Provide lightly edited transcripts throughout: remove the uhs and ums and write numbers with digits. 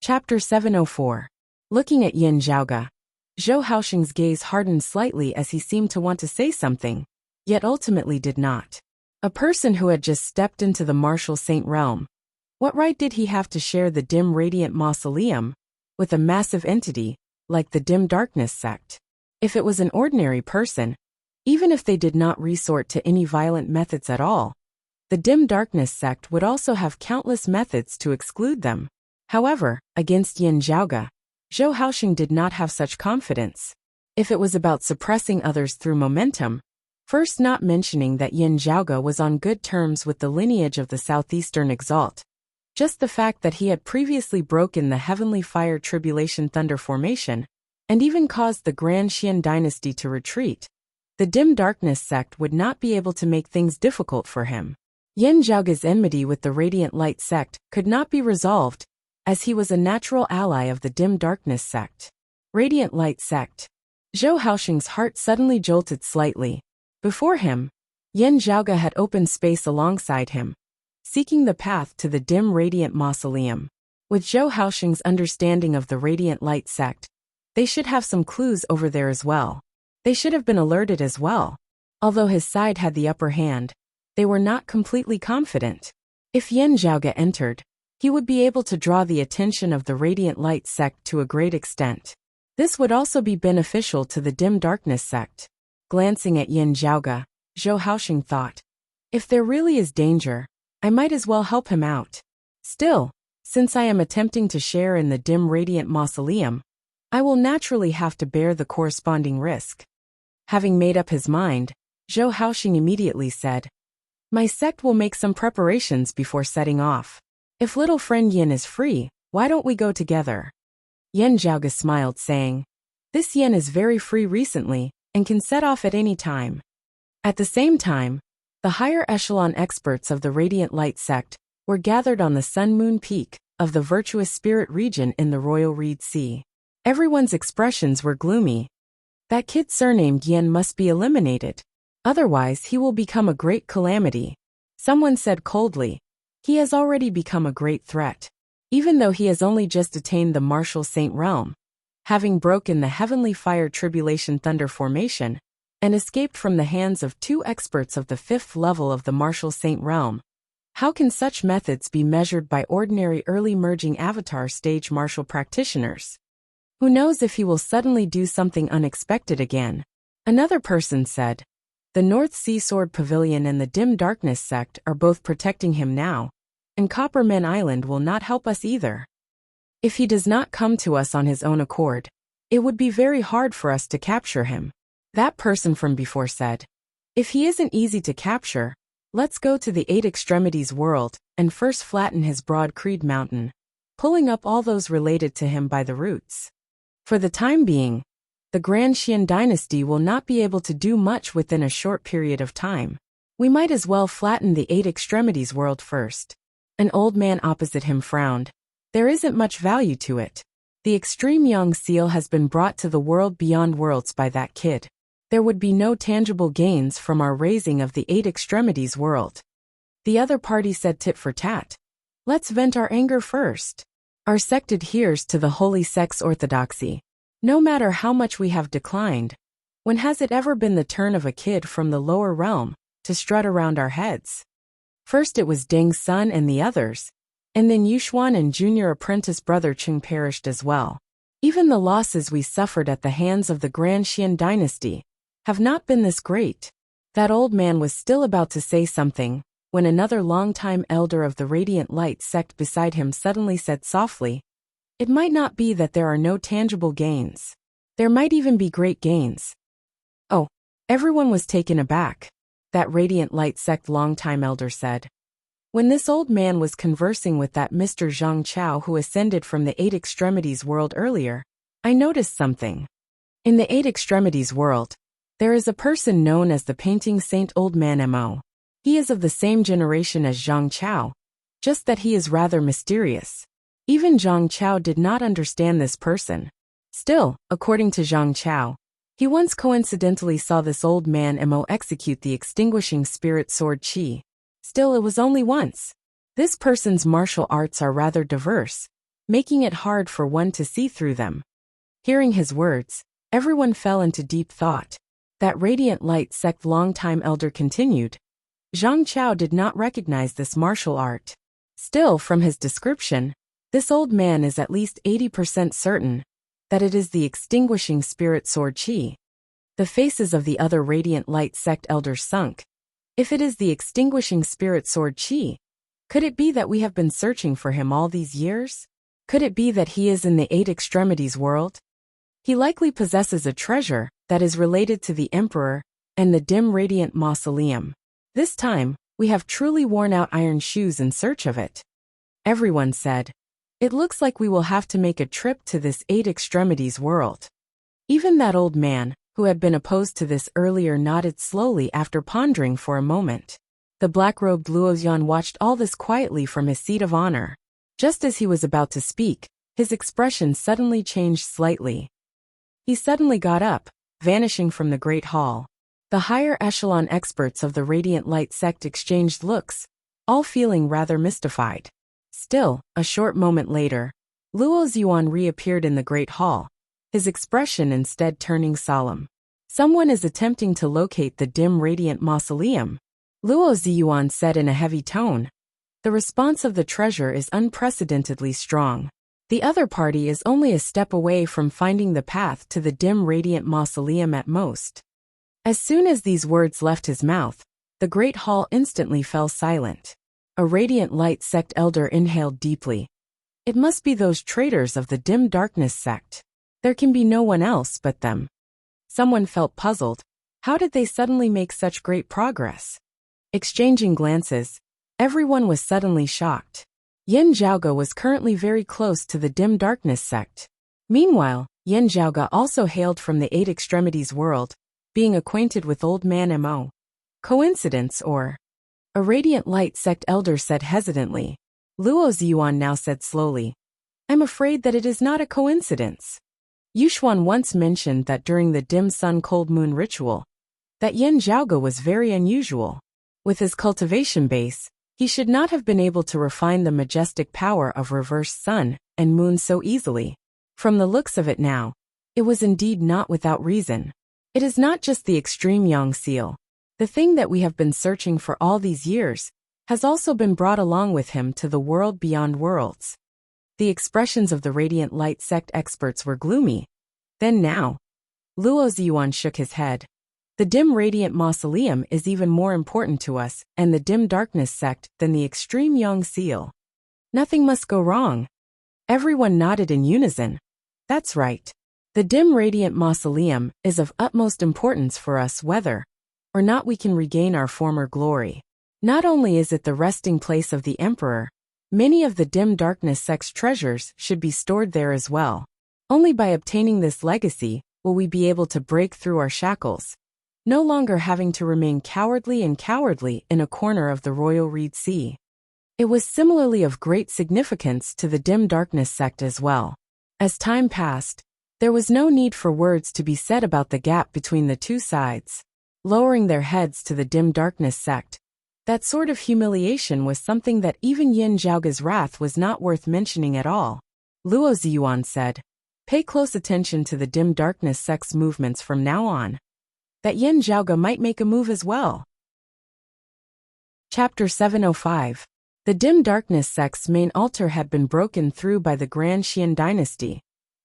Chapter 704. Looking at Yin Zhaoge. Zhou Haoxing's gaze hardened slightly as he seemed to want to say something, yet ultimately did not. A person who had just stepped into the martial saint realm. What right did he have to share the dim radiant mausoleum with a massive entity like the dim darkness sect? If it was an ordinary person, even if they did not resort to any violent methods at all, the dim darkness sect would also have countless methods to exclude them. However, against Yin Zhaoge, Zhou Haoxing did not have such confidence. If it was about suppressing others through momentum, first not mentioning that Yin Zhaoge was on good terms with the lineage of the Southeastern Exalt, just the fact that he had previously broken the Heavenly Fire Tribulation Thunder formation, and even caused the Grand Xian dynasty to retreat, the dim darkness sect would not be able to make things difficult for him. Yin Zhaoge's enmity with the Radiant Light sect could not be resolved, as he was a natural ally of the dim darkness sect. Radiant Light sect. Zhou Haoxing's heart suddenly jolted slightly. Before him, Yin Zhaoge had opened space alongside him, seeking the path to the dim radiant mausoleum. With Zhou Haoxing's understanding of the Radiant Light sect, they should have some clues over there as well. They should have been alerted as well. Although his side had the upper hand, they were not completely confident. If Yin Zhaoge entered, he would be able to draw the attention of the Radiant Light sect to a great extent. This would also be beneficial to the dim darkness sect. Glancing at Yin Zhaoge, Zhou Haoxing thought, if there really is danger, I might as well help him out. Still, since I am attempting to share in the dim radiant mausoleum, I will naturally have to bear the corresponding risk. Having made up his mind, Zhou Haoxing immediately said, my sect will make some preparations before setting off. If little friend Yin is free, why don't we go together? Yin Zhaoge smiled, saying, this Yin is very free recently, and can set off at any time. At the same time, the higher echelon experts of the Radiant Light sect were gathered on the Sun Moon Peak of the Virtuous Spirit region in the Royal Reed Sea. Everyone's expressions were gloomy. That kid surnamed Yin must be eliminated. Otherwise he will become a great calamity. Someone said coldly, he has already become a great threat. Even though he has only just attained the martial saint realm, having broken the Heavenly Fire Tribulation Thunder formation, and escaped from the hands of two experts of the 5th level of the martial saint realm, how can such methods be measured by ordinary early merging avatar stage martial practitioners? Who knows if he will suddenly do something unexpected again? Another person said, the North Sea Sword Pavilion and the Dim Darkness sect are both protecting him now, and Copperman Island will not help us either. If he does not come to us on his own accord, it would be very hard for us to capture him. That person from before said, if he isn't easy to capture, let's go to the 8 Extremities world and first flatten his broad Creed mountain, pulling up all those related to him by the roots. For the time being, the Grand Xian dynasty will not be able to do much within a short period of time. We might as well flatten the 8 Extremities world first. An old man opposite him frowned. There isn't much value to it. The extreme young seal has been brought to the world beyond worlds by that kid. There would be no tangible gains from our raising of the 8 Extremities world. The other party said tit for tat. Let's vent our anger first. Our sect adheres to the holy sect's orthodoxy. No matter how much we have declined, when has it ever been the turn of a kid from the lower realm to strut around our heads? First it was Deng's son and the others, and then Yushuan and junior apprentice brother Chung perished as well. Even the losses we suffered at the hands of the Grand Xian dynasty have not been this great. That old man was still about to say something, when another longtime elder of the Radiant Light sect beside him suddenly said softly, it might not be that there are no tangible gains. There might even be great gains. Oh, everyone was taken aback. That Radiant Light sect longtime elder said. When this old man was conversing with that Mr. Zhang Chao who ascended from the 8 Extremities world earlier, I noticed something. In the 8 Extremities world, there is a person known as the Painting Saint Old Man Mo. He is of the same generation as Zhang Chao, just that he is rather mysterious. Even Zhang Chao did not understand this person. Still, according to Zhang Chao, he once coincidentally saw this old man Mo execute the extinguishing spirit sword Qi. Still, it was only once. This person's martial arts are rather diverse, making it hard for one to see through them. Hearing his words, everyone fell into deep thought. That radiant light sect longtime elder continued. Zhang Chao did not recognize this martial art. Still, from his description, this old man is at least 80% certain that it is the extinguishing spirit sword qi. The faces of the other radiant light sect elders sunk. If it is the extinguishing spirit sword qi, could it be that we have been searching for him all these years? Could it be that he is in the 8 extremities world? He likely possesses a treasure that is related to the Emperor and the dim radiant mausoleum. This time, we have truly worn out iron shoes in search of it. Everyone said, "It looks like we will have to make a trip to this 8 extremities world." Even that old man, who had been opposed to this earlier, nodded slowly after pondering for a moment. The black-robed Luoxian watched all this quietly from his seat of honor. Just as he was about to speak, his expression suddenly changed slightly. He suddenly got up, vanishing from the great hall. The higher echelon experts of the Radiant Light sect exchanged looks, all feeling rather mystified. Still, a short moment later, Luo Ziyuan reappeared in the great hall, his expression instead turning solemn. "Someone is attempting to locate the dim radiant mausoleum," Luo Ziyuan said in a heavy tone. "The response of the treasure is unprecedentedly strong. The other party is only a step away from finding the path to the dim radiant mausoleum at most." As soon as these words left his mouth, the great hall instantly fell silent. A Radiant Light sect elder inhaled deeply. It must be those traitors of the dim darkness sect. There can be no one else but them. Someone felt puzzled. How did they suddenly make such great progress? Exchanging glances, everyone was suddenly shocked. Yin Zhaoge was currently very close to the dim darkness sect. Meanwhile, Yin Zhaoge also hailed from the 8 extremities world, being acquainted with old man Mo. Coincidence or? A Radiant Light sect elder said hesitantly. Luo Ziyuan now said slowly, "I'm afraid that it is not a coincidence. Yuxuan once mentioned that during the dim sun cold moon ritual, that Yin Zhaoge was very unusual. With his cultivation base, he should not have been able to refine the majestic power of reverse sun and moon so easily. From the looks of it now, it was indeed not without reason. It is not just the extreme yang seal. The thing that we have been searching for all these years has also been brought along with him to the world beyond worlds." The expressions of the Radiant Light sect experts were gloomy. Then now, Luo Ziyuan shook his head. "The dim radiant mausoleum is even more important to us and the dim darkness sect than the extreme yang seal. Nothing must go wrong." Everyone nodded in unison. "That's right. The dim radiant mausoleum is of utmost importance for us whether or not we can regain our former glory. Not only is it the resting place of the Emperor, many of the dim darkness sect's treasures should be stored there as well. Only by obtaining this legacy will we be able to break through our shackles, no longer having to remain cowardly in a corner of the Royal Reed Sea." It was similarly of great significance to the dim darkness sect as well. As time passed, there was no need for words to be said about the gap between the two sides. Lowering their heads to the dim darkness sect, that sort of humiliation was something that even Yin Zhaoge's wrath was not worth mentioning at all. Luo Ziyuan said, "Pay close attention to the dim darkness sect's movements from now on. That Yin Zhaoge might make a move as well." Chapter 705. The dim darkness sect's main altar had been broken through by the Grand Xian dynasty,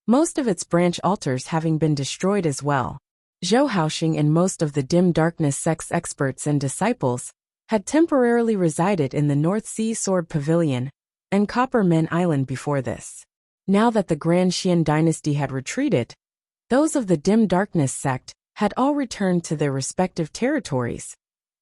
most of its branch altars having been destroyed as well. Zhou Haoxing and most of the dim darkness sect's experts and disciples had temporarily resided in the North Sea Sword Pavilion and Copper Men Island before this. Now that the Grand Xian dynasty had retreated, those of the dim darkness sect had all returned to their respective territories,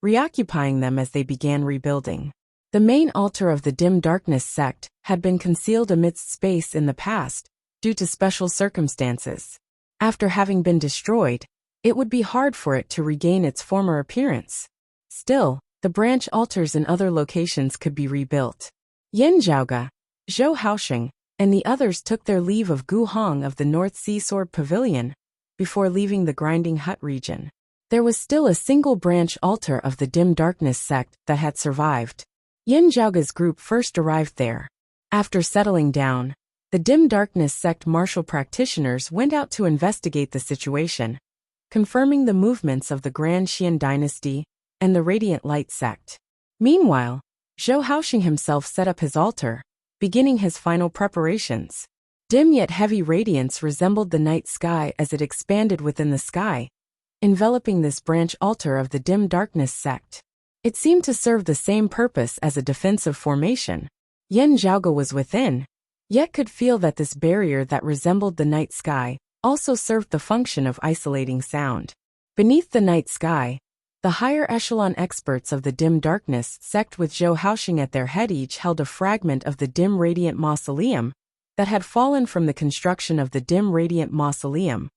reoccupying them as they began rebuilding. The main altar of the dim darkness sect had been concealed amidst space in the past, due to special circumstances. After having been destroyed, it would be hard for it to regain its former appearance. Still, the branch altars in other locations could be rebuilt. Yin Zhaoge, Zhou Haoxing, and the others took their leave of Gu Hong of the North Sea Sword Pavilion before leaving the Grinding Hut region. There was still a single branch altar of the dim darkness sect that had survived. Yin Zhaoge's group first arrived there. After settling down, The dim darkness sect martial practitioners went out to investigate the situation, confirming the movements of the Grand Xian dynasty and the Radiant Light sect. Meanwhile, Zhou Haoxing himself set up his altar, beginning his final preparations. Dim yet heavy radiance resembled the night sky as it expanded within the sky, enveloping this branch altar of the dim darkness sect. It seemed to serve the same purpose as a defensive formation. Yan Zhaoge was within, yet could feel that this barrier that resembled the night sky also served the function of isolating sound. Beneath the night sky, the higher echelon experts of the dim darkness sect with Zhou Haoxing at their head each held a fragment of the dim radiant mausoleum that had fallen from the construction of the dim radiant mausoleum,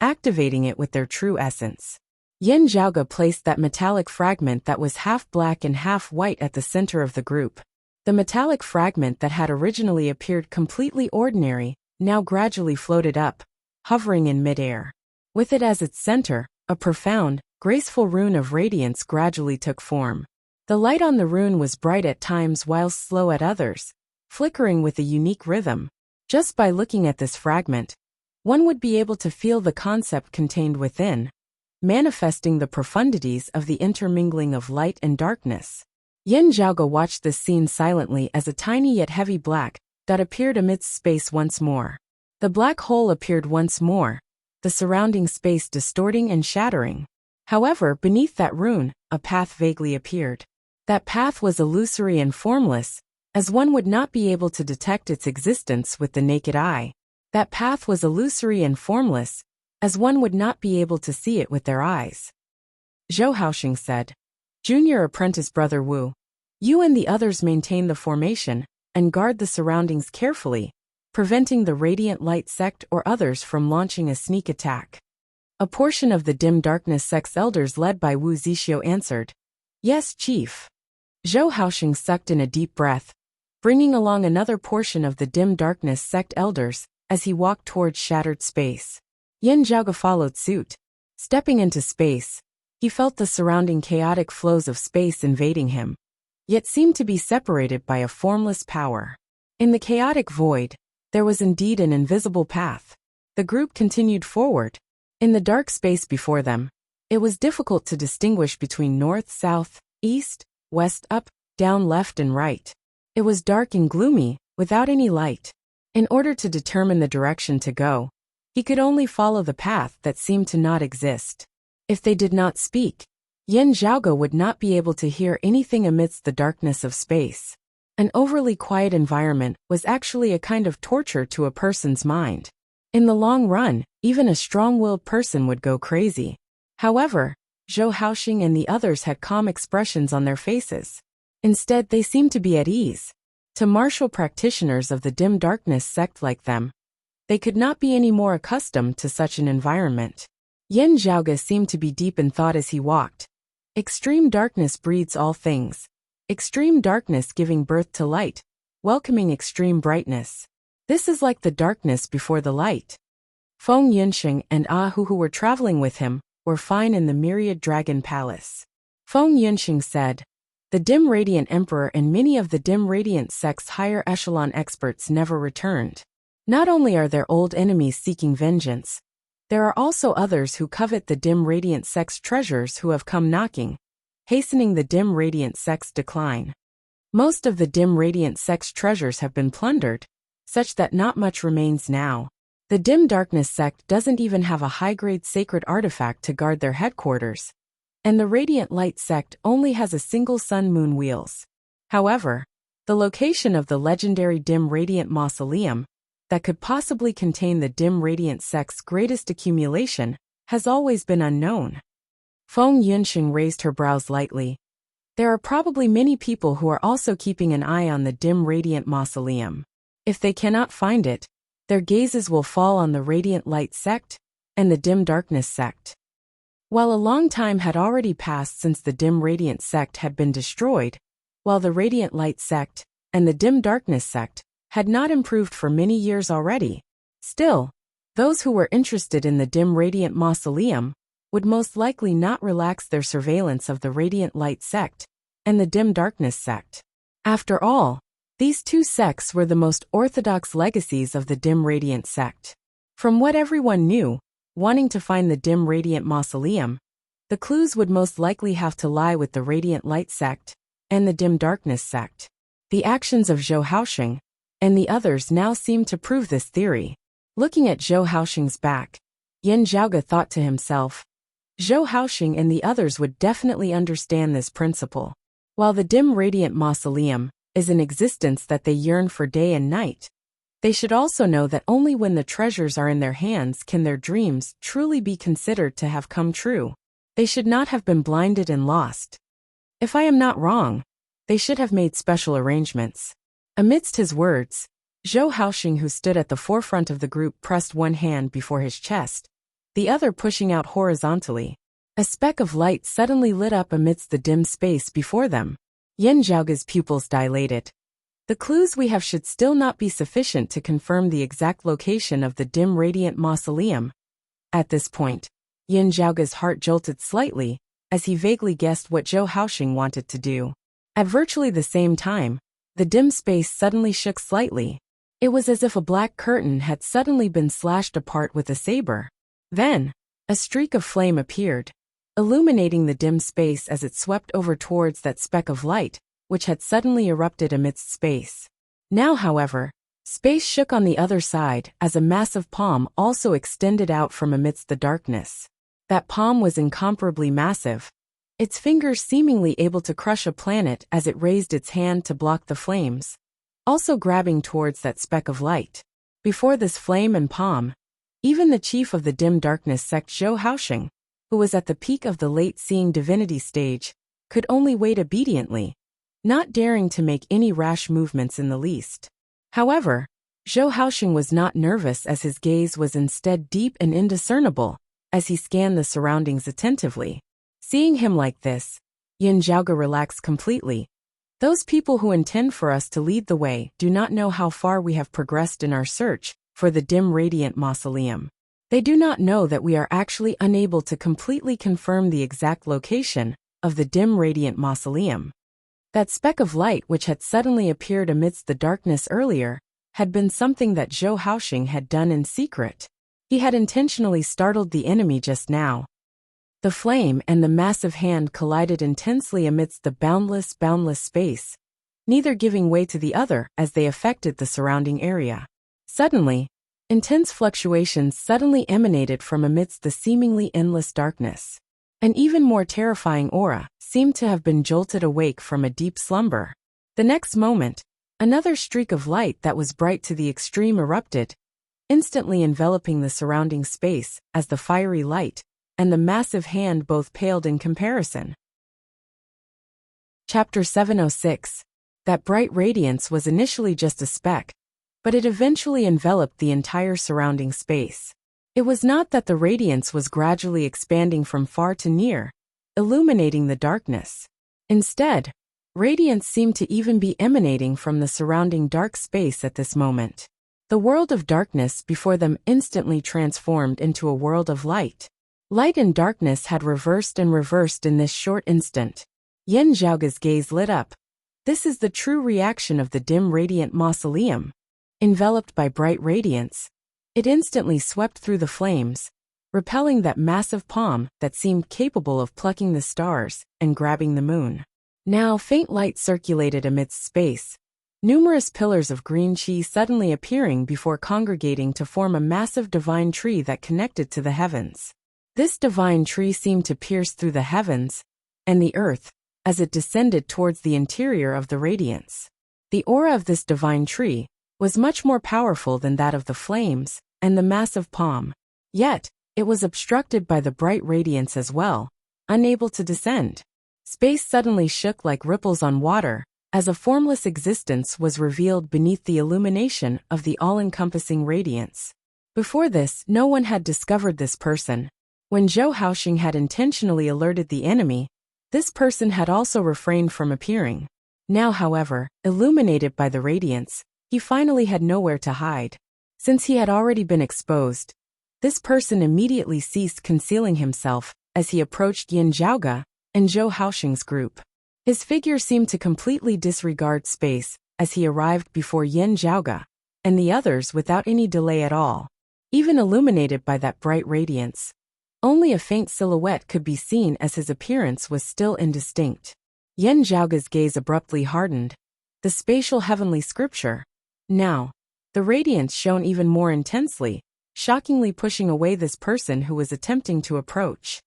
activating it with their true essence. Yan Zhaoge placed that metallic fragment that was half black and half white at the center of the group. The metallic fragment that had originally appeared completely ordinary now gradually floated up, hovering in midair. With it as its center, a profound, graceful rune of radiance gradually took form. The light on the rune was bright at times whilst slow at others, flickering with a unique rhythm. Just by looking at this fragment, one would be able to feel the concept contained within, manifesting the profundities of the intermingling of light and darkness. Yan Zhaoge watched this scene silently as a tiny yet heavy black dot appeared amidst space once more. The black hole appeared once more, the surrounding space distorting and shattering. However, beneath that rune, a path vaguely appeared. That path was illusory and formless, as one would not be able to detect its existence with the naked eye. That path was illusory and formless, as one would not be able to see it with their eyes. Zhou Haoxing said, "Junior apprentice brother Wu, you and the others maintain the formation and guard the surroundings carefully, preventing the Radiant Light sect or others from launching a sneak attack." A portion of the dim darkness sect's elders led by Wu Zixio answered, "Yes, chief." Zhou Haoxing sucked in a deep breath, bringing along another portion of the dim darkness sect elders as he walked towards shattered space. Yan Zhaoge followed suit. Stepping into space, he felt the surrounding chaotic flows of space invading him, yet seemed to be separated by a formless power. In the chaotic void, there was indeed an invisible path. The group continued forward. In the dark space before them, it was difficult to distinguish between north, south, east, west, up, down, left, and right. It was dark and gloomy, without any light. In order to determine the direction to go, he could only follow the path that seemed to not exist. If they did not speak, Yan Zhaoge would not be able to hear anything amidst the darkness of space. An overly quiet environment was actually a kind of torture to a person's mind. In the long run, even a strong-willed person would go crazy. However, Zhou Haoxing and the others had calm expressions on their faces. Instead, they seemed to be at ease. To martial practitioners of the dim darkness sect like them, they could not be any more accustomed to such an environment. Yan Zhaoge seemed to be deep in thought as he walked. Extreme darkness breeds all things. Extreme darkness giving birth to light, welcoming extreme brightness. This is like the darkness before the light. Feng Yunxing and Hu who were traveling with him, were fine in the Myriad Dragon Palace. Feng Yunxing said, "The Dim Radiant Emperor and many of the Dim Radiant sect's higher echelon experts never returned. Not only are there old enemies seeking vengeance, there are also others who covet the Dim Radiant sect's treasures who have come knocking, hastening the Dim Radiant sect's decline. Most of the Dim Radiant sect's treasures have been plundered, such that not much remains now. The Dim Darkness sect doesn't even have a high-grade sacred artifact to guard their headquarters, and the Radiant Light sect only has a single sun-moon wheels. However, the location of the legendary Dim Radiant Mausoleum, that could possibly contain the Dim Radiant sect's greatest accumulation, has always been unknown." Feng Yunxing raised her brows lightly. "There are probably many people who are also keeping an eye on the Dim Radiant Mausoleum. If they cannot find it, their gazes will fall on the Radiant Light sect and the Dim Darkness sect." While a long time had already passed since the Dim Radiant sect had been destroyed, while the Radiant Light sect and the Dim Darkness sect had not improved for many years already, still, those who were interested in the Dim Radiant Mausoleum would most likely not relax their surveillance of the Radiant Light sect and the Dim Darkness sect. After all, These two sects were the most orthodox legacies of the dim radiant sect. From what everyone knew, wanting to find the dim radiant mausoleum, the clues would most likely have to lie with the radiant light sect and the dim darkness sect. The actions of Zhou Haoxing and the others now seemed to prove this theory. Looking at Zhou Haoxing's back, Yin Zhaoge thought to himself, Zhou Haoxing and the others would definitely understand this principle. While the dim radiant mausoleum is an existence that they yearn for day and night, they should also know that only when the treasures are in their hands can their dreams truly be considered to have come true. They should not have been blinded and lost. If I am not wrong, they should have made special arrangements. Amidst his words, Zhou Haoxing, who stood at the forefront of the group, pressed one hand before his chest, the other pushing out horizontally. A speck of light suddenly lit up amidst the dim space before them. Yin Zhaoge's pupils dilated. The clues we have should still not be sufficient to confirm the exact location of the dim radiant mausoleum. At this point, Yin Zhaoge's heart jolted slightly, as he vaguely guessed what Zhou Haoxing wanted to do. At virtually the same time, the dim space suddenly shook slightly. It was as if a black curtain had suddenly been slashed apart with a saber. Then, a streak of flame appeared, illuminating the dim space as it swept over towards that speck of light, which had suddenly erupted amidst space. Now, however, space shook on the other side as a massive palm also extended out from amidst the darkness. That palm was incomparably massive, its fingers seemingly able to crush a planet as it raised its hand to block the flames, also grabbing towards that speck of light. Before this flame and palm, even the chief of the dim darkness sect, Zhou Haoxing, who was at the peak of the late-seeing divinity stage, could only wait obediently, not daring to make any rash movements in the least. However, Zhou Haoxing was not nervous, as his gaze was instead deep and indiscernible, as he scanned the surroundings attentively. Seeing him like this, Yin Zhaoge relaxed completely. Those people who intend for us to lead the way do not know how far we have progressed in our search for the dim radiant mausoleum. They do not know that we are actually unable to completely confirm the exact location of the dim radiant mausoleum. That speck of light which had suddenly appeared amidst the darkness earlier had been something that Zhou Haoxing had done in secret. He had intentionally startled the enemy just now. The flame and the massive hand collided intensely amidst the boundless space, neither giving way to the other as they affected the surrounding area. Suddenly, intense fluctuations suddenly emanated from amidst the seemingly endless darkness. An even more terrifying aura seemed to have been jolted awake from a deep slumber. The next moment, another streak of light that was bright to the extreme erupted, instantly enveloping the surrounding space as the fiery light and the massive hand both paled in comparison. Chapter 706. That bright radiance was initially just a speck, but it eventually enveloped the entire surrounding space. It was not that the radiance was gradually expanding from far to near, illuminating the darkness. Instead, radiance seemed to even be emanating from the surrounding dark space at this moment. The world of darkness before them instantly transformed into a world of light. Light and darkness had reversed and reversed in this short instant. Yin Zhaoge's gaze lit up. This is the true reaction of the dim radiant mausoleum. Enveloped by bright radiance, it instantly swept through the flames, repelling that massive palm that seemed capable of plucking the stars and grabbing the moon. Now faint light circulated amidst space, numerous pillars of green chi suddenly appearing before congregating to form a massive divine tree that connected to the heavens. This divine tree seemed to pierce through the heavens and the earth as it descended towards the interior of the radiance. The aura of this divine tree was much more powerful than that of the flames and the massive palm. Yet, it was obstructed by the bright radiance as well, unable to descend. Space suddenly shook like ripples on water, as a formless existence was revealed beneath the illumination of the all-encompassing radiance. Before this, no one had discovered this person. When Zhou Haoxing had intentionally alerted the enemy, this person had also refrained from appearing. Now, however, illuminated by the radiance, he finally had nowhere to hide. Since he had already been exposed, this person immediately ceased concealing himself as he approached Yin Zhaoge and Zhou Haoxing's group. His figure seemed to completely disregard space as he arrived before Yin Zhaoge and the others without any delay at all. Even illuminated by that bright radiance, only a faint silhouette could be seen as his appearance was still indistinct. Yin Zhaoge's gaze abruptly hardened. The spatial heavenly scripture. Now, the radiance shone even more intensely, shockingly pushing away this person who was attempting to approach.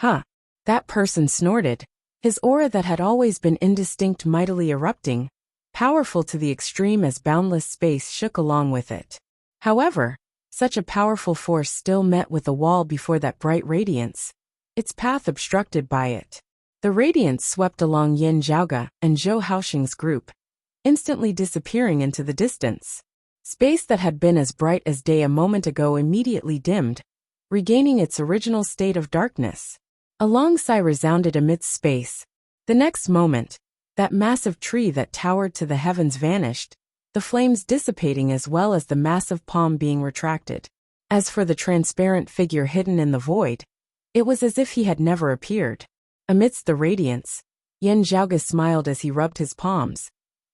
Huh! That person snorted, his aura that had always been indistinct mightily erupting, powerful to the extreme as boundless space shook along with it. However, such a powerful force still met with a wall before that bright radiance, its path obstructed by it. The radiance swept along Yin Zhaoge and Zhou Haoxing's group, instantly disappearing into the distance. Space that had been as bright as day a moment ago immediately dimmed, regaining its original state of darkness. A long sigh resounded amidst space. The next moment, that massive tree that towered to the heavens vanished, the flames dissipating as well as the massive palm being retracted. As for the transparent figure hidden in the void, it was as if he had never appeared. Amidst the radiance, Yin Zhaoge smiled as he rubbed his palms.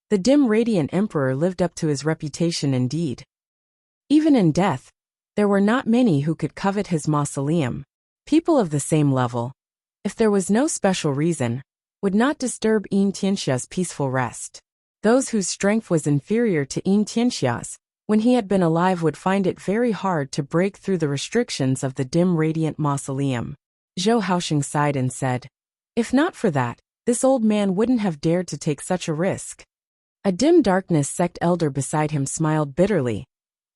The dim radiant emperor lived up to his reputation indeed. Even in death, there were not many who could covet his mausoleum. People of the same level, if there was no special reason, would not disturb Yin Tianxia's peaceful rest. Those whose strength was inferior to Yin Tianxia's, when he had been alive, would find it very hard to break through the restrictions of the dim radiant mausoleum. Zhou Haoxing sighed and said, "If not for that, this old man wouldn't have dared to take such a risk." A dim darkness sect elder beside him smiled bitterly.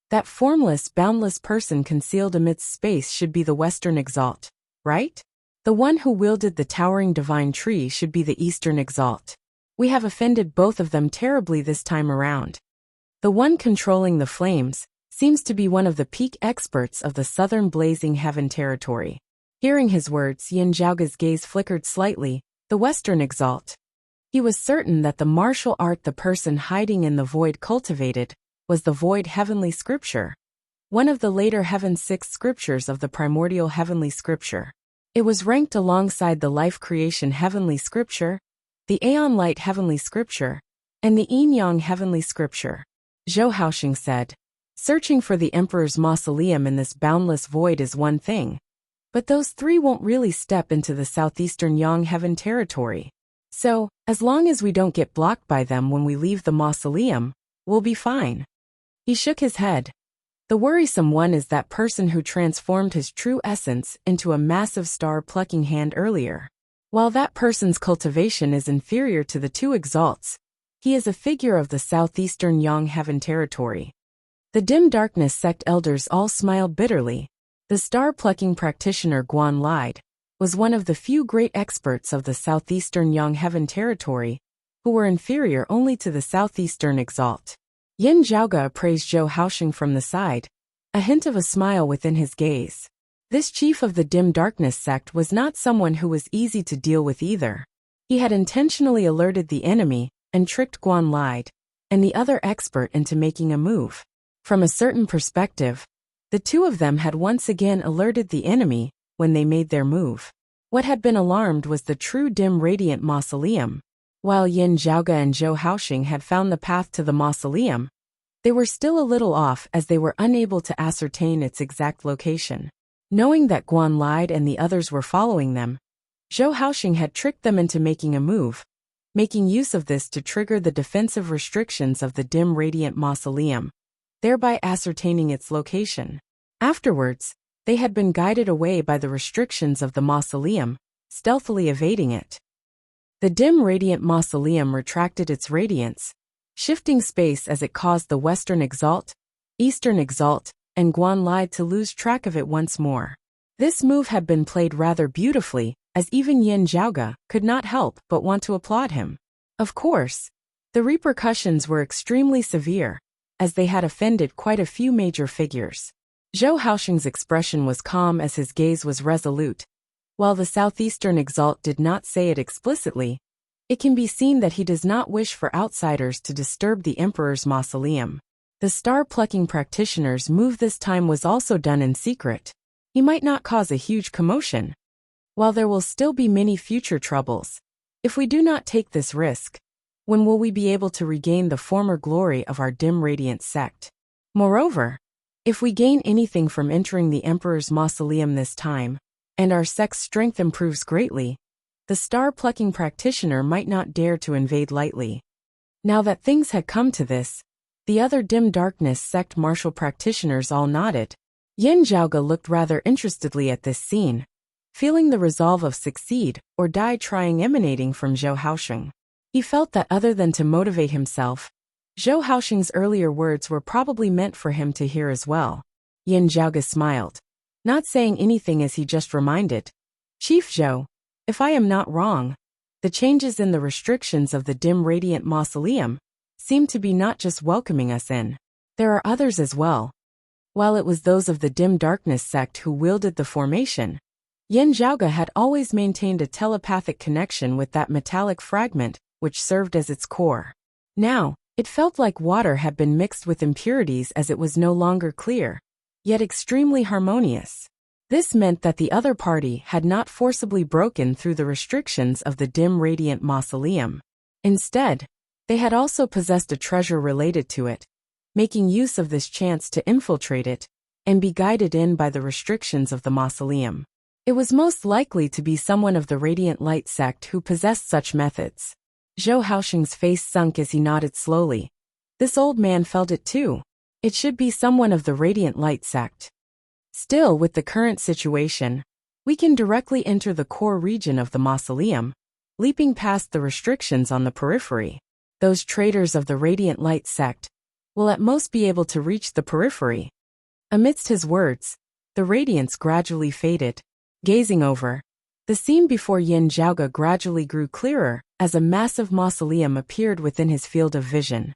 That formless, boundless person concealed amidst space should be the Western Exalt, right? The one who wielded the towering divine tree should be the Eastern Exalt. We have offended both of them terribly this time around. The one controlling the flames seems to be one of the peak experts of the southern blazing heaven territory. Hearing his words, Yin Zhaoge's gaze flickered slightly. The Western Exalt. He was certain that the martial art the person hiding in the void cultivated was the void heavenly scripture, one of the later heaven 6 scriptures of the primordial heavenly scripture. It was ranked alongside the life creation heavenly scripture, the Aeon light heavenly scripture, and the Yin Yang heavenly scripture. Zhou Haoxing said, "Searching for the emperor's mausoleum in this boundless void is one thing, but those 3 won't really step into the southeastern Yang heaven territory. So, as long as we don't get blocked by them when we leave the mausoleum, we'll be fine." He shook his head. The worrisome one is that person who transformed his true essence into a massive star-plucking hand earlier. While that person's cultivation is inferior to the 2 exalts, he is a figure of the southeastern Yang heaven territory. The dim darkness sect elders all smiled bitterly. The star-plucking practitioner Guan lied, was one of the few great experts of the southeastern Yang heaven territory, who were inferior only to the southeastern Exalt. Yin Zhaoge appraised Zhou Haoxing from the side, a hint of a smile within his gaze. This chief of the dim darkness sect was not someone who was easy to deal with either. He had intentionally alerted the enemy and tricked Guan lied, and the other expert into making a move. From a certain perspective, the 2 of them had once again alerted the enemy when they made their move. What had been alarmed was the true dim radiant mausoleum. While Yin Zhaoge and Zhou Haoxing had found the path to the mausoleum, they were still a little off as they were unable to ascertain its exact location. Knowing that Guan lied and the others were following them, Zhou Haoxing had tricked them into making a move, making use of this to trigger the defensive restrictions of the dim radiant mausoleum, thereby ascertaining its location. Afterwards, they had been guided away by the restrictions of the mausoleum, stealthily evading it. The dim radiant mausoleum retracted its radiance, shifting space as it caused the Western Exalt, Eastern Exalt, and Guan Lai to lose track of it once more. This move had been played rather beautifully, as even Yin Zhaoge could not help but want to applaud him. Of course, the repercussions were extremely severe, as they had offended quite a few major figures. Zhou Haoxing's expression was calm as his gaze was resolute. While the southeastern Exalt did not say it explicitly, it can be seen that he does not wish for outsiders to disturb the emperor's mausoleum. The star-plucking practitioner's move this time was also done in secret. He might not cause a huge commotion. While there will still be many future troubles, if we do not take this risk, When will we be able to regain the former glory of our dim radiant sect? Moreover, if we gain anything from entering the Emperor's mausoleum this time, and our sect's strength improves greatly, the star-plucking practitioner might not dare to invade lightly. Now that things had come to this, the other dim darkness sect martial practitioners all nodded. Yin Zhaoge looked rather interestedly at this scene, feeling the resolve of succeed or die trying emanating from Zhou Haosheng. He felt that other than to motivate himself, Zhou Haosheng's earlier words were probably meant for him to hear as well. Yin Zhaoge smiled, not saying anything as he just reminded, Chief Zhou, if I am not wrong, the changes in the restrictions of the dim radiant mausoleum seem to be not just welcoming us in. There are others as well. While it was those of the dim darkness sect who wielded the formation, Yin Zhaoge had always maintained a telepathic connection with that metallic fragment which served as its core. Now, it felt like water had been mixed with impurities as it was no longer clear, yet extremely harmonious. This meant that the other party had not forcibly broken through the restrictions of the dim radiant mausoleum. Instead, they had also possessed a treasure related to it, making use of this chance to infiltrate it and be guided in by the restrictions of the mausoleum. It was most likely to be someone of the Radiant Light sect who possessed such methods. Zhou Haosheng's face sunk as he nodded slowly. This old man felt it too. It should be someone of the Radiant Light sect. Still, with the current situation, we can directly enter the core region of the mausoleum, leaping past the restrictions on the periphery. Those traitors of the Radiant Light sect will at most be able to reach the periphery. Amidst his words, the radiance gradually faded. Gazing over, the scene before Yin Zhaoge gradually grew clearer as a massive mausoleum appeared within his field of vision.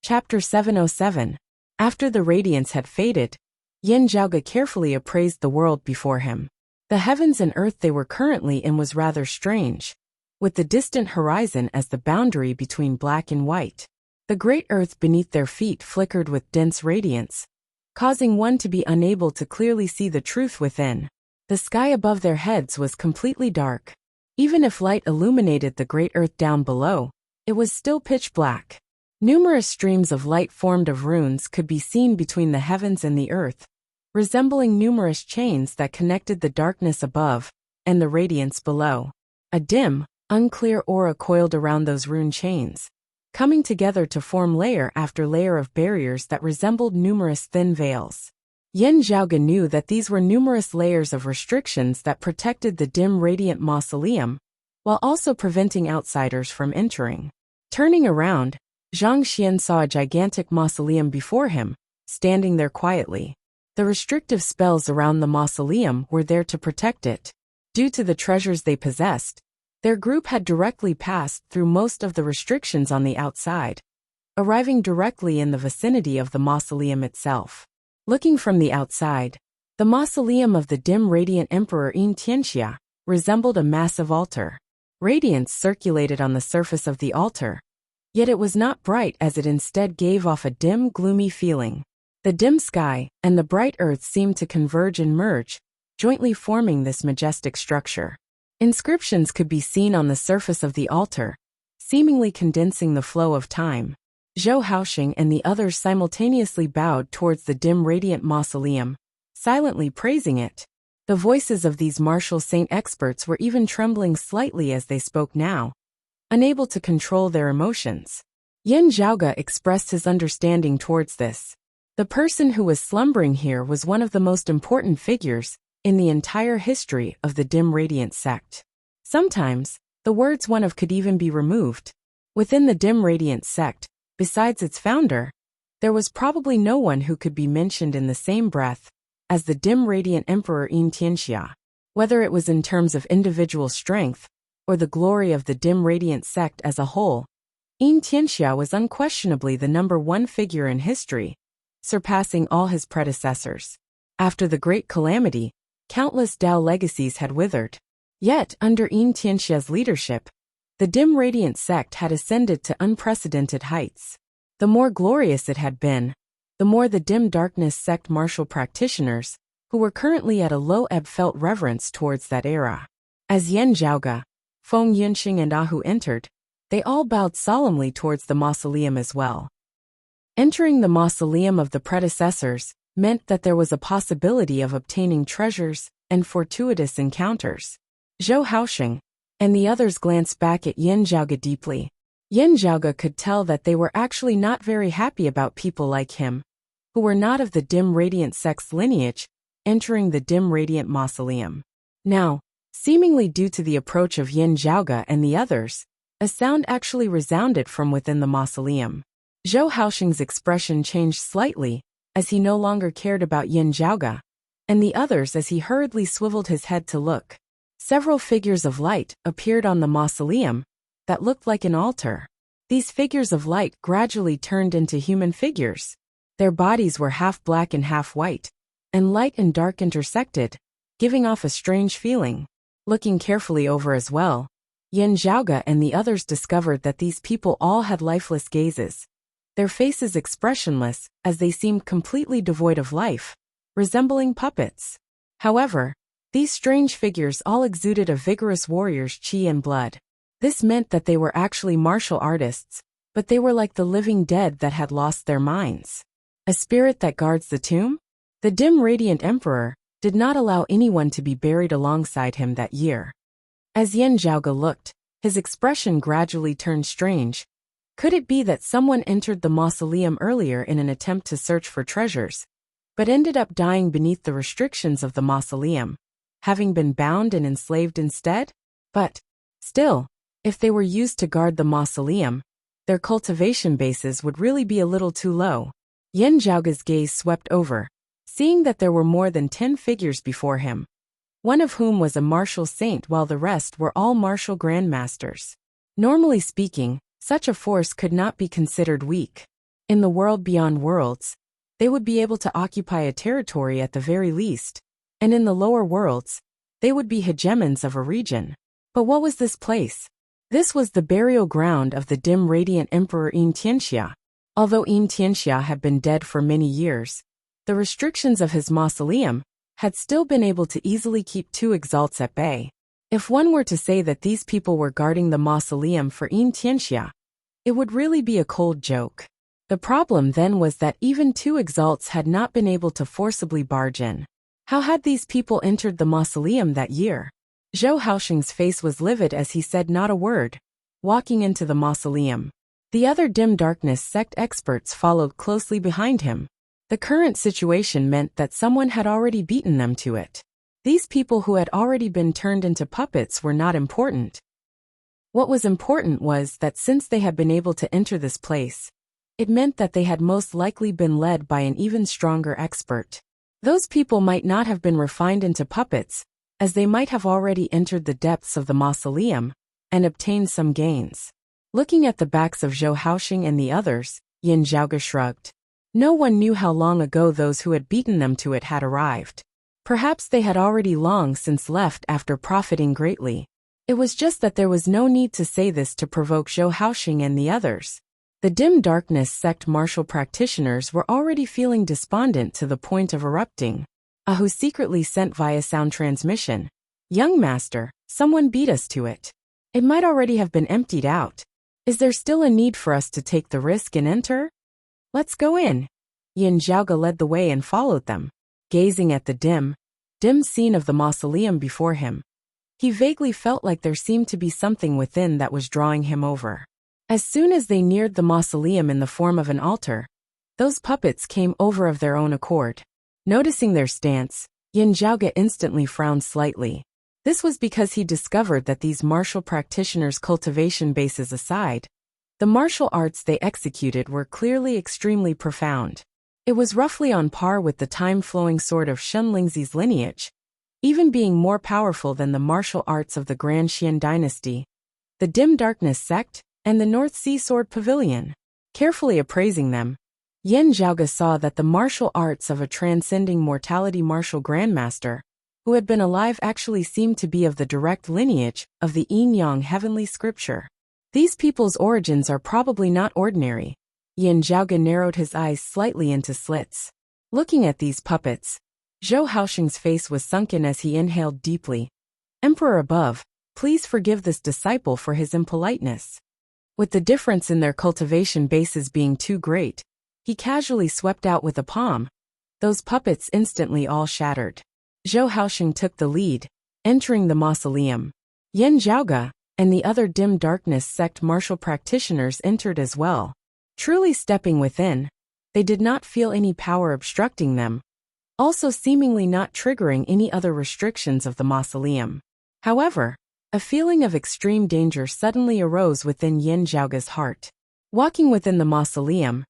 Chapter 707. After the radiance had faded, Yin Zhaoge carefully appraised the world before him. The heavens and earth they were currently in was rather strange, with the distant horizon as the boundary between black and white. The great earth beneath their feet flickered with dense radiance, causing one to be unable to clearly see the truth within. The sky above their heads was completely dark. Even if light illuminated the great earth down below, it was still pitch black. Numerous streams of light formed of runes could be seen between the heavens and the earth, resembling numerous chains that connected the darkness above and the radiance below. A dim, unclear aura coiled around those rune chains, coming together to form layer after layer of barriers that resembled numerous thin veils. Yin Zhaoge knew that these were numerous layers of restrictions that protected the dim radiant mausoleum, while also preventing outsiders from entering. Turning around, Zhang Xian saw a gigantic mausoleum before him, standing there quietly. The restrictive spells around the mausoleum were there to protect it. Due to the treasures they possessed, their group had directly passed through most of the restrictions on the outside, arriving directly in the vicinity of the mausoleum itself. Looking from the outside, the mausoleum of the dim radiant Emperor Yin Tianxia resembled a massive altar. Radiance circulated on the surface of the altar, yet it was not bright as it instead gave off a dim, gloomy feeling. The dim sky and the bright earth seemed to converge and merge, jointly forming this majestic structure. Inscriptions could be seen on the surface of the altar, seemingly condensing the flow of time. Zhou Haosheng and the others simultaneously bowed towards the dim radiant mausoleum, silently praising it. The voices of these martial saint experts were even trembling slightly as they spoke now, unable to control their emotions. Yin Zhaoge expressed his understanding towards this. The person who was slumbering here was one of the most important figures in the entire history of the dim radiant sect. Sometimes, the words one of could even be removed. Within the dim radiant sect, besides its founder, there was probably no one who could be mentioned in the same breath as the dim radiant Emperor Yin Tianxia. Whether it was in terms of individual strength or the glory of the dim radiant sect as a whole, Yin Tianxia was unquestionably the #1 figure in history, surpassing all his predecessors. After the Great Calamity, countless Dao legacies had withered. Yet, under Yin Tianxia's leadership, the dim radiant sect had ascended to unprecedented heights. The more glorious it had been, the more the dim darkness sect martial practitioners, who were currently at a low ebb, felt reverence towards that era. As Yin Zhaoge, Feng Yunxing and Ahu entered, They all bowed solemnly towards the mausoleum as well. Entering the mausoleum of the predecessors meant that there was a possibility of obtaining treasures and fortuitous encounters. Zhou Haoxing and the others glanced back at Yin Zhaoge deeply. Yin Zhaoge could tell that they were actually not very happy about people like him, who were not of the dim radiant sex lineage, entering the dim radiant mausoleum. Now, seemingly due to the approach of Yin Zhaoge and the others, a sound actually resounded from within the mausoleum. Zhou Haoxing's expression changed slightly, as he no longer cared about Yin Zhaoge, and the others as he hurriedly swiveled his head to look. Several figures of light appeared on the mausoleum that looked like an altar. These figures of light gradually turned into human figures. Their bodies were half black and half white, and light and dark intersected, giving off a strange feeling. Looking carefully over as well, Yin Zhaoge and the others discovered that these people all had lifeless gazes, their faces expressionless as they seemed completely devoid of life, resembling puppets. However, these strange figures all exuded a vigorous warrior's chi and blood. This meant that they were actually martial artists, but they were like the living dead that had lost their minds. A spirit that guards the tomb? The dim radiant emperor did not allow anyone to be buried alongside him that year. As Yin Zhaoge looked, his expression gradually turned strange. Could it be that someone entered the mausoleum earlier in an attempt to search for treasures, but ended up dying beneath the restrictions of the mausoleum, having been bound and enslaved instead? But, still, if they were used to guard the mausoleum, their cultivation bases would really be a little too low. Yin Zhaoge's gaze swept over, seeing that there were more than 10 figures before him, one of whom was a martial saint while the rest were all martial grandmasters. Normally speaking, such a force could not be considered weak. In the world beyond worlds, they would be able to occupy a territory at the very least, and in the lower worlds, they would be hegemons of a region. But what was this place? This was the burial ground of the dim radiant emperor Yin Tianxia. Although Yin Tianxia had been dead for many years, the restrictions of his mausoleum had still been able to easily keep two exalts at bay. If one were to say that these people were guarding the mausoleum for Yin Tianxia, it would really be a cold joke. The problem then was that even two exalts had not been able to forcibly barge in. How had these people entered the mausoleum that year? Zhou Haoxing's face was livid as he said not a word, walking into the mausoleum. The other dim darkness sect experts followed closely behind him. The current situation meant that someone had already beaten them to it. These people who had already been turned into puppets were not important. What was important was that since they had been able to enter this place, it meant that they had most likely been led by an even stronger expert. Those people might not have been refined into puppets, as they might have already entered the depths of the mausoleum and obtained some gains. Looking at the backs of Zhou Haoxing and the others, Yin Zhaoge shrugged. No one knew how long ago those who had beaten them to it had arrived. Perhaps they had already long since left after profiting greatly. It was just that there was no need to say this to provoke Zhou Haoxing and the others. The dim darkness sect martial practitioners were already feeling despondent to the point of erupting. Ahu secretly sent via sound transmission. Young master, someone beat us to it. It might already have been emptied out. Is there still a need for us to take the risk and enter? Let's go in. Yin Zhaoge led the way and followed them, gazing at the dim scene of the mausoleum before him. He vaguely felt like there seemed to be something within that was drawing him over. As soon as they neared the mausoleum in the form of an altar, those puppets came over of their own accord. Noticing their stance, Yin Zhaoge instantly frowned slightly. This was because he discovered that these martial practitioners' cultivation bases aside, the martial arts they executed were clearly extremely profound. It was roughly on par with the time-flowing sword of Shen Lingzi's lineage, even being more powerful than the martial arts of the Grand Xian dynasty, the Dim Darkness sect, and the North Sea Sword Pavilion. Carefully appraising them, Yin Zhaoge saw that the martial arts of a transcending mortality martial grandmaster, who had been alive, actually seemed to be of the direct lineage of the Yin Yang heavenly scripture. These people's origins are probably not ordinary. Yin Zhaoge narrowed his eyes slightly into slits. Looking at these puppets, Zhou Haoxing's face was sunken as he inhaled deeply. Emperor above, please forgive this disciple for his impoliteness. With the difference in their cultivation bases being too great, he casually swept out with a palm. Those puppets instantly all shattered. Zhou Haoxing took the lead, entering the mausoleum. Yin Zhaoge and the other dim darkness sect martial practitioners entered as well. Truly stepping within, they did not feel any power obstructing them, also seemingly not triggering any other restrictions of the mausoleum. However, a feeling of extreme danger suddenly arose within Yin Zhaoge's heart. Walking within the mausoleum,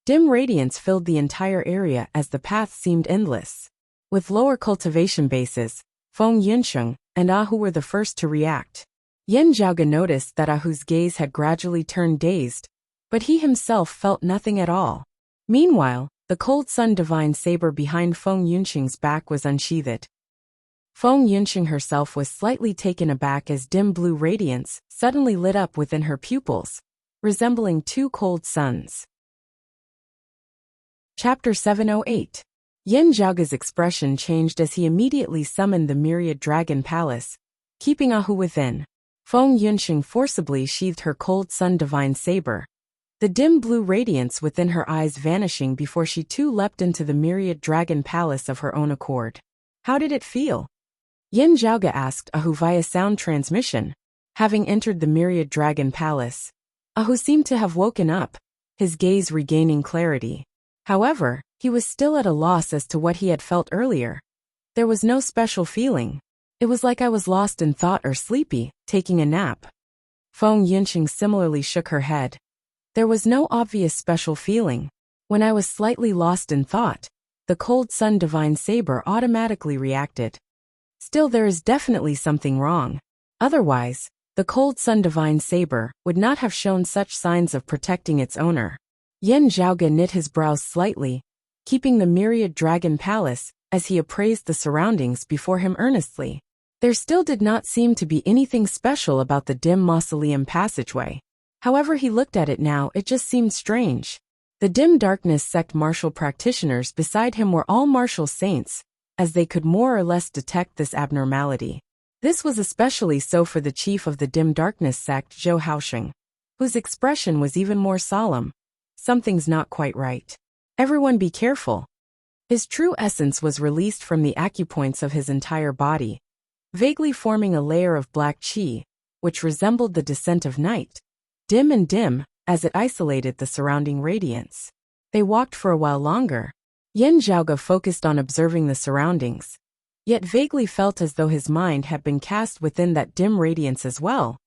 dim radiance filled the entire area as the path seemed endless. With lower cultivation bases, Feng Yunsheng and Ahu were the first to react. Yin Zhaoge noticed that Ahu's gaze had gradually turned dazed, but he himself felt nothing at all. Meanwhile, the cold sun divine saber behind Feng Yunsheng's back was unsheathed. Feng Yunsheng herself was slightly taken aback as dim blue radiance suddenly lit up within her pupils, resembling two cold suns. Chapter 708. Yin Zhaoge's expression changed as he immediately summoned the myriad dragon palace, keeping Ahu within. Feng Yunsheng forcibly sheathed her cold sun divine saber, the dim blue radiance within her eyes vanishing before she too leapt into the myriad dragon palace of her own accord. How did it feel? Yin Zhaoge asked Ahu via sound transmission. Having entered the myriad dragon palace, Ahu seemed to have woken up, his gaze regaining clarity. However, he was still at a loss as to what he had felt earlier. There was no special feeling. It was like I was lost in thought or sleepy, taking a nap. Feng Yunsheng similarly shook her head. There was no obvious special feeling. When I was slightly lost in thought, the cold sun divine saber automatically reacted. Still, there is definitely something wrong. Otherwise, the cold sun divine saber would not have shown such signs of protecting its owner. Yin Zhaoge knit his brows slightly, keeping the myriad dragon palace as he appraised the surroundings before him earnestly. There still did not seem to be anything special about the dim mausoleum passageway. However he looked at it now, it just seemed strange. The dim darkness sect martial practitioners beside him were all martial saints, as they could more or less detect this abnormality. This was especially so for the chief of the dim darkness sect, Zhou Haoxing, whose expression was even more solemn. Something's not quite right. Everyone be careful. His true essence was released from the acupoints of his entire body, vaguely forming a layer of black qi, which resembled the descent of night, dim and dim, as it isolated the surrounding radiance. They walked for a while longer. Yin Zhaoge focused on observing the surroundings, yet vaguely felt as though his mind had been cast within that dim radiance as well,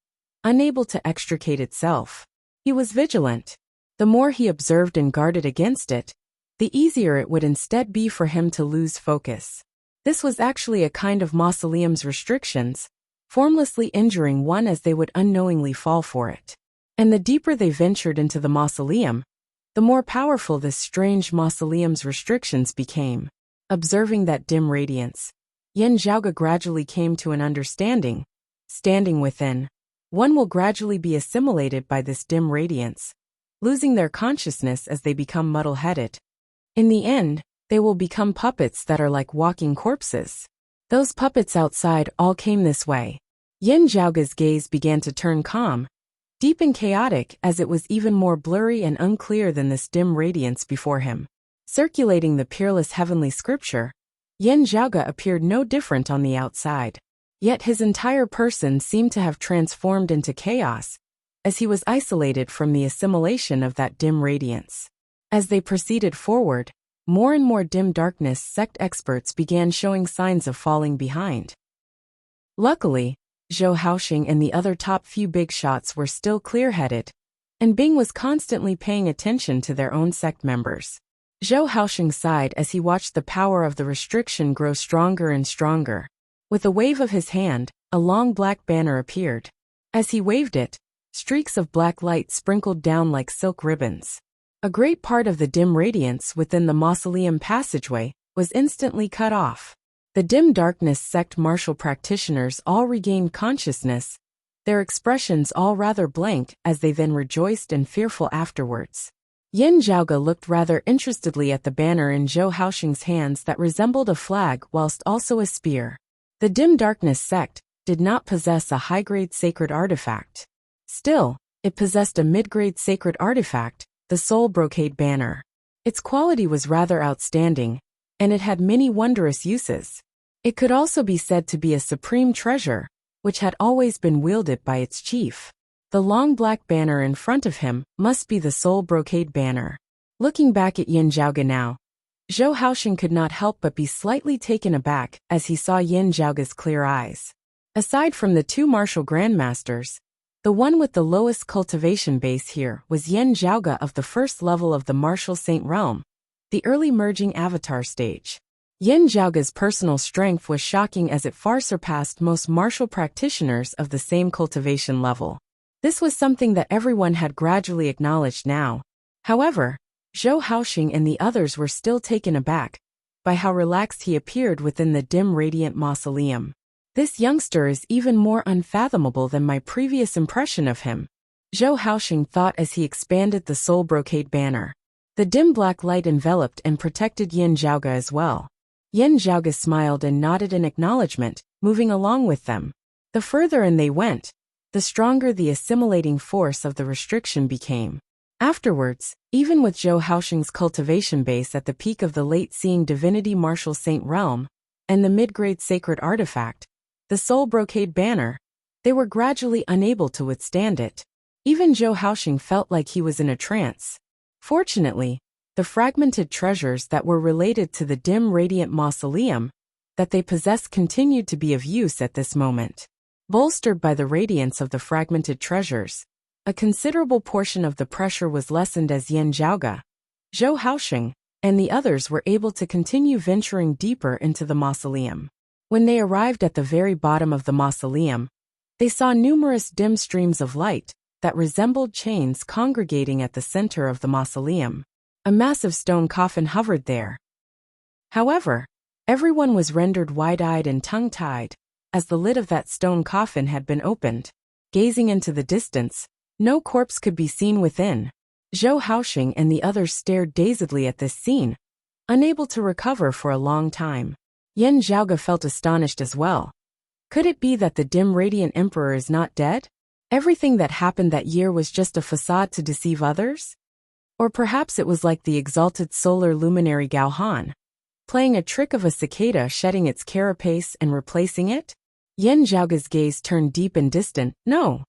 unable to extricate itself. He was vigilant. The more he observed and guarded against it, the easier it would instead be for him to lose focus. This was actually a kind of mausoleum's restrictions, formlessly injuring one as they would unknowingly fall for it. And the deeper they ventured into the mausoleum, the more powerful this strange mausoleum's restrictions became. Observing that dim radiance, Yin Zhaoge gradually came to an understanding. Standing within, one will gradually be assimilated by this dim radiance, losing their consciousness as they become muddle-headed. In the end, they will become puppets that are like walking corpses. Those puppets outside all came this way. Yin Zhaoge's gaze began to turn calm, deep and chaotic, as it was even more blurry and unclear than this dim radiance before him. Circulating the peerless heavenly scripture, Yin Zhaoge appeared no different on the outside. Yet his entire person seemed to have transformed into chaos, as he was isolated from the assimilation of that dim radiance. As they proceeded forward, more and more dim darkness sect experts began showing signs of falling behind. Luckily, Zhou Haoxing and the other top few big shots were still clear-headed, and Bing was constantly paying attention to their own sect members. Zhou Haoxing sighed as he watched the power of the restriction grow stronger and stronger. With a wave of his hand, a long black banner appeared. As he waved it, streaks of black light sprinkled down like silk ribbons. A great part of the dim radiance within the mausoleum passageway was instantly cut off. The dim darkness sect martial practitioners all regained consciousness, their expressions all rather blank as they then rejoiced and fearful afterwards. Yin Zhaoge looked rather interestedly at the banner in Zhou Haoxing's hands that resembled a flag whilst also a spear. The dim darkness sect did not possess a high-grade sacred artifact. Still, It possessed a mid-grade sacred artifact, the Soul Brocade Banner. Its quality was rather outstanding, and it had many wondrous uses. It could also be said to be a supreme treasure, which had always been wielded by its chief. The long black banner in front of him must be the Soul Brocade Banner. Looking back at Yin Zhaoge now, Zhou Haoxing could not help but be slightly taken aback as he saw Yin Zhaoge's clear eyes. Aside from the two martial grandmasters, the one with the lowest cultivation base here was Yin Zhaoge of the first level of the martial saint realm, the early merging avatar stage. Yin Zhaoge's personal strength was shocking as it far surpassed most martial practitioners of the same cultivation level. This was something that everyone had gradually acknowledged now. However, Zhou Haoxing and the others were still taken aback by how relaxed he appeared within the dim radiant mausoleum. This youngster is even more unfathomable than my previous impression of him, Zhou Haoxing thought as he expanded the Soul Brocade Banner. The dim black light enveloped and protected Yin Zhaoge as well. Yin Zhaoge smiled and nodded in acknowledgement, moving along with them. The further in they went, the stronger the assimilating force of the restriction became. Afterwards, even with Zhou Haoxing's cultivation base at the peak of the late-seeing divinity martial saint realm, and the mid-grade sacred artifact, the Soul Brocade Banner, they were gradually unable to withstand it. Even Zhou Haoxing felt like he was in a trance. Fortunately, the fragmented treasures that were related to the dim radiant mausoleum that they possessed continued to be of use at this moment. Bolstered by the radiance of the fragmented treasures, a considerable portion of the pressure was lessened as Yin Zhaoge, Zhou Haoxing, and the others were able to continue venturing deeper into the mausoleum. When they arrived at the very bottom of the mausoleum, they saw numerous dim streams of light that resembled chains congregating at the center of the mausoleum. A massive stone coffin hovered there. However, everyone was rendered wide-eyed and tongue-tied as the lid of that stone coffin had been opened. Gazing into the distance, no corpse could be seen within. Zhou Haoxing and the others stared dazedly at this scene, unable to recover for a long time. Yin Zhaoge felt astonished as well. Could it be that the dim radiant emperor is not dead? Everything that happened that year was just a facade to deceive others? Or perhaps it was like the exalted solar luminary Gao Han, playing a trick of a cicada shedding its carapace and replacing it? Yin Zhaoge's gaze turned deep and distant. No.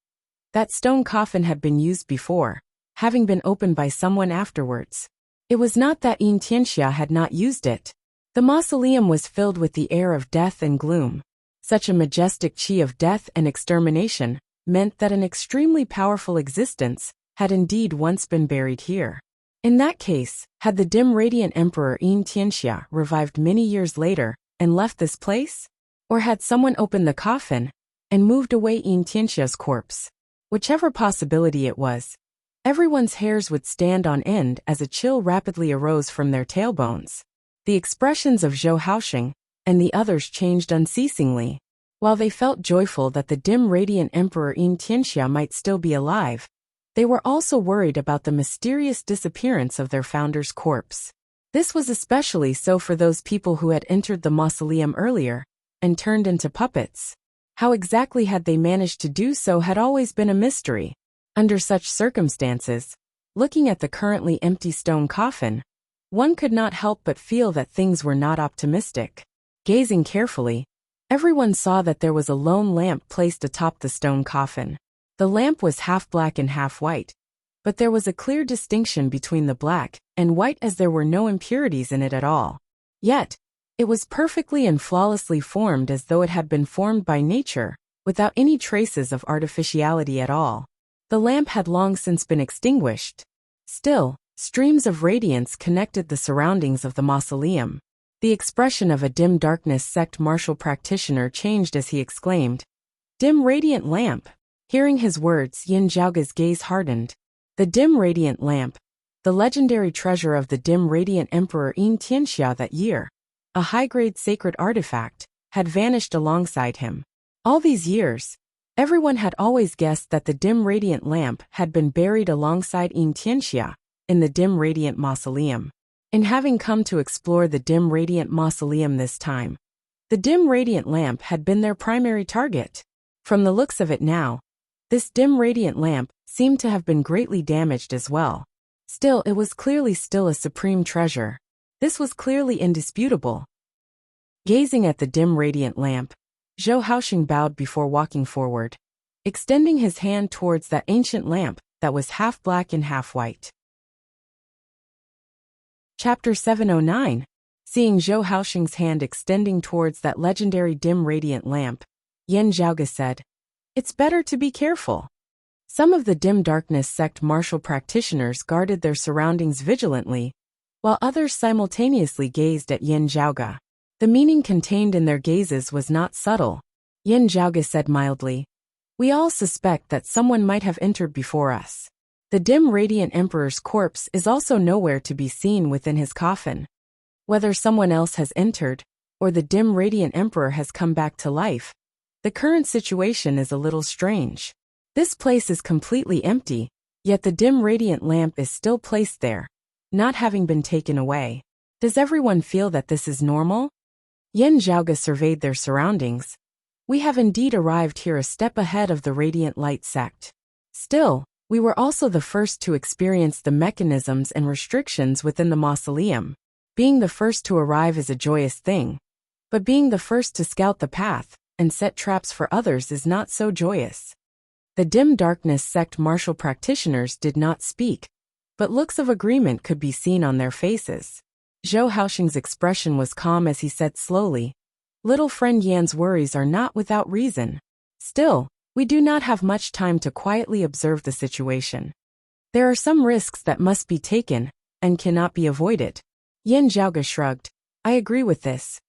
That stone coffin had been used before, having been opened by someone afterwards. It was not that Yin Tianxia had not used it. The mausoleum was filled with the air of death and gloom. Such a majestic qi of death and extermination meant that an extremely powerful existence had indeed once been buried here. In that case, had the dim radiant emperor Yin Tianxia revived many years later and left this place? Or had someone opened the coffin and moved away Yin Tianxia's corpse? Whichever possibility it was, everyone's hairs would stand on end as a chill rapidly arose from their tailbones. The expressions of Zhou Haoxing and the others changed unceasingly. While they felt joyful that the dim radiant emperor Yin Tianxia might still be alive, they were also worried about the mysterious disappearance of their founder's corpse. This was especially so for those people who had entered the mausoleum earlier and turned into puppets. How exactly had they managed to do so had always been a mystery. Under such circumstances, looking at the currently empty stone coffin, one could not help but feel that things were not optimistic. Gazing carefully, everyone saw that there was a lone lamp placed atop the stone coffin. The lamp was half black and half white, but there was a clear distinction between the black and white as there were no impurities in it at all. Yet, it was perfectly and flawlessly formed as though it had been formed by nature, without any traces of artificiality at all. The lamp had long since been extinguished. Still, streams of radiance connected the surroundings of the mausoleum. The expression of a dim darkness sect martial practitioner changed as he exclaimed, "Dim radiant lamp!" Hearing his words, Yin Zhaoge's gaze hardened. The dim radiant lamp, the legendary treasure of the dim radiant emperor Yin Tianxia that year, a high-grade sacred artifact, had vanished alongside him. All these years, everyone had always guessed that the dim radiant lamp had been buried alongside Yin Tianxia in the dim radiant mausoleum. In having come to explore the dim radiant mausoleum this time, the dim radiant lamp had been their primary target. From the looks of it now, this dim radiant lamp seemed to have been greatly damaged as well. Still, it was clearly still a supreme treasure. This was clearly indisputable. Gazing at the dim radiant lamp, Zhou Haoxing bowed before walking forward, extending his hand towards that ancient lamp that was half black and half white. Chapter 709. Seeing Zhou Haoxing's hand extending towards that legendary dim radiant lamp, Yin Zhaoge said, "It's better to be careful." Some of the dim darkness sect martial practitioners guarded their surroundings vigilantly, while others simultaneously gazed at Yin Zhaoge. The meaning contained in their gazes was not subtle. Yin Zhaoge said mildly, "We all suspect that someone might have entered before us. The dim radiant emperor's corpse is also nowhere to be seen within his coffin. Whether someone else has entered, or the dim radiant emperor has come back to life, the current situation is a little strange. This place is completely empty, yet the dim radiant lamp is still placed there, not having been taken away. Does everyone feel that this is normal?" Yin Zhaoge surveyed their surroundings. "We have indeed arrived here a step ahead of the radiant light sect. Still, we were also the first to experience the mechanisms and restrictions within the mausoleum. Being the first to arrive is a joyous thing, but being the first to scout the path and set traps for others is not so joyous." The dim darkness sect martial practitioners did not speak, but looks of agreement could be seen on their faces. Zhou Haoxing's expression was calm as he said slowly, "Little friend Yan's worries are not without reason. Still, we do not have much time to quietly observe the situation. There are some risks that must be taken and cannot be avoided." Yin Zhaoge shrugged. "I agree with this."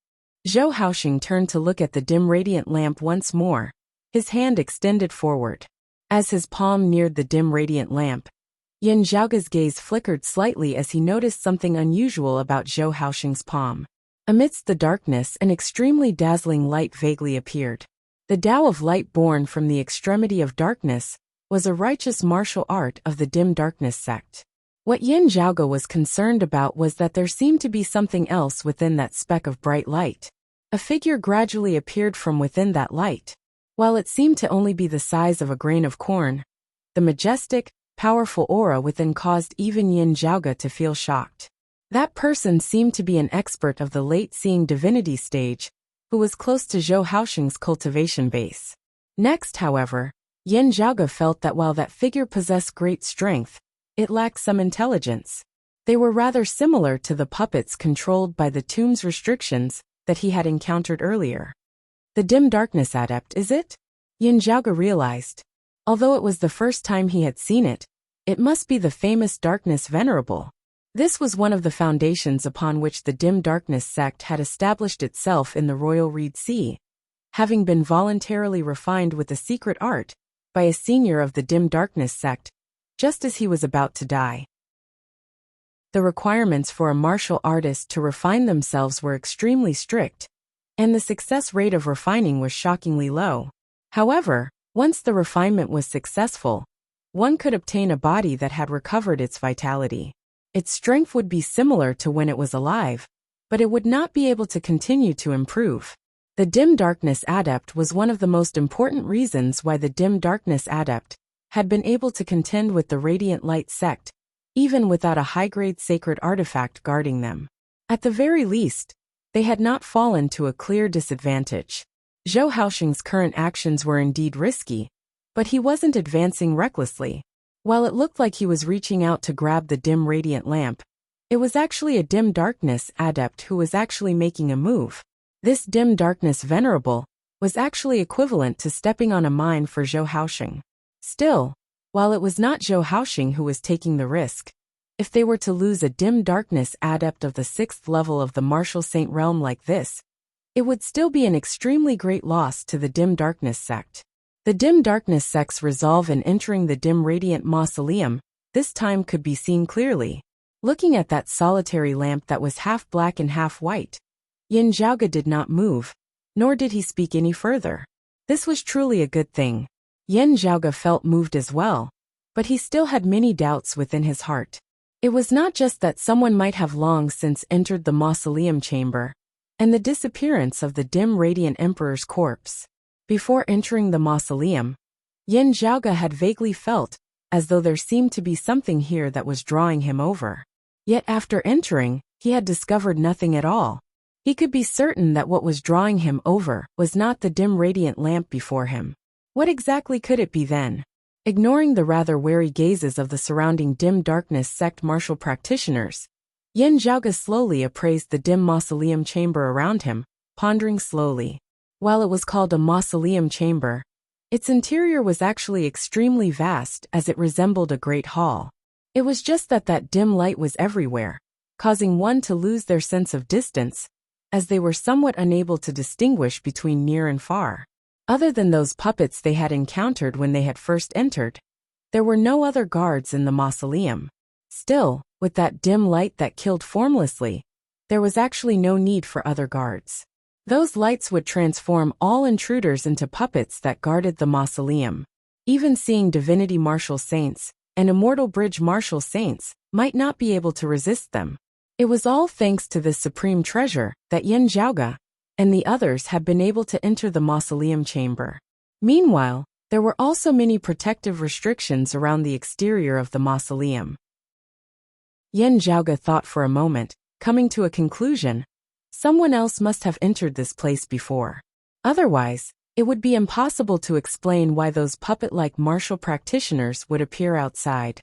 Zhou Haoxing turned to look at the dim radiant lamp once more, his hand extended forward. As his palm neared the dim radiant lamp, Yin Zhaoge's gaze flickered slightly as he noticed something unusual about Zhou Haoxing's palm. Amidst the darkness, an extremely dazzling light vaguely appeared. The Tao of light born from the extremity of darkness was a righteous martial art of the dim darkness sect. What Yin Zhaoge was concerned about was that there seemed to be something else within that speck of bright light. A figure gradually appeared from within that light. While it seemed to only be the size of a grain of corn, the majestic, powerful aura within caused even Yin Zhaoge to feel shocked. That person seemed to be an expert of the late-seeing divinity stage, who was close to Zhou Haoxing's cultivation base. Next, however, Yin Zhaoge felt that while that figure possessed great strength, it lacked some intelligence. They were rather similar to the puppets controlled by the tomb's restrictions that he had encountered earlier. The dim darkness adept, is it? Yin Zhaoge realized. Although it was the first time he had seen it, it must be the famous darkness venerable. This was one of the foundations upon which the dim darkness sect had established itself in the Royal Reed Sea, having been voluntarily refined with the secret art by a senior of the dim darkness sect, just as he was about to die. The requirements for a martial artist to refine themselves were extremely strict, and the success rate of refining was shockingly low. However, once the refinement was successful, one could obtain a body that had recovered its vitality. Its strength would be similar to when it was alive, but it would not be able to continue to improve. The dim darkness adept was one of the most important reasons why the dim darkness adept had been able to contend with the radiant light sect, even without a high-grade sacred artifact guarding them. At the very least, they had not fallen to a clear disadvantage. Zhou Haoxing's current actions were indeed risky, but he wasn't advancing recklessly. While it looked like he was reaching out to grab the dim radiant lamp, it was actually a dim darkness adept who was actually making a move. This dim darkness venerable was actually equivalent to stepping on a mine for Zhou Haoxing. Still, while it was not Zhou Haoxing who was taking the risk, if they were to lose a dim darkness adept of the 6th level of the martial saint realm like this, it would still be an extremely great loss to the dim darkness sect. The dim darkness sect's resolve in entering the dim radiant mausoleum this time could be seen clearly. Looking at that solitary lamp that was half black and half white, Yin Zhaoge did not move, nor did he speak any further. This was truly a good thing. Yin Zhaoge felt moved as well, but he still had many doubts within his heart. It was not just that someone might have long since entered the mausoleum chamber, and the disappearance of the dim radiant emperor's corpse. Before entering the mausoleum, Yin Zhaoge had vaguely felt as though there seemed to be something here that was drawing him over. Yet after entering, he had discovered nothing at all. He could be certain that what was drawing him over was not the dim radiant lamp before him. What exactly could it be then? Ignoring the rather wary gazes of the surrounding dim darkness sect martial practitioners, Yin Zhaoge slowly appraised the dim mausoleum chamber around him, pondering slowly. While it was called a mausoleum chamber, its interior was actually extremely vast as it resembled a great hall. It was just that dim light was everywhere, causing one to lose their sense of distance, as they were somewhat unable to distinguish between near and far. Other than those puppets they had encountered when they had first entered, there were no other guards in the mausoleum. Still, with that dim light that killed formlessly, there was actually no need for other guards. Those lights would transform all intruders into puppets that guarded the mausoleum. Even seeing divinity martial saints and immortal bridge martial saints might not be able to resist them. It was all thanks to this supreme treasure that Yin Zhaoge and the others had been able to enter the mausoleum chamber. Meanwhile, there were also many protective restrictions around the exterior of the mausoleum. Yin Zhaoge thought for a moment, coming to a conclusion. Someone else must have entered this place before. Otherwise, it would be impossible to explain why those puppet-like martial practitioners would appear outside.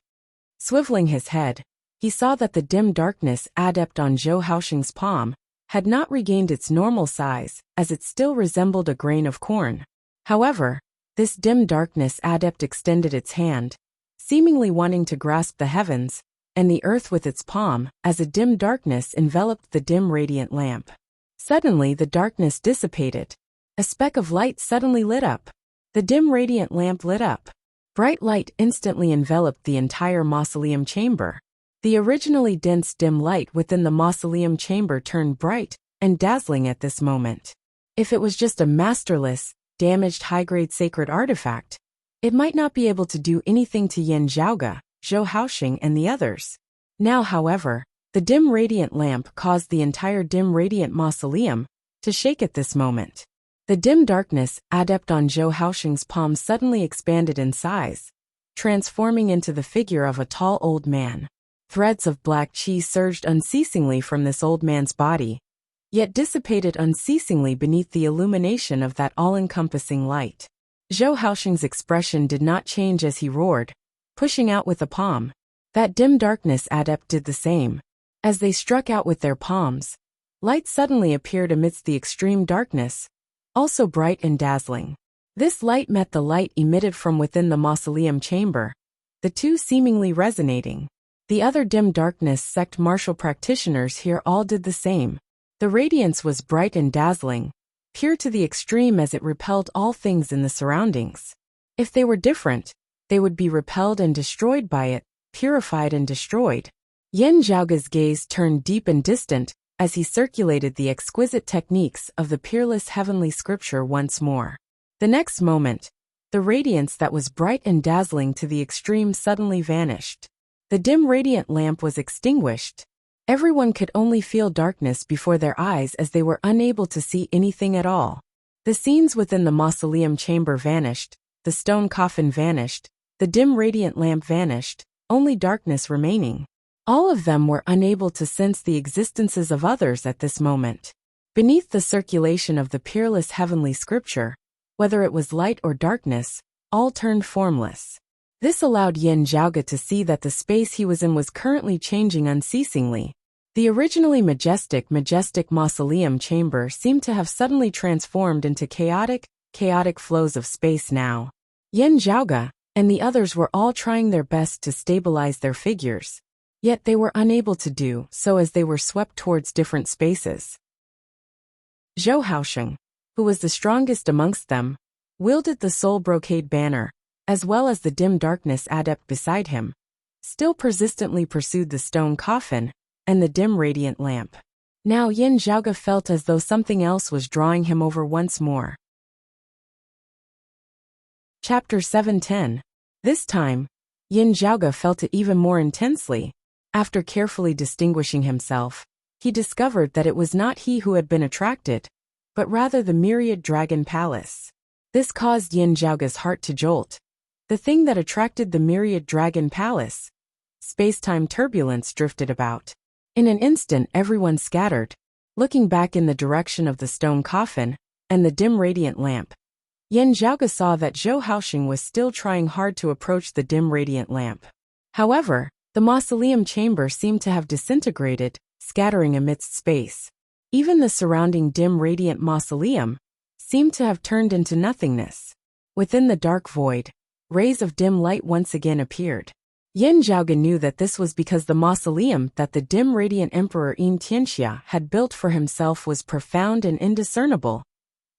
Swiveling his head, he saw that the dim darkness adept on Zhou Haoxing's palm had not regained its normal size, as it still resembled a grain of corn. However, this dim darkness adept extended its hand, seemingly wanting to grasp the heavens and the earth with its palm, as a dim darkness enveloped the dim radiant lamp. Suddenly the darkness dissipated. A speck of light suddenly lit up. The dim radiant lamp lit up. Bright light instantly enveloped the entire mausoleum chamber. The originally dense dim light within the mausoleum chamber turned bright and dazzling at this moment. If it was just a masterless, damaged high-grade sacred artifact, it might not be able to do anything to Yin Zhaoge, Zhou Haoxing and the others. Now, however, the dim radiant lamp caused the entire dim radiant mausoleum to shake at this moment. The dim darkness adept on Zhou Haoxing's palm suddenly expanded in size, transforming into the figure of a tall old man. Threads of black qi surged unceasingly from this old man's body, yet dissipated unceasingly beneath the illumination of that all-encompassing light. Zhou Haoxing's expression did not change as he roared, pushing out with a palm. That dim darkness adept did the same. As they struck out with their palms, light suddenly appeared amidst the extreme darkness, also bright and dazzling. This light met the light emitted from within the mausoleum chamber, the two seemingly resonating. The other dim darkness sect martial practitioners here all did the same. The radiance was bright and dazzling, pure to the extreme as it repelled all things in the surroundings. If they were different, they would be repelled and destroyed by it, purified and destroyed. Yin Zhaoge's gaze turned deep and distant as he circulated the exquisite techniques of the peerless heavenly scripture once more. The next moment, the radiance that was bright and dazzling to the extreme suddenly vanished. The dim radiant lamp was extinguished. Everyone could only feel darkness before their eyes as they were unable to see anything at all. The scenes within the mausoleum chamber vanished, the stone coffin vanished, the dim radiant lamp vanished, only darkness remaining. All of them were unable to sense the existences of others at this moment. Beneath the circulation of the peerless heavenly scripture, whether it was light or darkness, all turned formless. This allowed Yin Zhaoge to see that the space he was in was currently changing unceasingly. The originally majestic mausoleum chamber seemed to have suddenly transformed into chaotic flows of space now. Yin Zhaoge and the others were all trying their best to stabilize their figures, yet they were unable to do so as they were swept towards different spaces. Zhou Haoxing, who was the strongest amongst them, wielded the soul brocade banner, as well as the dim darkness adept beside him, still persistently pursued the stone coffin and the dim radiant lamp. Now Yin Zhaoge felt as though something else was drawing him over once more. Chapter 710. This time, Yin Zhaoge felt it even more intensely. After carefully distinguishing himself, he discovered that it was not he who had been attracted, but rather the myriad dragon palace. This caused Yin Zhaoge's heart to jolt. the thing that attracted the myriad dragon palace. Space-time turbulence drifted about. In an instant everyone scattered, looking back in the direction of the stone coffin and the dim radiant lamp. Yan Zhaoge saw that Zhou Haoxing was still trying hard to approach the dim radiant lamp. However, the mausoleum chamber seemed to have disintegrated, scattering amidst space. Even the surrounding dim radiant mausoleum seemed to have turned into nothingness. Within the dark void, rays of dim light once again appeared. Yan Zhaoge knew that this was because the mausoleum that the dim radiant Emperor Yin Tianxia had built for himself was profound and indiscernible,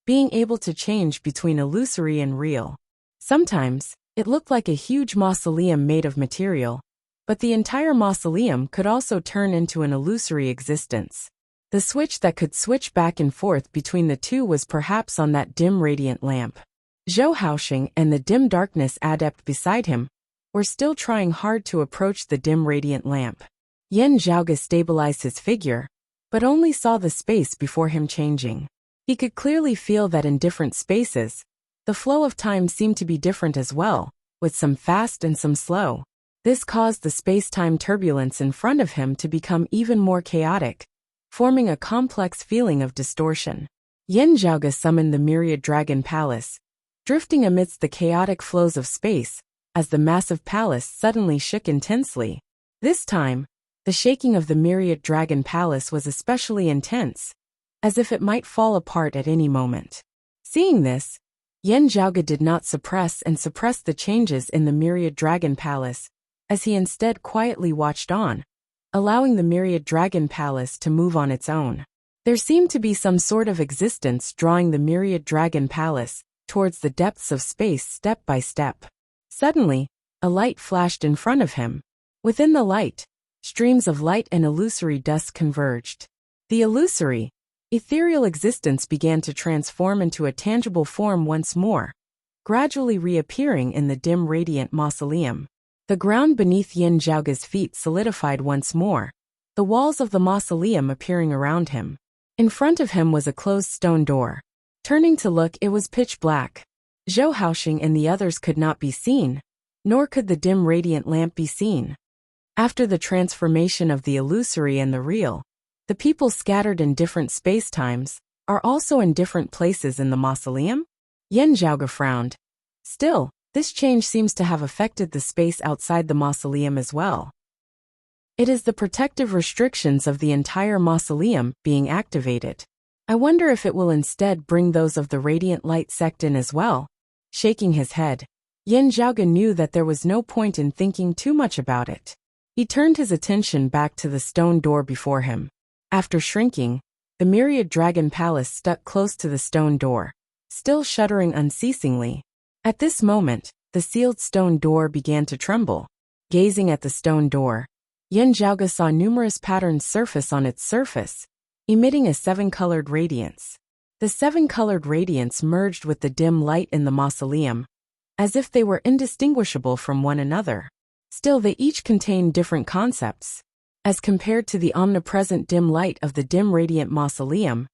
being able to change between illusory and real. Sometimes, it looked like a huge mausoleum made of material, but the entire mausoleum could also turn into an illusory existence. The switch that could switch back and forth between the two was perhaps on that dim radiant lamp. Zhou Haoxing and the dim darkness adept beside him were still trying hard to approach the dim radiant lamp. Yan Zhaoge stabilized his figure, but only saw the space before him changing. He could clearly feel that in different spaces, the flow of time seemed to be different as well, with some fast and some slow. This caused the space-time turbulence in front of him to become even more chaotic, forming a complex feeling of distortion. Yan Zhaoge summoned the myriad dragon palace, drifting amidst the chaotic flows of space, as the massive palace suddenly shook intensely. This time, the shaking of the myriad dragon palace was especially intense, as if it might fall apart at any moment. Seeing this, Yan Zhaoge did not suppress the changes in the myriad dragon palace, as he instead quietly watched on, allowing the myriad dragon palace to move on its own. There seemed to be some sort of existence drawing the myriad dragon palace towards the depths of space step by step. Suddenly, a light flashed in front of him. Within the light, streams of light and illusory dust converged. The illusory, ethereal existence began to transform into a tangible form once more, gradually reappearing in the dim radiant mausoleum. The ground beneath Yan Zhaoge's feet solidified once more, the walls of the mausoleum appearing around him. In front of him was a closed stone door. Turning to look, it was pitch black. Zhou Haoxing and the others could not be seen, nor could the dim radiant lamp be seen. After the transformation of the illusory and the real, the people scattered in different space-times are also in different places in the mausoleum? Yan Zhaoge frowned. Still, this change seems to have affected the space outside the mausoleum as well. It is the protective restrictions of the entire mausoleum being activated. I wonder if it will instead bring those of the radiant light sect in as well. Shaking his head, Yan Zhaoge knew that there was no point in thinking too much about it. He turned his attention back to the stone door before him. After shrinking, the myriad dragon palace stuck close to the stone door, still shuddering unceasingly. At this moment, the sealed stone door began to tremble. Gazing at the stone door, Yan Zhaoge saw numerous patterns surface on its surface, emitting a seven-colored radiance. The seven-colored radiance merged with the dim light in the mausoleum, as if they were indistinguishable from one another. Still, they each contained different concepts. As compared to the omnipresent dim light of the dim radiant mausoleum,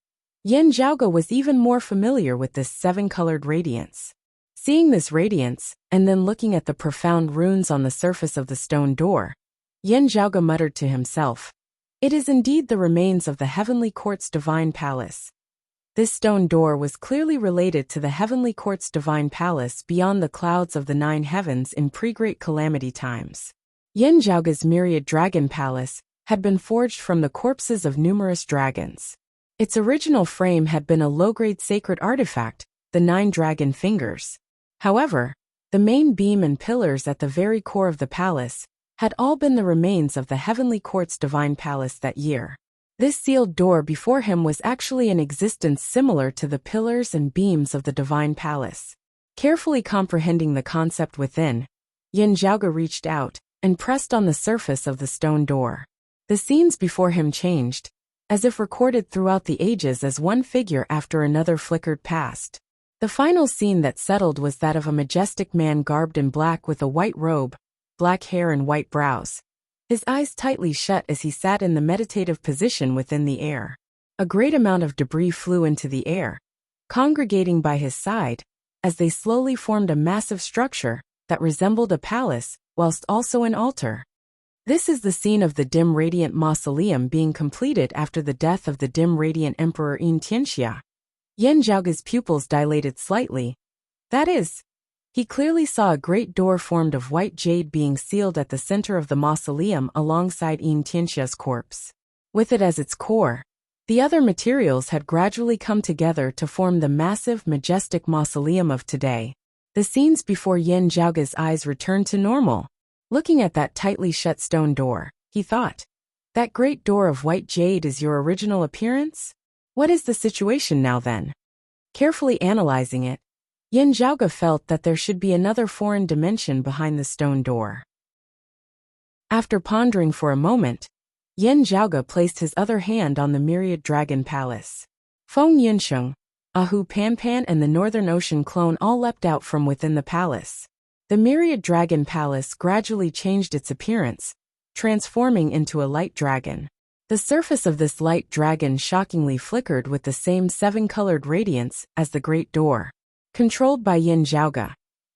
Yan Zhaoge was even more familiar with this seven-colored radiance. Seeing this radiance, and then looking at the profound runes on the surface of the stone door, Yan Zhaoge muttered to himself, "It is indeed the remains of the Heavenly Court's divine palace." This stone door was clearly related to the Heavenly Court's divine palace beyond the clouds of the 9 heavens in pre-Great Calamity times. Yan Zhaoge's myriad dragon palace had been forged from the corpses of numerous dragons. Its original frame had been a low-grade sacred artifact, the 9 dragon fingers. However, the main beam and pillars at the very core of the palace had all been the remains of the Heavenly Court's divine palace that year. This sealed door before him was actually an existence similar to the pillars and beams of the divine palace. Carefully comprehending the concept within, Yan Zhaoge reached out and pressed on the surface of the stone door. The scenes before him changed, as if recorded throughout the ages as one figure after another flickered past. The final scene that settled was that of a majestic man garbed in black with a white robe, black hair and white brows. His eyes tightly shut as he sat in the meditative position within the air. A great amount of debris flew into the air, congregating by his side, as they slowly formed a massive structure, that resembled a palace, whilst also an altar. This is the scene of the dim radiant mausoleum being completed after the death of the dim radiant emperor Yin Tianxia. Yan Zhaoge's pupils dilated slightly. That is, he clearly saw a great door formed of white jade being sealed at the center of the mausoleum alongside Yin Tianxia's corpse. With it as its core, the other materials had gradually come together to form the massive, majestic mausoleum of today. The scenes before Yan Zhaoge's eyes returned to normal. Looking at that tightly shut stone door, he thought, "That great door of white jade is your original appearance? What is the situation now then?" Carefully analyzing it, Yan Zhaoge felt that there should be another foreign dimension behind the stone door. After pondering for a moment, Yan Zhaoge placed his other hand on the myriad dragon palace. Feng Yunsheng, Ahu Panpan and the Northern Ocean clone all leapt out from within the palace. The myriad dragon palace gradually changed its appearance, transforming into a light dragon. The surface of this light dragon shockingly flickered with the same seven-colored radiance as the great door. Controlled by Yan Zhaoge,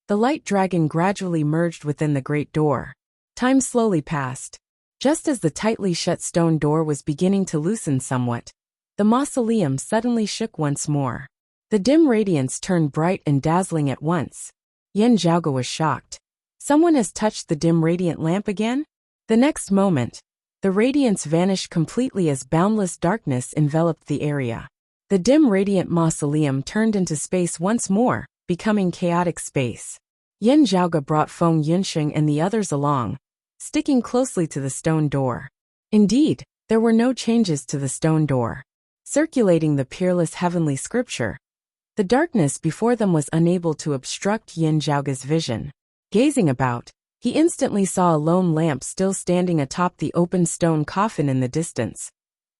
the light dragon gradually merged within the great door. Time slowly passed. Just as the tightly shut stone door was beginning to loosen somewhat, the mausoleum suddenly shook once more. The dim radiance turned bright and dazzling at once. Yan Zhaoge was shocked. Someone has touched the dim radiant lamp again? The next moment, the radiance vanished completely as boundless darkness enveloped the area. The dim radiant mausoleum turned into space once more, becoming chaotic space. Yan Zhaoge brought Feng Yunsheng and the others along, sticking closely to the stone door. Indeed, there were no changes to the stone door. Circulating the peerless heavenly scripture, the darkness before them was unable to obstruct Yan Zhaoge's vision. Gazing about, he instantly saw a lone lamp still standing atop the open stone coffin in the distance,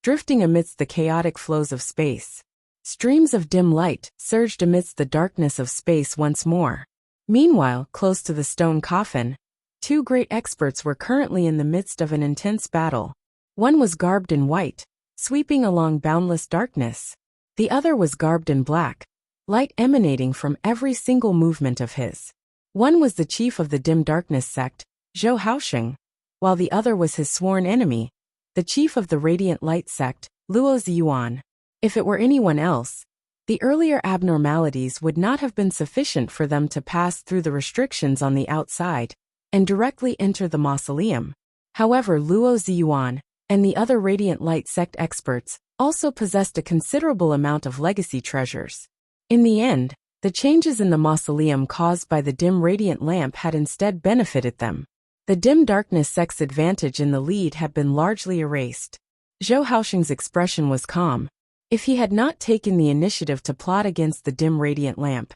drifting amidst the chaotic flows of space. Streams of dim light surged amidst the darkness of space once more. Meanwhile, close to the stone coffin, two great experts were currently in the midst of an intense battle. One was garbed in white, sweeping along boundless darkness. The other was garbed in black, light emanating from every single movement of his. One was the chief of the dim darkness sect, Zhou Haosheng, while the other was his sworn enemy, the chief of the radiant light sect, Luo Ziyuan. If it were anyone else, the earlier abnormalities would not have been sufficient for them to pass through the restrictions on the outside and directly enter the mausoleum. However, Luo Ziyuan and the other radiant light sect experts also possessed a considerable amount of legacy treasures. In the end, the changes in the mausoleum caused by the dim radiant lamp had instead benefited them. The dim darkness sect's advantage in the lead had been largely erased. Zhou Haosheng's expression was calm. If he had not taken the initiative to plot against the dim radiant lamp,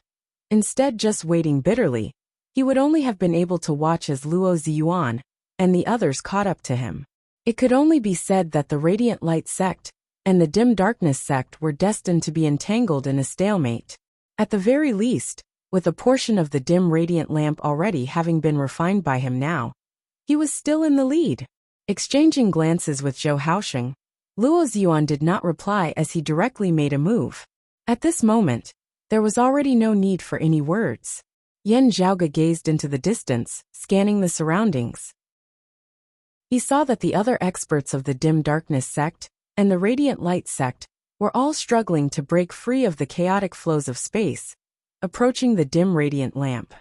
instead just waiting bitterly, he would only have been able to watch as Luo Ziyuan and the others caught up to him. It could only be said that the radiant light sect and the dim darkness sect were destined to be entangled in a stalemate. At the very least, with a portion of the dim radiant lamp already having been refined by him now, he was still in the lead. Exchanging glances with Zhou Haosheng, Luo Ziyuan did not reply as he directly made a move. At this moment, there was already no need for any words. Yan Zhaoge gazed into the distance, scanning the surroundings. He saw that the other experts of the dim darkness sect and the radiant light sect were all struggling to break free of the chaotic flows of space, approaching the dim radiant lamp.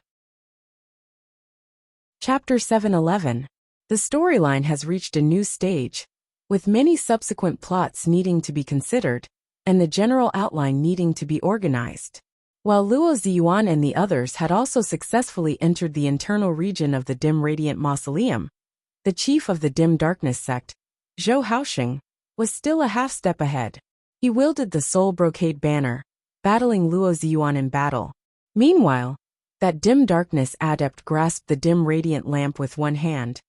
Chapter 711. The storyline has reached a new stage, with many subsequent plots needing to be considered, and the general outline needing to be organized. While Luo Ziyuan and the others had also successfully entered the internal region of the dim radiant mausoleum, the chief of the dim darkness sect, Zhou Haosheng, was still a half-step ahead. He wielded the soul brocade banner, battling Luo Ziyuan in battle. Meanwhile, that dim darkness adept grasped the dim radiant lamp with one hand,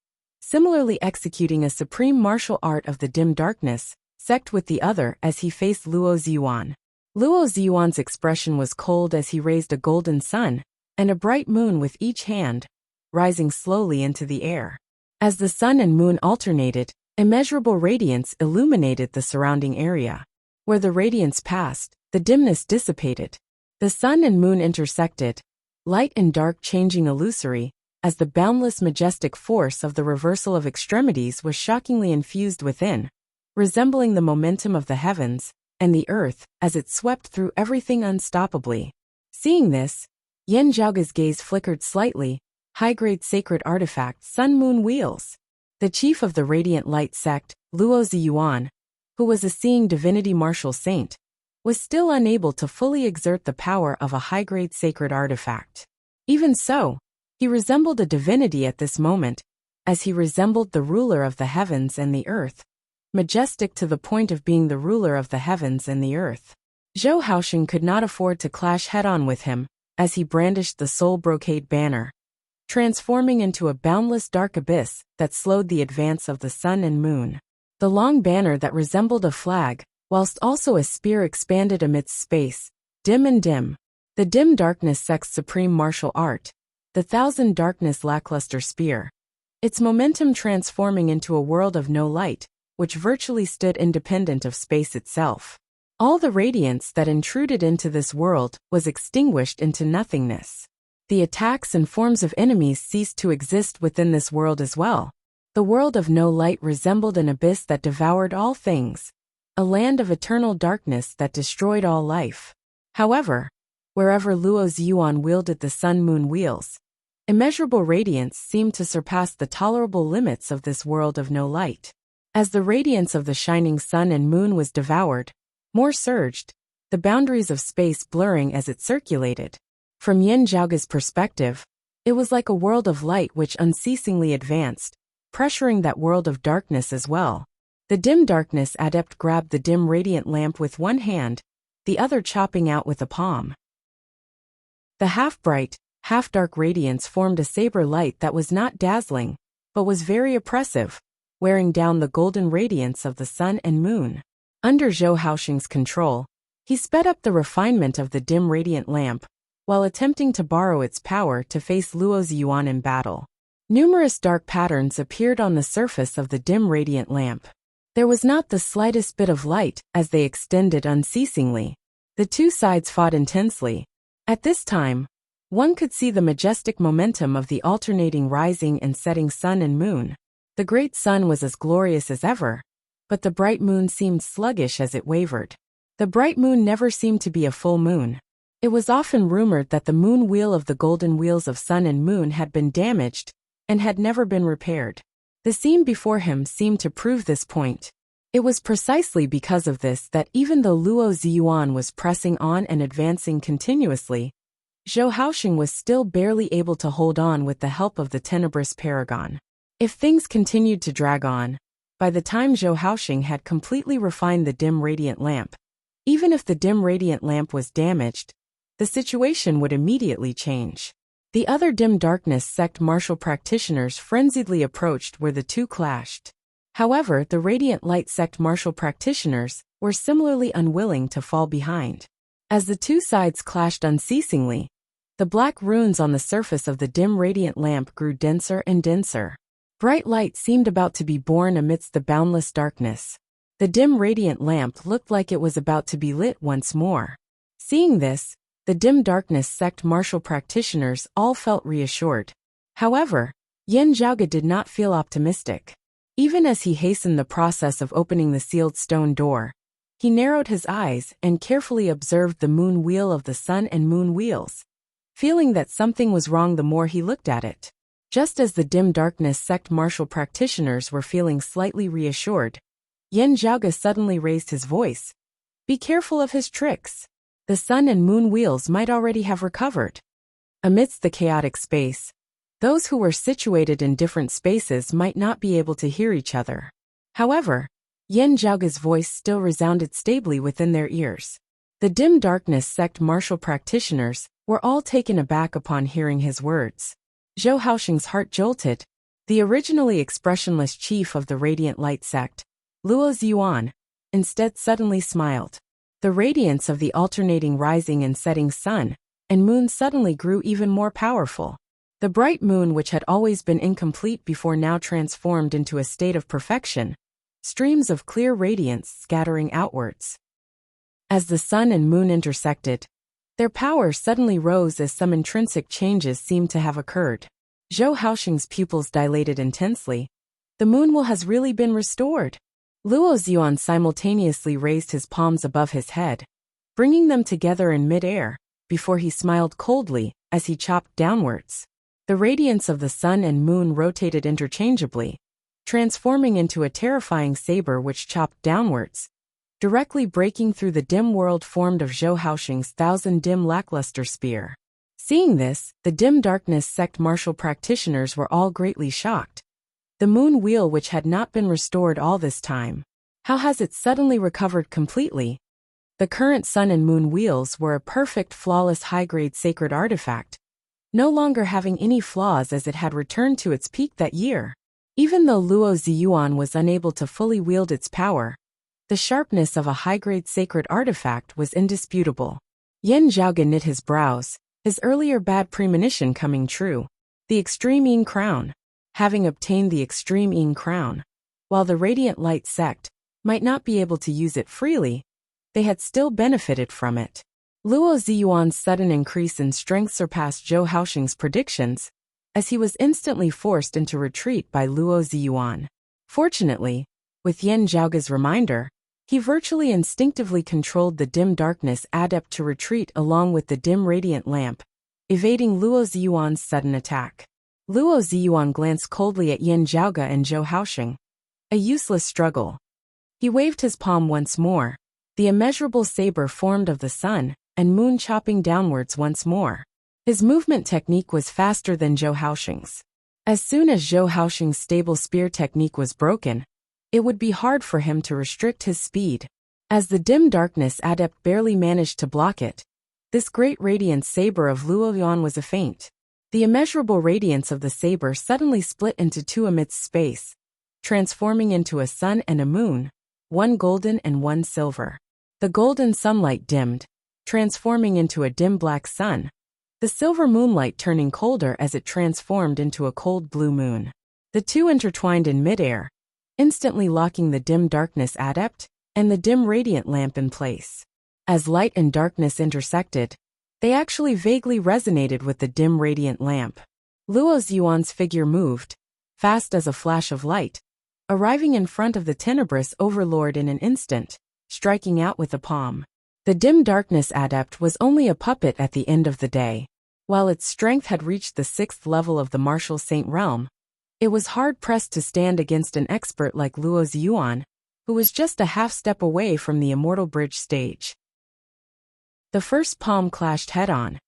similarly executing a supreme martial art of the dim darkness sect with the other as he faced Luo Ziyuan. Luo Ziyuan's expression was cold as he raised a golden sun and a bright moon with each hand, rising slowly into the air. As the sun and moon alternated, immeasurable radiance illuminated the surrounding area. Where the radiance passed, the dimness dissipated. The sun and moon intersected, light and dark changing illusory, as the boundless majestic force of the reversal of extremities was shockingly infused within, resembling the momentum of the heavens and the earth as it swept through everything unstoppably. Seeing this, Yin Zhaoge's gaze flickered slightly. High-grade sacred artifact Sun-Moon Wheels. The chief of the Radiant Light sect, Luo Ziyuan, who was a seeing divinity martial saint, was still unable to fully exert the power of a high-grade sacred artifact. Even so, he resembled a divinity at this moment, as he resembled the ruler of the heavens and the earth, majestic to the point of being the ruler of the heavens and the earth. Zhou Haoxing could not afford to clash head-on with him, as he brandished the soul brocade banner, transforming into a boundless dark abyss that slowed the advance of the sun and moon. The long banner that resembled a flag, whilst also a spear, expanded amidst space, dim and dim. The dim darkness sect's supreme martial art, the thousand darkness lackluster spear. Its momentum transforming into a world of no light, which virtually stood independent of space itself. All the radiance that intruded into this world was extinguished into nothingness. The attacks and forms of enemies ceased to exist within this world as well. The world of no light resembled an abyss that devoured all things, a land of eternal darkness that destroyed all life. However, wherever Luo Ziyuan wielded the sun-moon wheels, immeasurable radiance seemed to surpass the tolerable limits of this world of no light. As the radiance of the shining sun and moon was devoured, more surged, the boundaries of space blurring as it circulated. From Yin Zhaoge's perspective, it was like a world of light which unceasingly advanced, pressuring that world of darkness as well. The dim darkness adept grabbed the dim radiant lamp with one hand, the other chopping out with a palm. The half-bright, half-dark radiance formed a saber light that was not dazzling, but was very oppressive, wearing down the golden radiance of the sun and moon. Under Zhou Haoxing's control, he sped up the refinement of the dim radiant lamp, while attempting to borrow its power to face Luo Ziyuan in battle. Numerous dark patterns appeared on the surface of the dim radiant lamp. There was not the slightest bit of light as they extended unceasingly. The two sides fought intensely. At this time, one could see the majestic momentum of the alternating rising and setting sun and moon. The great sun was as glorious as ever, but the bright moon seemed sluggish as it wavered. The bright moon never seemed to be a full moon. It was often rumored that the moon wheel of the golden wheels of sun and moon had been damaged and had never been repaired. The scene before him seemed to prove this point. It was precisely because of this that even though Luo Ziyuan was pressing on and advancing continuously, Zhou Haoxing was still barely able to hold on with the help of the tenebrous paragon. If things continued to drag on, by the time Zhou Haoxing had completely refined the dim radiant lamp, even if the dim radiant lamp was damaged, the situation would immediately change. The other dim darkness sect martial practitioners frenziedly approached where the two clashed. However, the radiant light sect martial practitioners were similarly unwilling to fall behind. As the two sides clashed unceasingly, the black runes on the surface of the dim radiant lamp grew denser and denser. Bright light seemed about to be born amidst the boundless darkness. The dim radiant lamp looked like it was about to be lit once more. Seeing this, the dim darkness sect martial practitioners all felt reassured. However, Yin Zhaoge did not feel optimistic. Even as he hastened the process of opening the sealed stone door, he narrowed his eyes and carefully observed the moon wheel of the sun and moon wheels, feeling that something was wrong the more he looked at it. Just as the dim darkness sect martial practitioners were feeling slightly reassured, Yin Zhaoge suddenly raised his voice. "Be careful of his tricks. The sun and moon wheels might already have recovered." Amidst the chaotic space, those who were situated in different spaces might not be able to hear each other. However, Yin Zhaoge's voice still resounded stably within their ears. The dim darkness sect martial practitioners were all taken aback upon hearing his words. Zhou Haoxing's heart jolted. The originally expressionless chief of the Radiant Light sect, Luo Ziyuan, instead suddenly smiled. The radiance of the alternating rising and setting sun and moon suddenly grew even more powerful. The bright moon, which had always been incomplete before, now transformed into a state of perfection, streams of clear radiance scattering outwards. As the sun and moon intersected, their power suddenly rose as some intrinsic changes seemed to have occurred. Zhou Haoxing's pupils dilated intensely. The moon will has really been restored. Luo Ziyuan simultaneously raised his palms above his head, bringing them together in mid-air, before he smiled coldly as he chopped downwards. The radiance of the sun and moon rotated interchangeably, transforming into a terrifying saber which chopped downwards, directly breaking through the dim world formed of Zhou Haoxing's 1,000 dim lackluster spear. Seeing this, the dim darkness sect martial practitioners were all greatly shocked. The moon wheel which had not been restored all this time. How has it suddenly recovered completely? The current sun and moon wheels were a perfect flawless high-grade sacred artifact, no longer having any flaws as it had returned to its peak that year. Even though Luo Ziyuan was unable to fully wield its power, the sharpness of a high-grade sacred artifact was indisputable. Yin Zhaoge knit his brows, his earlier bad premonition coming true. The Extreme Yin Crown. Having obtained the Extreme Yin Crown, while the Radiant Light sect might not be able to use it freely, they had still benefited from it. Luo Ziyuan's sudden increase in strength surpassed Zhou Haoxing's predictions, as he was instantly forced into retreat by Luo Ziyuan. Fortunately, with Yin Zhaoge's reminder, he virtually instinctively controlled the dim darkness adept to retreat along with the dim radiant lamp, evading Luo Ziyuan's sudden attack. Luo Ziyuan glanced coldly at Yin Zhaoge and Zhou Haoxing. A useless struggle. He waved his palm once more, the immeasurable saber formed of the sun and moon chopping downwards once more. His movement technique was faster than Zhou Haoxing's. As soon as Zhou Haoxing's stable spear technique was broken, it would be hard for him to restrict his speed. As the dim darkness adept barely managed to block it, this great radiant saber of Luo Yuan was a feint. The immeasurable radiance of the saber suddenly split into two amidst space, transforming into a sun and a moon, one golden and one silver. The golden sunlight dimmed, transforming into a dim black sun, the silver moonlight turning colder as it transformed into a cold blue moon. The two intertwined in midair, instantly locking the dim darkness adept and the dim radiant lamp in place. As light and darkness intersected, they actually vaguely resonated with the dim radiant lamp. Luo Ziyuan's figure moved, fast as a flash of light, arriving in front of the tenebrous overlord in an instant, striking out with a palm. The dim darkness adept was only a puppet at the end of the day. While its strength had reached the 6th level of the martial saint realm, it was hard-pressed to stand against an expert like Luo Ziyuan, who was just a half-step away from the immortal bridge stage. The first palm clashed head-on,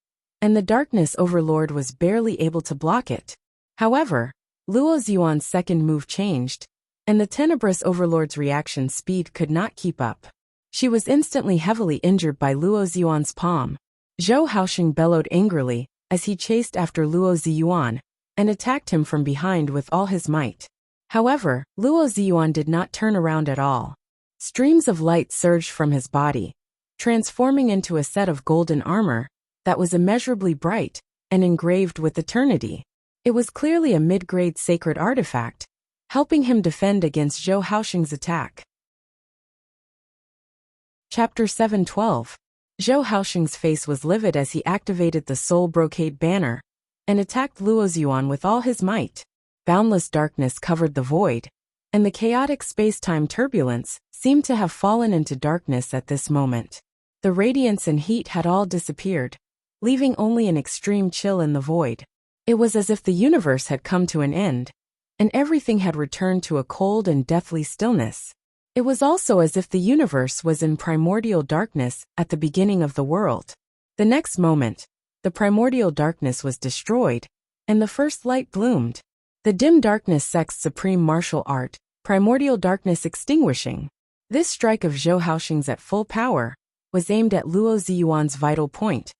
and the darkness overlord was barely able to block it. However, Luo Ziyuan's second move changed, and the tenebrous overlord's reaction speed could not keep up. She was instantly heavily injured by Luo Ziyuan's palm. Zhou Haoxing bellowed angrily as he chased after Luo Ziyuan and attacked him from behind with all his might. However, Luo Ziyuan did not turn around at all. Streams of light surged from his body, transforming into a set of golden armor that was immeasurably bright and engraved with eternity. It was clearly a mid-grade sacred artifact, helping him defend against Zhou Haoxing's attack. Chapter 7:12. Zhou Haoxing's face was livid as he activated the soul brocade banner and attacked Luo Ziyuan with all his might. Boundless darkness covered the void, and the chaotic space-time turbulence seemed to have fallen into darkness at this moment. The radiance and heat had all disappeared, leaving only an extreme chill in the void. It was as if the universe had come to an end, and everything had returned to a cold and deathly stillness. It was also as if the universe was in primordial darkness at the beginning of the world. The next moment, the primordial darkness was destroyed, and the first light bloomed. The dim darkness sect's supreme martial art, primordial darkness extinguishing. This strike of Zhou Haoxing's at full power was aimed at Luo Ziyuan's vital point,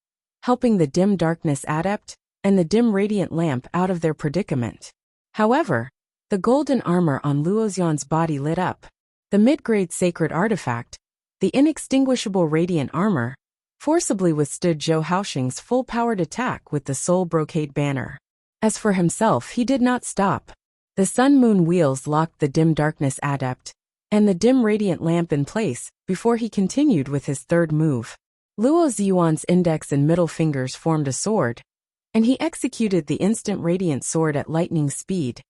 helping the dim darkness adept and the dim radiant lamp out of their predicament. However, the golden armor on Luo Ziyuan's body lit up. The mid-grade sacred artifact, the inextinguishable radiant armor, forcibly withstood Zhou Haoxing's full-powered attack with the soul brocade banner. As for himself, he did not stop. The sun-moon wheels locked the dim darkness adept and the dim radiant lamp in place before he continued with his third move. Luo Ziyuan's index and middle fingers formed a sword, and he executed the instant radiant sword at lightning speed,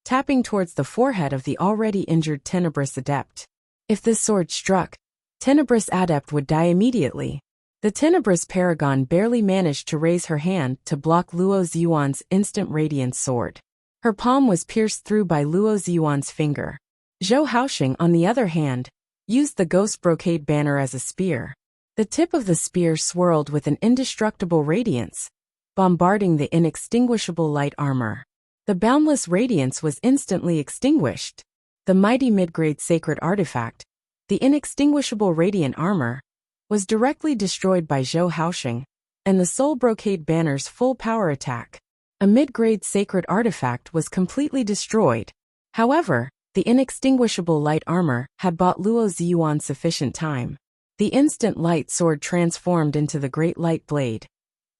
tapping towards the forehead of the already injured Tenebrous Adept. If this sword struck, Tenebrous Adept would die immediately. The Tenebrous Paragon barely managed to raise her hand to block Luo Ziyuan's instant radiant sword. Her palm was pierced through by Luo Ziyuan's finger. Zhou Haoxing, on the other hand, used the ghost brocade banner as a spear. The tip of the spear swirled with an indestructible radiance, bombarding the inextinguishable light armor. The boundless radiance was instantly extinguished. The mighty mid-grade sacred artifact, the inextinguishable radiant armor, was directly destroyed by Zhou Haoxing, and the soul brocade banner's full power attack. A mid-grade sacred artifact was completely destroyed. However, the inextinguishable light armor had bought Luo Ziyuan sufficient time. The instant light sword transformed into the great light blade,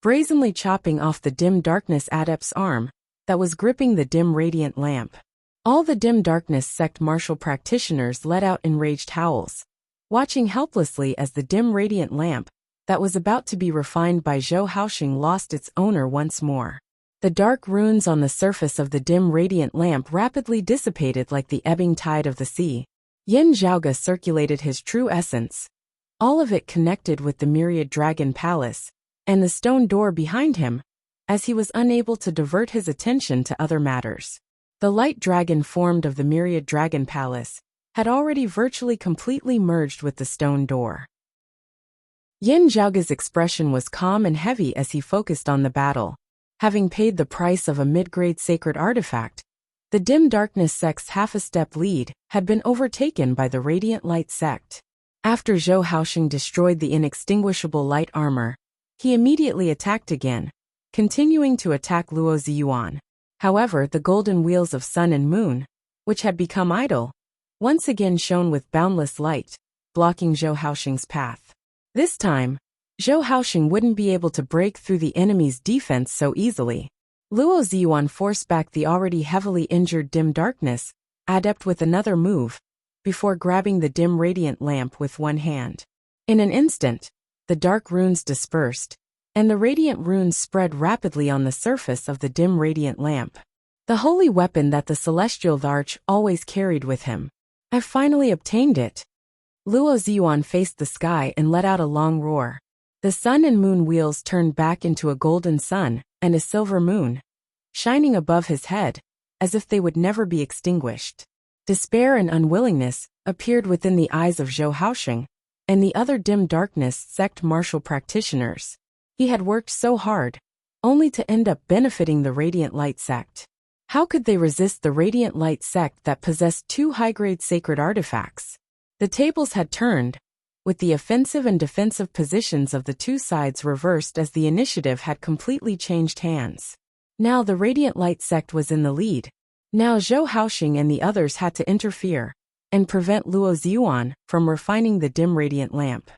brazenly chopping off the dim darkness adept's arm that was gripping the dim radiant lamp. All the dim darkness sect martial practitioners let out enraged howls, watching helplessly as the dim radiant lamp that was about to be refined by Zhou Haoxing lost its owner once more. The dark runes on the surface of the dim radiant lamp rapidly dissipated like the ebbing tide of the sea. Yin Zhaoge circulated his true essence, all of it connected with the myriad dragon palace, and the stone door behind him, as he was unable to divert his attention to other matters. The light dragon formed of the myriad dragon palace had already virtually completely merged with the stone door. Yin Zhaoge's expression was calm and heavy as he focused on the battle. Having paid the price of a mid-grade sacred artifact, the dim darkness sect's half-a-step lead had been overtaken by the radiant light sect. After Zhou Haoxing destroyed the inextinguishable light armor, he immediately attacked again, continuing to attack Luo Ziyuan. However, the golden wheels of sun and moon, which had become idle, once again shone with boundless light, blocking Zhou Haoxing's path. This time, Zhou Haoxing wouldn't be able to break through the enemy's defense so easily. Luo Ziyuan forced back the already heavily injured dim darkness adept with another move, before grabbing the dim radiant lamp with one hand. In an instant, the dark runes dispersed, and the radiant runes spread rapidly on the surface of the dim radiant lamp. The holy weapon that the celestial Arch always carried with him. I've finally obtained it. Luo Ziyuan faced the sky and let out a long roar. The sun and moon wheels turned back into a golden sun and a silver moon, shining above his head, as if they would never be extinguished. Despair and unwillingness appeared within the eyes of Zhou Haoxing and the other dim darkness sect martial practitioners. He had worked so hard, only to end up benefiting the Radiant Light sect. How could they resist the Radiant Light sect that possessed two high-grade sacred artifacts? The tables had turned, with the offensive and defensive positions of the two sides reversed as the initiative had completely changed hands. Now the Radiant Light sect was in the lead. Now Zhou Haoxing and the others had to interfere and prevent Luo Ziyuan from refining the dim radiant lamp.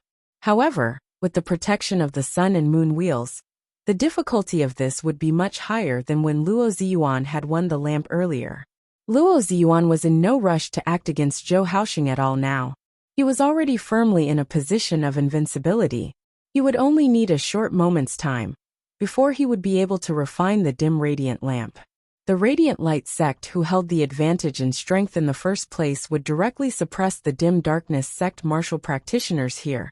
However, with the protection of the sun and moon wheels, the difficulty of this would be much higher than when Luo Ziyuan had won the lamp earlier. Luo Ziyuan was in no rush to act against Zhou Haoxing at all now. He was already firmly in a position of invincibility. He would only need a short moment's time before he would be able to refine the dim radiant lamp. The Radiant Light sect who held the advantage in strength in the first place would directly suppress the dim darkness sect martial practitioners here,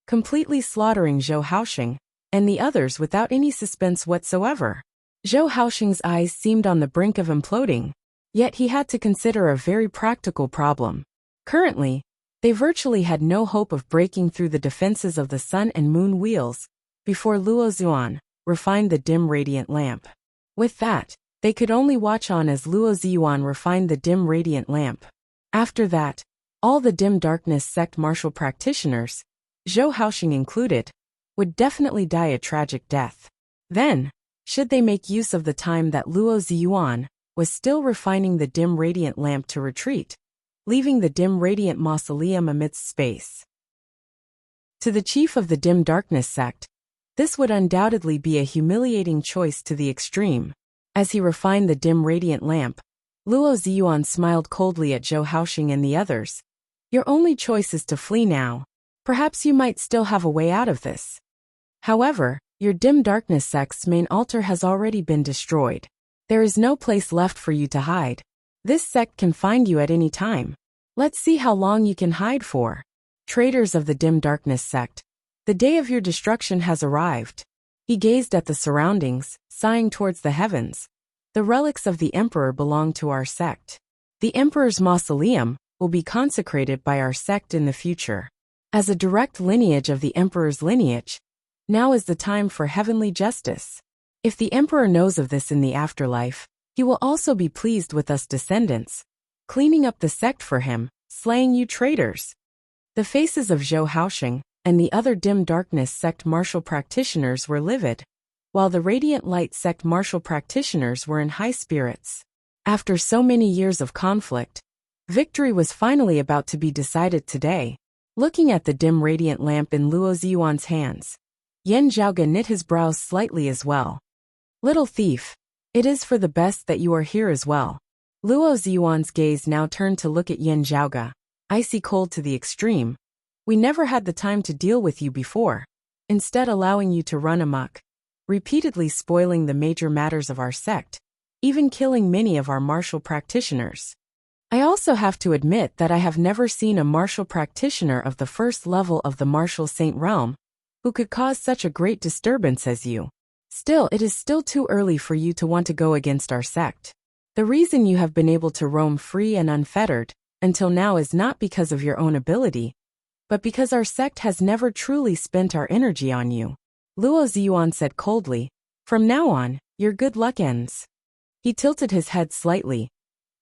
completely slaughtering Zhou Haoxing and the others without any suspense whatsoever. Zhou Haoxing's eyes seemed on the brink of imploding, yet he had to consider a very practical problem. Currently, they virtually had no hope of breaking through the defenses of the sun and moon wheels before Luo Ziyuan refined the dim radiant lamp. With that, they could only watch on as Luo Ziyuan refined the dim radiant lamp. After that, all the dim darkness sect martial practitioners, Zhou Haoxing included, would definitely die a tragic death. Then, should they make use of the time that Luo Ziyuan was still refining the dim radiant lamp to retreat, leaving the dim radiant mausoleum amidst space. To the chief of the dim darkness sect, this would undoubtedly be a humiliating choice to the extreme. As he refined the dim radiant lamp, Luo Ziyuan smiled coldly at Zhou Haoxing and the others. Your only choice is to flee now. Perhaps you might still have a way out of this. However, Your dim darkness sect's main altar has already been destroyed. There is no place left for you to hide. This sect can find you at any time. Let's see how long you can hide for. Traitors of the dim darkness sect. The day of your destruction has arrived. He gazed at the surroundings, sighing towards the heavens. The relics of the emperor belong to our sect. The emperor's mausoleum will be consecrated by our sect in the future. As a direct lineage of the emperor's lineage, now is the time for heavenly justice. If the emperor knows of this in the afterlife, he will also be pleased with us descendants, cleaning up the sect for him, slaying you traitors. The faces of Zhou Haoxing and the other dim darkness sect martial practitioners were livid, while the radiant light sect martial practitioners were in high spirits. After so many years of conflict, victory was finally about to be decided today. Looking at the dim radiant lamp in Luo Ziyuan's hands, Yan Zhaoge knit his brows slightly as well. Little thief, it is for the best that you are here as well. Luo Ziyuan's gaze now turned to look at Yan Zhaoge, icy cold to the extreme. We never had the time to deal with you before, instead allowing you to run amok, repeatedly spoiling the major matters of our sect, even killing many of our martial practitioners. I also have to admit that I have never seen a martial practitioner of the first level of the martial saint realm who could cause such a great disturbance as you. Still, it is still too early for you to want to go against our sect. The reason you have been able to roam free and unfettered until now is not because of your own ability, but because our sect has never truly spent our energy on you. Luo Ziyuan said coldly, "From now on, your good luck ends." He tilted his head slightly.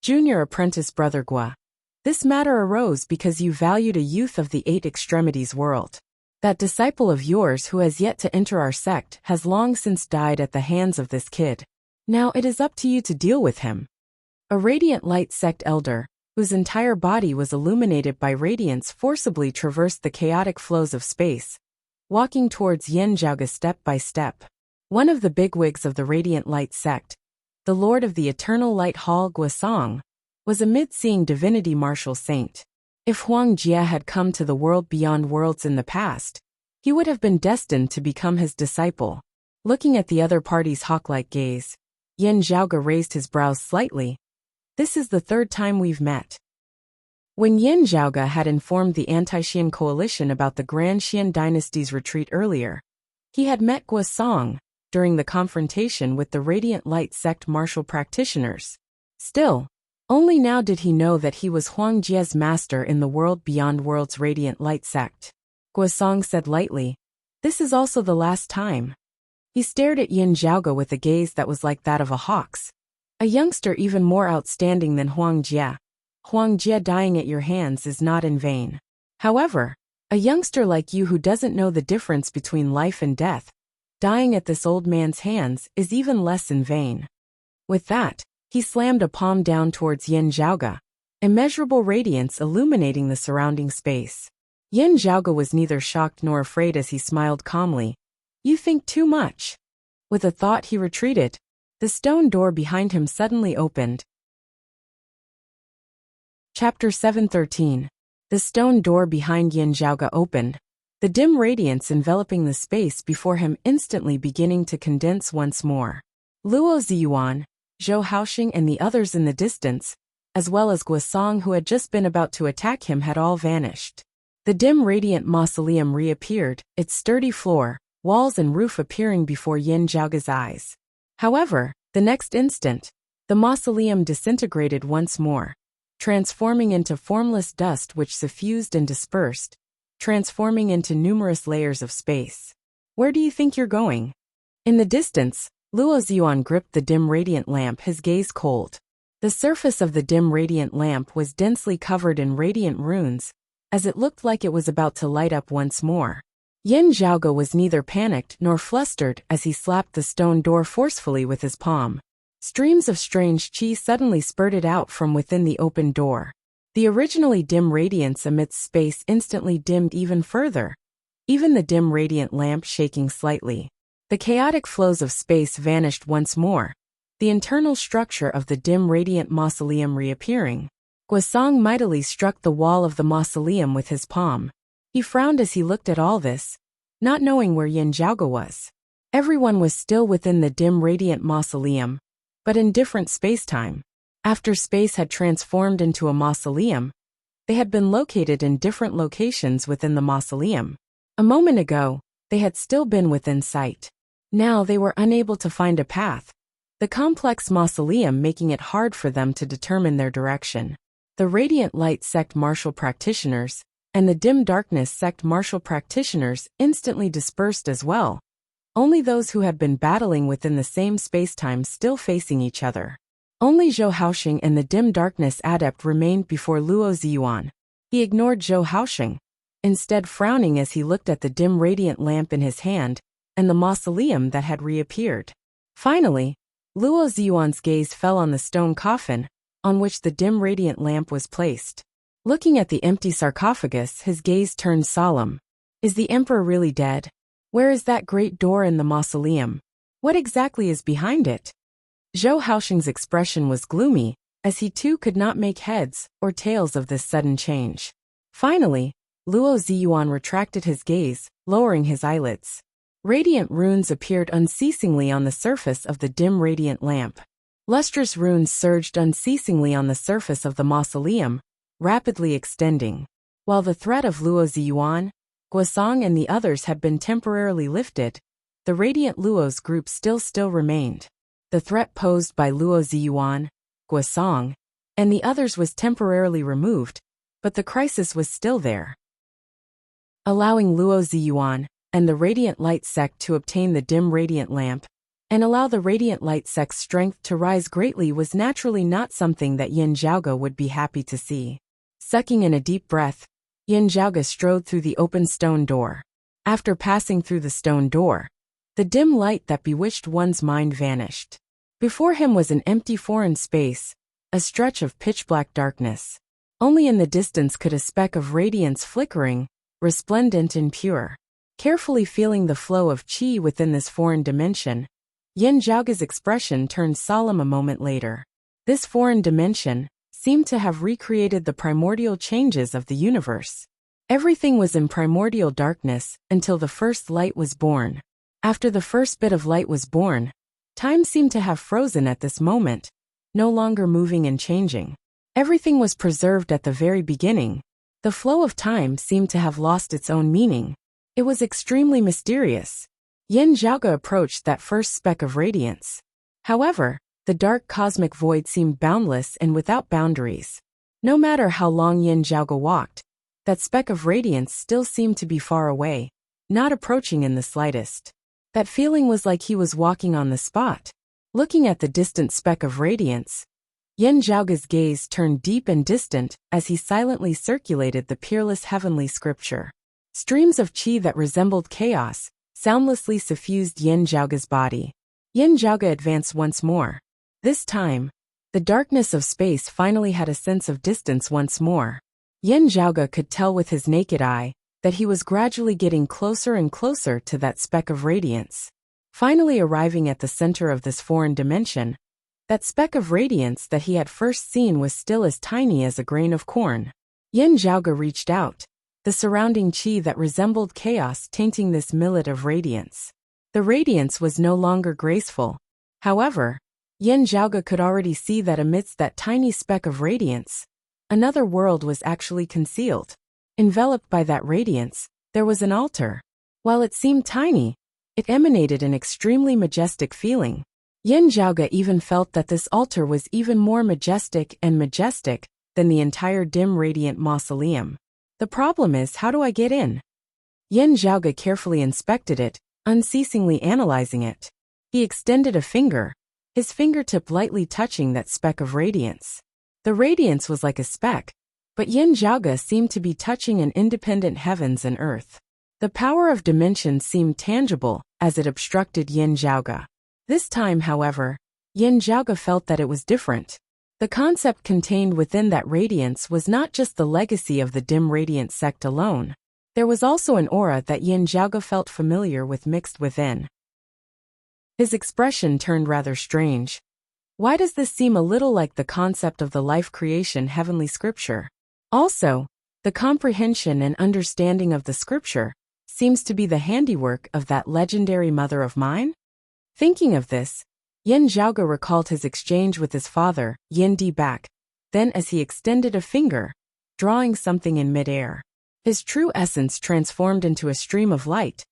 Junior apprentice Brother Gua. This matter arose because you valued a youth of the Eight Extremities world. That disciple of yours who has yet to enter our sect has long since died at the hands of this kid. Now it is up to you to deal with him. A radiant light sect elder, whose entire body was illuminated by radiance, forcibly traversed the chaotic flows of space, walking towards Yan Zhaoge step by step. One of the bigwigs of the radiant light sect, the Lord of the Eternal Light Hall Guosong, was a mid-seeing divinity martial saint. If Huang Jia had come to the world beyond worlds in the past, he would have been destined to become his disciple. Looking at the other party's hawk-like gaze, Yan Zhaoge raised his brows slightly. This is the third time we've met. When Yan Zhaoge had informed the anti-Xian coalition about the Grand Xian dynasty's retreat earlier, he had met Guosong during the confrontation with the Radiant Light sect martial practitioners. Still, only now did he know that he was Huang Jia's master in the world beyond worlds Radiant Light sect. Guosong said lightly, "This is also the last time." He stared at Yan Zhaoge with a gaze that was like that of a hawk's. A youngster even more outstanding than Huang Jia. Huang Jia dying at your hands is not in vain. However, a youngster like you who doesn't know the difference between life and death, dying at this old man's hands is even less in vain. With that, he slammed a palm down towards Yan Zhaoge, immeasurable radiance illuminating the surrounding space. Yan Zhaoge was neither shocked nor afraid as he smiled calmly. "You think too much." With a thought he retreated. The stone door behind him suddenly opened. Chapter 713. The stone door behind Yan Zhaoge opened, the dim radiance enveloping the space before him instantly beginning to condense once more. Luo Ziyuan, Zhou Haoxing and the others in the distance, as well as Guosong who had just been about to attack him, had all vanished. The dim radiant mausoleum reappeared, its sturdy floor, walls and roof appearing before Yan Zhaoge's eyes. However, the next instant, the mausoleum disintegrated once more, transforming into formless dust which suffused and dispersed, transforming into numerous layers of space. "Where do you think you're going?" In the distance, Luo Ziyuan gripped the dim radiant lamp, his gaze cold. The surface of the dim radiant lamp was densely covered in radiant runes, as it looked like it was about to light up once more. Yan Zhaoge was neither panicked nor flustered as he slapped the stone door forcefully with his palm. Streams of strange qi suddenly spurted out from within the open door. The originally dim radiance amidst space instantly dimmed even further, even the dim radiant lamp shaking slightly. The chaotic flows of space vanished once more, the internal structure of the dim radiant mausoleum reappearing. Guosong mightily struck the wall of the mausoleum with his palm. He frowned as he looked at all this, not knowing where Yan Zhaoge was. Everyone was still within the dim radiant mausoleum, but in different space-time. After space had transformed into a mausoleum, they had been located in different locations within the mausoleum. A moment ago, they had still been within sight. Now they were unable to find a path, the complex mausoleum making it hard for them to determine their direction. The Radiant Light Sect martial practitioners and the Dim Darkness Sect martial practitioners instantly dispersed as well. Only those who had been battling within the same spacetime still facing each other. Only Zhou Haoxing and the Dim Darkness Adept remained before Luo Ziyuan. He ignored Zhou Haoxing, instead frowning as he looked at the dim radiant lamp in his hand and the mausoleum that had reappeared. Finally, Luo Ziyuan's gaze fell on the stone coffin, on which the dim radiant lamp was placed. Looking at the empty sarcophagus, his gaze turned solemn. Is the emperor really dead? Where is that great door in the mausoleum? What exactly is behind it? Zhou Haoxing's expression was gloomy, as he too could not make heads or tails of this sudden change. Finally, Luo Ziyuan retracted his gaze, lowering his eyelids. Radiant runes appeared unceasingly on the surface of the dim radiant lamp. Lustrous runes surged unceasingly on the surface of the mausoleum, rapidly extending. While the threat of Luo Ziyuan, Guosong and the others had been temporarily lifted, the Radiant Luo's group still remained. The threat posed by Luo Ziyuan, Guosong, and the others was temporarily removed, but the crisis was still there. Allowing Luo Ziyuan and the Radiant Light Sect to obtain the dim radiant lamp, and allow the Radiant Light Sect's strength to rise greatly was naturally not something that Yin Zhaoge would be happy to see. Sucking in a deep breath, Yin Zhaoge strode through the open stone door. After passing through the stone door, the dim light that bewitched one's mind vanished. Before him was an empty foreign space, a stretch of pitch-black darkness. Only in the distance could a speck of radiance flickering, resplendent and pure. Carefully feeling the flow of qi within this foreign dimension, Yin Zhaoge's expression turned solemn a moment later. This foreign dimension seemed to have recreated the primordial changes of the universe. Everything was in primordial darkness until the first light was born. After the first bit of light was born, time seemed to have frozen at this moment, no longer moving and changing. Everything was preserved at the very beginning. The flow of time seemed to have lost its own meaning. It was extremely mysterious. Yin Zhaoge approached that first speck of radiance. However, the dark cosmic void seemed boundless and without boundaries. No matter how long Yin Zhaoge walked, that speck of radiance still seemed to be far away, not approaching in the slightest. That feeling was like he was walking on the spot. Looking at the distant speck of radiance, Yin Zhaoge's gaze turned deep and distant as he silently circulated the peerless heavenly scripture. Streams of qi that resembled chaos soundlessly suffused Yin Zhaoge's body. Yin Zhaoge advanced once more. This time, the darkness of space finally had a sense of distance once more. Yin Zhaoge could tell with his naked eye that he was gradually getting closer and closer to that speck of radiance. Finally arriving at the center of this foreign dimension, that speck of radiance that he had first seen was still as tiny as a grain of corn. Yin Zhaoge reached out, the surrounding qi that resembled chaos tainting this millet of radiance. The radiance was no longer graceful. However, Yin Zhaoge could already see that amidst that tiny speck of radiance, another world was actually concealed. Enveloped by that radiance, there was an altar. While it seemed tiny, it emanated an extremely majestic feeling. Yin Zhaoge even felt that this altar was even more majestic than the entire dim radiant mausoleum. The problem is, how do I get in? Yin Zhaoge carefully inspected it, unceasingly analyzing it. He extended a finger, his fingertip lightly touching that speck of radiance. The radiance was like a speck, but Yin Zhaoge seemed to be touching an independent heavens and earth. The power of dimensions seemed tangible as it obstructed Yin Zhaoge. This time, however, Yin Zhaoge felt that it was different. The concept contained within that radiance was not just the legacy of the dim radiant sect alone. There was also an aura that Yin Zhaoge felt familiar with mixed within. His expression turned rather strange. Why does this seem a little like the concept of the life creation heavenly scripture? Also, the comprehension and understanding of the scripture seems to be the handiwork of that legendary mother of mine? Thinking of this, Yin Zhaoge recalled his exchange with his father, Yin Di back, then as he extended a finger, drawing something in midair. His true essence transformed into a stream of light,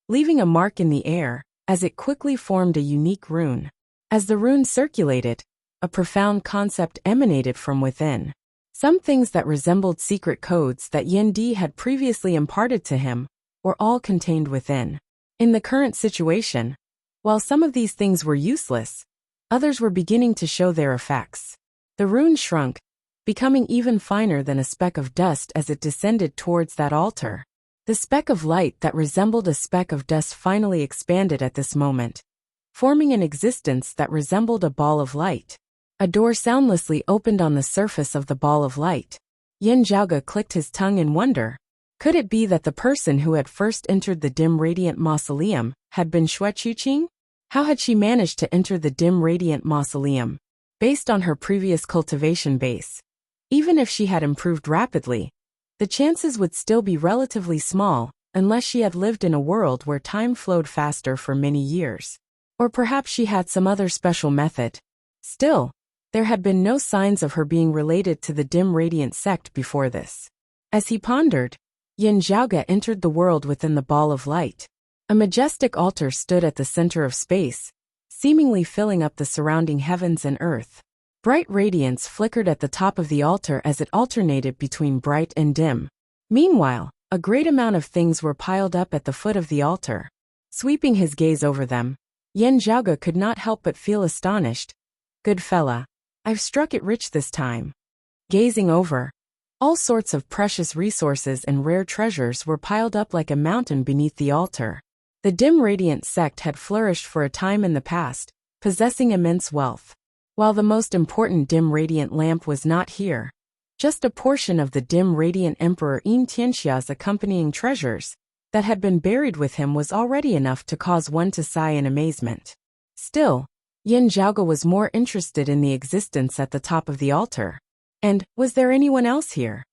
leaving a mark in the air, as it quickly formed a unique rune. As the rune circulated, a profound concept emanated from within. Some things that resembled secret codes that Yin Di had previously imparted to him were all contained within. In the current situation, while some of these things were useless, others were beginning to show their effects. The rune shrunk, becoming even finer than a speck of dust as it descended towards that altar. The speck of light that resembled a speck of dust finally expanded at this moment, forming an existence that resembled a ball of light. A door soundlessly opened on the surface of the ball of light. Yin Zhaoge clicked his tongue in wonder. Could it be that the person who had first entered the dim radiant mausoleum had been Xue Chuqing? How had she managed to enter the dim radiant mausoleum? Based on her previous cultivation base, even if she had improved rapidly, the chances would still be relatively small unless she had lived in a world where time flowed faster for many years. Or perhaps she had some other special method. Still, there had been no signs of her being related to the dim radiant sect before this. As he pondered, Yin Zhaoge entered the world within the ball of light. A majestic altar stood at the center of space, seemingly filling up the surrounding heavens and earth. Bright radiance flickered at the top of the altar as it alternated between bright and dim. Meanwhile, a great amount of things were piled up at the foot of the altar. Sweeping his gaze over them, Yin Zhaoge could not help but feel astonished. Good fella, I've struck it rich this time. Gazing over, all sorts of precious resources and rare treasures were piled up like a mountain beneath the altar. The dim radiant sect had flourished for a time in the past, possessing immense wealth. While the most important dim radiant lamp was not here, just a portion of the dim radiant Emperor Yin Tianxia's accompanying treasures that had been buried with him was already enough to cause one to sigh in amazement. Still, Yin Zhaoge was more interested in the existence at the top of the altar. And, was there anyone else here?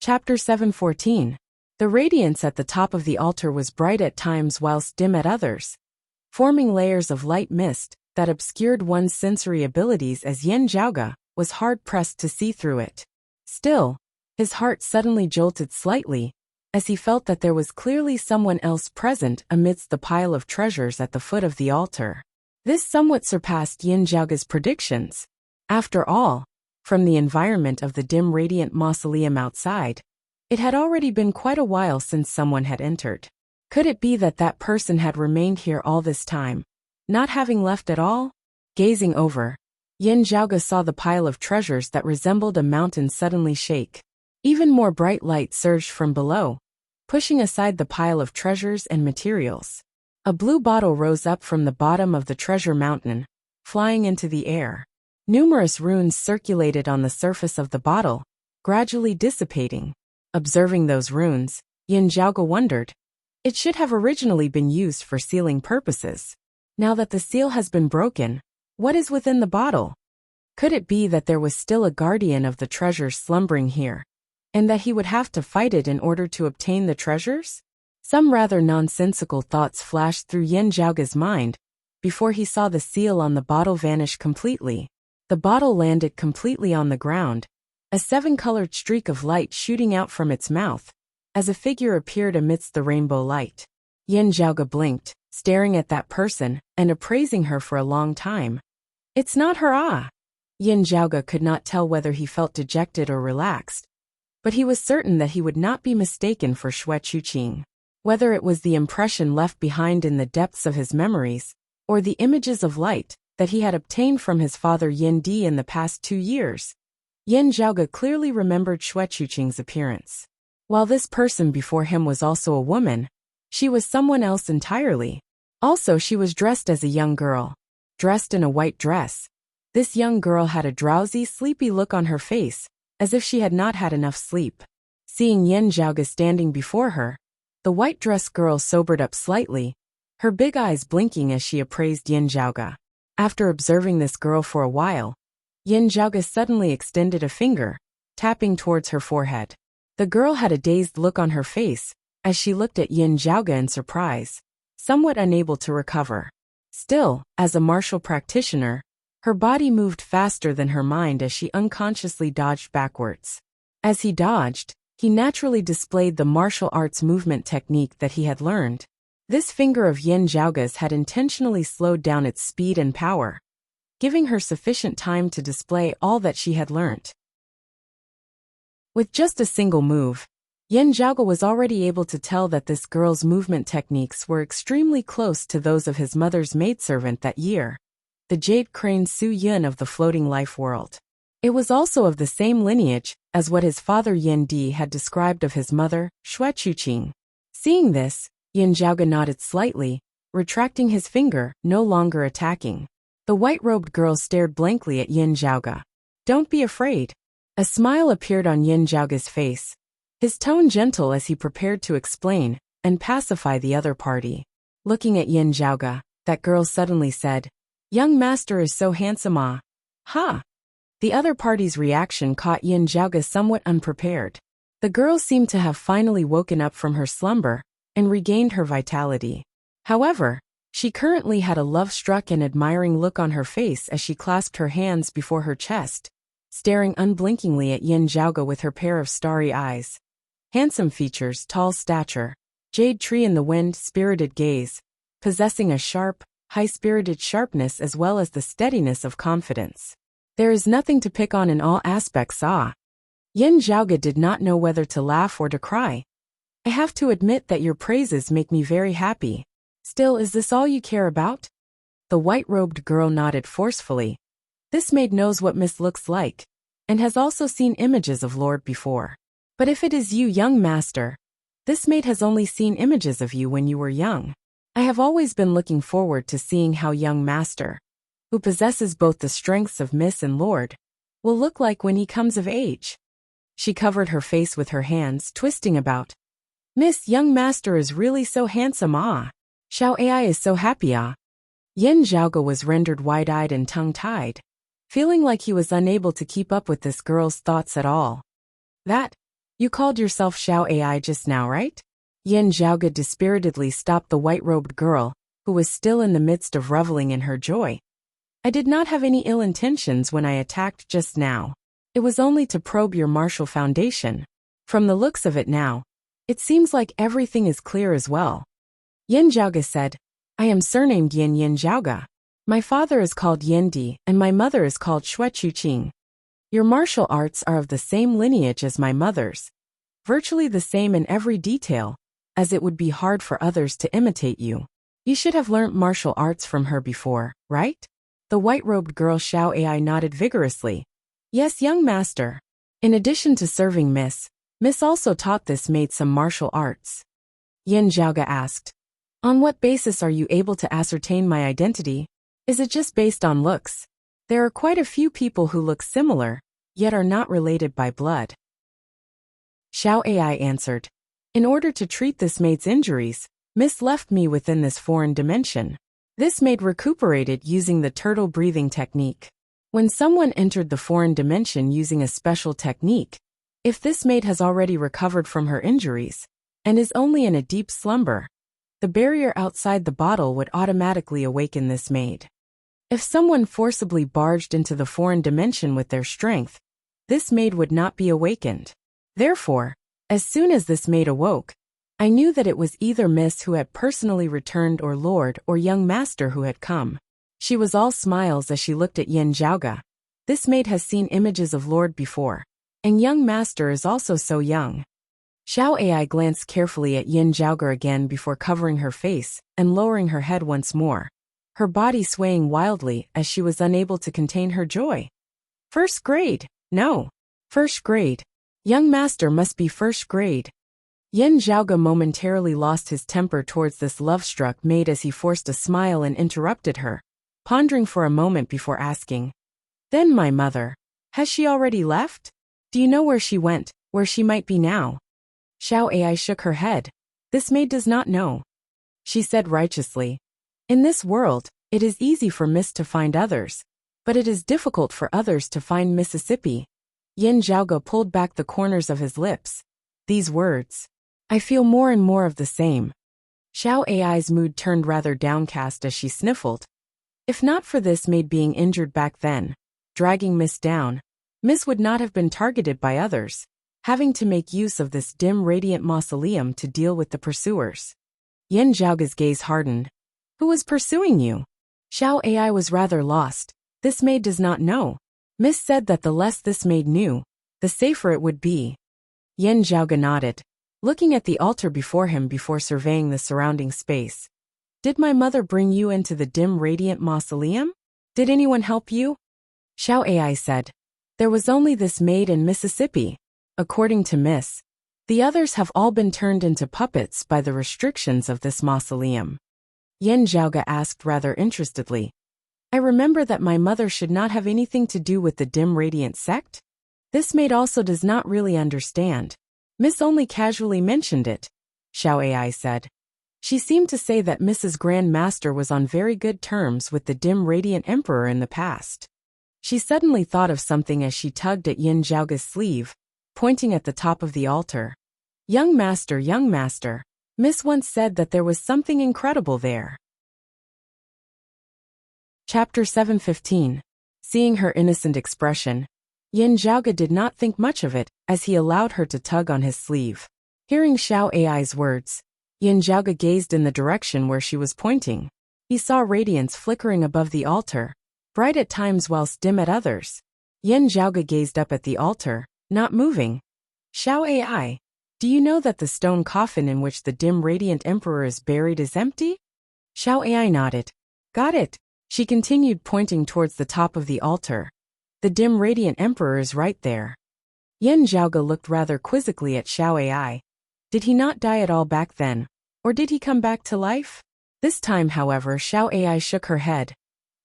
Chapter 714. The radiance at the top of the altar was bright at times whilst dim at others, forming layers of light mist that obscured one's sensory abilities as Yin Zhaoge was hard-pressed to see through it. Still, his heart suddenly jolted slightly, as he felt that there was clearly someone else present amidst the pile of treasures at the foot of the altar. This somewhat surpassed Yin Zhaoge's predictions. After all, from the environment of the dim radiant mausoleum outside, it had already been quite a while since someone had entered. Could it be that that person had remained here all this time, not having left at all? Gazing over, Yin Zhaoge saw the pile of treasures that resembled a mountain suddenly shake. Even more bright light surged from below, pushing aside the pile of treasures and materials. A blue bottle rose up from the bottom of the treasure mountain, flying into the air. Numerous runes circulated on the surface of the bottle, gradually dissipating. Observing those runes, Yin Zhaoge wondered. It should have originally been used for sealing purposes. Now that the seal has been broken, what is within the bottle? Could it be that there was still a guardian of the treasures slumbering here, and that he would have to fight it in order to obtain the treasures? Some rather nonsensical thoughts flashed through Yin Zhaoge's mind before he saw the seal on the bottle vanish completely. The bottle landed completely on the ground, a 7-colored streak of light shooting out from its mouth, as a figure appeared amidst the rainbow light. Yin Zhaoge blinked, staring at that person and appraising her for a long time. It's not her, ah! Yin Zhaoge could not tell whether he felt dejected or relaxed, but he was certain that he would not be mistaken for Xue Chuqing. Whether it was the impression left behind in the depths of his memories, or the images of light that he had obtained from his father Yin Di in the past 2 years, Yin Zhaoge clearly remembered Xue Chuqing's appearance. While this person before him was also a woman, she was someone else entirely. Also, she was dressed as a young girl, dressed in a white dress. This young girl had a drowsy, sleepy look on her face, as if she had not had enough sleep. Seeing Yin Zhaoge standing before her, the white-dressed girl sobered up slightly, her big eyes blinking as she appraised Yin Zhaoge. After observing this girl for a while, Yin Zhaoge suddenly extended a finger, tapping towards her forehead. The girl had a dazed look on her face as she looked at Yin Zhaoge in surprise, somewhat unable to recover. Still, as a martial practitioner, her body moved faster than her mind as she unconsciously dodged backwards. As he dodged, he naturally displayed the martial arts movement technique that he had learned. This finger of Yin Zhaoge's had intentionally slowed down its speed and power, giving her sufficient time to display all that she had learnt. With just a single move, Yin Zhaoge was already able to tell that this girl's movement techniques were extremely close to those of his mother's maidservant that year, the jade crane Su Yun of the floating life world. It was also of the same lineage as what his father Yin Di had described of his mother, Xue Chuqing. Seeing this, Yin Zhaoge nodded slightly, retracting his finger, no longer attacking. The white-robed girl stared blankly at Yin Zhaoge. "Don't be afraid." A smile appeared on Yin Zhaoge's face, his tone gentle as he prepared to explain and pacify the other party. Looking at Yin Zhaoge, that girl suddenly said, "Young master is so handsome, ah." "Ha!" The other party's reaction caught Yin Zhaoge somewhat unprepared. The girl seemed to have finally woken up from her slumber and regained her vitality. However, she currently had a love-struck and admiring look on her face as she clasped her hands before her chest, staring unblinkingly at Yin Zhaoge with her pair of starry eyes. Handsome features, tall stature, jade tree in the wind, spirited gaze, possessing a sharp, high-spirited sharpness as well as the steadiness of confidence. There is nothing to pick on in all aspects, ah. Yin Zhaoge did not know whether to laugh or to cry. "I have to admit that your praises make me very happy. Still, is this all you care about?" The white-robed girl nodded forcefully. "This maid knows what Miss looks like, and has also seen images of Lord before. But if it is you, young master, this maid has only seen images of you when you were young. I have always been looking forward to seeing how young master, who possesses both the strengths of Miss and Lord, will look like when he comes of age." She covered her face with her hands, twisting about. "Miss, young master is really so handsome, ah. Xiao Ai is so happy, ah." Yin Zhaoge was rendered wide-eyed and tongue-tied, feeling like he was unable to keep up with this girl's thoughts at all. "That? You called yourself Xiao Ai just now, right?" Yin Zhaoge dispiritedly stopped the white-robed girl, who was still in the midst of reveling in her joy. "I did not have any ill intentions when I attacked just now. It was only to probe your martial foundation. From the looks of it now, it seems like everything is clear as well." Yin Zhaoge said, "I am surnamed Yin Zhaoge. My father is called Yin Di, and my mother is called Xue Chuqing. Your martial arts are of the same lineage as my mother's, virtually the same in every detail, as it would be hard for others to imitate you. You should have learnt martial arts from her before, right?" The white-robed girl Xiao Ai nodded vigorously. "Yes, young master. In addition to serving Miss also taught this maid some martial arts." Yin Zhaoge asked, "On what basis are you able to ascertain my identity? Is it just based on looks? There are quite a few people who look similar, yet are not related by blood." Xiao Ai answered, "In order to treat this maid's injuries, Miss left me within this foreign dimension. This maid recuperated using the turtle breathing technique. When someone entered the foreign dimension using a special technique, if this maid has already recovered from her injuries and is only in a deep slumber, the barrier outside the bottle would automatically awaken this maid. If someone forcibly barged into the foreign dimension with their strength, this maid would not be awakened. Therefore, as soon as this maid awoke, I knew that it was either Miss who had personally returned or Lord or young master who had come." She was all smiles as she looked at Yin Zhaoge. "This maid has seen images of Lord before, and young master is also so young." Xiao Ai glanced carefully at Yin Zhaoge again before covering her face and lowering her head once more, her body swaying wildly as she was unable to contain her joy. "First grade? No. First grade. Young master must be first grade." Yin Zhaoge momentarily lost his temper towards this love-struck maid as he forced a smile and interrupted her, pondering for a moment before asking, "Then my mother, has she already left? Do you know where she went, where she might be now?" Xiao Ai shook her head. "This maid does not know." She said righteously, "In this world, it is easy for Miss to find others, but it is difficult for others to find Mississippi." Yin Zhaoge pulled back the corners of his lips, These words. I feel more and more of the same. Xiao Ai's mood turned rather downcast as she sniffled. If not for this maid being injured back then, dragging Miss down, Miss would not have been targeted by others, having to make use of this dim radiant mausoleum to deal with the pursuers. Yin Zhaoga's gaze hardened. Who was pursuing you? Xiao Ai was rather lost. This maid does not know. Miss said that the less this maid knew, the safer it would be. Yin Zhaoga nodded, looking at the altar before him before surveying the surrounding space. Did my mother bring you into the dim radiant mausoleum? Did anyone help you? Xiao Ai said. There was only this maid in Mississippi. According to Miss, the others have all been turned into puppets by the restrictions of this mausoleum. Yin Zhaoga asked rather interestedly. I remember that my mother should not have anything to do with the dim radiant sect? This maid also does not really understand. Miss only casually mentioned it, Xiao Ai said. She seemed to say that Mrs. Grand Master was on very good terms with the dim radiant emperor in the past. She suddenly thought of something as she tugged at Yin Zhaoga's sleeve, pointing at the top of the altar. Young master, Miss once said that there was something incredible there. Chapter 7:15. Seeing her innocent expression, Yin Zhaoga did not think much of it as he allowed her to tug on his sleeve. Hearing Xiao Ai's words, Yin Zhaoga gazed in the direction where she was pointing. He saw radiance flickering above the altar, bright at times whilst dim at others. Yin Zhaoga gazed up at the altar, not moving. Xiao Ai, do you know that the stone coffin in which the dim radiant emperor is buried is empty? Xiao Ai nodded. Got it. She continued pointing towards the top of the altar. The dim radiant emperor is right there. Yin Zhaoga looked rather quizzically at Xiao Ai. Did he not die at all back then, or did he come back to life? This time, however, Xiao Ai shook her head.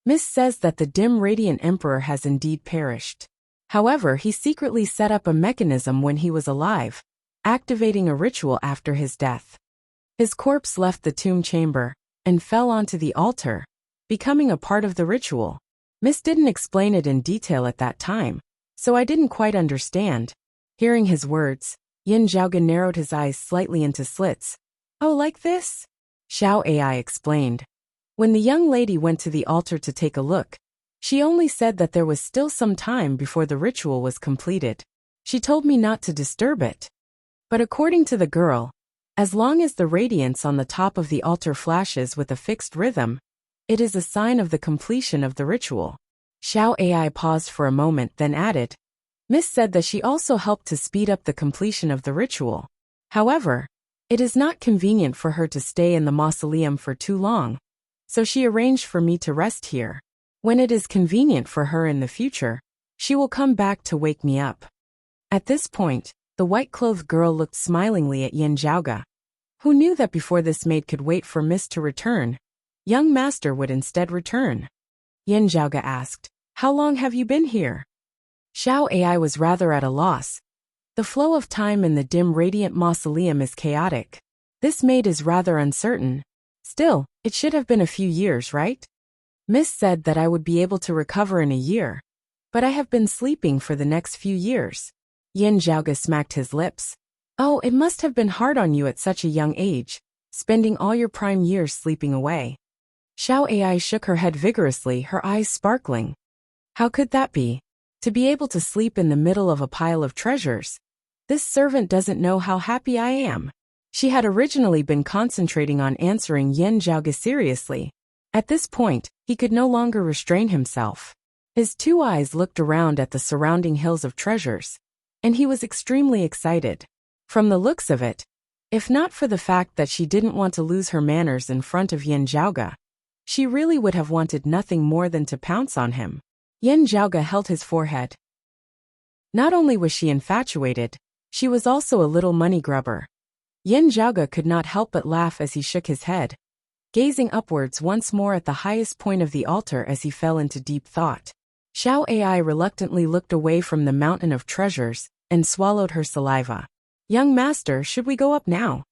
Miss says that the dim radiant emperor has indeed perished. However, he secretly set up a mechanism when he was alive, activating a ritual after his death. His corpse left the tomb chamber and fell onto the altar, becoming a part of the ritual. Miss didn't explain it in detail at that time, so I didn't quite understand. Hearing his words, Yin Zhaoga narrowed his eyes slightly into slits. Oh, like this? Xiao Ai explained. When the young lady went to the altar to take a look, she only said that there was still some time before the ritual was completed. She told me not to disturb it. But according to the girl, as long as the radiance on the top of the altar flashes with a fixed rhythm, it is a sign of the completion of the ritual. Xiao Ai paused for a moment, then added, Miss said that she also helped to speed up the completion of the ritual. However, it is not convenient for her to stay in the mausoleum for too long, so she arranged for me to rest here. When it is convenient for her in the future, she will come back to wake me up. At this point, the white-clothed girl looked smilingly at Yin Zhaoga. Who knew that before this maid could wait for Miss to return, young master would instead return? Yin Zhaoga asked, How long have you been here? Xiao Ai was rather at a loss. The flow of time in the dim radiant mausoleum is chaotic. This maid is rather uncertain. Still, it should have been a few years, right? Miss said that I would be able to recover in a year, but I have been sleeping for the next few years. Yin Zhaoga smacked his lips. Oh, it must have been hard on you at such a young age, spending all your prime years sleeping away. Xiao Ai shook her head vigorously, her eyes sparkling. How could that be? To be able to sleep in the middle of a pile of treasures. This servant doesn't know how happy I am. She had originally been concentrating on answering Yin Zhaoga seriously. At this point, he could no longer restrain himself. His two eyes looked around at the surrounding hills of treasures, and he was extremely excited. From the looks of it, if not for the fact that she didn't want to lose her manners in front of Yin Zhaoga, she really would have wanted nothing more than to pounce on him. Yin Zhaoga held his forehead. Not only was she infatuated, she was also a little money grubber. Yin Zhaoga could not help but laugh as he shook his head, gazing upwards once more at the highest point of the altar as he fell into deep thought. Xiao Ai reluctantly looked away from the mountain of treasures and swallowed her saliva. Young master, should we go up now?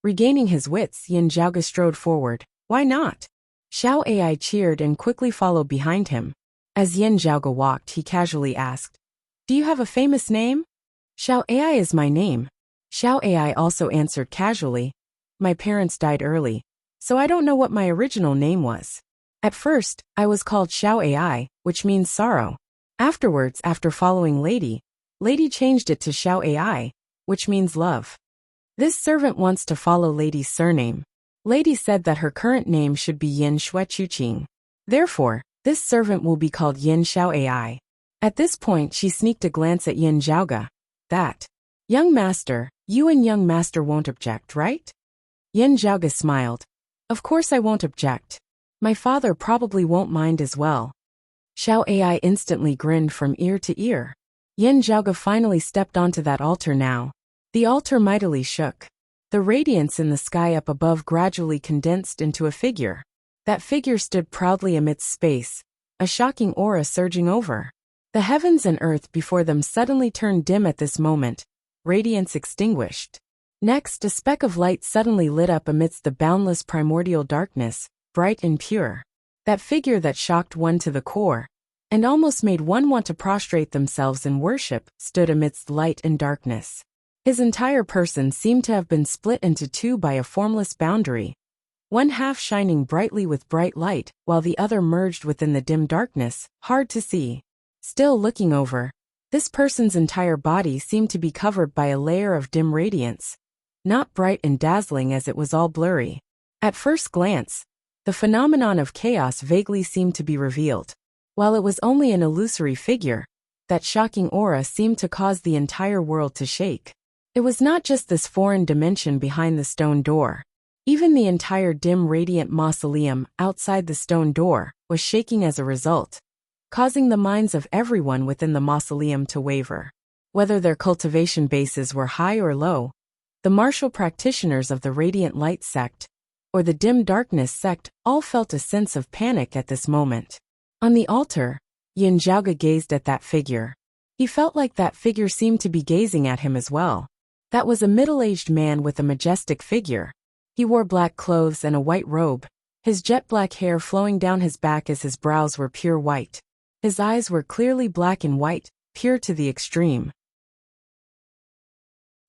Regaining his wits, Yin Zhaoga strode forward. Why not? Xiao Ai cheered and quickly followed behind him. As Yin Zhaoga walked, he casually asked, Do you have a famous name? Xiao Ai is my name. Xiao AI also answered casually, "My parents died early, so I don't know what my original name was. At first, I was called Xiao AI, which means sorrow. Afterwards, after following Lady changed it to Xiao AI, which means love. This servant wants to follow Lady's surname. Lady said that her current name should be Yin Shuechuqing. Therefore, this servant will be called Yin Xiao AI." At this point, she sneaked a glance at Yin Zhaoge. "That. Young master, you and young master won't object, right?" Yin Zhaoge smiled. "Of course I won't object. My father probably won't mind as well." Xiao AI instantly grinned from ear to ear. Yin Zhaoge finally stepped onto that altar now. The altar mightily shook. The radiance in the sky up above gradually condensed into a figure. That figure stood proudly amidst space, a shocking aura surging over. The heavens and earth before them suddenly turned dim at this moment, radiance extinguished. Next, a speck of light suddenly lit up amidst the boundless primordial darkness, bright and pure. That figure that shocked one to the core, and almost made one want to prostrate themselves in worship, stood amidst light and darkness. His entire person seemed to have been split into two by a formless boundary, one half shining brightly with bright light, while the other merged within the dim darkness, hard to see. Still looking over, this person's entire body seemed to be covered by a layer of dim radiance, not bright and dazzling as it was all blurry. At first glance, the phenomenon of chaos vaguely seemed to be revealed. While it was only an illusory figure, that shocking aura seemed to cause the entire world to shake. It was not just this foreign dimension behind the stone door. Even the entire dim radiant mausoleum outside the stone door was shaking as a result, causing the minds of everyone within the mausoleum to waver. Whether their cultivation bases were high or low, the martial practitioners of the Radiant Light sect, or the Dim Darkness sect, all felt a sense of panic at this moment. On the altar, Yin Zhaoge gazed at that figure. He felt like that figure seemed to be gazing at him as well. That was a middle-aged man with a majestic figure. He wore black clothes and a white robe, his jet black hair flowing down his back as his brows were pure white. His eyes were clearly black and white, pure to the extreme.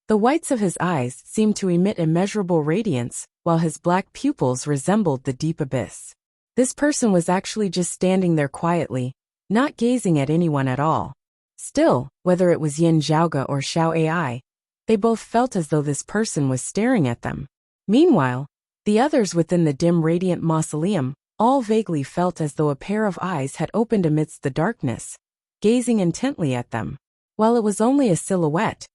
The whites of his eyes seemed to emit immeasurable radiance, while his black pupils resembled the deep abyss. This person was actually just standing there quietly, not gazing at anyone at all. Still, whether it was Yin Zhaoge or Xiao AI, they both felt as though this person was staring at them. Meanwhile, the others within the dim radiant mausoleum all vaguely felt as though a pair of eyes had opened amidst the darkness, gazing intently at them. While it was only a silhouette,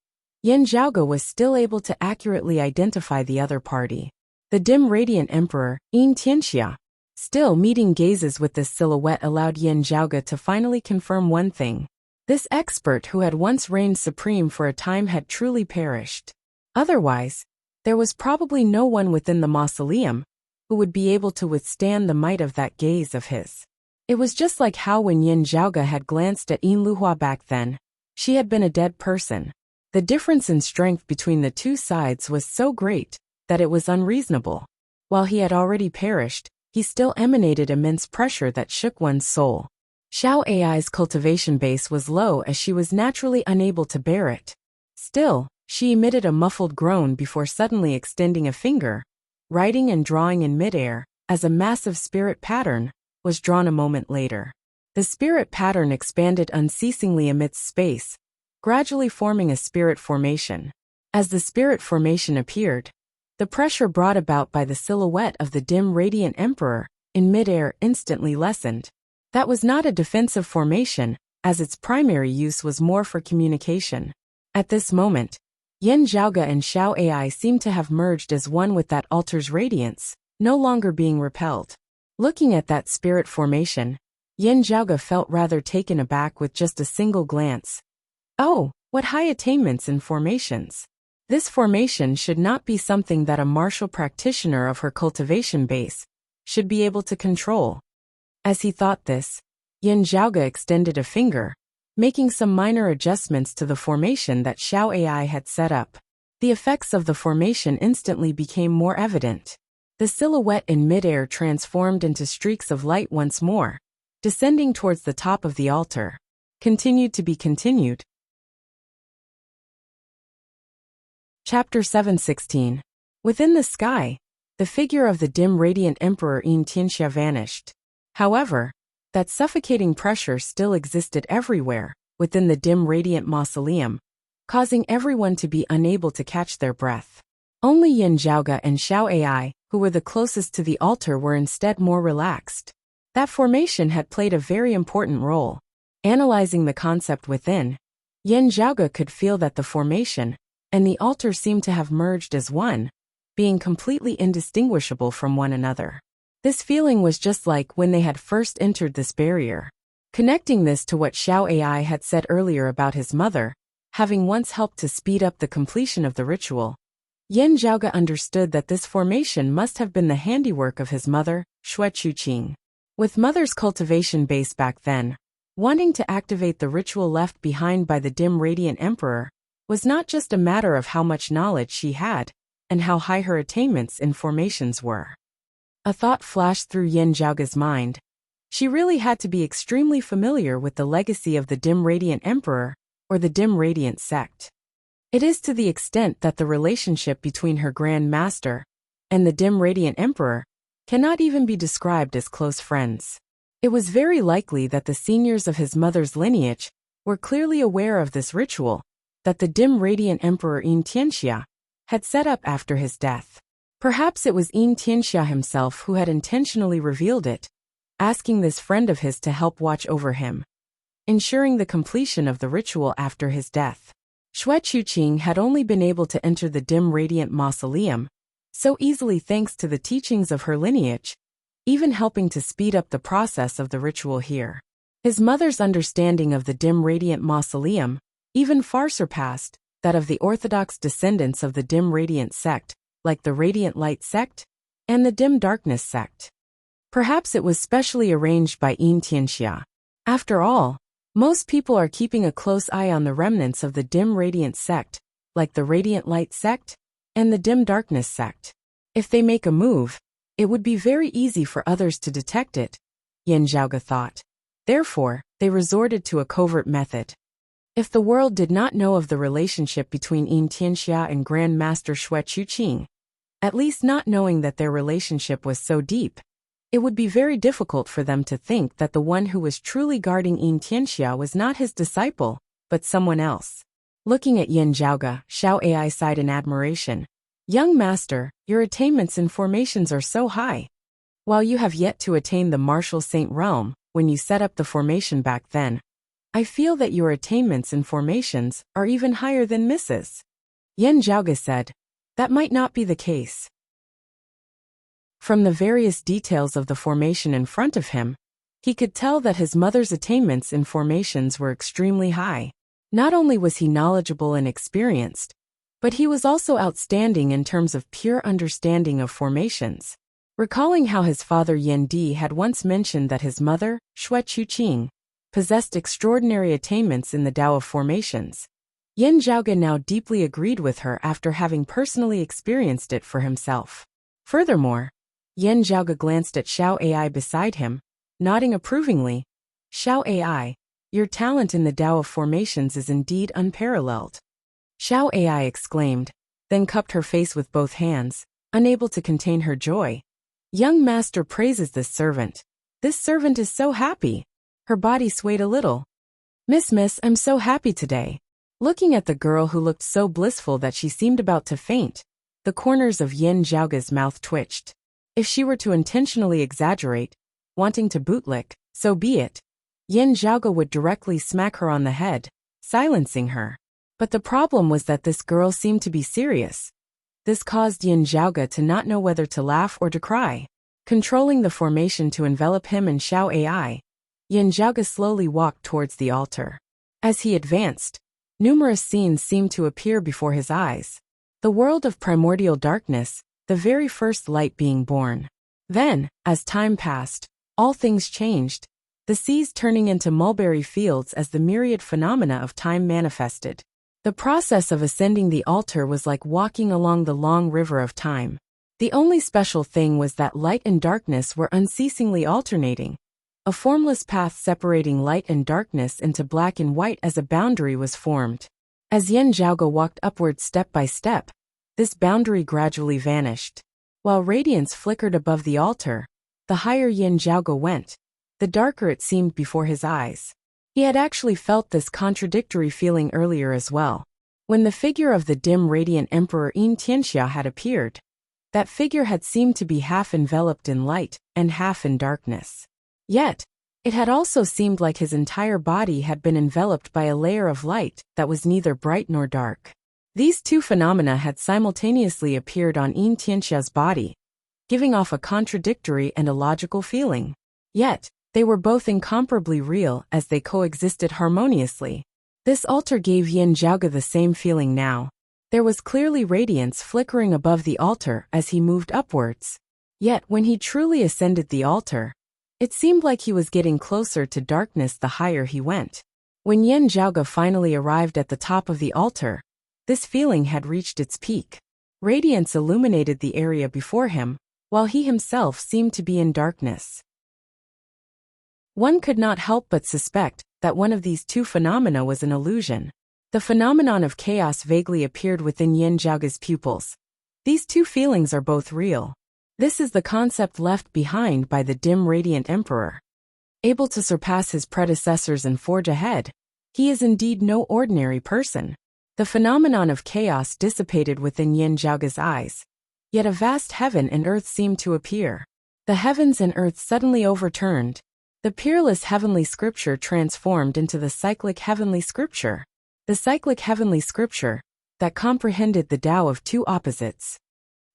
Yin Zhaoge was still able to accurately identify the other party. The dim radiant emperor, Yin Tianxia. Still, meeting gazes with this silhouette allowed Yin Zhaoge to finally confirm one thing. This expert who had once reigned supreme for a time had truly perished. Otherwise, there was probably no one within the mausoleum who would be able to withstand the might of that gaze of his. It was just like how when Yin Zhaoge had glanced at Yin Luhua back then, she had been a dead person. The difference in strength between the two sides was so great that it was unreasonable. While he had already perished, he still emanated immense pressure that shook one's soul. Xiao AI's cultivation base was low as she was naturally unable to bear it. Still, she emitted a muffled groan before suddenly extending a finger, writing and drawing in midair, as a massive spirit pattern was drawn a moment later. The spirit pattern expanded unceasingly amidst space, gradually forming a spirit formation. As the spirit formation appeared, the pressure brought about by the silhouette of the dim radiant emperor in midair instantly lessened. That was not a defensive formation, as its primary use was more for communication. At this moment, Yin Zhaoge and Xiao AI seemed to have merged as one with that altar's radiance, no longer being repelled. Looking at that spirit formation, Yin Zhaoge felt rather taken aback with just a single glance. Oh, what high attainments in formations! This formation should not be something that a martial practitioner of her cultivation base should be able to control. As he thought this, Yin Zhaoge extended a finger, making some minor adjustments to the formation that Xiao AI had set up. The effects of the formation instantly became more evident. The silhouette in midair transformed into streaks of light once more, descending towards the top of the altar. Continued to be continued. Chapter 716. Within the sky, the figure of the dim radiant Emperor Yin Tianxia vanished. However, that suffocating pressure still existed everywhere, within the dim radiant mausoleum, causing everyone to be unable to catch their breath. Only Yin Zhaoge and Xiao Ai, who were the closest to the altar, were instead more relaxed. That formation had played a very important role. Analyzing the concept within, Yin Zhaoge could feel that the formation and the altar seemed to have merged as one, being completely indistinguishable from one another. This feeling was just like when they had first entered this barrier. Connecting this to what Xiao Ai had said earlier about his mother, having once helped to speed up the completion of the ritual, Yin Zhaoge understood that this formation must have been the handiwork of his mother, Xue Chuqing. With mother's cultivation base back then, wanting to activate the ritual left behind by the dim radiant emperor was not just a matter of how much knowledge she had and how high her attainments in formations were. A thought flashed through Yin Zhaoge's mind. She really had to be extremely familiar with the legacy of the dim radiant emperor, or the dim radiant sect. It is to the extent that the relationship between her Grand Master and the dim radiant emperor cannot even be described as close friends. It was very likely that the seniors of his mother's lineage were clearly aware of this ritual that the dim radiant emperor Yin Tianxia had set up after his death. Perhaps it was Yin Tianxia himself who had intentionally revealed it, asking this friend of his to help watch over him, ensuring the completion of the ritual after his death. Xue Chuqing had only been able to enter the dim radiant mausoleum so easily thanks to the teachings of her lineage, even helping to speed up the process of the ritual here. His mother's understanding of the dim radiant mausoleum even far surpassed that of the orthodox descendants of the dim radiant sect, like the radiant light sect and the dim darkness sect. Perhaps it was specially arranged by Yin Tianxia. After all, most people are keeping a close eye on the remnants of the dim radiant sect, like the radiant light sect and the dim darkness sect. If they make a move, it would be very easy for others to detect it, Yin Zhaoge thought. Therefore, they resorted to a covert method. If the world did not know of the relationship between Yin Tianxia and Grand Master Xue Chuqing, at least not knowing that their relationship was so deep, it would be very difficult for them to think that the one who was truly guarding Yin Tianxia was not his disciple, but someone else. Looking at Yin Zhaoge, Xiao Ai sighed in admiration. Young master, your attainments in formations are so high. While you have yet to attain the martial saint realm, when you set up the formation back then, I feel that your attainments in formations are even higher than Mrs. Yin Zhaoge said. That might not be the case. From the various details of the formation in front of him, he could tell that his mother's attainments in formations were extremely high. Not only was he knowledgeable and experienced, but he was also outstanding in terms of pure understanding of formations. Recalling how his father Yin Di had once mentioned that his mother, Xue Chuqing, possessed extraordinary attainments in the Tao of formations, Yin Zhaoge now deeply agreed with her after having personally experienced it for himself. Furthermore, Yin Zhaoge glanced at Xiao Ai beside him, nodding approvingly. Xiao Ai, your talent in the Tao of formations is indeed unparalleled. Xiao Ai exclaimed, then cupped her face with both hands, unable to contain her joy. Young master praises this servant. This servant is so happy. Her body swayed a little. Miss, I'm so happy today. Looking at the girl who looked so blissful that she seemed about to faint, the corners of Yin Zhaoge's mouth twitched. If she were to intentionally exaggerate, wanting to bootlick, so be it. Yin Zhaoge would directly smack her on the head, silencing her. But the problem was that this girl seemed to be serious. This caused Yin Zhaoge to not know whether to laugh or to cry. Controlling the formation to envelop him and Xiao Ai, Yin Zhaoge slowly walked towards the altar. As he advanced, numerous scenes seemed to appear before his eyes. The world of primordial darkness, the very first light being born. Then, as time passed, all things changed, the seas turning into mulberry fields as the myriad phenomena of time manifested. The process of ascending the altar was like walking along the long river of time. The only special thing was that light and darkness were unceasingly alternating. A formless path separating light and darkness into black and white as a boundary was formed. As Yin Zhaoge walked upward step by step, this boundary gradually vanished. While radiance flickered above the altar, the higher Yin Zhaoge went, the darker it seemed before his eyes. He had actually felt this contradictory feeling earlier as well. When the figure of the dim radiant Emperor Yin Tianxia had appeared, that figure had seemed to be half enveloped in light and half in darkness. Yet, it had also seemed like his entire body had been enveloped by a layer of light that was neither bright nor dark. These two phenomena had simultaneously appeared on Yin Tianxia's body, giving off a contradictory and illogical feeling. Yet, they were both incomparably real as they coexisted harmoniously. This altar gave Yin Zhaoge the same feeling now. There was clearly radiance flickering above the altar as he moved upwards. Yet, when he truly ascended the altar, it seemed like he was getting closer to darkness the higher he went. When Yin Zhaoge finally arrived at the top of the altar, this feeling had reached its peak. Radiance illuminated the area before him, while he himself seemed to be in darkness. One could not help but suspect that one of these two phenomena was an illusion. The phenomenon of chaos vaguely appeared within Yin Zhaoge's pupils. These two feelings are both real. This is the concept left behind by the dim radiant emperor. Able to surpass his predecessors and forge ahead, he is indeed no ordinary person. The phenomenon of chaos dissipated within Yin Zhaoge's eyes, yet a vast heaven and earth seemed to appear. The heavens and earth suddenly overturned. The peerless heavenly scripture transformed into the cyclic heavenly scripture. The cyclic heavenly scripture that comprehended the Tao of two opposites.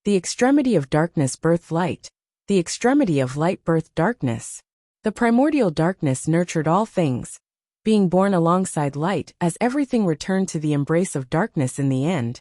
The extremity of darkness birthed light, the extremity of light birthed darkness. The primordial darkness nurtured all things, being born alongside light as everything returned to the embrace of darkness in the end.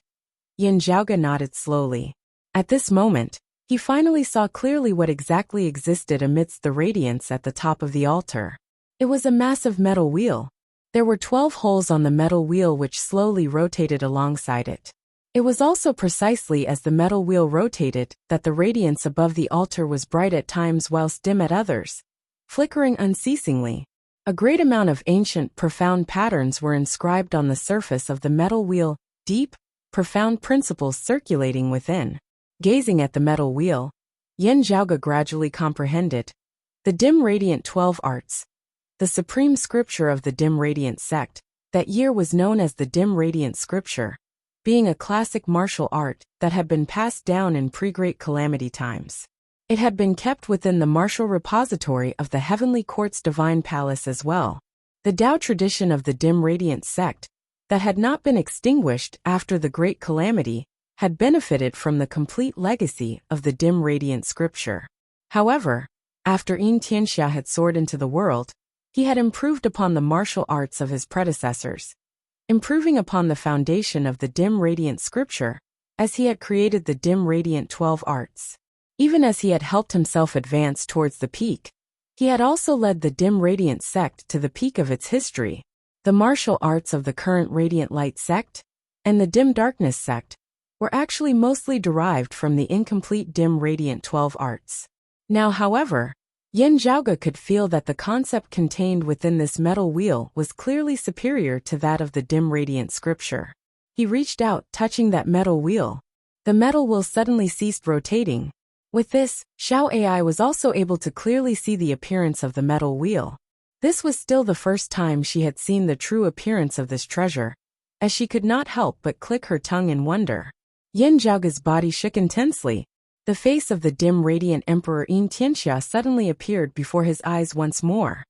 Yin Zhaoge nodded slowly. At this moment, he finally saw clearly what exactly existed amidst the radiance at the top of the altar. It was a massive metal wheel. There were 12 holes on the metal wheel which slowly rotated alongside it. It was also precisely as the metal wheel rotated that the radiance above the altar was bright at times whilst dim at others, flickering unceasingly. A great amount of ancient, profound patterns were inscribed on the surface of the metal wheel, deep, profound principles circulating within. Gazing at the metal wheel, Yin Zhaoge gradually comprehended. The dim radiant 12 arts, the supreme scripture of the dim radiant sect, that year was known as the dim radiant scripture, being a classic martial art that had been passed down in pre-Great Calamity times. It had been kept within the martial repository of the Heavenly Court's Divine Palace as well. The Tao tradition of the dim radiant sect, that had not been extinguished after the Great Calamity, had benefited from the complete legacy of the dim radiant scripture. However, after Yin Tianxia had soared into the world, he had improved upon the martial arts of his predecessors, improving upon the foundation of the dim radiant scripture, as he had created the dim radiant 12 arts. Even as he had helped himself advance towards the peak, he had also led the dim radiant sect to the peak of its history. The martial arts of the current radiant light sect and the dim darkness sect were actually mostly derived from the incomplete dim radiant 12 arts. Now, however, Yin Zhaoge could feel that the concept contained within this metal wheel was clearly superior to that of the dim radiant scripture. He reached out, touching that metal wheel. The metal wheel suddenly ceased rotating. With this, Xiao AI was also able to clearly see the appearance of the metal wheel. This was still the first time she had seen the true appearance of this treasure, as she could not help but click her tongue in wonder. Yin Zhaoge's body shook intensely. The face of the dim radiant Emperor Yin Tianxia suddenly appeared before his eyes once more.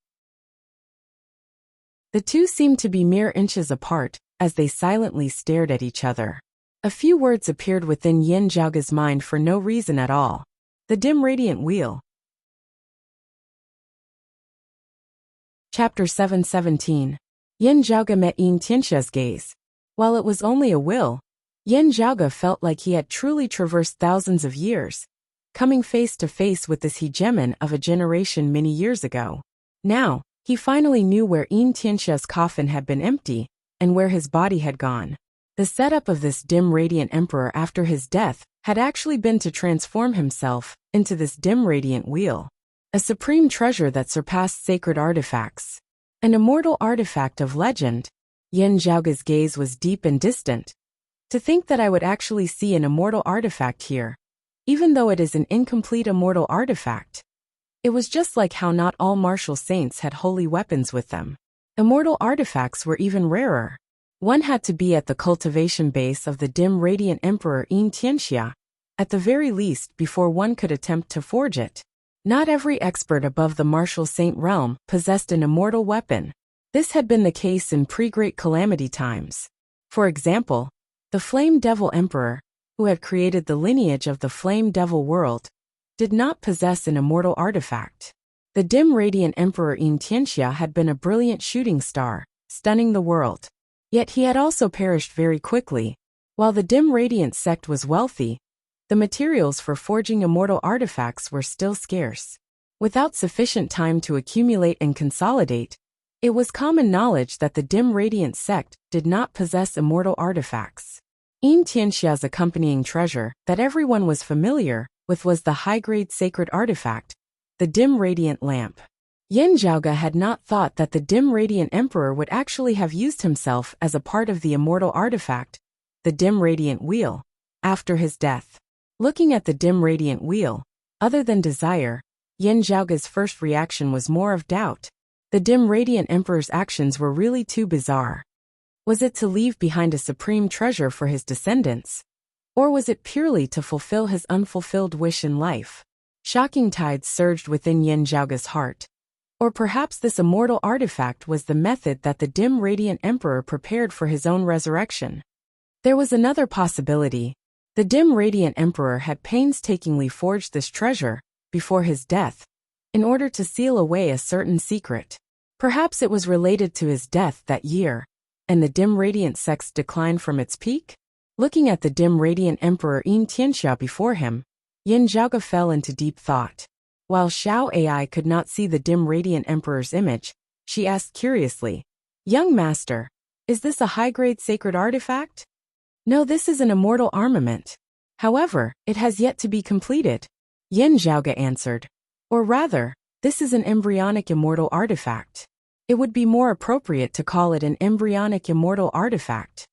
The two seemed to be mere inches apart, as they silently stared at each other. A few words appeared within Yin Zhaoge's mind for no reason at all. The dim radiant wheel. Chapter 717. Yin Zhaoge met Yin Tianxia's gaze. While it was only a will, Yin Zhaoge felt like he had truly traversed thousands of years, coming face to face with this hegemon of a generation many years ago. Now, he finally knew where Yin Tianxia's coffin had been empty, and where his body had gone. The setup of this dim radiant emperor after his death had actually been to transform himself into this dim radiant wheel, a supreme treasure that surpassed sacred artifacts. An immortal artifact of legend. Yin Zhaoge's gaze was deep and distant. To think that I would actually see an immortal artifact here, even though it is an incomplete immortal artifact. It was just like how not all martial saints had holy weapons with them. Immortal artifacts were even rarer. One had to be at the cultivation base of the dim radiant emperor Yin Tianxia, at the very least before one could attempt to forge it. Not every expert above the martial saint realm possessed an immortal weapon. This had been the case in pre-Great Calamity times. For example, the Flame Devil Emperor, who had created the lineage of the Flame Devil world, did not possess an immortal artifact. The dim radiant emperor Yin Tianxia had been a brilliant shooting star, stunning the world. Yet he had also perished very quickly. While the dim radiant sect was wealthy, the materials for forging immortal artifacts were still scarce. Without sufficient time to accumulate and consolidate, it was common knowledge that the dim radiant sect did not possess immortal artifacts. Yin Tianxia's accompanying treasure that everyone was familiar with was the high-grade sacred artifact, the dim radiant lamp. Yin Zhaoge had not thought that the dim radiant emperor would actually have used himself as a part of the immortal artifact, the dim radiant wheel, after his death. Looking at the dim radiant wheel, other than desire, Yin Zhaoge's first reaction was more of doubt. The dim radiant emperor's actions were really too bizarre. Was it to leave behind a supreme treasure for his descendants? Or was it purely to fulfill his unfulfilled wish in life? Shocking tides surged within Yin Zhaoge's heart. Or perhaps this immortal artifact was the method that the dim radiant emperor prepared for his own resurrection. There was another possibility. The dim radiant emperor had painstakingly forged this treasure, before his death, in order to seal away a certain secret. Perhaps it was related to his death that year, and the dim radiant sect's decline from its peak? Looking at the dim radiant emperor Yin Tianxia before him, Yin Zhaoge fell into deep thought. While Xiao AI could not see the dim radiant emperor's image, she asked curiously, "Young master, is this a high-grade sacred artifact?" "No, this is an immortal armament. However, it has yet to be completed," Yin Zhaoge answered. "Or rather, this is an embryonic immortal artifact. It would be more appropriate to call it an embryonic immortal artifact."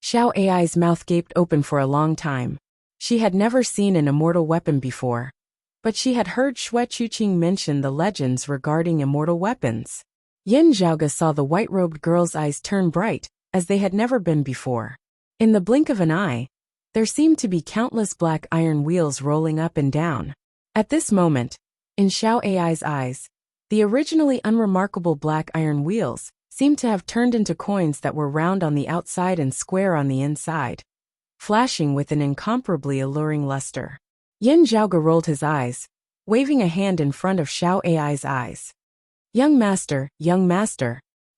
Xiao AI's mouth gaped open for a long time. She had never seen an immortal weapon before. But she had heard Xue Chuqing mention the legends regarding immortal weapons. Yin Zhaoge saw the white-robed girl's eyes turn bright, as they had never been before. In the blink of an eye, there seemed to be countless black iron wheels rolling up and down. At this moment, in Xiao AI's eyes, the originally unremarkable black iron wheels seemed to have turned into coins that were round on the outside and square on the inside, flashing with an incomparably alluring luster. Yin Zhaoge rolled his eyes, waving a hand in front of Xiao AI's eyes. Young master,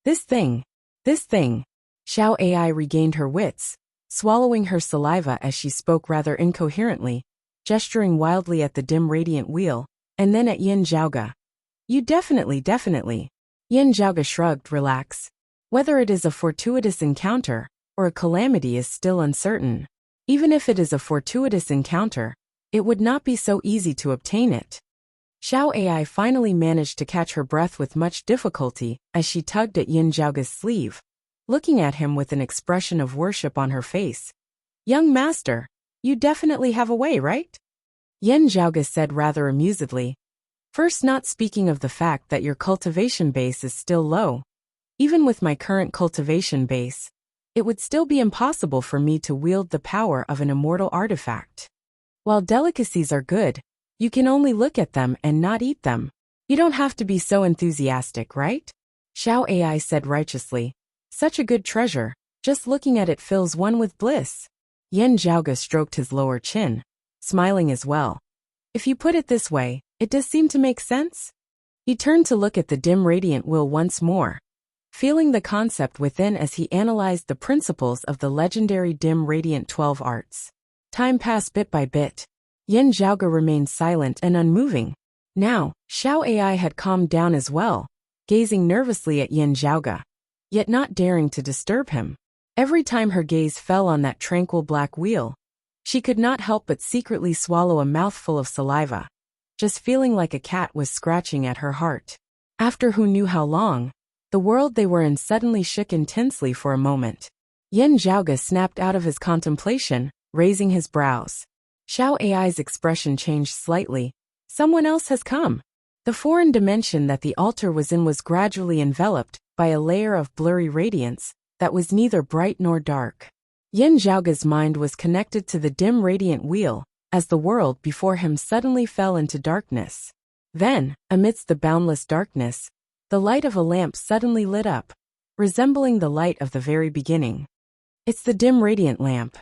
this thing. Xiao AI regained her wits, swallowing her saliva as she spoke rather incoherently, gesturing wildly at the dim radiant wheel, and then at Yin Zhaoge. You definitely. Yin Zhaoge shrugged, relax. Whether it is a fortuitous encounter, or a calamity is still uncertain. Even if it is a fortuitous encounter, it would not be so easy to obtain it. Xiao AI finally managed to catch her breath with much difficulty as she tugged at Yin Zhaoge's sleeve, looking at him with an expression of worship on her face. Young master, you definitely have a way, right? Yin Zhaoge said rather amusedly. First, not speaking of the fact that your cultivation base is still low. Even with my current cultivation base, it would still be impossible for me to wield the power of an immortal artifact. While delicacies are good, you can only look at them and not eat them. You don't have to be so enthusiastic, right? Xiao AI said righteously. Such a good treasure, just looking at it fills one with bliss. Yin Zhaoge stroked his lower chin, smiling as well. If you put it this way, it does seem to make sense. He turned to look at the dim radiant wheel once more, feeling the concept within as he analyzed the principles of the legendary dim radiant 12 arts. Time passed bit by bit. Yin Zhaoge remained silent and unmoving. Now, Xiao AI had calmed down as well, gazing nervously at Yin Zhaoge, yet not daring to disturb him. Every time her gaze fell on that tranquil black wheel, she could not help but secretly swallow a mouthful of saliva, just feeling like a cat was scratching at her heart. After who knew how long, the world they were in suddenly shook intensely for a moment. Yin Zhaoge snapped out of his contemplation, raising his brows. Xiao Ai's expression changed slightly. Someone else has come. The foreign dimension that the altar was in was gradually enveloped by a layer of blurry radiance that was neither bright nor dark. Yin Zhaoge's mind was connected to the dim radiant wheel, as the world before him suddenly fell into darkness. Then, amidst the boundless darkness, the light of a lamp suddenly lit up, resembling the light of the very beginning. It's the dim radiant lamp.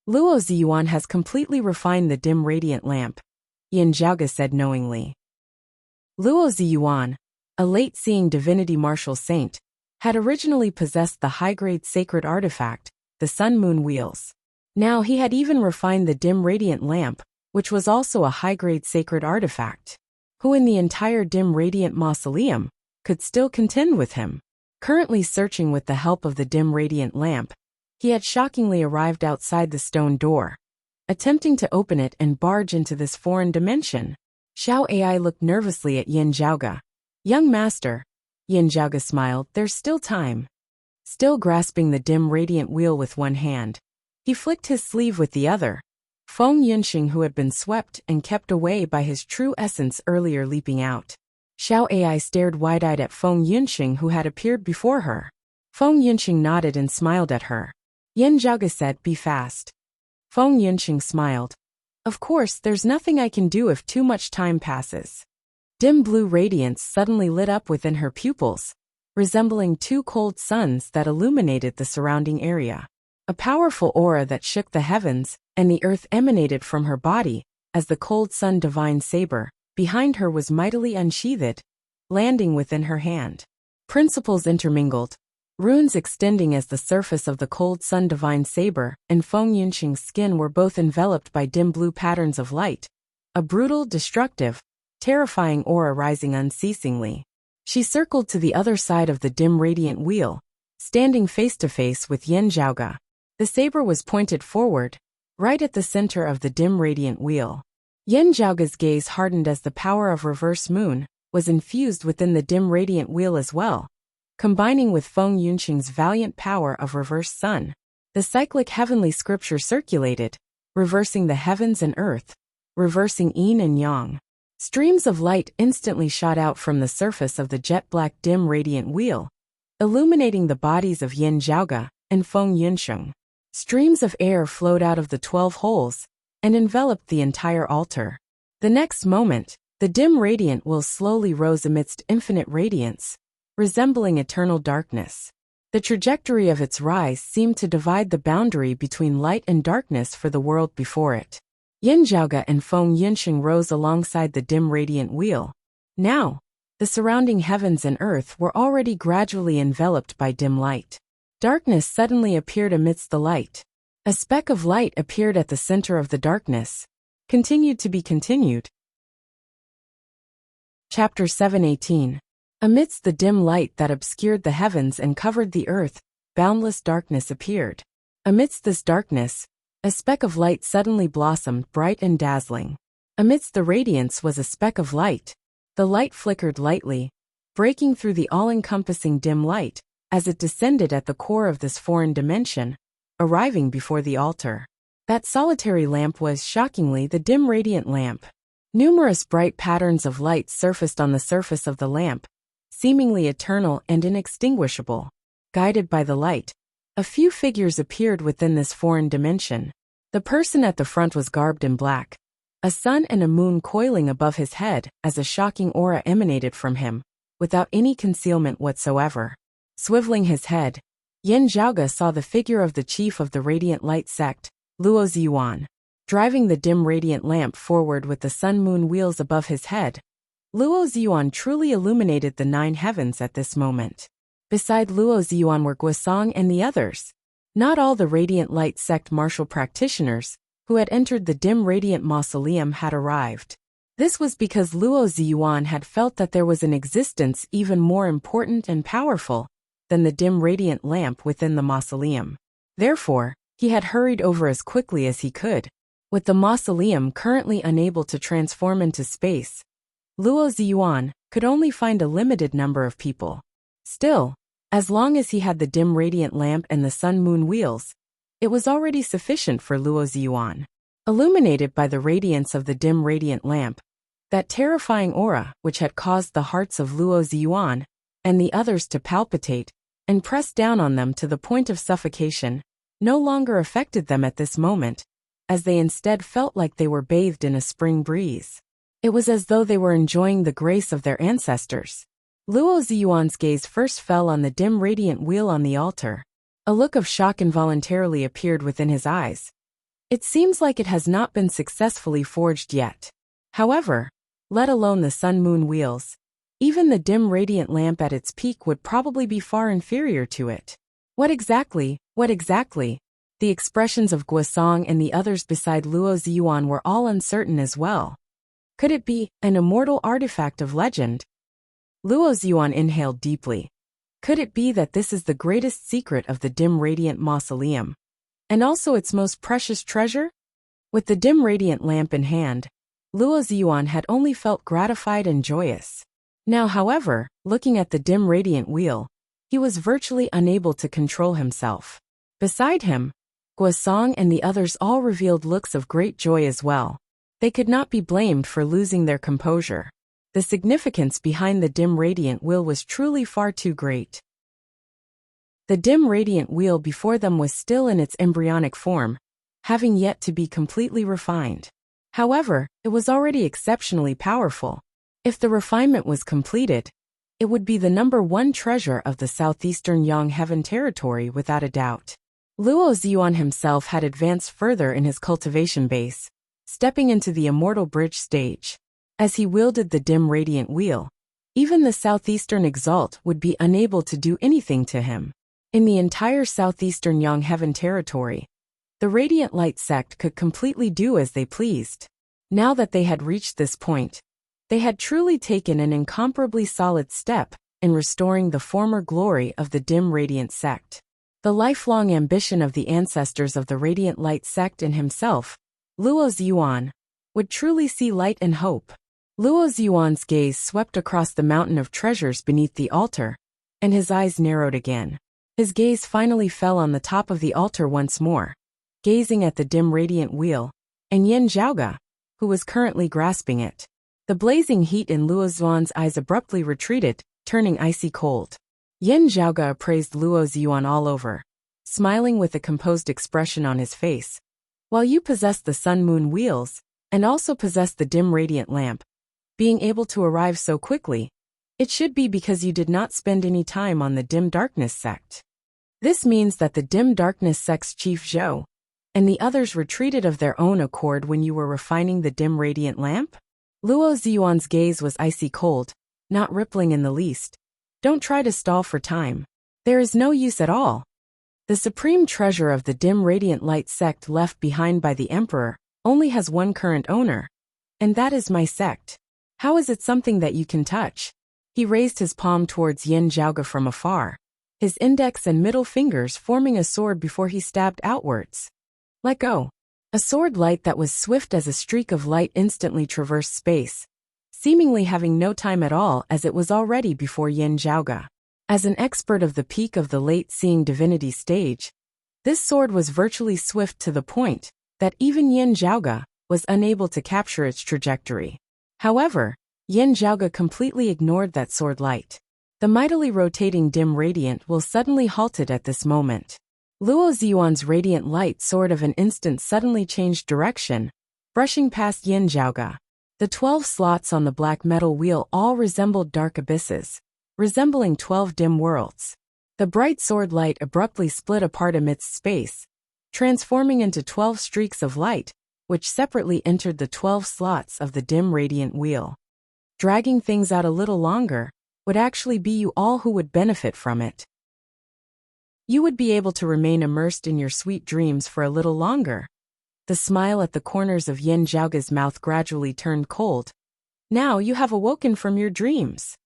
Luo Ziyuan has completely refined the dim radiant lamp, Yin Zhaoge said knowingly. Luo Ziyuan, a late-seeing divinity martial saint, had originally possessed the high-grade sacred artifact, the sun-moon wheels. Now he had even refined the dim radiant lamp, which was also a high-grade sacred artifact. Who in the entire dim radiant mausoleum could still contend with him? Currently searching with the help of the dim radiant lamp, he had shockingly arrived outside the stone door, attempting to open it and barge into this foreign dimension. Xiao Ai looked nervously at Yin Zhaoge. Young master, Yin Zhaoge smiled, there's still time. Still grasping the dim radiant wheel with one hand, he flicked his sleeve with the other. Feng Yunxing, who had been swept and kept away by his true essence earlier, leaping out. Xiao Ai stared wide-eyed at Feng Yunxing, who had appeared before her. Feng Yunxing nodded and smiled at her. Yin Zhaoge said, be fast. Feng Yunxing smiled. Of course, there's nothing I can do if too much time passes. Dim blue radiance suddenly lit up within her pupils, resembling two cold suns that illuminated the surrounding area. A powerful aura that shook the heavens and the earth emanated from her body, as the cold sun divine saber behind her was mightily unsheathed, landing within her hand. Principles intermingled, runes extending as the surface of the cold sun divine saber and Feng Yunxing's skin were both enveloped by dim blue patterns of light, a brutal, destructive, terrifying aura rising unceasingly. She circled to the other side of the dim radiant wheel, standing face to face with Yin Zhaoge. The saber was pointed forward, right at the center of the dim radiant wheel. Yin Zhaoge's gaze hardened as the power of reverse moon was infused within the dim radiant wheel as well, combining with Feng Yunxing's valiant power of reverse sun. The cyclic heavenly scripture circulated, reversing the heavens and earth, reversing yin and yang. Streams of light instantly shot out from the surface of the jet-black dim radiant wheel, illuminating the bodies of Yin Zhaoge and Feng Yunxing. Streams of air flowed out of the 12 holes and enveloped the entire altar. The next moment, the dim radiant wheel slowly rose amidst infinite radiance, resembling eternal darkness. The trajectory of its rise seemed to divide the boundary between light and darkness for the world before it. Yin Zhaoge and Feng Yunxing rose alongside the dim radiant wheel. Now, the surrounding heavens and earth were already gradually enveloped by dim light. Darkness suddenly appeared amidst the light. A speck of light appeared at the center of the darkness. Continued to be continued. Chapter 7:18. Amidst the dim light that obscured the heavens and covered the earth, boundless darkness appeared. Amidst this darkness, a speck of light suddenly blossomed, bright and dazzling. Amidst the radiance was a speck of light. The light flickered lightly, breaking through the all-encompassing dim light, as it descended at the core of this foreign dimension, arriving before the altar. That solitary lamp was, shockingly, the dim radiant lamp. Numerous bright patterns of light surfaced on the surface of the lamp, seemingly eternal and inextinguishable. Guided by the light, a few figures appeared within this foreign dimension. The person at the front was garbed in black, a sun and a moon coiling above his head as a shocking aura emanated from him, without any concealment whatsoever. Swiveling his head, Yin Zhaoge saw the figure of the chief of the Radiant Light sect, Luo Ziyuan. Driving the dim radiant lamp forward with the sun-moon wheels above his head, Luo Ziyuan truly illuminated the 9 heavens at this moment. Beside Luo Ziyuan were Guisong and the others. Not all the Radiant Light sect martial practitioners who had entered the dim radiant mausoleum had arrived. This was because Luo Ziyuan had felt that there was an existence even more important and powerful than the dim radiant lamp within the mausoleum. Therefore, he had hurried over as quickly as he could. With the mausoleum currently unable to transform into space, Luo Ziyuan could only find a limited number of people. Still, As long as he had the dim radiant lamp and the sun-moon wheels, it was already sufficient for Luo Ziyuan. Illuminated by the radiance of the dim radiant lamp, that terrifying aura which had caused the hearts of Luo Ziyuan and the others to palpitate and press down on them to the point of suffocation, no longer affected them at this moment, as they instead felt like they were bathed in a spring breeze. It was as though they were enjoying the grace of their ancestors. Luo Ziyuan's gaze first fell on the dim radiant wheel on the altar. A look of shock involuntarily appeared within his eyes. It seems like it has not been successfully forged yet. However, let alone the sun-moon wheels, even the dim radiant lamp at its peak would probably be far inferior to it. What exactly? The expressions of Guosong and the others beside Luo Ziyuan were all uncertain as well. Could it be an immortal artifact of legend? Luo Ziyuan inhaled deeply. Could it be that this is the greatest secret of the dim radiant mausoleum? And also its most precious treasure? With the dim radiant lamp in hand, Luo Ziyuan had only felt gratified and joyous. Now, however, looking at the dim radiant wheel, he was virtually unable to control himself. Beside him, Guosong and the others all revealed looks of great joy as well. They could not be blamed for losing their composure. The significance behind the dim radiant wheel was truly far too great. The dim radiant wheel before them was still in its embryonic form, having yet to be completely refined. However, it was already exceptionally powerful. If the refinement was completed, it would be the #1 treasure of the southeastern Yang Heaven territory without a doubt. Luo Ziyuan himself had advanced further in his cultivation base, stepping into the immortal bridge stage. As he wielded the dim radiant wheel, even the southeastern exalt would be unable to do anything to him. In the entire southeastern Yang Heaven territory, the Radiant Light sect could completely do as they pleased. Now that they had reached this point, they had truly taken an incomparably solid step in restoring the former glory of the dim radiant sect. The lifelong ambition of the ancestors of the Radiant Light sect and himself, Luo Ziyuan, would truly see light and hope. Luo Ziyuan's gaze swept across the mountain of treasures beneath the altar, and his eyes narrowed again. His gaze finally fell on the top of the altar once more, gazing at the dim radiant wheel, and Yin Zhaoga, who was currently grasping it. The blazing heat in Luo Ziyuan's eyes abruptly retreated, turning icy cold. Yin Zhaoga appraised Luo Ziyuan all over, smiling with a composed expression on his face. While you possess the sun-moon wheels, and also possess the dim radiant lamp, being able to arrive so quickly, it should be because you did not spend any time on the dim darkness sect. This means that the dim darkness sect's chief Zhou and the others retreated of their own accord when you were refining the dim radiant lamp? Luo Ziyuan's gaze was icy cold, not rippling in the least. Don't try to stall for time. There is no use at all. The supreme treasure of the dim radiant light sect left behind by the emperor only has one current owner, and that is my sect. How is it something that you can touch? He raised his palm towards Yin Zhaoga from afar, his index and middle fingers forming a sword before he stabbed outwards. Let go. A sword light that was swift as a streak of light instantly traversed space, seemingly having no time at all as it was already before Yin Zhaoga. As an expert of the peak of the late-seeing divinity stage, this sword was virtually swift to the point that even Yin Zhaoga was unable to capture its trajectory. However, Yin Zhaoga completely ignored that sword light. The mightily rotating dim radiant will suddenly halted at this moment. Luo Ziyuan's radiant light sword of an instant suddenly changed direction, brushing past Yin Zhaoga. The 12 slots on the black metal wheel all resembled dark abysses, resembling 12 dim worlds. The bright sword light abruptly split apart amidst space, transforming into 12 streaks of light, which separately entered the 12 slots of the dim radiant wheel. Dragging things out a little longer would actually be you all who would benefit from it. You would be able to remain immersed in your sweet dreams for a little longer. The smile at the corners of Yin Zhaoga's mouth gradually turned cold. Now you have awoken from your dreams.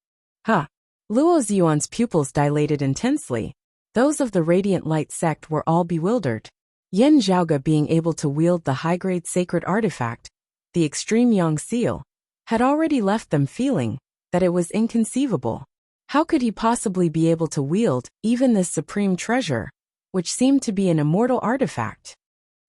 Huh. Luo Ziyuan's pupils dilated intensely. Those of the Radiant Light sect were all bewildered. Yin Zhaoga being able to wield the high-grade sacred artifact, the extreme Yang seal, had already left them feeling that it was inconceivable. How could he possibly be able to wield even this supreme treasure, which seemed to be an immortal artifact?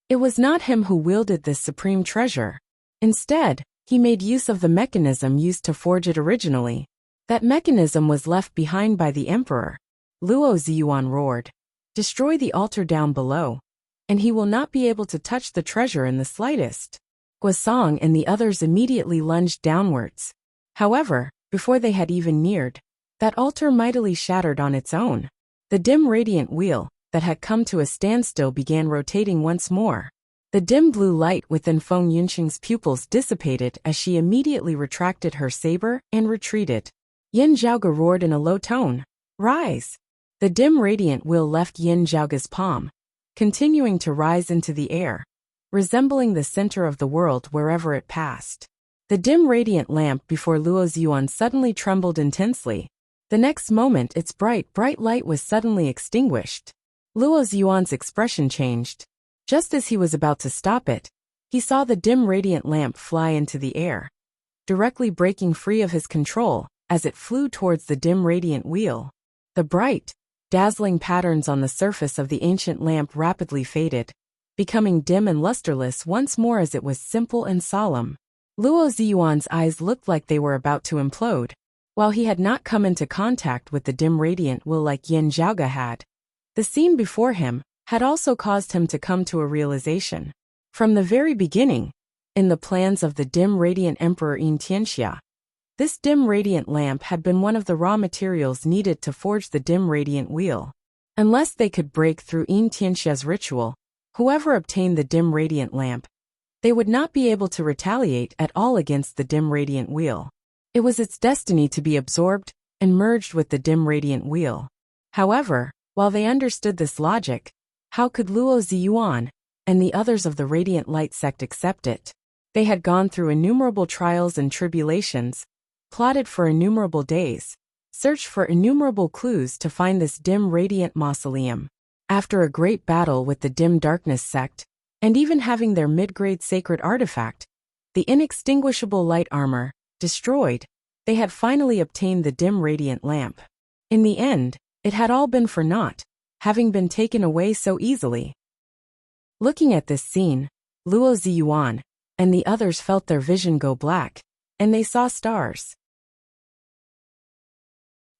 It was not him who wielded this supreme treasure. Instead, he made use of the mechanism used to forge it originally. That mechanism was left behind by the emperor. Luo Ziyuan roared. Destroy the altar down below, and he will not be able to touch the treasure in the slightest. Guosong and the others immediately lunged downwards. However, before they had even neared, that altar mightily shattered on its own. The dim radiant wheel that had come to a standstill began rotating once more. The dim blue light within Feng Yunqing's pupils dissipated as she immediately retracted her saber and retreated. Yin Zhaoge roared in a low tone. Rise! The dim radiant wheel left Yin Zhaoge's palm, continuing to rise into the air, resembling the center of the world wherever it passed. The dim radiant lamp before Luo Ziyuan suddenly trembled intensely. The next moment its bright light was suddenly extinguished. Luo Ziyuan's expression changed. Just as he was about to stop it, he saw the dim radiant lamp fly into the air, directly breaking free of his control as it flew towards the dim radiant wheel. The bright, dazzling patterns on the surface of the ancient lamp rapidly faded, becoming dim and lusterless once more as it was simple and solemn. Luo Ziyuan's eyes looked like they were about to implode. While he had not come into contact with the dim radiant wheel like Yin Zhaoge had, the scene before him had also caused him to come to a realization. From the very beginning, in the plans of the dim radiant Emperor Yin Tianxia, this dim radiant lamp had been one of the raw materials needed to forge the dim radiant wheel. Unless they could break through Yin Tianxia's ritual, whoever obtained the dim radiant lamp, they would not be able to retaliate at all against the dim radiant wheel. It was its destiny to be absorbed and merged with the dim radiant wheel. However, while they understood this logic, how could Luo Ziyuan and the others of the Radiant Light sect accept it? They had gone through innumerable trials and tribulations, plotted for innumerable days, searched for innumerable clues to find this dim radiant mausoleum. After a great battle with the dim darkness sect, and even having their mid-grade sacred artifact, the inextinguishable light armor, destroyed, they had finally obtained the dim radiant lamp. In the end, it had all been for naught, having been taken away so easily. Looking at this scene, Luo Ziyuan and the others felt their vision go black, and they saw stars.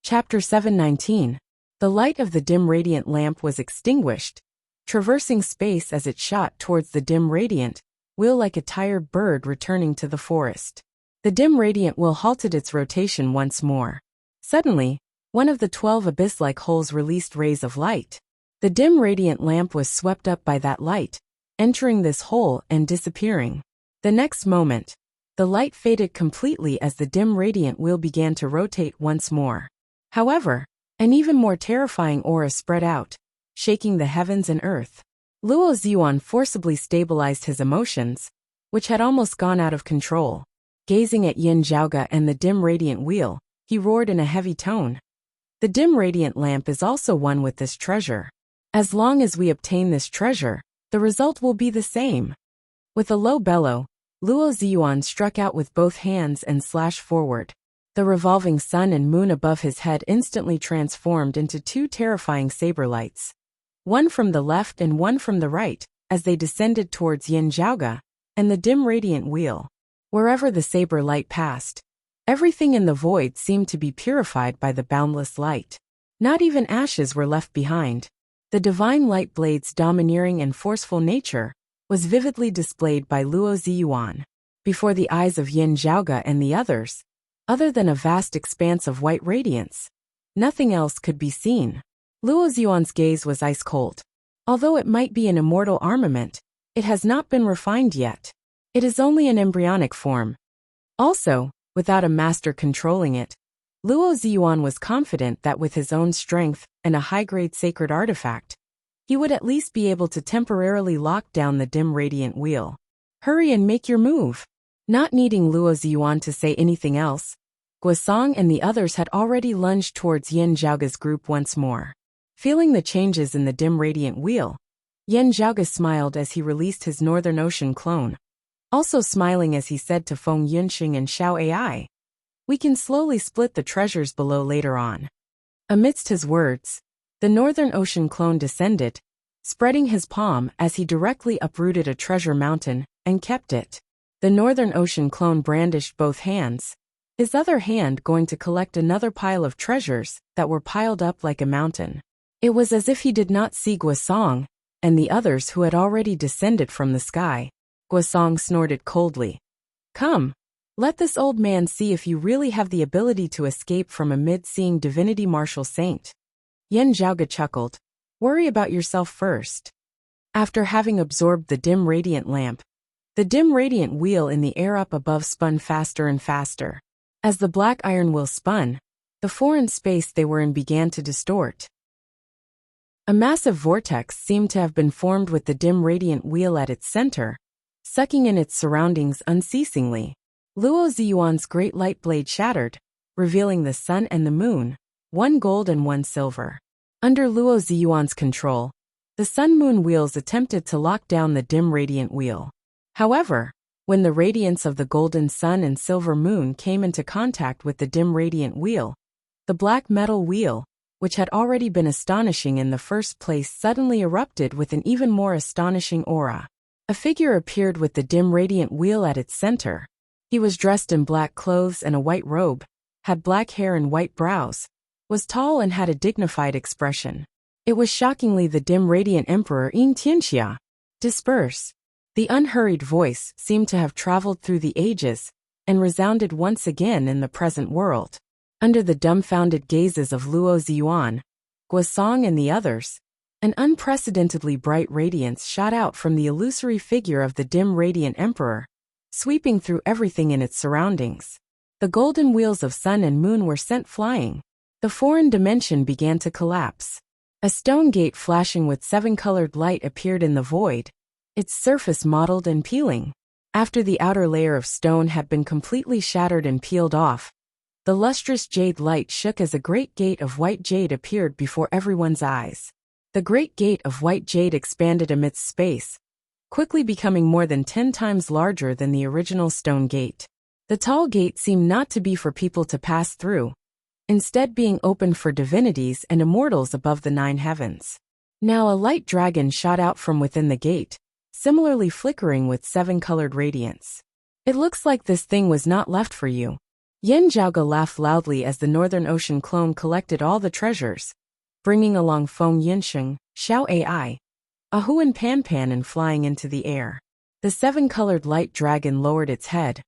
Chapter 719. The light of the dim radiant lamp was extinguished, traversing space as it shot towards the dim radiant wheel like a tired bird returning to the forest. The dim radiant wheel halted its rotation once more. Suddenly, one of the 12 abyss-like holes released rays of light. The dim radiant lamp was swept up by that light, entering this hole and disappearing. The next moment, the light faded completely as the dim radiant wheel began to rotate once more. However, an even more terrifying aura spread out, shaking the heavens and earth. Luo Ziyuan forcibly stabilized his emotions, which had almost gone out of control. Gazing at Yin Zhaoge and the dim radiant wheel, he roared in a heavy tone. The dim radiant lamp is also one with this treasure. As long as we obtain this treasure, the result will be the same. With a low bellow, Luo Ziyuan struck out with both hands and slashed forward. The revolving sun and moon above his head instantly transformed into two terrifying saber lights. One from the left and one from the right, as they descended towards Yin Zhaoge and the dim radiant wheel. Wherever the saber light passed, everything in the void seemed to be purified by the boundless light. Not even ashes were left behind. The divine light blade's domineering and forceful nature was vividly displayed by Luo Ziyuan. Before the eyes of Yin Zhaoge and the others, other than a vast expanse of white radiance, nothing else could be seen. Luo Ziyuan's gaze was ice cold. Although it might be an immortal armament, it has not been refined yet. It is only an embryonic form. Also, without a master controlling it, Luo Ziyuan was confident that with his own strength and a high-grade sacred artifact, he would at least be able to temporarily lock down the dim radiant wheel. Hurry and make your move. Not needing Luo Ziyuan to say anything else, Guosong and the others had already lunged towards Yin Zhaoge's group once more. Feeling the changes in the dim radiant wheel, Yin Zhaoge smiled as he released his Northern Ocean clone. Also smiling as he said to Feng Yunqing and Xiao Ai, "We can slowly split the treasures below later on." Amidst his words, the Northern Ocean clone descended, spreading his palm as he directly uprooted a treasure mountain and kept it. The Northern Ocean clone brandished both hands, his other hand going to collect another pile of treasures that were piled up like a mountain. It was as if he did not see Guasong and the others who had already descended from the sky. Guasong snorted coldly. Come, let this old man see if you really have the ability to escape from a mid-seeing divinity martial saint. Yen Zhaoga chuckled. Worry about yourself first. After having absorbed the dim radiant lamp, the dim radiant wheel in the air up above spun faster and faster. As the black iron wheel spun, the foreign space they were in began to distort. A massive vortex seemed to have been formed with the dim radiant wheel at its center, sucking in its surroundings unceasingly. Luo Ziyuan's great light blade shattered, revealing the sun and the moon, one gold and one silver. Under Luo Ziyuan's control, the sun-moon wheels attempted to lock down the dim radiant wheel. However, when the radiance of the golden sun and silver moon came into contact with the dim radiant wheel, the black metal wheel, which had already been astonishing in the first place, suddenly erupted with an even more astonishing aura. A figure appeared with the dim radiant wheel at its center. He was dressed in black clothes and a white robe, had black hair and white brows, was tall and had a dignified expression. It was shockingly the dim radiant emperor Yin Tianxia. Disperse. The unhurried voice seemed to have traveled through the ages and resounded once again in the present world. Under the dumbfounded gazes of Luo Ziyuan, Guasong and the others, an unprecedentedly bright radiance shot out from the illusory figure of the dim radiant emperor, sweeping through everything in its surroundings. The golden wheels of sun and moon were sent flying. The foreign dimension began to collapse. A stone gate flashing with seven-colored light appeared in the void, its surface mottled and peeling. After the outer layer of stone had been completely shattered and peeled off, the lustrous jade light shook as a great gate of white jade appeared before everyone's eyes. The great gate of white jade expanded amidst space, quickly becoming more than 10 times larger than the original stone gate. The tall gate seemed not to be for people to pass through, instead being opened for divinities and immortals above the 9 heavens. Now a light dragon shot out from within the gate, similarly flickering with 7-colored radiance. It looks like this thing was not left for you. Yen Zhaoga laughed loudly as the Northern Ocean clone collected all the treasures, bringing along Feng Yinsheng, Xiao Ai, Ahu and Pan Pan, and flying into the air. The 7-colored light dragon lowered its head,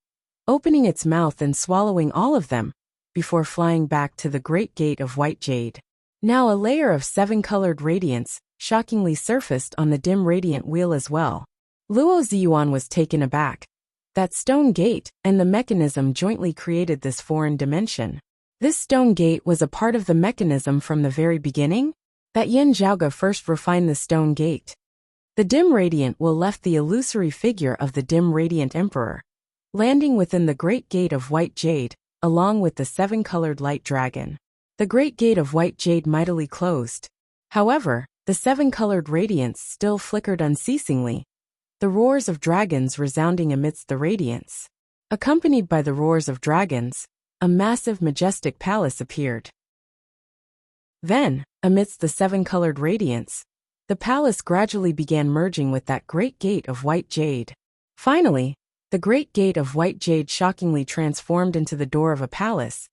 opening its mouth and swallowing all of them, before flying back to the great gate of white jade. Now a layer of 7-colored radiance shockingly surfaced on the dim radiant wheel as well. Luo Ziyuan was taken aback. That stone gate and the mechanism jointly created this foreign dimension. This stone gate was a part of the mechanism from the very beginning? That Yen Zhaoga first refined the stone gate. The dim radiant will left the illusory figure of the dim radiant emperor, landing within the great gate of white jade, along with the 7-colored light dragon. The great gate of white jade mightily closed. However, the 7-colored radiance still flickered unceasingly, the roars of dragons resounding amidst the radiance. Accompanied by the roars of dragons, a massive majestic palace appeared. Then, amidst the 7-colored radiance, the palace gradually began merging with that great gate of white jade. Finally, the great gate of white jade shockingly transformed into the door of a palace,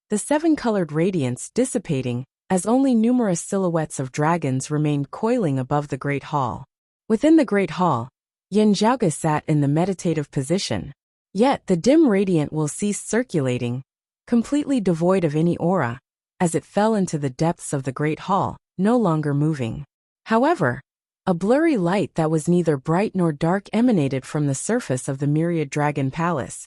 the 7-colored radiance dissipating as only numerous silhouettes of dragons remained coiling above the great hall. Within the great hall, Yen Zhaoga sat in the meditative position. Yet the dim radiant will cease circulating, completely devoid of any aura, as it fell into the depths of the great hall, no longer moving. However, a blurry light that was neither bright nor dark emanated from the surface of the myriad dragon palace,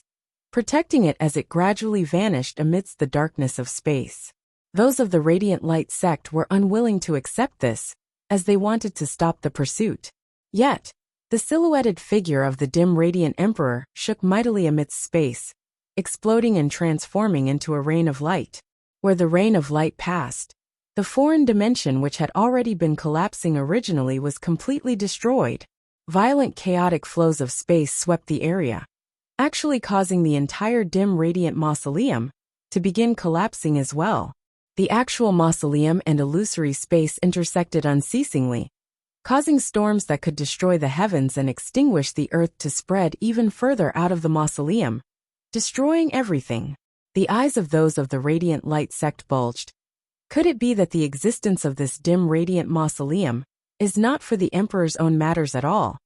protecting it as it gradually vanished amidst the darkness of space. Those of the radiant light sect were unwilling to accept this, as they wanted to stop the pursuit. Yet, the silhouetted figure of the dim radiant emperor shook mightily amidst space, exploding and transforming into a rain of light. Where the rain of light passed, the foreign dimension which had already been collapsing originally was completely destroyed. Violent chaotic flows of space swept the area, actually causing the entire dim radiant mausoleum to begin collapsing as well. The actual mausoleum and illusory space intersected unceasingly, causing storms that could destroy the heavens and extinguish the earth to spread even further out of the mausoleum, destroying everything. The eyes of those of the radiant light sect bulged. Could it be that the existence of this dim radiant mausoleum is not for the emperor's own matters at all,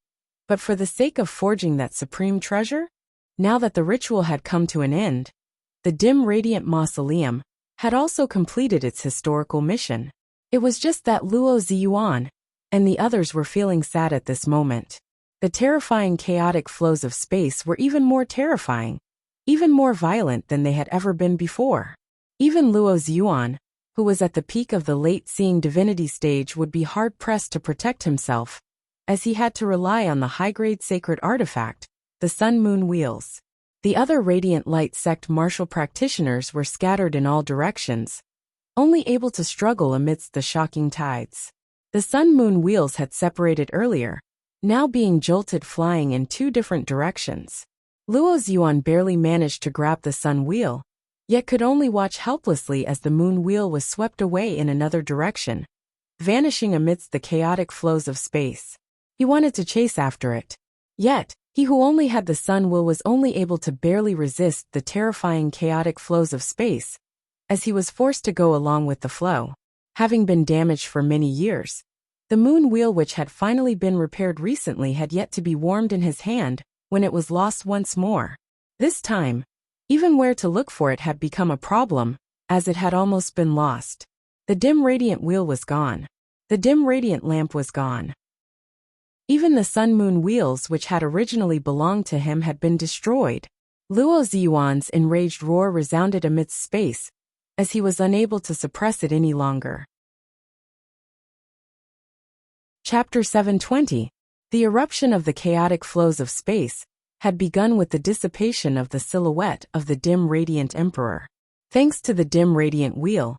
but for the sake of forging that supreme treasure? Now that the ritual had come to an end, the dim radiant mausoleum had also completed its historical mission. It was just that Luo Ziyuan and the others were feeling sad at this moment. The terrifying chaotic flows of space were even more terrifying, even more violent than they had ever been before. Even Luo Ziyuan, who was at the peak of the late-seeing divinity stage, would be hard-pressed to protect himself, as he had to rely on the high-grade sacred artifact, the Sun-Moon Wheels. The other Radiant Light sect martial practitioners were scattered in all directions, only able to struggle amidst the shocking tides. The Sun-Moon Wheels had separated earlier, now being jolted flying in two different directions. Luo Ziyuan barely managed to grab the Sun Wheel, yet could only watch helplessly as the Moon Wheel was swept away in another direction, vanishing amidst the chaotic flows of space. He wanted to chase after it. Yet, he who only had the Sun Wheel was only able to barely resist the terrifying chaotic flows of space, as he was forced to go along with the flow. Having been damaged for many years, the Moon Wheel, which had finally been repaired recently, had yet to be warmed in his hand when it was lost once more. This time, even where to look for it had become a problem, as it had almost been lost. The dim radiant wheel was gone. The dim radiant lamp was gone. Even the Sun-Moon Wheels, which had originally belonged to him, had been destroyed. Luo Ziyuan's enraged roar resounded amidst space, as he was unable to suppress it any longer. Chapter 720. The eruption of the chaotic flows of space had begun with the dissipation of the silhouette of the dim radiant emperor. Thanks to the dim radiant wheel,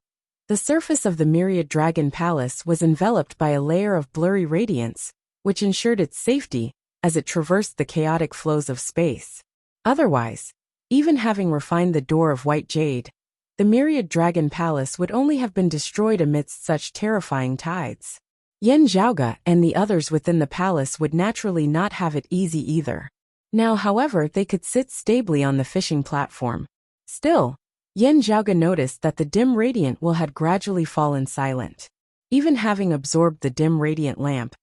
the surface of the myriad dragon palace was enveloped by a layer of blurry radiance, which ensured its safety as it traversed the chaotic flows of space. Otherwise, even having refined the door of white jade, the myriad dragon palace would only have been destroyed amidst such terrifying tides. Yen Zhaoge and the others within the palace would naturally not have it easy either. Now, however, they could sit stably on the fishing platform. Still, Yen Zhaoge noticed that the dim radiant wheel had gradually fallen silent. Even having absorbed the dim radiant lamp,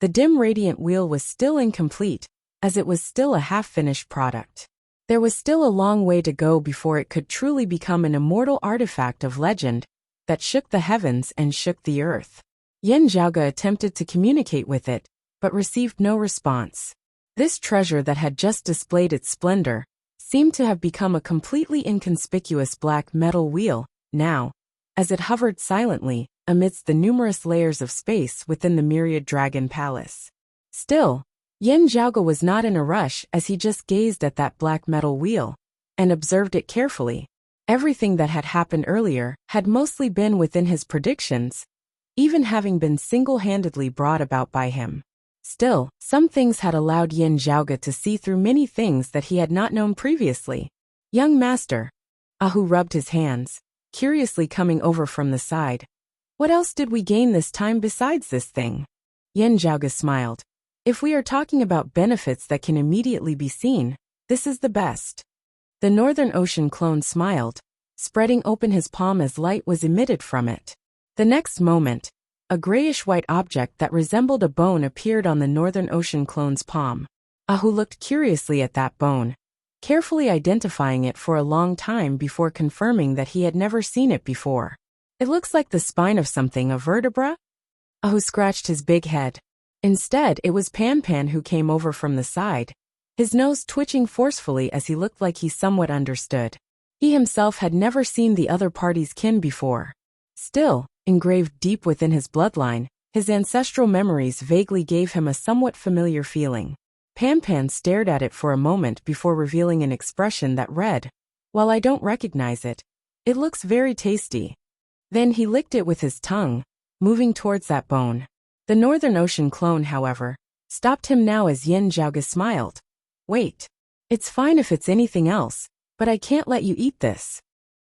the dim radiant wheel was still incomplete, as it was still a half-finished product. There was still a long way to go before it could truly become an immortal artifact of legend that shook the heavens and shook the earth. Yen Zhaoge attempted to communicate with it, but received no response. This treasure that had just displayed its splendor seemed to have become a completely inconspicuous black metal wheel, now, as it hovered silently amidst the numerous layers of space within the myriad dragon palace. Still, Yen Zhaoge was not in a rush, as he just gazed at that black metal wheel and observed it carefully. Everything that had happened earlier had mostly been within his predictions, even having been single-handedly brought about by him. Still, some things had allowed Yen Zhaoge to see through many things that he had not known previously. Young master, Ahu rubbed his hands, curiously coming over from the side. What else did we gain this time besides this thing? Yen Zhaoge smiled. If we are talking about benefits that can immediately be seen, this is the best. The Northern Ocean clone smiled, spreading open his palm as light was emitted from it. The next moment, a grayish-white object that resembled a bone appeared on the Northern Ocean clone's palm. Ahu looked curiously at that bone, carefully identifying it for a long time before confirming that he had never seen it before. It looks like the spine of something, a vertebra? Ahu scratched his big head. Instead, it was Pan Pan who came over from the side, his nose twitching forcefully as he looked like he somewhat understood. He himself had never seen the other party's kin before. Still, engraved deep within his bloodline, his ancestral memories vaguely gave him a somewhat familiar feeling. Pan Pan stared at it for a moment before revealing an expression that read, "While I don't recognize it, it looks very tasty." Then he licked it with his tongue, moving towards that bone. The Northern Ocean clone, however, stopped him now as Yen Zhaoge smiled. "Wait. It's fine if it's anything else, but I can't let you eat this."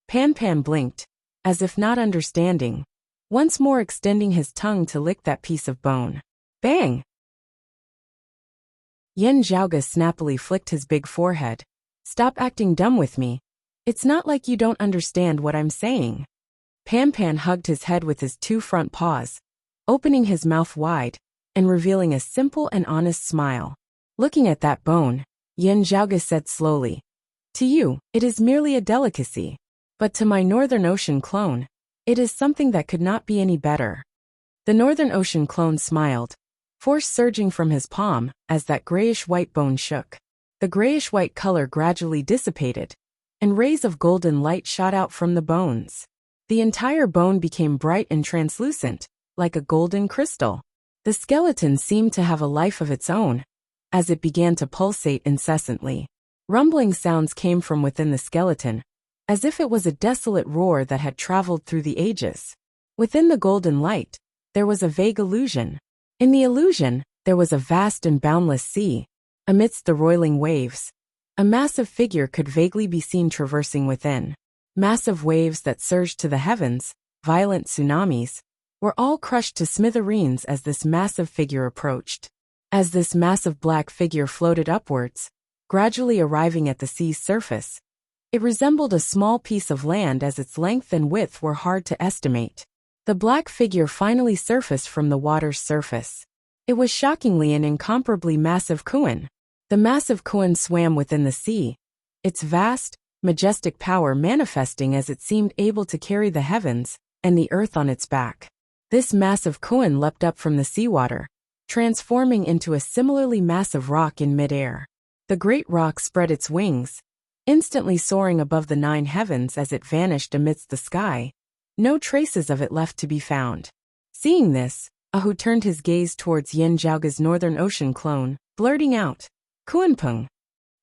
Pan Pan blinked, as if not understanding, once more extending his tongue to lick that piece of bone. Bang! Yin Zhaoge snappily flicked his big forehead. Stop acting dumb with me. It's not like you don't understand what I'm saying. Pan Pan hugged his head with his two front paws, opening his mouth wide and revealing a simple and honest smile. Looking at that bone, Yin Zhaoge said slowly, to you, it is merely a delicacy. But to my Northern Ocean clone, it is something that could not be any better. The Northern Ocean clone smiled, force surging from his palm as that grayish-white bone shook. The grayish-white color gradually dissipated, and rays of golden light shot out from the bones. The entire bone became bright and translucent, like a golden crystal. The skeleton seemed to have a life of its own, as it began to pulsate incessantly. Rumbling sounds came from within the skeleton, as if it was a desolate roar that had traveled through the ages. Within the golden light, there was a vague illusion. In the illusion, there was a vast and boundless sea. Amidst the roiling waves, a massive figure could vaguely be seen traversing within. Massive waves that surged to the heavens, violent tsunamis, were all crushed to smithereens as this massive figure approached. As this massive black figure floated upwards, gradually arriving at the sea's surface, it resembled a small piece of land as its length and width were hard to estimate. The black figure finally surfaced from the water's surface. It was shockingly and incomparably massive Kuan. The massive Kuan swam within the sea, its vast, majestic power manifesting as it seemed able to carry the heavens and the earth on its back. This massive Kuan leapt up from the seawater, transforming into a similarly massive rock in midair. The great rock spread its wings, instantly soaring above the 9 heavens as it vanished amidst the sky. No traces of it left to be found. Seeing this, Ahu turned his gaze towards Yin Zhaoge's Northern Ocean clone, blurting out, Kuanpeng.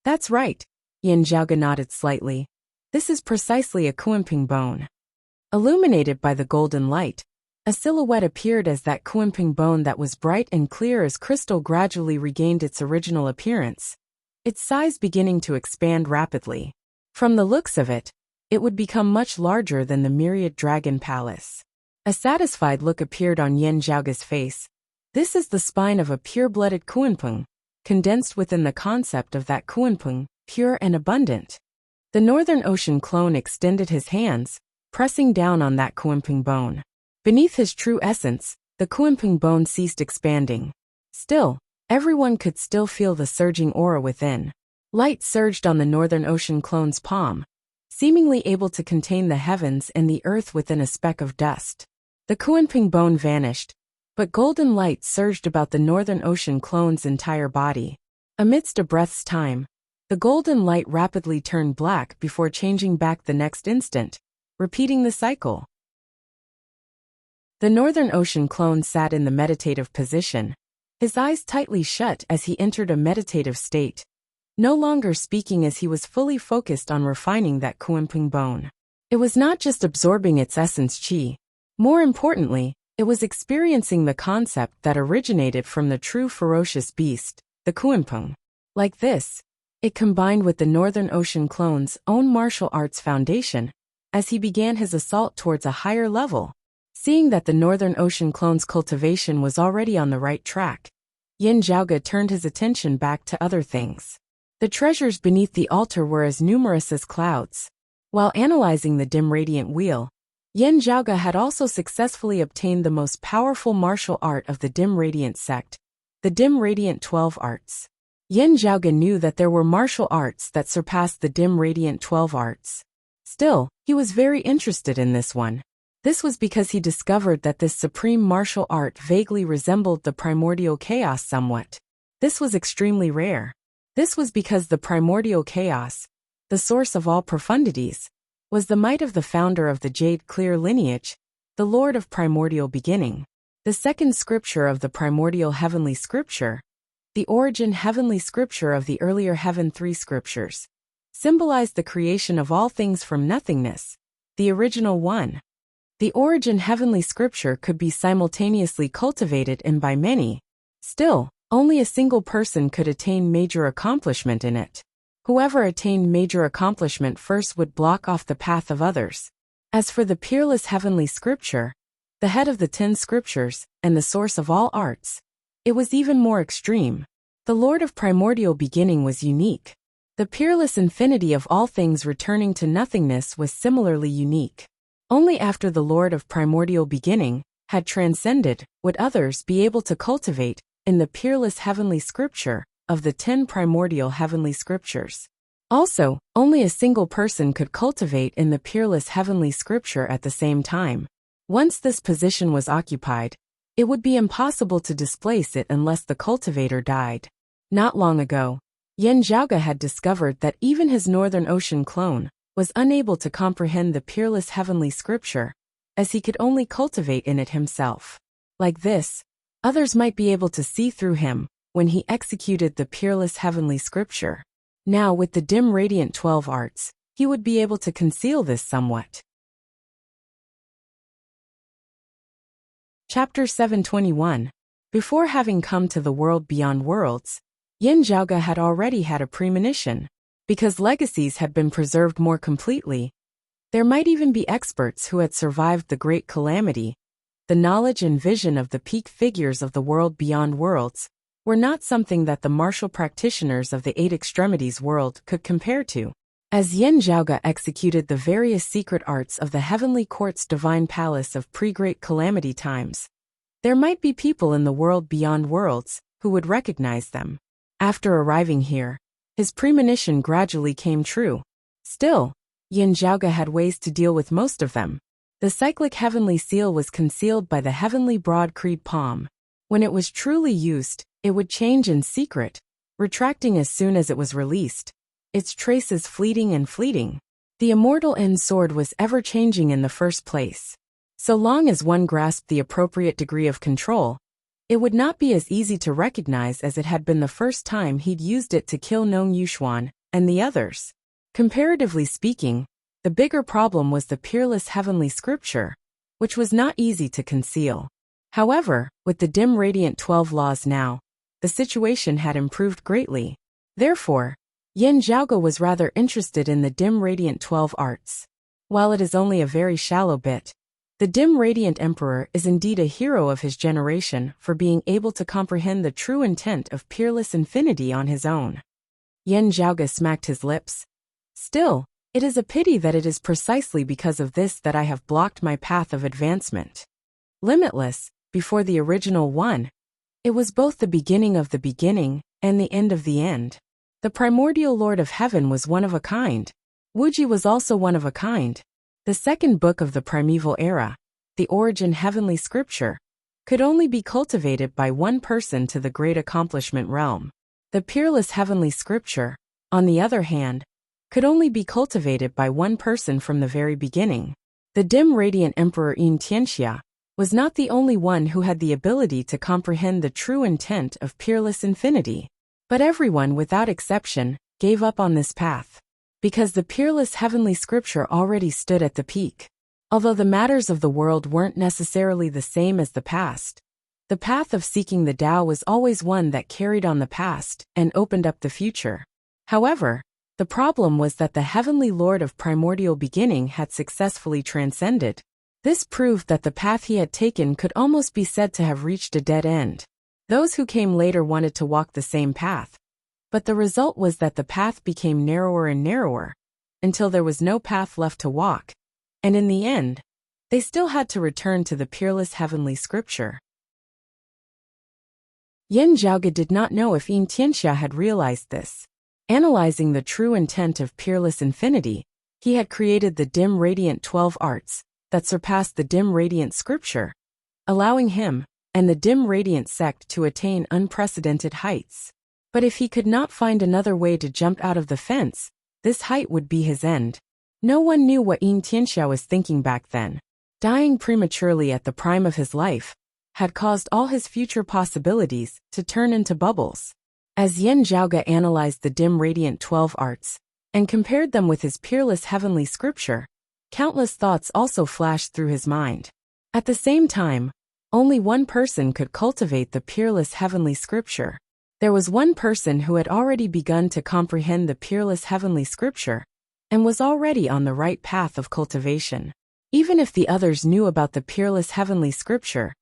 That's right, Yin Zhaoge nodded slightly. This is precisely a Kuanpeng bone. Illuminated by the golden light, a silhouette appeared as that Kuanpeng bone that was bright and clear as crystal gradually regained its original appearance, its size beginning to expand rapidly. From the looks of it, it would become much larger than the myriad dragon palace. A satisfied look appeared on Yin Zhaoge's face. This is the spine of a pure-blooded Kuanpeng, condensed within the concept of that Kuanpeng, pure and abundant. The Northern Ocean clone extended his hands, pressing down on that Kuanpeng bone. Beneath his true essence, the Kuanpeng bone ceased expanding. Still, everyone could still feel the surging aura within. Light surged on the Northern Ocean clone's palm, seemingly able to contain the heavens and the earth within a speck of dust. The Kuanpeng bone vanished, but golden light surged about the Northern Ocean clone's entire body. Amidst a breath's time, the golden light rapidly turned black before changing back the next instant, repeating the cycle. The Northern Ocean clone sat in the meditative position, his eyes tightly shut as he entered a meditative state, no longer speaking as he was fully focused on refining that Kuanpeng bone. It was not just absorbing its essence qi. More importantly, it was experiencing the concept that originated from the true ferocious beast, the Kuanpeng. Like this, it combined with the Northern Ocean clone's own martial arts foundation, as he began his assault towards a higher level. Seeing that the Northern Ocean clone's cultivation was already on the right track, Yin Zhaoge turned his attention back to other things. The treasures beneath the altar were as numerous as clouds. While analyzing the dim radiant wheel, Yin Zhaoge had also successfully obtained the most powerful martial art of the dim radiant sect, the dim radiant 12 arts. Yin Zhaoge knew that there were martial arts that surpassed the dim radiant 12 arts. Still, he was very interested in this one. This was because he discovered that this supreme martial art vaguely resembled the primordial chaos somewhat. This was extremely rare. This was because the primordial chaos, the source of all profundities, was the might of the founder of the Jade Clear lineage, the Lord of Primordial Beginning. The second scripture of the primordial heavenly scripture, the origin heavenly scripture of the earlier heaven 3 scriptures, symbolized the creation of all things from nothingness, the original one. The origin heavenly scripture could be simultaneously cultivated and by many. Still, only a single person could attain major accomplishment in it. Whoever attained major accomplishment first would block off the path of others. As for the peerless heavenly scripture, the head of the 10 scriptures, and the source of all arts, it was even more extreme. The Lord of primordial beginning was unique. The peerless infinity of all things returning to nothingness was similarly unique. Only after the Lord of primordial beginning had transcended would others be able to cultivate in the peerless heavenly scripture of the 10 primordial heavenly scriptures. Also, only a single person could cultivate in the peerless heavenly scripture at the same time. Once this position was occupied, it would be impossible to displace it unless the cultivator died. Not long ago, Yin Zhaoge had discovered that even his Northern Ocean clone was unable to comprehend the peerless heavenly scripture, as he could only cultivate in it himself. Like this, others might be able to see through him when he executed the peerless heavenly scripture. Now with the dim radiant 12 arts, he would be able to conceal this somewhat. Chapter 721. Before having come to the world beyond worlds, Yin Zhaoge had already had a premonition. Because legacies had been preserved more completely, there might even be experts who had survived the great calamity. The knowledge and vision of the peak figures of the world beyond worlds were not something that the martial practitioners of the 8 extremities world could compare to. As Yin Zhaoge executed the various secret arts of the Heavenly Court's divine palace of pre-great calamity times, there might be people in the world beyond worlds who would recognize them. After arriving here, his premonition gradually came true. Still, Yin Zhaoge had ways to deal with most of them. The cyclic heavenly seal was concealed by the heavenly broad creed palm. When it was truly used, it would change in secret, retracting as soon as it was released, its traces fleeting and fleeting. The immortal end sword was ever-changing in the first place. So long as one grasped the appropriate degree of control, it would not be as easy to recognize as it had been the first time he'd used it to kill Nong Yuxuan and the others. Comparatively speaking, the bigger problem was the peerless heavenly scripture, which was not easy to conceal. However, with the dim radiant 12 laws now, the situation had improved greatly. Therefore, Yin Zhaoge was rather interested in the dim radiant 12 arts. While it is only a very shallow bit, the dim radiant emperor is indeed a hero of his generation for being able to comprehend the true intent of peerless infinity on his own. Yin Zhaoge smacked his lips. Still, it is a pity that it is precisely because of this that I have blocked my path of advancement. Limitless, before the original one, it was both the beginning of the beginning and the end of the end. The primordial Lord of Heaven was one of a kind. Wuxia was also one of a kind. The second book of the primeval era, the origin heavenly scripture, could only be cultivated by one person to the great accomplishment realm. The peerless heavenly scripture, on the other hand, could only be cultivated by one person from the very beginning. The dim radiant emperor Yin Tianxia was not the only one who had the ability to comprehend the true intent of peerless infinity. But everyone without exception gave up on this path, because the peerless heavenly scripture already stood at the peak. Although the matters of the world weren't necessarily the same as the past, the path of seeking the Tao was always one that carried on the past and opened up the future. However, the problem was that the heavenly Lord of primordial beginning had successfully transcended. This proved that the path he had taken could almost be said to have reached a dead end. Those who came later wanted to walk the same path, but the result was that the path became narrower and narrower, until there was no path left to walk, and in the end, they still had to return to the peerless heavenly scripture. Yin Zhaoge did not know if Yin Tianxia had realized this. Analyzing the true intent of peerless infinity, he had created the dim radiant 12 arts that surpassed the dim radiant scripture, allowing him and the dim radiant sect to attain unprecedented heights. But if he could not find another way to jump out of the fence, this height would be his end. No one knew what Yin Tianxia was thinking back then. Dying prematurely at the prime of his life had caused all his future possibilities to turn into bubbles. As Yin Zhaoge analyzed the dim radiant 12 arts and compared them with his peerless heavenly scripture, countless thoughts also flashed through his mind. At the same time, only one person could cultivate the peerless heavenly scripture. There was one person who had already begun to comprehend the peerless heavenly scripture and was already on the right path of cultivation. Even if the others knew about the peerless heavenly scripture,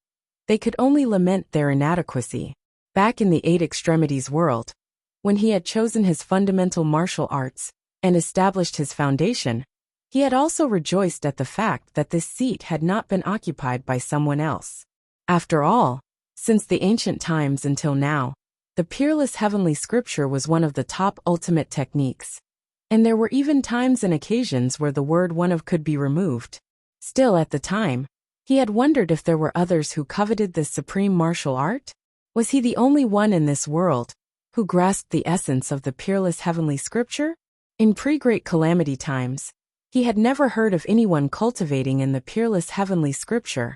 they could only lament their inadequacy. Back in the Eight Extremities world, when he had chosen his fundamental martial arts and established his foundation, he had also rejoiced at the fact that this seat had not been occupied by someone else. After all, since the ancient times until now, the peerless heavenly scripture was one of the top ultimate techniques. And there were even times and occasions where the word one of could be removed. Still, at the time, he had wondered if there were others who coveted this supreme martial art. Was he the only one in this world who grasped the essence of the peerless heavenly scripture? In pre-Great Calamity times, he had never heard of anyone cultivating in the peerless heavenly scripture.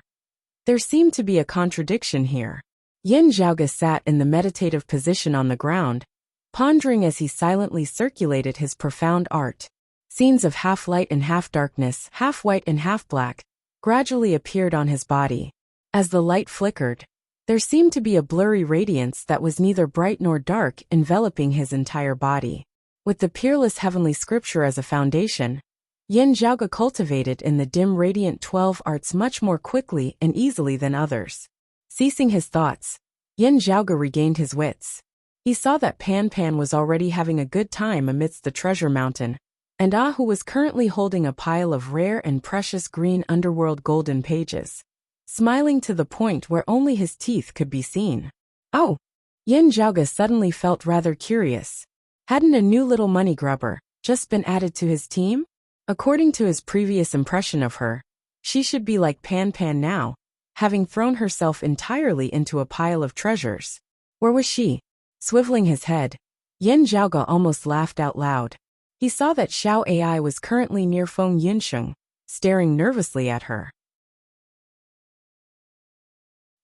There seemed to be a contradiction here. Yin Zhaoge sat in the meditative position on the ground, pondering as he silently circulated his profound art. Scenes of half light and half darkness, half white and half black, gradually appeared on his body. As the light flickered, there seemed to be a blurry radiance that was neither bright nor dark enveloping his entire body. With the peerless heavenly scripture as a foundation, Yin Zhaoge cultivated in the dim radiant 12 arts much more quickly and easily than others. Ceasing his thoughts, Yin Zhaoge regained his wits. He saw that Pan Pan was already having a good time amidst the treasure mountain, and who was currently holding a pile of rare and precious green underworld golden pages, smiling to the point where only his teeth could be seen. Oh! Yin Zhaoge suddenly felt rather curious. Hadn't a new little money grubber just been added to his team? According to his previous impression of her, she should be like Pan Pan now, having thrown herself entirely into a pile of treasures. Where was she? Swiveling his head, Yin Zhaoge almost laughed out loud. He saw that Xiao Ai was currently near Feng Yunsheng, staring nervously at her.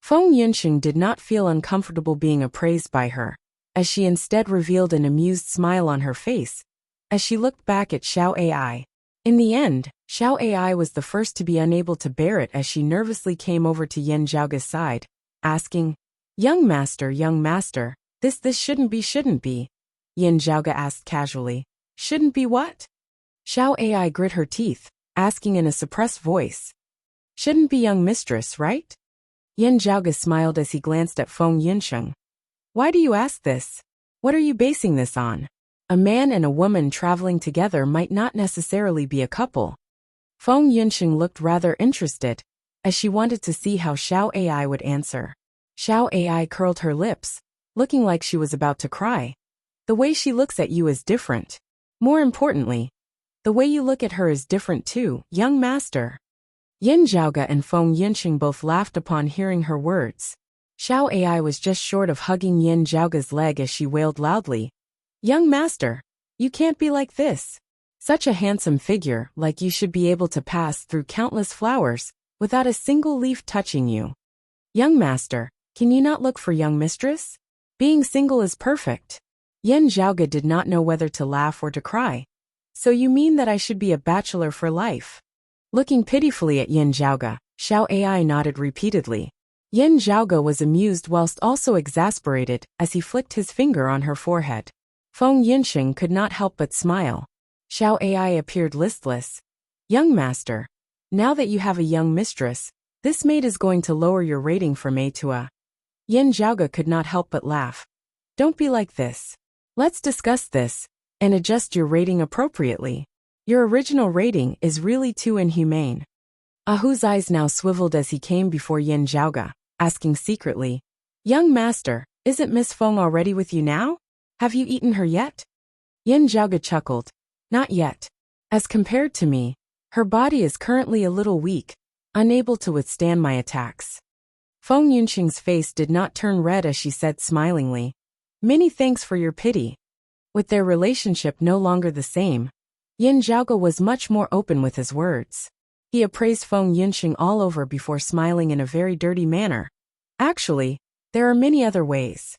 Feng Yunsheng did not feel uncomfortable being appraised by her, as she instead revealed an amused smile on her face, as she looked back at Xiao Ai. In the end, Xiao Ai was the first to be unable to bear it as she nervously came over to Yin Zhaoge's side, asking, young master, this shouldn't be. Yin Zhaoge asked casually. Shouldn't be what? Xiao Ai grit her teeth, asking in a suppressed voice. Shouldn't be young mistress, right? Yin Zhaoge smiled as he glanced at Feng Yunsheng. Why do you ask this? What are you basing this on? A man and a woman traveling together might not necessarily be a couple. Feng Yunsheng looked rather interested, as she wanted to see how Xiao Ai would answer. Xiao Ai curled her lips, looking like she was about to cry. The way she looks at you is different. More importantly, the way you look at her is different too, young master. Yin Zhaoge and Feng Yunsheng both laughed upon hearing her words. Xiao Ai was just short of hugging Yin Zhaoge's leg as she wailed loudly. Young master, you can't be like this. Such a handsome figure, like you should be able to pass through countless flowers, without a single leaf touching you. Young master, can you not look for young mistress? Being single is perfect. Yin Zhaoge did not know whether to laugh or to cry. So you mean that I should be a bachelor for life? Looking pitifully at Yin Zhaoge, Xiao Ai nodded repeatedly. Yin Zhaoge was amused whilst also exasperated as he flicked his finger on her forehead. Feng Yunsheng could not help but smile. Xiao Ai appeared listless. Young master, now that you have a young mistress, this maid is going to lower your rating from A to A. Yin Zhaoge could not help but laugh. Don't be like this. Let's discuss this, and adjust your rating appropriately. Your original rating is really too inhumane. Ahu's eyes now swiveled as he came before Yin Zhaoge, asking secretly, Young master, isn't Miss Feng already with you now? Have you eaten her yet? Yin Zhaoge chuckled. Not yet. As compared to me, her body is currently a little weak, unable to withstand my attacks. Feng Yunsheng's face did not turn red as she said smilingly, Many thanks for your pity. With their relationship no longer the same, Yin Zhaoge was much more open with his words. He appraised Feng Yunsheng all over before smiling in a very dirty manner. Actually, there are many other ways.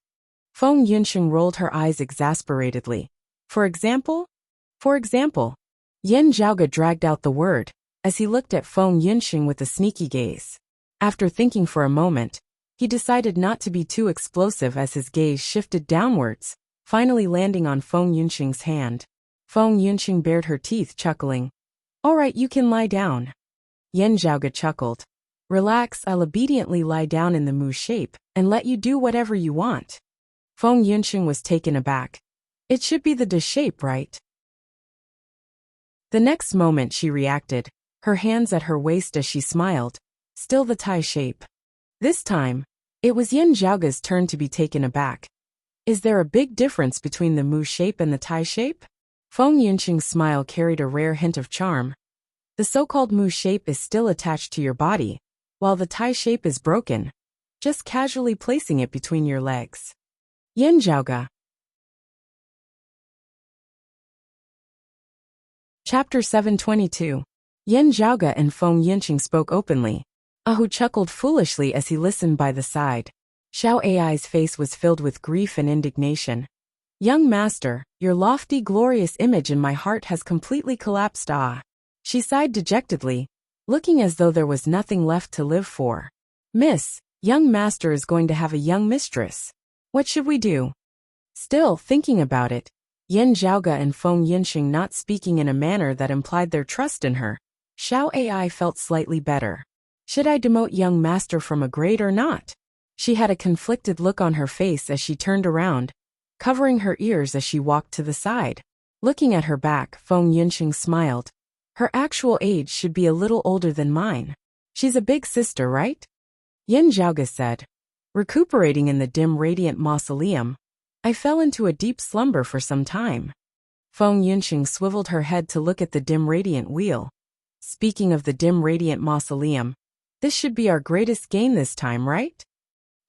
Feng Yunsheng rolled her eyes exasperatedly. For example? Yin Zhaoge dragged out the word, as he looked at Feng Yunsheng with a sneaky gaze. After thinking for a moment, he decided not to be too explosive as his gaze shifted downwards, finally landing on Feng Yunsheng's hand. Feng Yunsheng bared her teeth, chuckling. All right, you can lie down. Yin Zhaoga chuckled. Relax, I'll obediently lie down in the Mu shape and let you do whatever you want. Feng Yunxing was taken aback. It should be the De shape, right? The next moment she reacted, her hands at her waist as she smiled. Still the Tai shape. This time, it was Yin Zhaoga's turn to be taken aback. Is there a big difference between the Mu shape and the Tai shape? Feng Yunxing's smile carried a rare hint of charm. The so-called Mu shape is still attached to your body, while the Tai shape is broken, just casually placing it between your legs. Yin Zhaoga. Chapter 722. Yin Zhaoga and Feng Yunxing spoke openly. Ahu chuckled foolishly as he listened by the side. Xiao Ai's face was filled with grief and indignation. Young master, your lofty, glorious image in my heart has completely collapsed. She sighed dejectedly, looking as though there was nothing left to live for. Miss, young master is going to have a young mistress. What should we do? Still thinking about it, Yin Zhaoga and Feng Yunxing not speaking in a manner that implied their trust in her, Xiao Ai felt slightly better. Should I demote young master from a grade or not? She had a conflicted look on her face as she turned around, covering her ears as she walked to the side. Looking at her back, Feng Yunxing smiled. Her actual age should be a little older than mine. She's a big sister, right? Yin Zhaoga said. Recuperating in the dim radiant mausoleum, I fell into a deep slumber for some time. Feng Yunxing swiveled her head to look at the dim radiant wheel. Speaking of the dim radiant mausoleum, this should be our greatest gain this time, right?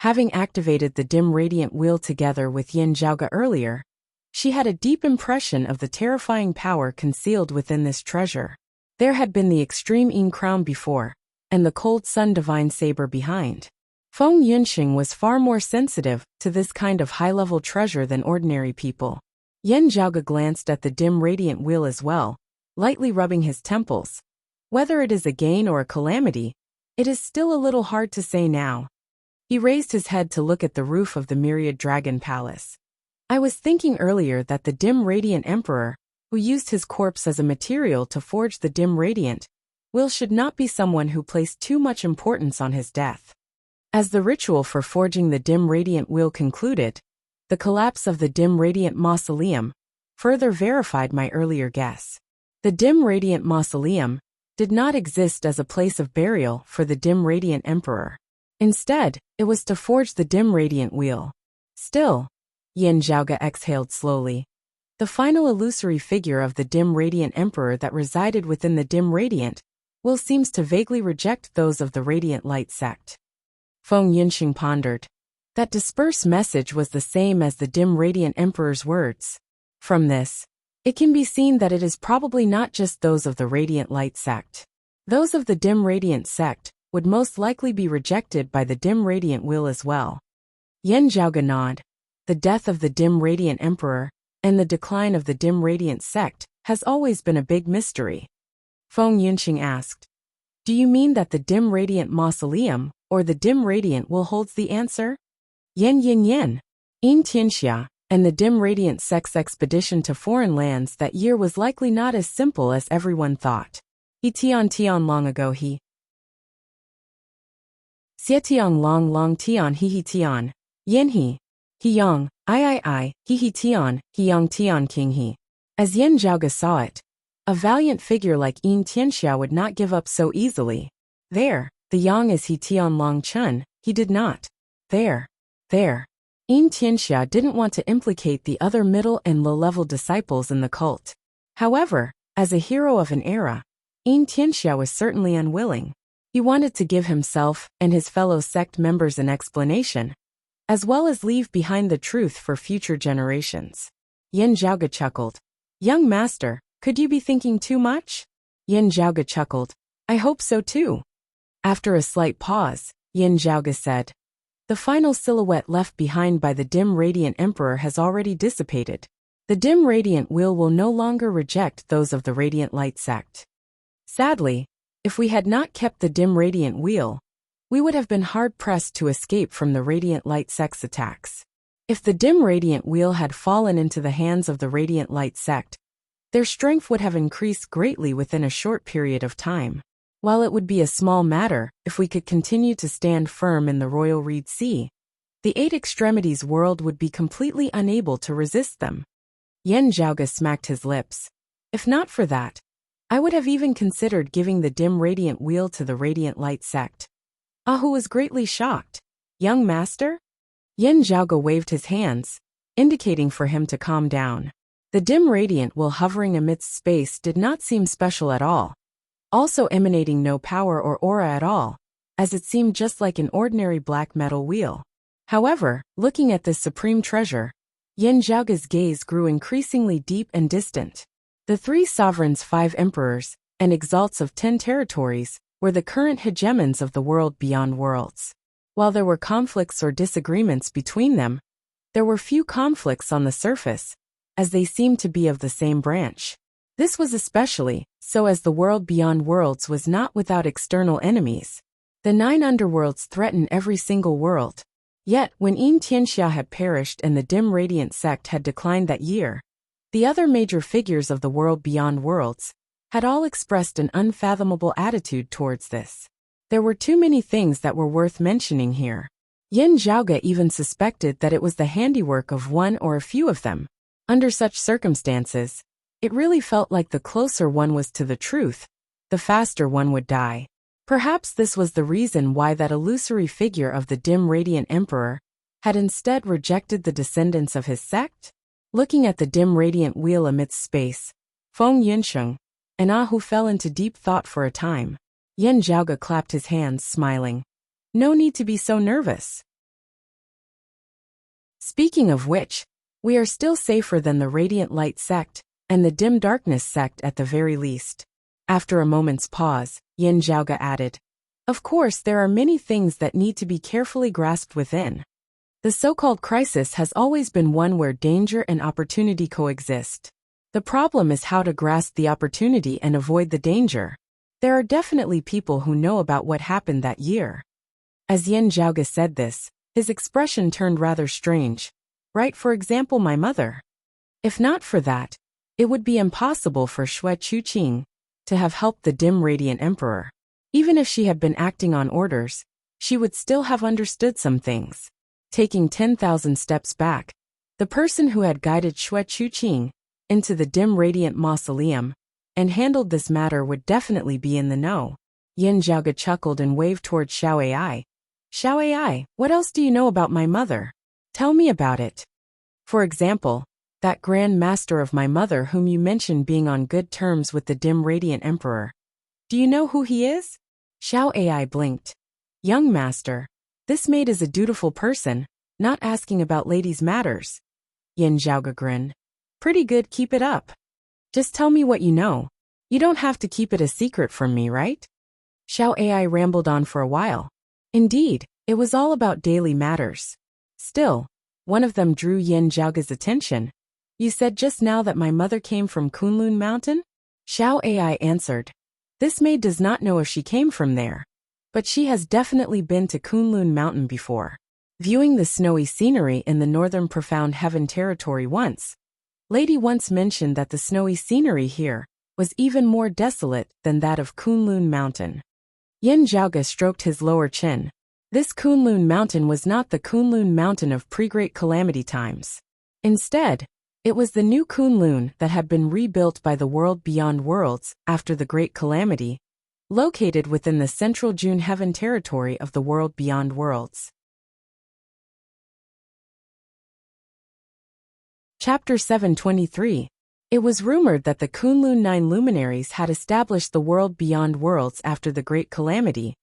Having activated the dim radiant wheel together with Yin Zhaoga earlier, she had a deep impression of the terrifying power concealed within this treasure. There had been the extreme Yin crown before, and the cold sun divine saber behind. Feng Yunxing was far more sensitive to this kind of high-level treasure than ordinary people. Yin Zhaoga glanced at the dim radiant wheel as well, lightly rubbing his temples. Whether it is a gain or a calamity, it is still a little hard to say now. He raised his head to look at the roof of the Myriad Dragon Palace. I was thinking earlier that the dim radiant emperor, who used his corpse as a material to forge the dim radiant will should not be someone who placed too much importance on his death. As the ritual for forging the dim radiant wheel concluded, the collapse of the dim radiant mausoleum further verified my earlier guess. The dim radiant mausoleum did not exist as a place of burial for the dim radiant emperor. Instead, it was to forge the dim radiant wheel. Still, Yin Zhaoga exhaled slowly. The final illusory figure of the dim radiant emperor that resided within the dim radiant will seems to vaguely reject those of the radiant light sect. Feng Yunxing pondered. That dispersed message was the same as the dim radiant emperor's words. From this, it can be seen that it is probably not just those of the radiant light sect. Those of the dim radiant sect would most likely be rejected by the dim radiant will as well. Yin Zhaoga nodded. The death of the dim radiant emperor and the decline of the dim radiant sect has always been a big mystery. Feng Yunxing asked. Do you mean that the dim radiant mausoleum or the dim radiant will holds the answer? Yin Yin. Yin Tianxia and the dim radiant sect's expedition to foreign lands that year was likely not as simple as everyone thought. He Tian long ago he. Xie Tian long Tian he Tian. Yin he. He yang, I, he Tian, he yang Tian king he. As Yin Zhaoga saw it, a valiant figure like Yin Tianxia would not give up so easily. There, the yang is he Tian Long Chun, he did not. There. Yin Tianxia didn't want to implicate the other middle and low-level disciples in the cult. However, as a hero of an era, Yin Tianxia was certainly unwilling. He wanted to give himself and his fellow sect members an explanation, as well as leave behind the truth for future generations. Yin Zhaoga chuckled. Young master, could you be thinking too much? Yin Zhaoga chuckled. I hope so too. After a slight pause, Yin Zhaoga said, the final silhouette left behind by the dim radiant emperor has already dissipated. The dim radiant wheel will no longer reject those of the radiant light sect. Sadly, if we had not kept the dim radiant wheel, we would have been hard-pressed to escape from the radiant light sect's attacks. If the dim radiant wheel had fallen into the hands of the radiant light sect, their strength would have increased greatly within a short period of time. While it would be a small matter if we could continue to stand firm in the royal Reed Sea, the eight extremities world would be completely unable to resist them. Yen Zhaoge smacked his lips. If not for that, I would have even considered giving the dim radiant wheel to the radiant light sect. Ahu was greatly shocked. Young master? Yen Zhaoge waved his hands, indicating for him to calm down. The dim radiant wheel hovering amidst space did not seem special at all, also emanating no power or aura at all, as it seemed just like an ordinary black metal wheel. However, looking at this supreme treasure, Yen Zhaoge's gaze grew increasingly deep and distant. The 3 sovereigns, 5 emperors, and exalts of 10 territories were the current hegemons of the world beyond worlds. While there were conflicts or disagreements between them, there were few conflicts on the surface, as they seemed to be of the same branch. This was especially so as the world beyond worlds was not without external enemies. The 9 underworlds threatened every single world. Yet, when Yin Tianxia had perished and the dim radiant sect had declined that year, the other major figures of the world beyond worlds had all expressed an unfathomable attitude towards this. There were too many things that were worth mentioning here. Yen Zhaoge even suspected that it was the handiwork of one or a few of them. Under such circumstances, it really felt like the closer one was to the truth, the faster one would die. Perhaps this was the reason why that illusory figure of the dim radiant emperor had instead rejected the descendants of his sect? Looking at the dim radiant wheel amidst space, Feng Yinsheng and Ahu fell into deep thought for a time. Yen Zhaoge clapped his hands, smiling. No need to be so nervous. Speaking of which, we are still safer than the radiant light sect and the dim darkness sect at the very least. After a moment's pause, Yen Zhaoge added, of course there are many things that need to be carefully grasped within. The so-called crisis has always been one where danger and opportunity coexist. The problem is how to grasp the opportunity and avoid the danger. There are definitely people who know about what happened that year. As Yen Zhaoge said this, his expression turned rather strange. Right, for example, my mother. If not for that, it would be impossible for Xue Chuqing to have helped the dim radiant emperor. Even if she had been acting on orders, she would still have understood some things. Taking 10,000 steps back, the person who had guided Xue Chuqing into the dim radiant mausoleum and handled this matter would definitely be in the know. Yen Zhaoge chuckled and waved toward Xiao Ai. Xiao Ai, what else do you know about my mother? Tell me about it. For example, that grand master of my mother whom you mentioned being on good terms with the dim radiant emperor. Do you know who he is? Xiao Ai blinked. Young master, this maid is a dutiful person, not asking about ladies' matters. Yen Zhaoge grinned. Pretty good, keep it up. Just tell me what you know. You don't have to keep it a secret from me, right? Xiao Ai rambled on for a while. Indeed, it was all about daily matters. Still, one of them drew Yen Zhaoge's attention. You said just now that my mother came from Kunlun Mountain? Xiao Ai answered. This maid does not know if she came from there, but she has definitely been to Kunlun Mountain before. Viewing the snowy scenery in the northern profound heaven territory once, Lady once mentioned that the snowy scenery here was even more desolate than that of Kunlun Mountain. Yen Zhaoge stroked his lower chin. This Kunlun Mountain was not the Kunlun Mountain of pre-Great Calamity times. Instead, it was the new Kunlun that had been rebuilt by the world beyond worlds after the Great Calamity, located within the central June heaven territory of the world beyond worlds. Chapter 723. It was rumored that the Kunlun 9 luminaries had established the world beyond worlds after the Great Calamity,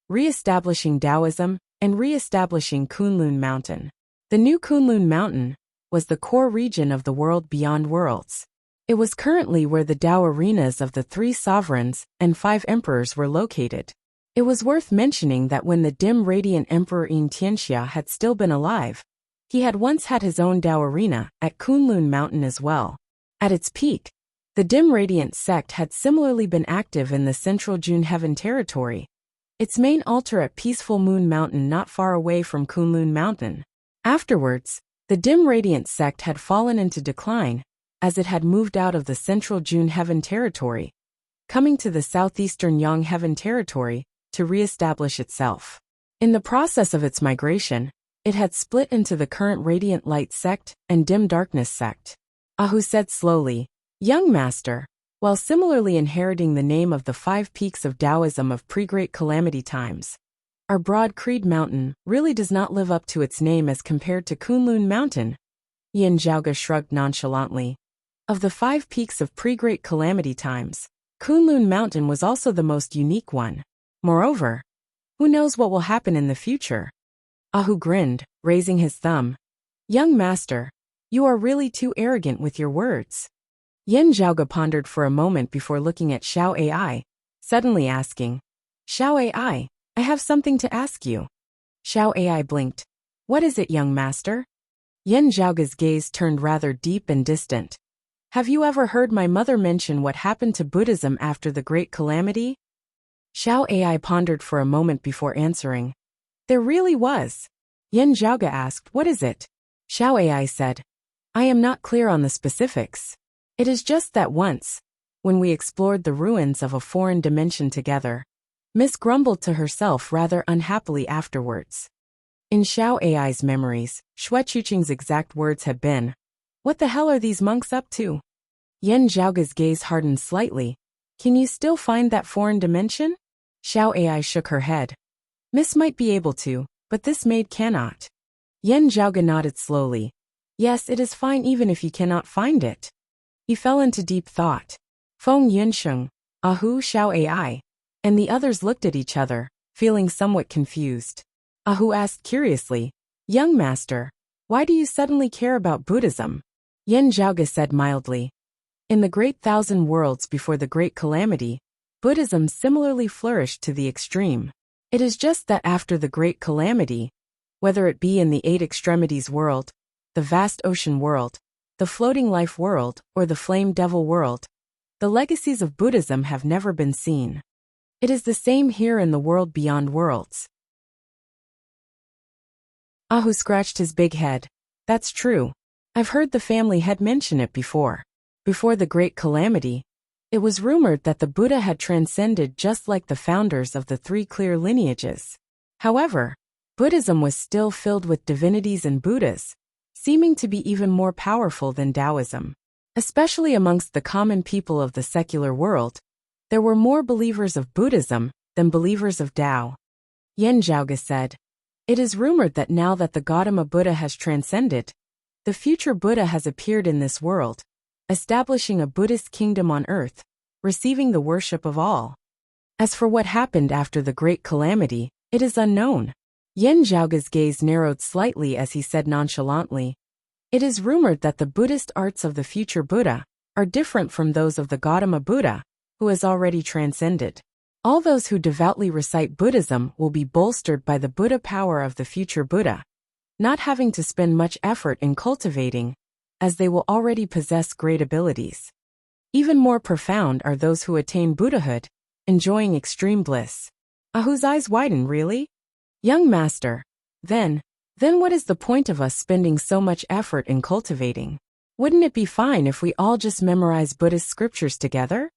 re-establishing Taoism and re-establishing Kunlun Mountain. The new Kunlun Mountain was the core region of the world beyond worlds. It was currently where the Tao arenas of the 3 sovereigns and 5 emperors were located. It was worth mentioning that when the dim radiant emperor Yin Tianxia had still been alive, he had once had his own Tao arena at Kunlun Mountain as well. At its peak, the dim radiant sect had similarly been active in the central June heaven territory, its main altar at Peaceful Moon Mountain not far away from Kunlun Mountain. Afterwards, the dim radiant sect had fallen into decline, as it had moved out of the central June heaven territory, coming to the southeastern Yangheaven territory to re-establish itself. In the process of its migration, it had split into the current Radiant Light sect and Dim Darkness sect. Ahu said slowly, "Young master, while similarly inheriting the name of the 5 peaks of Taoism of pre-Great Calamity times, our broad Creed Mountain really does not live up to its name as compared to Kunlun Mountain." Yin Zhaoge shrugged nonchalantly. Of the 5 peaks of pre-Great Calamity times, Kunlun Mountain was also the most unique one. Moreover, who knows what will happen in the future? Ahu grinned, raising his thumb. "Young master, you are really too arrogant with your words." Yin Zhaoge pondered for a moment before looking at Xiao Ai, suddenly asking, "Xiao Ai, I have something to ask you." Xiao Ai blinked. "What is it, young master?" Yin Zhaoge's gaze turned rather deep and distant. "Have you ever heard my mother mention what happened to Buddhism after the Great Calamity?" Xiao Ai pondered for a moment before answering. "There really was." Yin Zhaoge asked, "What is it?" Xiao Ai said, "I am not clear on the specifics. It is just that once, when we explored the ruins of a foreign dimension together, Miss grumbled to herself rather unhappily afterwards." In Xiao Ai's memories, Xue Chuqing's exact words had been, "What the hell are these monks up to?" Yin Zhaoge's gaze hardened slightly. "Can you still find that foreign dimension?" Xiao Ai shook her head. "Miss might be able to, but this maid cannot." Yin Zhaoge nodded slowly. "Yes, it is fine even if you cannot find it." He fell into deep thought. Feng Yunsheng, Ahu, Xiao Ai, and the others looked at each other, feeling somewhat confused. Ahu asked curiously, "Young master, why do you suddenly care about Buddhism?" Yin Zhaoge said mildly, "In the great 1,000 worlds before the Great Calamity, Buddhism similarly flourished to the extreme. It is just that after the Great Calamity, whether it be in the 8 extremities world, the vast ocean world, the floating life world, or the flame devil world, the legacies of Buddhism have never been seen. It is the same here in the world beyond worlds." Ahu scratched his big head. "That's true. I've heard the family head mention it before. Before the Great Calamity, it was rumored that the Buddha had transcended just like the founders of the 3 clear lineages. However, Buddhism was still filled with divinities and Buddhas, seeming to be even more powerful than Taoism. Especially amongst the common people of the secular world, there were more believers of Buddhism than believers of Tao." Yin Zhaoge said, "It is rumored that now that the Gautama Buddha has transcended, the future Buddha has appeared in this world, establishing a Buddhist kingdom on earth, receiving the worship of all. As for what happened after the Great Calamity, it is unknown." Yin Zhaoge's gaze narrowed slightly as he said nonchalantly, "It is rumored that the Buddhist arts of the future Buddha are different from those of the Gautama Buddha, who has already transcended. All those who devoutly recite Buddhism will be bolstered by the Buddha power of the future Buddha, not having to spend much effort in cultivating, as they will already possess great abilities. Even more profound are those who attain Buddhahood, enjoying extreme bliss." Ahu's eyes widened. "Really? Young master, then what is the point of us spending so much effort in cultivating? Wouldn't it be fine if we all just memorize Buddhist scriptures together?"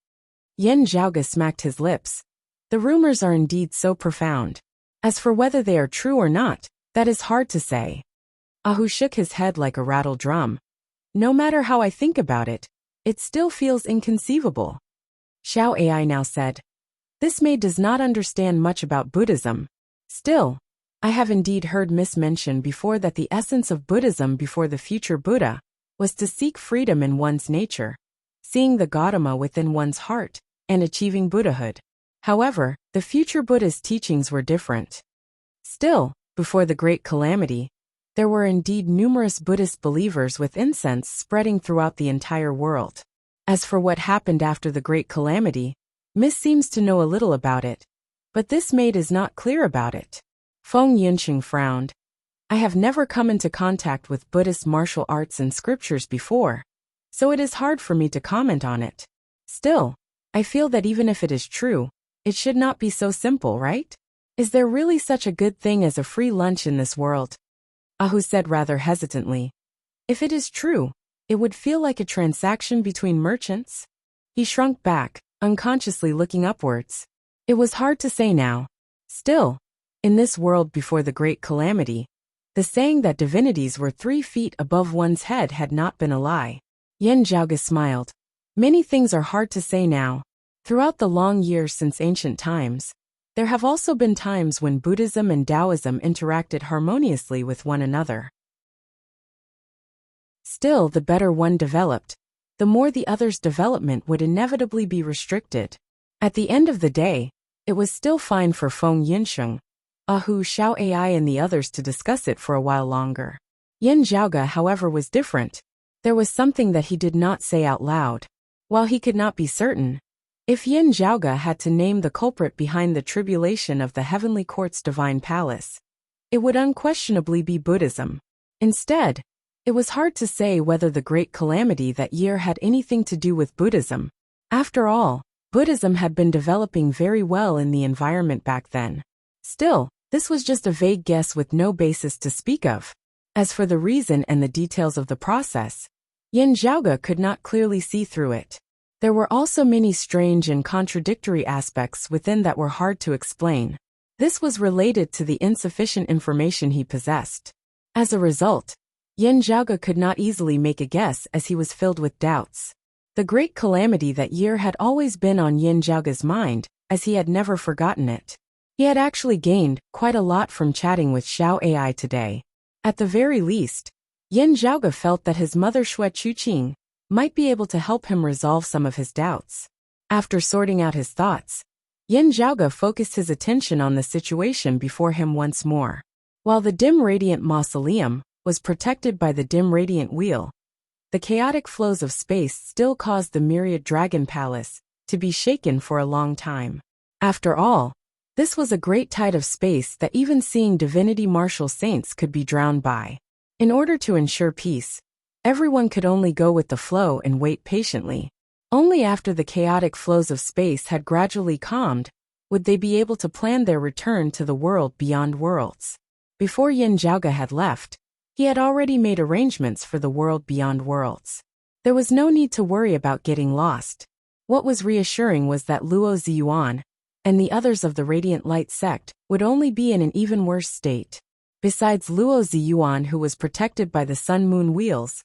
Yin Zhaoge smacked his lips. "The rumors are indeed so profound. As for whether they are true or not, that is hard to say." Ahu shook his head like a rattled drum. "No matter how I think about it, it still feels inconceivable." Xiao Ai now said, "This maid does not understand much about Buddhism. Still, I have indeed heard Miss mention before that the essence of Buddhism before the future Buddha was to seek freedom in one's nature, seeing the Gautama within one's heart, and achieving Buddhahood. However, the future Buddha's teachings were different. Still, before the Great Calamity, there were indeed numerous Buddhist believers with incense spreading throughout the entire world. As for what happened after the Great Calamity, Miss seems to know a little about it, but this maid is not clear about it." Feng Yunqing frowned. "I have never come into contact with Buddhist martial arts and scriptures before, so it is hard for me to comment on it. Still, I feel that even if it is true, it should not be so simple, right? Is there really such a good thing as a free lunch in this world?" Ahu said rather hesitantly. "If it is true, it would feel like a transaction between merchants." He shrunk back, unconsciously looking upwards. It was hard to say now. Still, in this world before the great calamity, the saying that divinities were 3 feet above one's head had not been a lie. Yin Zhaoge smiled. Many things are hard to say now. Throughout the long years since ancient times, there have also been times when Buddhism and Taoism interacted harmoniously with one another. Still, the better one developed, the more the other's development would inevitably be restricted. At the end of the day, it was still fine for Feng Yinsheng, Hu Xiao Ai and the others to discuss it for a while longer. Yin Zhaoge, however, was different. There was something that he did not say out loud. While he could not be certain, if Yin Zhaoge had to name the culprit behind the tribulation of the heavenly court's divine palace, it would unquestionably be Buddhism. Instead, it was hard to say whether the great calamity that year had anything to do with Buddhism. After all, Buddhism had been developing very well in the environment back then. Still, this was just a vague guess with no basis to speak of. As for the reason and the details of the process, Yin Zhaoge could not clearly see through it. There were also many strange and contradictory aspects within that were hard to explain. This was related to the insufficient information he possessed. As a result, Yin Zhaoge could not easily make a guess as he was filled with doubts. The great calamity that year had always been on Yin Zhaoge's mind, as he had never forgotten it. He had actually gained quite a lot from chatting with Xiao Ai today. At the very least, Yin Zhaoge felt that his mother Xue Chuqing might be able to help him resolve some of his doubts. After sorting out his thoughts, Yin Zhaoge focused his attention on the situation before him once more. While the dim radiant mausoleum was protected by the dim radiant wheel, the chaotic flows of space still caused the myriad dragon palace to be shaken for a long time. After all, this was a great tide of space that even seeing divinity martial saints could be drowned by. In order to ensure peace, everyone could only go with the flow and wait patiently. Only after the chaotic flows of space had gradually calmed would they be able to plan their return to the world beyond worlds. Before Yin Zhaoge had left, he had already made arrangements for the world beyond worlds. There was no need to worry about getting lost. What was reassuring was that Luo Ziyuan and the others of the Radiant Light sect would only be in an even worse state. Besides Luo Ziyuan, who was protected by the sun-moon wheels,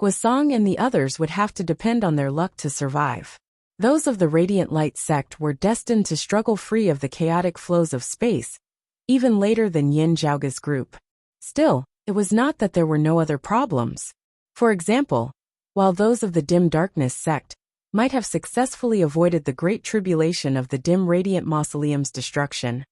Guosong and the others would have to depend on their luck to survive. Those of the Radiant Light sect were destined to struggle free of the chaotic flows of space, even later than Yin Zhaoge's group. Still, it was not that there were no other problems. For example, while those of the Dim Darkness sect might have successfully avoided the great tribulation of the Dim Radiant Mausoleum's destruction,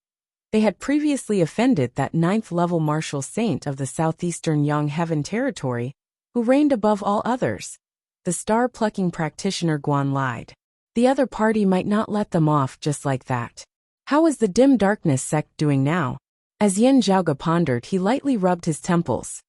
they had previously offended that 9th-level martial saint of the southeastern Yang Heaven territory, who reigned above all others, the star-plucking practitioner Guan Lide. The other party might not let them off just like that. How was the Dim Darkness sect doing now? As Yin Zhaoge pondered, he lightly rubbed his temples.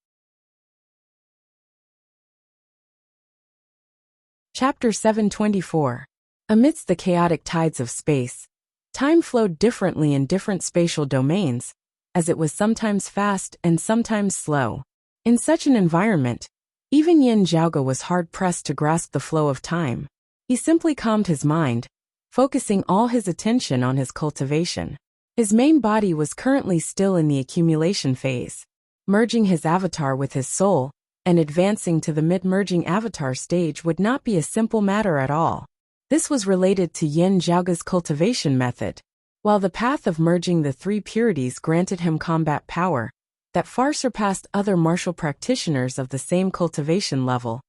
Chapter 724. Amidst the chaotic tides of space, time flowed differently in different spatial domains, as it was sometimes fast and sometimes slow. In such an environment, even Yin Zhaoge was hard-pressed to grasp the flow of time. He simply calmed his mind, focusing all his attention on his cultivation. His main body was currently still in the accumulation phase. Merging his avatar with his soul and advancing to the mid-merging avatar stage would not be a simple matter at all. This was related to Yin Zhaoge's cultivation method. While the path of merging the 3 purities granted him combat power that far surpassed other martial practitioners of the same cultivation level,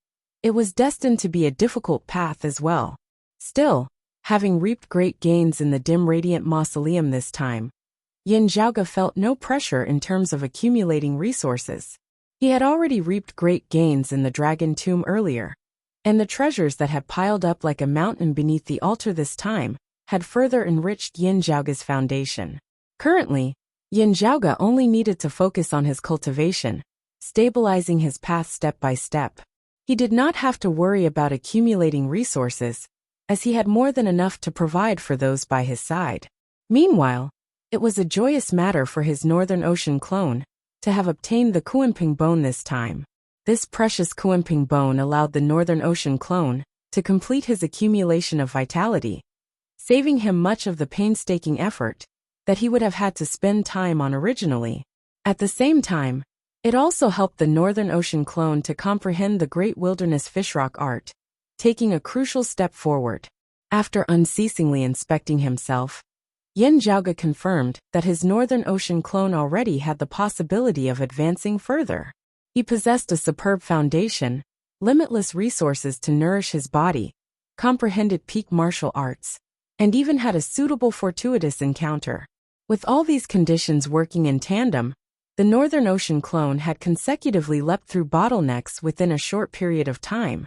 it was destined to be a difficult path as well. Still, having reaped great gains in the Dim Radiant Mausoleum this time, Yin Zhaoge felt no pressure in terms of accumulating resources. He had already reaped great gains in the Dragon Tomb earlier, and the treasures that had piled up like a mountain beneath the altar this time had further enriched Yin Zhaoge's foundation. Currently, Yin Zhaoge only needed to focus on his cultivation, stabilizing his path step by step. He did not have to worry about accumulating resources, as he had more than enough to provide for those by his side. Meanwhile, it was a joyous matter for his Northern Ocean clone to have obtained the Kuanping bone this time. This precious Kuanping bone allowed the Northern Ocean clone to complete his accumulation of vitality, saving him much of the painstaking effort that he would have had to spend time on originally. At the same time, it also helped the Northern Ocean clone to comprehend the great wilderness fishrock art, taking a crucial step forward. After unceasingly inspecting himself, Yin Zhaoge confirmed that his Northern Ocean clone already had the possibility of advancing further. He possessed a superb foundation, limitless resources to nourish his body, comprehended peak martial arts, and even had a suitable fortuitous encounter. With all these conditions working in tandem, the Northern Ocean clone had consecutively leapt through bottlenecks within a short period of time,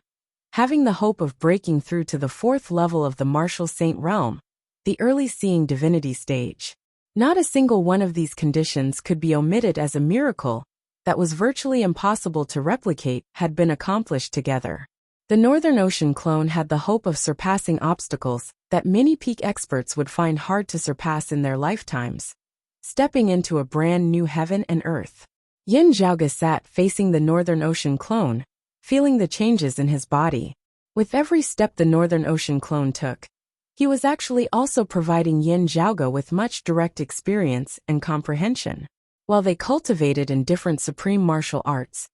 having the hope of breaking through to the 4th level of the martial saint realm, the early seeing divinity stage. Not a single one of these conditions could be omitted, as a miracle that was virtually impossible to replicate had been accomplished together. The Northern Ocean clone had the hope of surpassing obstacles that many peak experts would find hard to surpass in their lifetimes, stepping into a brand new heaven and earth. Yin Zhaoge sat facing the Northern Ocean clone, feeling the changes in his body. With every step the Northern Ocean clone took, he was actually also providing Yin Zhaoge with much direct experience and comprehension. While they cultivated in different supreme martial arts,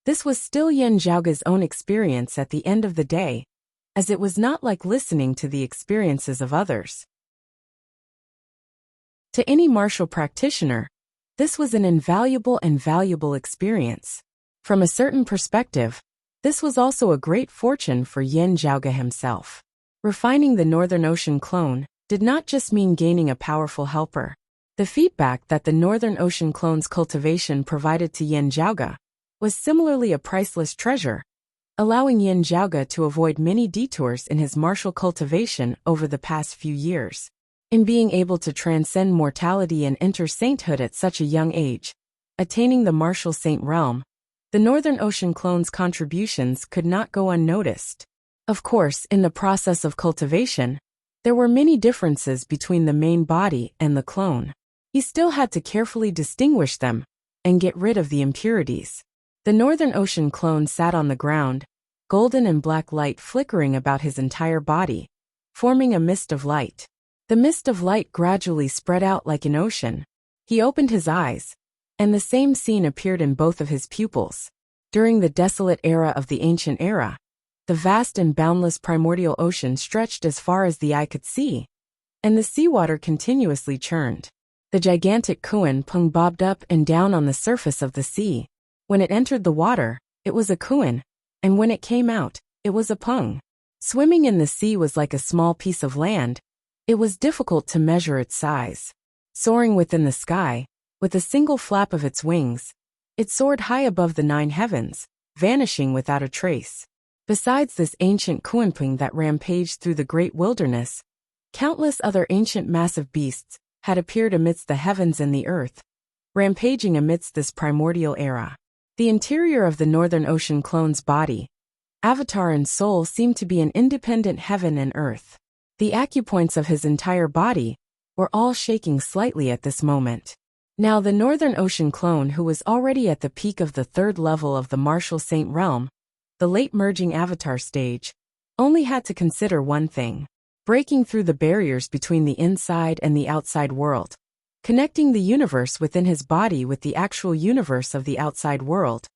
this was still Yin Zhaoge's own experience at the end of the day, as it was not like listening to the experiences of others. To any martial practitioner, this was an invaluable and valuable experience. From a certain perspective, this was also a great fortune for Yin Zhaoge himself. Refining the Northern Ocean clone did not just mean gaining a powerful helper. The feedback that the Northern Ocean clone's cultivation provided to Yin Zhaoge was similarly a priceless treasure, allowing Yin Zhaoge to avoid many detours in his martial cultivation over the past few years. In being able to transcend mortality and enter sainthood at such a young age, attaining the martial saint realm, the Northern Ocean clone's contributions could not go unnoticed. Of course, in the process of cultivation, there were many differences between the main body and the clone. He still had to carefully distinguish them and get rid of the impurities. The Northern Ocean clone sat on the ground, golden and black light flickering about his entire body, forming a mist of light. The mist of light gradually spread out like an ocean. He opened his eyes, and the same scene appeared in both of his pupils. During the desolate era of the ancient era, the vast and boundless primordial ocean stretched as far as the eye could see, and the seawater continuously churned. The gigantic Kuan Peng bobbed up and down on the surface of the sea. When it entered the water, it was a Kuan, and when it came out, it was a Peng. Swimming in the sea was like a small piece of land. It was difficult to measure its size. Soaring within the sky, with a single flap of its wings, it soared high above the 9 heavens, vanishing without a trace. Besides this ancient Kuanping that rampaged through the great wilderness, countless other ancient massive beasts had appeared amidst the heavens and the earth, rampaging amidst this primordial era. The interior of the Northern Ocean clone's body, avatar and soul seemed to be an independent heaven and earth. The acupoints of his entire body were all shaking slightly at this moment. Now the Northern Ocean clone, who was already at the peak of the 3rd level of the martial saint realm, the late merging avatar stage, only had to consider one thing: breaking through the barriers between the inside and the outside world, connecting the universe within his body with the actual universe of the outside world,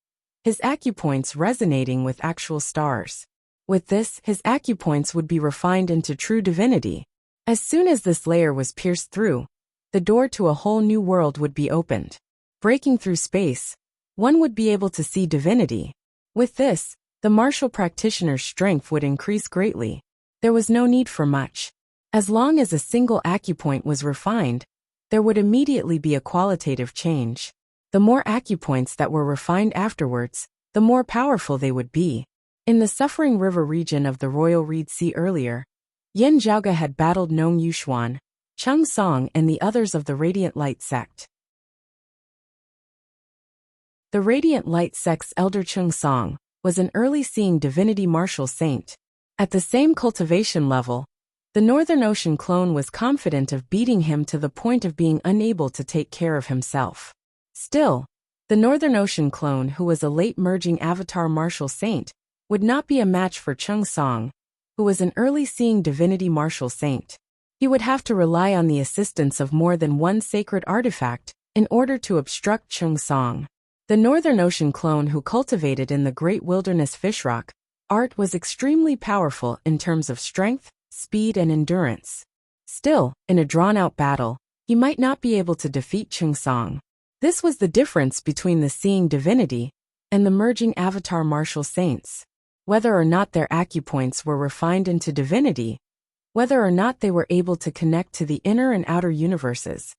his acupoints resonating with actual stars. With this, his acupoints would be refined into true divinity. As soon as this layer was pierced through, the door to a whole new world would be opened. Breaking through space, one would be able to see divinity. With this, the martial practitioner's strength would increase greatly. There was no need for much. As long as a single acupoint was refined, there would immediately be a qualitative change. The more acupoints that were refined afterwards, the more powerful they would be. In the Suffering River region of the Royal Reed Sea earlier, Yin Zhaoge had battled Nong Yuxuan, Cheng Song and the others of the Radiant Light sect. The Radiant Light sect's elder Cheng Song was an early seeing divinity martial saint. At the same cultivation level, the Northern Ocean clone was confident of beating him to the point of being unable to take care of himself. Still, the Northern Ocean clone, who was a late merging avatar martial saint, would not be a match for Cheng Song, who was an early seeing divinity martial saint. He would have to rely on the assistance of more than one sacred artifact in order to obstruct Chung Song. The Northern Ocean clone who cultivated in the Great Wilderness Fishrock art was extremely powerful in terms of strength, speed, and endurance. Still, in a drawn-out battle, he might not be able to defeat Chung Song. This was the difference between the Seeing Divinity and the merging Avatar Martial Saints. Whether or not their acupoints were refined into divinity, whether or not they were able to connect to the inner and outer universes,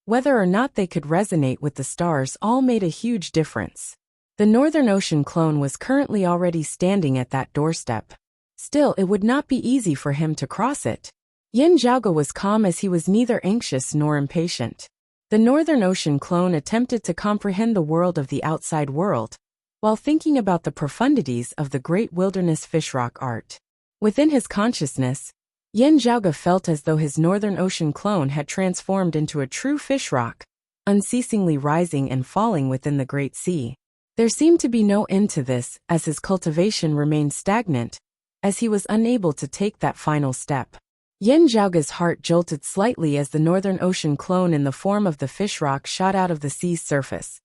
whether or not they could resonate with the stars, all made a huge difference. The Northern Ocean clone was currently already standing at that doorstep. Still, it would not be easy for him to cross it. Yin Zhaoge was calm as he was neither anxious nor impatient. The Northern Ocean clone attempted to comprehend the world of the outside world, while thinking about the profundities of the Great Wilderness Fishrock art. Within his consciousness, Yin Zhaoge felt as though his Northern Ocean clone had transformed into a true fishrock, unceasingly rising and falling within the Great Sea. There seemed to be no end to this, as his cultivation remained stagnant, as he was unable to take that final step. Yin Zhaoge's heart jolted slightly as the Northern Ocean clone in the form of the fishrock shot out of the sea's surface,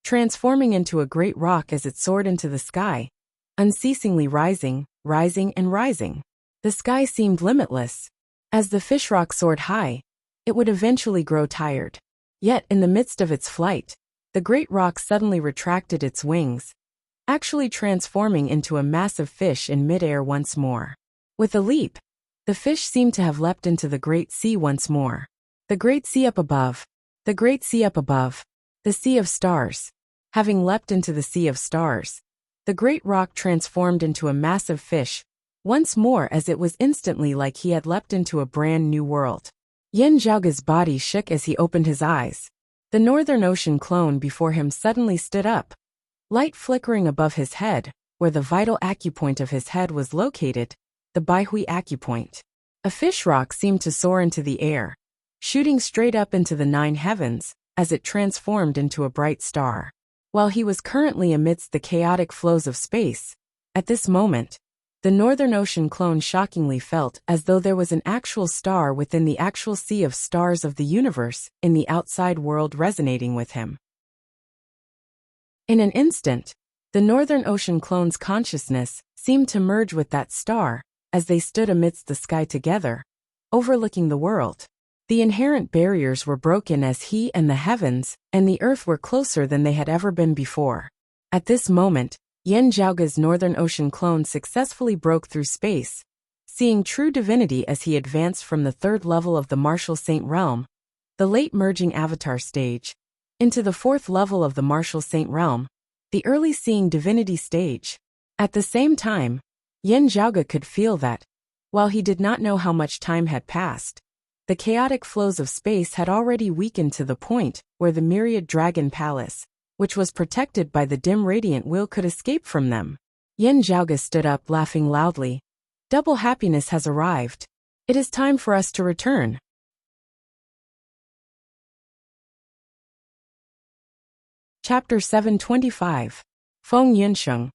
transforming into a great rock as it soared into the sky, unceasingly rising, rising, and rising. The sky seemed limitless. As the fishrock soared high, it would eventually grow tired. Yet, in the midst of its flight, the great rock suddenly retracted its wings, actually transforming into a massive fish in midair once more. With a leap, the fish seemed to have leapt into the Great Sea once more. The Great Sea up above. The Great Sea up above. The Sea of Stars. Having leapt into the Sea of Stars, the great rock transformed into a massive fish, once more, as it was instantly like he had leapt into a brand new world. Yin Zhaoge's body shook as he opened his eyes. The Northern Ocean clone before him suddenly stood up, light flickering above his head, where the vital acupoint of his head was located, the Baihui acupoint. A fish rock seemed to soar into the air, shooting straight up into the 9 heavens, as it transformed into a bright star. While he was currently amidst the chaotic flows of space, at this moment, the Northern Ocean clone shockingly felt as though there was an actual star within the actual sea of stars of the universe in the outside world resonating with him. In an instant, the Northern Ocean clone's consciousness seemed to merge with that star as they stood amidst the sky together, overlooking the world. The inherent barriers were broken as he and the heavens and the earth were closer than they had ever been before. At this moment, Yin Zhaoge's Northern Ocean clone successfully broke through space, seeing true divinity as he advanced from the 3rd level of the Martial Saint realm, the late merging avatar stage, into the 4th level of the Martial Saint realm, the early seeing divinity stage. At the same time, Yin Zhaoge could feel that, while he did not know how much time had passed, the chaotic flows of space had already weakened to the point where the myriad dragon palace, which was protected by the dim radiant will, could escape from them. Yin Zhaoge stood up, laughing loudly. Double happiness has arrived. It is time for us to return. Chapter 725. Feng Yunsheng.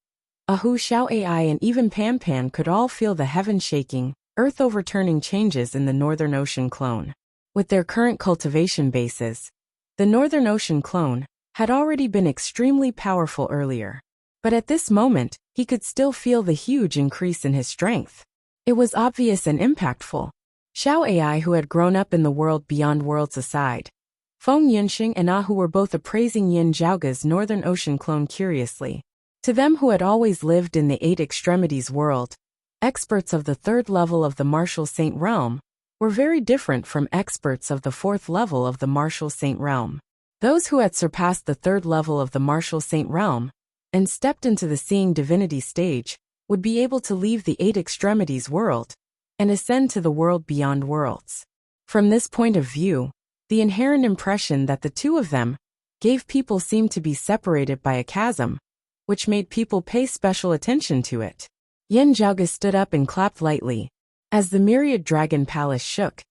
Ahu Xiao Ai and even Pan Pan could all feel the heaven shaking, earth overturning changes in the Northern Ocean clone. With their current cultivation bases, the Northern Ocean clone had already been extremely powerful earlier. But at this moment, he could still feel the huge increase in his strength. It was obvious and impactful. Xiao Ai, who had grown up in the world beyond worlds aside, Feng Yunsheng and Ahu were both appraising Yin Zhaoge's Northern Ocean clone curiously. To them who had always lived in the 8 extremities world, experts of the 3rd level of the Martial Saint realm were very different from experts of the 4th level of the Martial Saint realm. Those who had surpassed the 3rd level of the Martial Saint realm and stepped into the Seeing Divinity stage would be able to leave the 8 extremities world and ascend to the world beyond worlds. From this point of view, the inherent impression that the two of them gave people seemed to be separated by a chasm, which made people pay special attention to it. Yin Zhaoge stood up and clapped lightly. As the myriad dragon palace shook,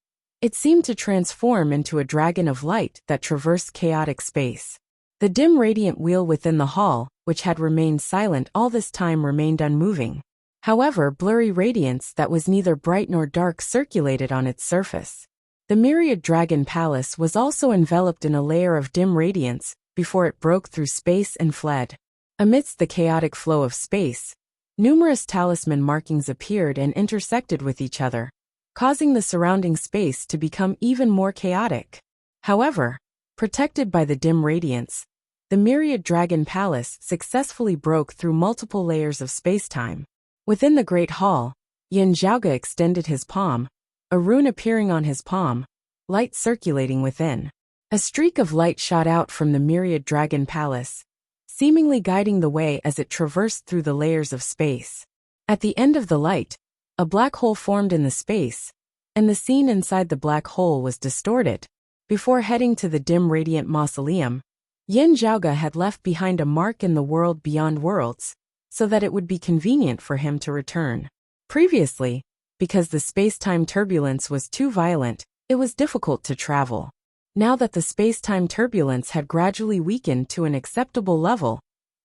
it seemed to transform into a dragon of light that traversed chaotic space. The dim radiant wheel within the hall, which had remained silent all this time, remained unmoving. However, blurry radiance that was neither bright nor dark circulated on its surface. The myriad dragon palace was also enveloped in a layer of dim radiance before it broke through space and fled. Amidst the chaotic flow of space, numerous talisman markings appeared and intersected with each other, causing the surrounding space to become even more chaotic. However, protected by the dim radiance, the myriad dragon palace successfully broke through multiple layers of space-time. Within the Great Hall, Yin Zhaoge extended his palm, a rune appearing on his palm, light circulating within. A streak of light shot out from the myriad dragon palace, seemingly guiding the way as it traversed through the layers of space. At the end of the light, a black hole formed in the space, and the scene inside the black hole was distorted. Before heading to the dim radiant mausoleum, Yin Zhaoge had left behind a mark in the world beyond worlds, so that it would be convenient for him to return. Previously, because the space-time turbulence was too violent, it was difficult to travel. Now that the space-time turbulence had gradually weakened to an acceptable level,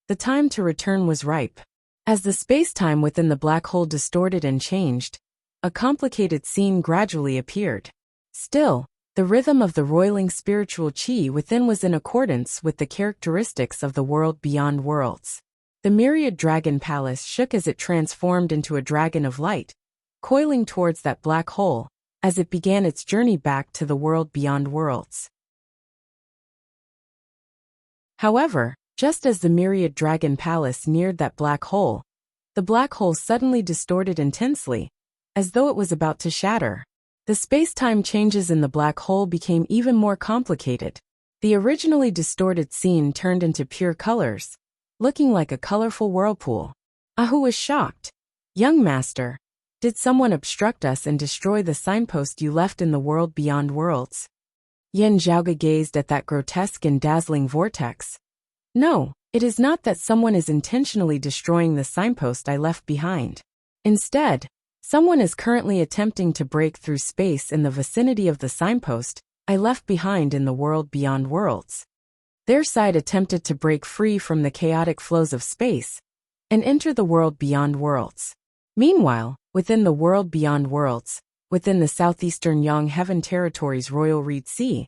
the time to return was ripe. As the space-time within the black hole distorted and changed, a complicated scene gradually appeared. Still, the rhythm of the roiling spiritual qi within was in accordance with the characteristics of the world beyond worlds. The myriad dragon palace shook as it transformed into a dragon of light, coiling towards that black hole, as it began its journey back to the world beyond worlds. However, just as the myriad dragon palace neared that black hole, the black hole suddenly distorted intensely, as though it was about to shatter. The space-time changes in the black hole became even more complicated. The originally distorted scene turned into pure colors, looking like a colorful whirlpool. Ahu was shocked. "Young master, did someone obstruct us and destroy the signpost you left in the world beyond worlds?" Yin Zhaoge gazed at that grotesque and dazzling vortex. "No, it is not that someone is intentionally destroying the signpost I left behind. Instead, someone is currently attempting to break through space in the vicinity of the signpost I left behind in the world beyond worlds. Their side attempted to break free from the chaotic flows of space and enter the world beyond worlds. Meanwhile, within the world beyond worlds, within the southeastern Yang Heaven Territory's Royal Reed Sea,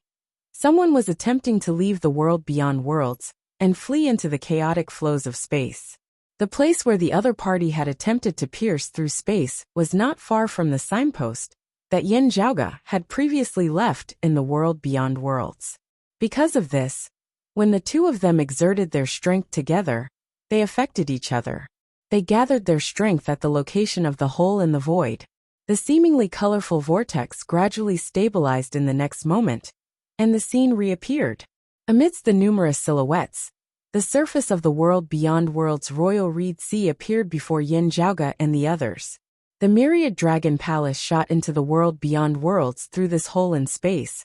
someone was attempting to leave the world beyond worlds and flee into the chaotic flows of space. The place where the other party had attempted to pierce through space was not far from the signpost that Yin Zhaoge had previously left in the world beyond worlds. Because of this, when the two of them exerted their strength together, they affected each other. They gathered their strength at the location of the hole in the void. The seemingly colorful vortex gradually stabilized in the next moment, and the scene reappeared. Amidst the numerous silhouettes, the surface of the world beyond worlds Royal Reed Sea appeared before Yin Zhaoge and the others. The myriad dragon palace shot into the world beyond worlds through this hole in space,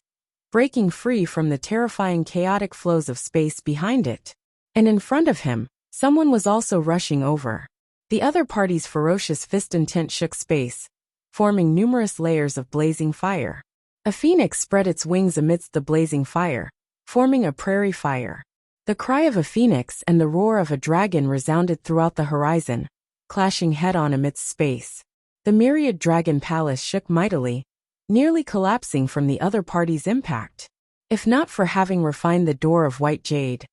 breaking free from the terrifying chaotic flows of space behind it. And in front of him, someone was also rushing over. The other party's ferocious fist intent shook space, forming numerous layers of blazing fire. A phoenix spread its wings amidst the blazing fire, forming a prairie fire. The cry of a phoenix and the roar of a dragon resounded throughout the horizon, clashing head-on amidst space. The myriad dragon palace shook mightily, nearly collapsing from the other party's impact. If not for having refined the door of white jade,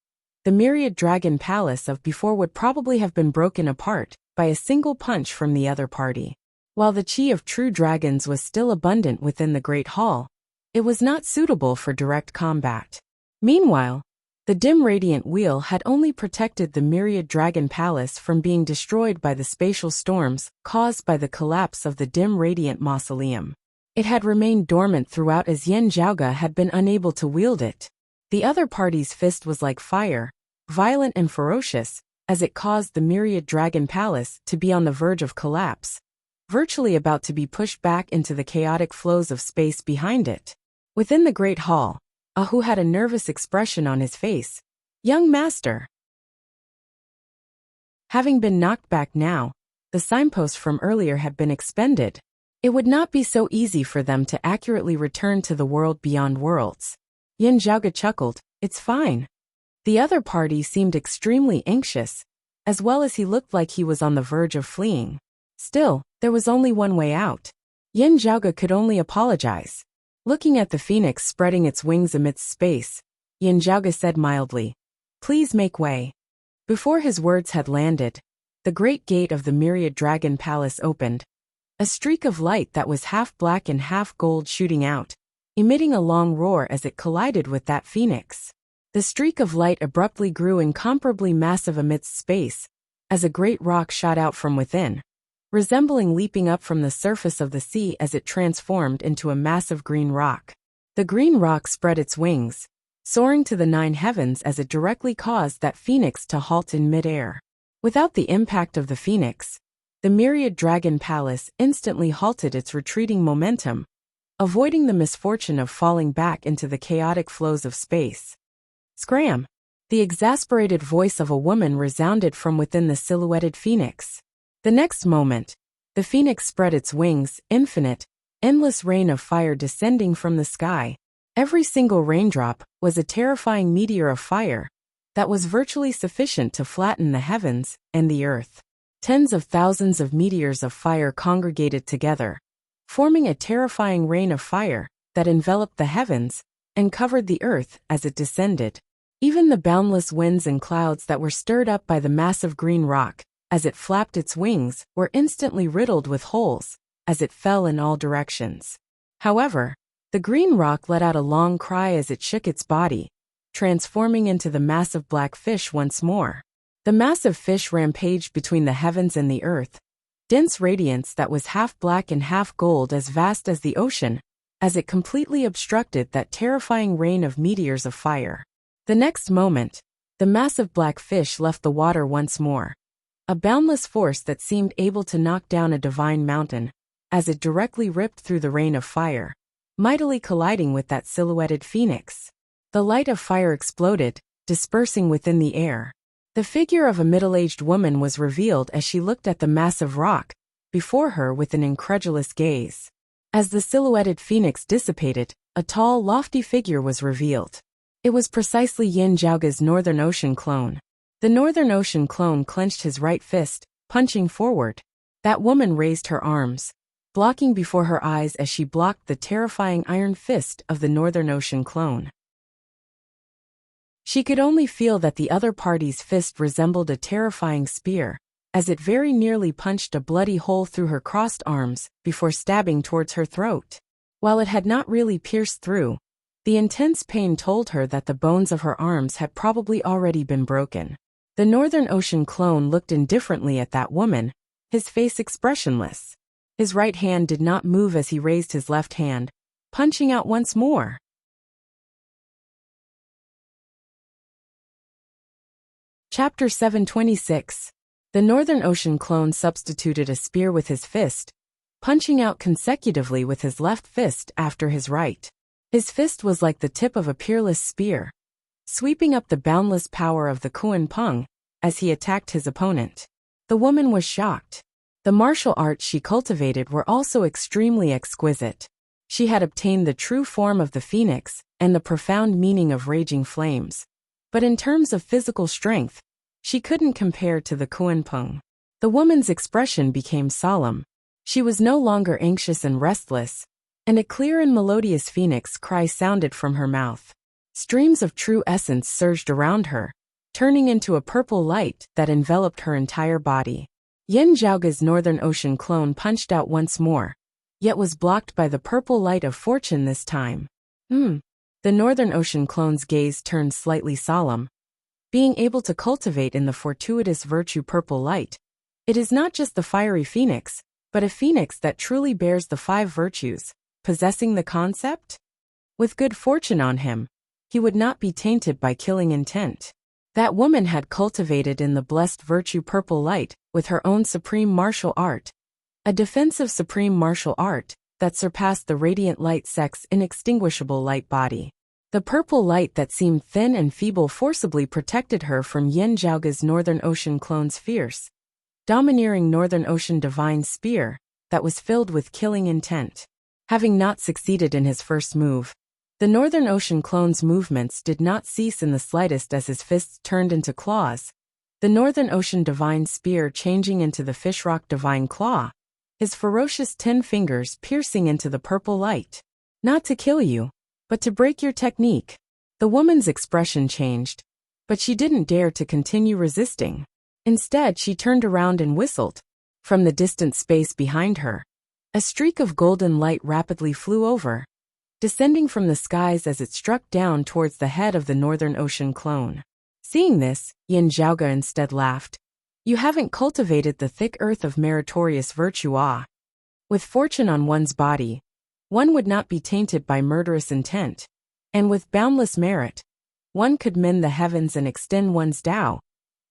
the myriad dragon palace of before would probably have been broken apart by a single punch from the other party. While the chi of true dragons was still abundant within the Great Hall, it was not suitable for direct combat. Meanwhile, the dim radiant wheel had only protected the myriad dragon palace from being destroyed by the spatial storms caused by the collapse of the dim radiant mausoleum. It had remained dormant throughout as Yin Zhaoge had been unable to wield it. The other party's fist was like fire, violent and ferocious, as it caused the myriad dragon palace to be on the verge of collapse, virtually about to be pushed back into the chaotic flows of space behind it. Within the Great Hall, Ahu had a nervous expression on his face. "Young master." Having been knocked back now, the signpost from earlier had been expended. It would not be so easy for them to accurately return to the world beyond worlds. Yin Zhaoge chuckled, "It's fine." The other party seemed extremely anxious, as well as he looked like he was on the verge of fleeing. Still, there was only one way out. Yin Zhaoge could only apologize. Looking at the phoenix spreading its wings amidst space, Yin Zhaoge said mildly, "Please make way." Before his words had landed, the great gate of the myriad dragon palace opened, a streak of light that was half black and half gold shooting out, emitting a long roar as it collided with that phoenix. The streak of light abruptly grew incomparably massive amidst space, as a great rock shot out from within, resembling leaping up from the surface of the sea as it transformed into a massive green rock. The green rock spread its wings, soaring to the 9 heavens as it directly caused that phoenix to halt in midair. Without the impact of the phoenix, the myriad dragon palace instantly halted its retreating momentum, avoiding the misfortune of falling back into the chaotic flows of space. Scram! The exasperated voice of a woman resounded from within the silhouetted phoenix. The next moment, the phoenix spread its wings, infinite, endless rain of fire descending from the sky. Every single raindrop was a terrifying meteor of fire that was virtually sufficient to flatten the heavens and the earth. Tens of thousands of meteors of fire congregated together, forming a terrifying rain of fire that enveloped the heavens and covered the earth as it descended. Even the boundless winds and clouds that were stirred up by the massive green rock, as it flapped its wings, were instantly riddled with holes, as it fell in all directions. However, the green rock let out a long cry as it shook its body, transforming into the massive black fish once more. The massive fish rampaged between the heavens and the earth, dense radiance that was half black and half gold as vast as the ocean, as it completely obstructed that terrifying rain of meteors of fire. The next moment, the massive black fish left the water once more, a boundless force that seemed able to knock down a divine mountain, as it directly ripped through the rain of fire, mightily colliding with that silhouetted phoenix. The light of fire exploded, dispersing within the air. The figure of a middle-aged woman was revealed as she looked at the massive rock before her with an incredulous gaze. As the silhouetted phoenix dissipated, a tall, lofty figure was revealed. It was precisely Yin Zhaoge's Northern Ocean clone. The Northern Ocean clone clenched his right fist, punching forward. That woman raised her arms, blocking before her eyes as she blocked the terrifying iron fist of the Northern Ocean clone. She could only feel that the other party's fist resembled a terrifying spear, as it very nearly punched a bloody hole through her crossed arms before stabbing towards her throat. While it had not really pierced through, the intense pain told her that the bones of her arms had probably already been broken. The Northern Ocean clone looked indifferently at that woman, his face expressionless. His right hand did not move as he raised his left hand, punching out once more. Chapter 726. The Northern Ocean clone substituted a spear with his fist, punching out consecutively with his left fist after his right. His fist was like the tip of a peerless spear, sweeping up the boundless power of the Kuan Peng as he attacked his opponent. The woman was shocked. The martial arts she cultivated were also extremely exquisite. She had obtained the true form of the phoenix and the profound meaning of raging flames. But in terms of physical strength, she couldn't compare to the Kuan Peng. The woman's expression became solemn. She was no longer anxious and restless, and a clear and melodious phoenix cry sounded from her mouth. Streams of true essence surged around her, turning into a purple light that enveloped her entire body. Yin Zhaoge's Northern Ocean clone punched out once more, yet was blocked by the purple light of fortune this time. The Northern Ocean clone's gaze turned slightly solemn. Being able to cultivate in the fortuitous virtue purple light, it is not just the fiery phoenix, but a phoenix that truly bears the 5 virtues, possessing the concept? With good fortune on him, he would not be tainted by killing intent. That woman had cultivated in the blessed virtue purple light with her own supreme martial art, a defensive supreme martial art that surpassed the radiant light sect's inextinguishable light body. The purple light that seemed thin and feeble forcibly protected her from Yin Zhaoge's Northern Ocean clone's fierce, domineering Northern Ocean divine spear that was filled with killing intent. Having not succeeded in his first move, the Northern Ocean clone's movements did not cease in the slightest as his fists turned into claws, the Northern Ocean divine spear changing into the fishrock divine claw, his ferocious 10 fingers piercing into the purple light. Not to kill you, but to break your technique. The woman's expression changed, but she didn't dare to continue resisting. Instead, she turned around and whistled. From the distant space behind her, a streak of golden light rapidly flew over, descending from the skies as it struck down towards the head of the Northern Ocean clone. Seeing this, Yin Zhaoge instead laughed. You haven't cultivated the thick earth of meritorious virtue, ah. With fortune on one's body, one would not be tainted by murderous intent, and with boundless merit, one could mend the heavens and extend one's Tao,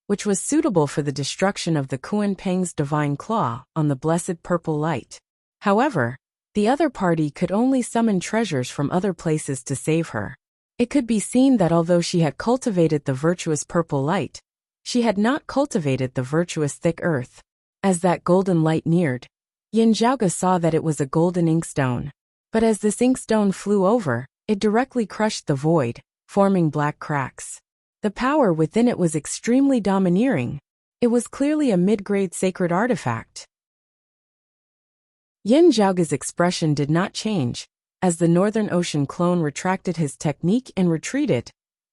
which was suitable for the destruction of the Kuan Peng's divine claw on the blessed purple light. However, the other party could only summon treasures from other places to save her. It could be seen that although she had cultivated the virtuous purple light, she had not cultivated the virtuous thick earth. As that golden light neared, Yin Zhaoge saw that it was a golden inkstone. But as this inkstone flew over, it directly crushed the void, forming black cracks. The power within it was extremely domineering. It was clearly a mid-grade sacred artifact. Yin Zhaoge's expression did not change, as the Northern Ocean clone retracted his technique and retreated,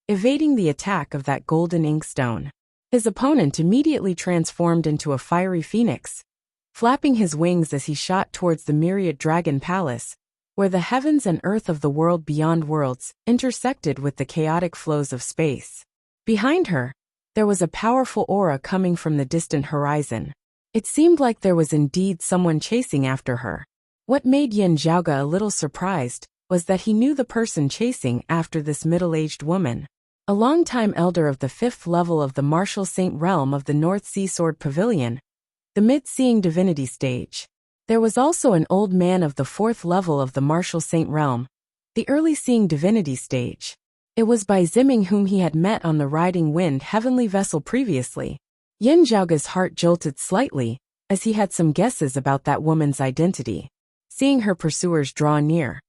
evading the attack of that golden inkstone. His opponent immediately transformed into a fiery phoenix, flapping his wings as he shot towards the myriad dragon palace, where the heavens and earth of the world beyond worlds intersected with the chaotic flows of space. Behind her, there was a powerful aura coming from the distant horizon. It seemed like there was indeed someone chasing after her. What made Yin Zhaoge a little surprised was that he knew the person chasing after this middle-aged woman, a longtime elder of the 5th level of the Martial Saint realm of the North Sea Sword Pavilion, the mid-seeing divinity stage. There was also an old man of the 4th level of the Martial Saint realm, the early seeing divinity stage. It was Bai Ziming whom he had met on the Riding Wind heavenly vessel previously. Yin Zhaoge's heart jolted slightly, as he had some guesses about that woman's identity. Seeing her pursuers draw near,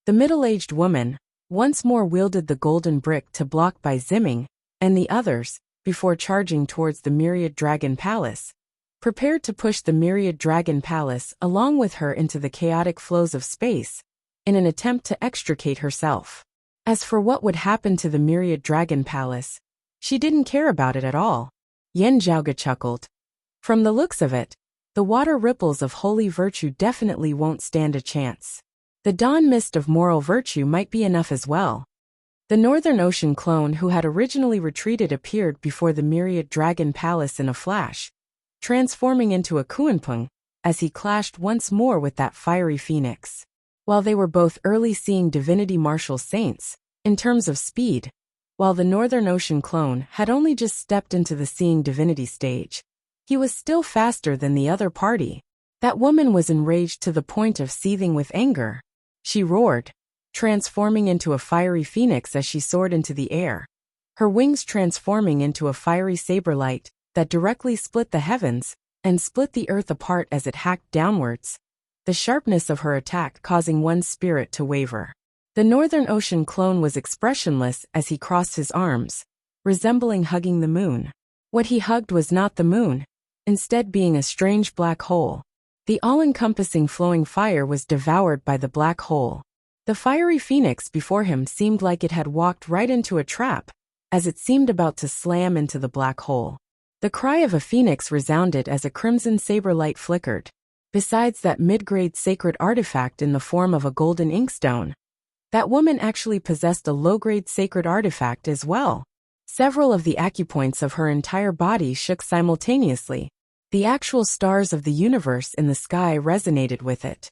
the middle-aged woman once more wielded the golden brick to block Bai Ziming and the others, before charging towards the Myriad Dragon Palace, prepared to push the Myriad Dragon Palace along with her into the chaotic flows of space, in an attempt to extricate herself. As for what would happen to the Myriad Dragon Palace, she didn't care about it at all. Yin Zhaoge chuckled. From the looks of it, the water ripples of holy virtue definitely won't stand a chance. The dawn mist of moral virtue might be enough as well. The Northern Ocean clone who had originally retreated appeared before the Myriad Dragon Palace in a flash, transforming into a Kuanpeng, as he clashed once more with that fiery phoenix. While they were both early seeing divinity martial saints, in terms of speed, while the Northern Ocean clone had only just stepped into the seeing divinity stage, he was still faster than the other party. That woman was enraged to the point of seething with anger. She roared, transforming into a fiery phoenix as she soared into the air, her wings transforming into a fiery saber light that directly split the heavens and split the earth apart as it hacked downwards, the sharpness of her attack causing one's spirit to waver. The Northern Ocean clone was expressionless as he crossed his arms, resembling hugging the moon. What he hugged was not the moon, instead being a strange black hole. The all-encompassing flowing fire was devoured by the black hole. The fiery phoenix before him seemed like it had walked right into a trap, as it seemed about to slam into the black hole. The cry of a phoenix resounded as a crimson saber light flickered. Besides that mid-grade sacred artifact in the form of a golden inkstone, that woman actually possessed a low-grade sacred artifact as well. Several of the acupoints of her entire body shook simultaneously. The actual stars of the universe in the sky resonated with it.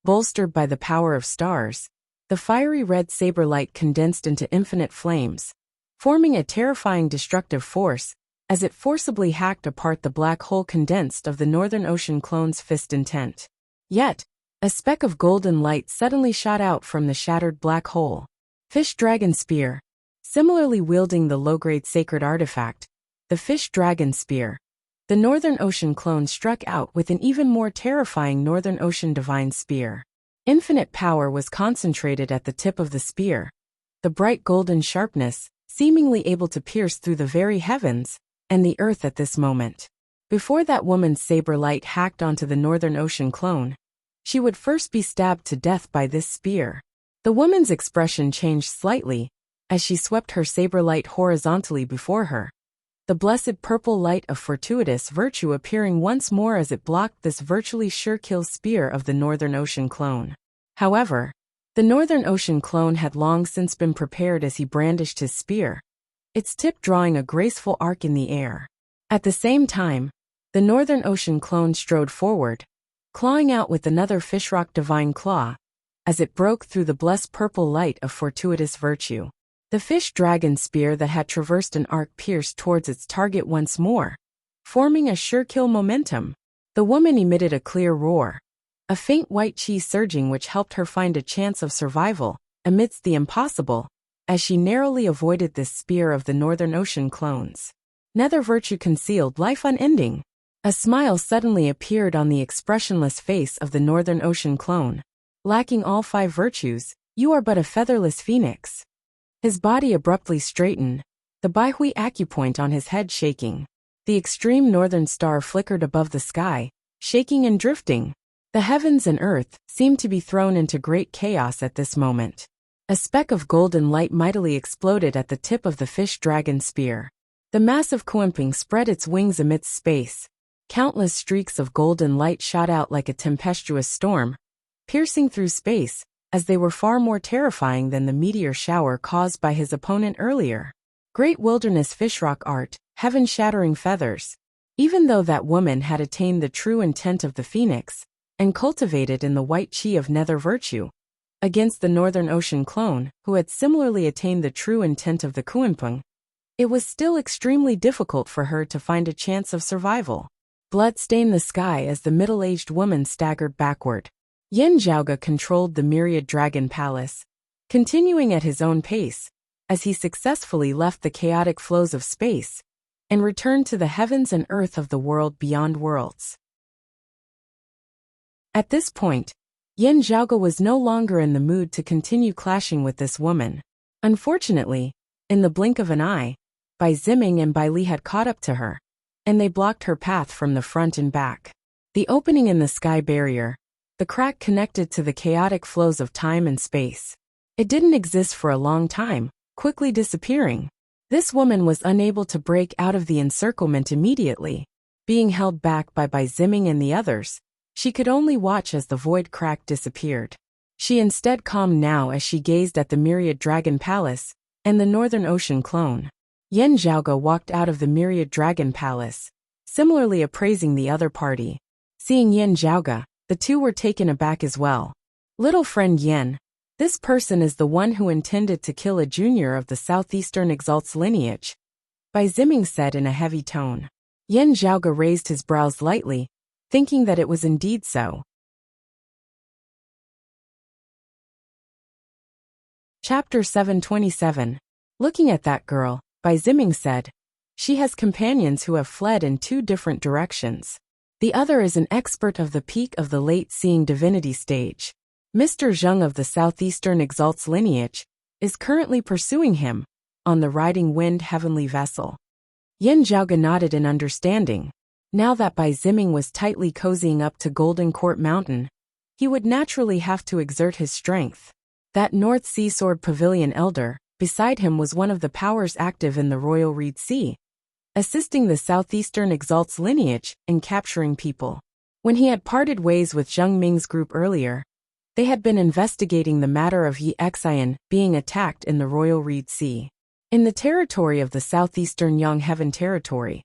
Bolstered by the power of stars, the fiery red saber light condensed into infinite flames, forming a terrifying destructive force, as it forcibly hacked apart the black hole condensed of the Northern Ocean clone's fist intent. Yet, a speck of golden light suddenly shot out from the shattered black hole. Fish Dragon Spear. Similarly wielding the low-grade sacred artifact, the Fish Dragon Spear, the Northern Ocean clone struck out with an even more terrifying Northern Ocean Divine Spear. Infinite power was concentrated at the tip of the spear, the bright golden sharpness, seemingly able to pierce through the very heavens and the earth at this moment. Before that woman's saber light hacked onto the Northern Ocean clone, she would first be stabbed to death by this spear. The woman's expression changed slightly as she swept her saber light horizontally before her, the blessed purple light of fortuitous virtue appearing once more as it blocked this virtually sure-kill spear of the Northern Ocean clone. However, the Northern Ocean clone had long since been prepared as he brandished his spear, its tip drawing a graceful arc in the air. At the same time, the Northern Ocean clone strode forward, clawing out with another fishrock divine claw, as it broke through the blessed purple light of fortuitous virtue. The fish dragon spear that had traversed an arc pierced towards its target once more, forming a sure-kill momentum. The woman emitted a clear roar, a faint white chi surging which helped her find a chance of survival amidst the impossible, as she narrowly avoided this spear of the Northern Ocean clones. Nether virtue concealed life unending. A smile suddenly appeared on the expressionless face of the Northern Ocean clone. Lacking all 5 virtues, you are but a featherless phoenix. His body abruptly straightened, the Baihui acupoint on his head shaking. The extreme northern star flickered above the sky, shaking and drifting. The heavens and earth seemed to be thrown into great chaos at this moment. A speck of golden light mightily exploded at the tip of the fish dragon spear. The massive Kuimping spread its wings amidst space. Countless streaks of golden light shot out like a tempestuous storm, piercing through space, as they were far more terrifying than the meteor shower caused by his opponent earlier. Great wilderness fishrock art, heaven-shattering feathers. Even though that woman had attained the true intent of the phoenix, and cultivated in the white chi of nether virtue, against the Northern Ocean clone, who had similarly attained the true intent of the Kuimping, it was still extremely difficult for her to find a chance of survival. Blood stained the sky as the middle-aged woman staggered backward. Yin Zhaoge controlled the myriad dragon palace, continuing at his own pace, as he successfully left the chaotic flows of space, and returned to the heavens and earth of the world beyond worlds. At this point, Yin Zhaoge was no longer in the mood to continue clashing with this woman. Unfortunately, in the blink of an eye, Bai Ziming and Bai Li had caught up to her, and they blocked her path from the front and back. The opening in the sky barrier, the crack connected to the chaotic flows of time and space. It didn't exist for a long time, quickly disappearing. This woman was unable to break out of the encirclement immediately. Being held back by Bai Ziming and the others, she could only watch as the void crack disappeared. She instead calmed now as she gazed at the myriad dragon palace and the Northern Ocean clone. Yin Zhaoge walked out of the myriad dragon palace, similarly appraising the other party. Seeing Yin Zhaoge, the two were taken aback as well. Little friend Yin, this person is the one who intended to kill a junior of the Southeastern Exalt's lineage, Bai Ziming said in a heavy tone. Yin Zhaoge raised his brows lightly, thinking that it was indeed so. Chapter 727. Looking at that girl, Bai Ziming said, she has companions who have fled in 2 different directions. The other is an expert of the peak of the late-seeing divinity stage. Mr. Zheng of the Southeastern Exalt's lineage is currently pursuing him on the riding wind heavenly vessel. Yin Zhaoge nodded in understanding. Now that Bai Ziming was tightly cozying up to Golden Court Mountain, he would naturally have to exert his strength. That North Sea Sword Pavilion elder, beside him, was one of the powers active in the Royal Reed Sea, assisting the Southeastern Exalt's lineage in capturing people. When he had parted ways with Zheng Ming's group earlier, they had been investigating the matter of Yi Xian being attacked in the Royal Reed Sea. In the territory of the Southeastern Yang Heaven Territory,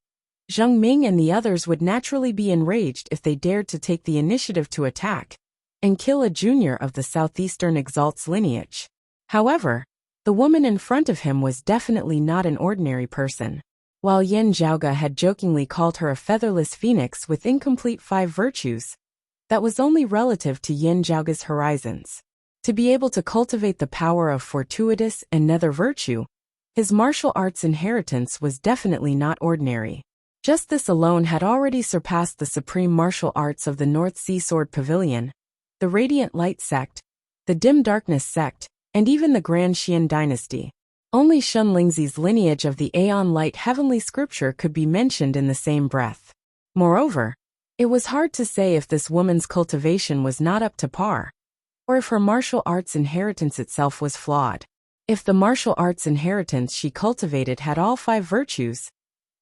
Zheng Ming and the others would naturally be enraged if they dared to take the initiative to attack and kill a junior of the Southeastern Exalt's lineage. However, the woman in front of him was definitely not an ordinary person. While Yin Zhaoge had jokingly called her a featherless phoenix with incomplete 5 virtues, that was only relative to Yin Zhaoge's horizons. To be able to cultivate the power of fortuitous and nether virtue, his martial arts inheritance was definitely not ordinary. Just this alone had already surpassed the supreme martial arts of the North Sea Sword Pavilion, the Radiant Light Sect, the Dim Darkness Sect, and even the Grand Xian Dynasty. Only Shun Lingzi's lineage of the Aeon Light Heavenly Scripture could be mentioned in the same breath. Moreover, It was hard to say if this woman's cultivation was not up to par, or if her martial arts inheritance itself was flawed. If the martial arts inheritance she cultivated had all 5 virtues,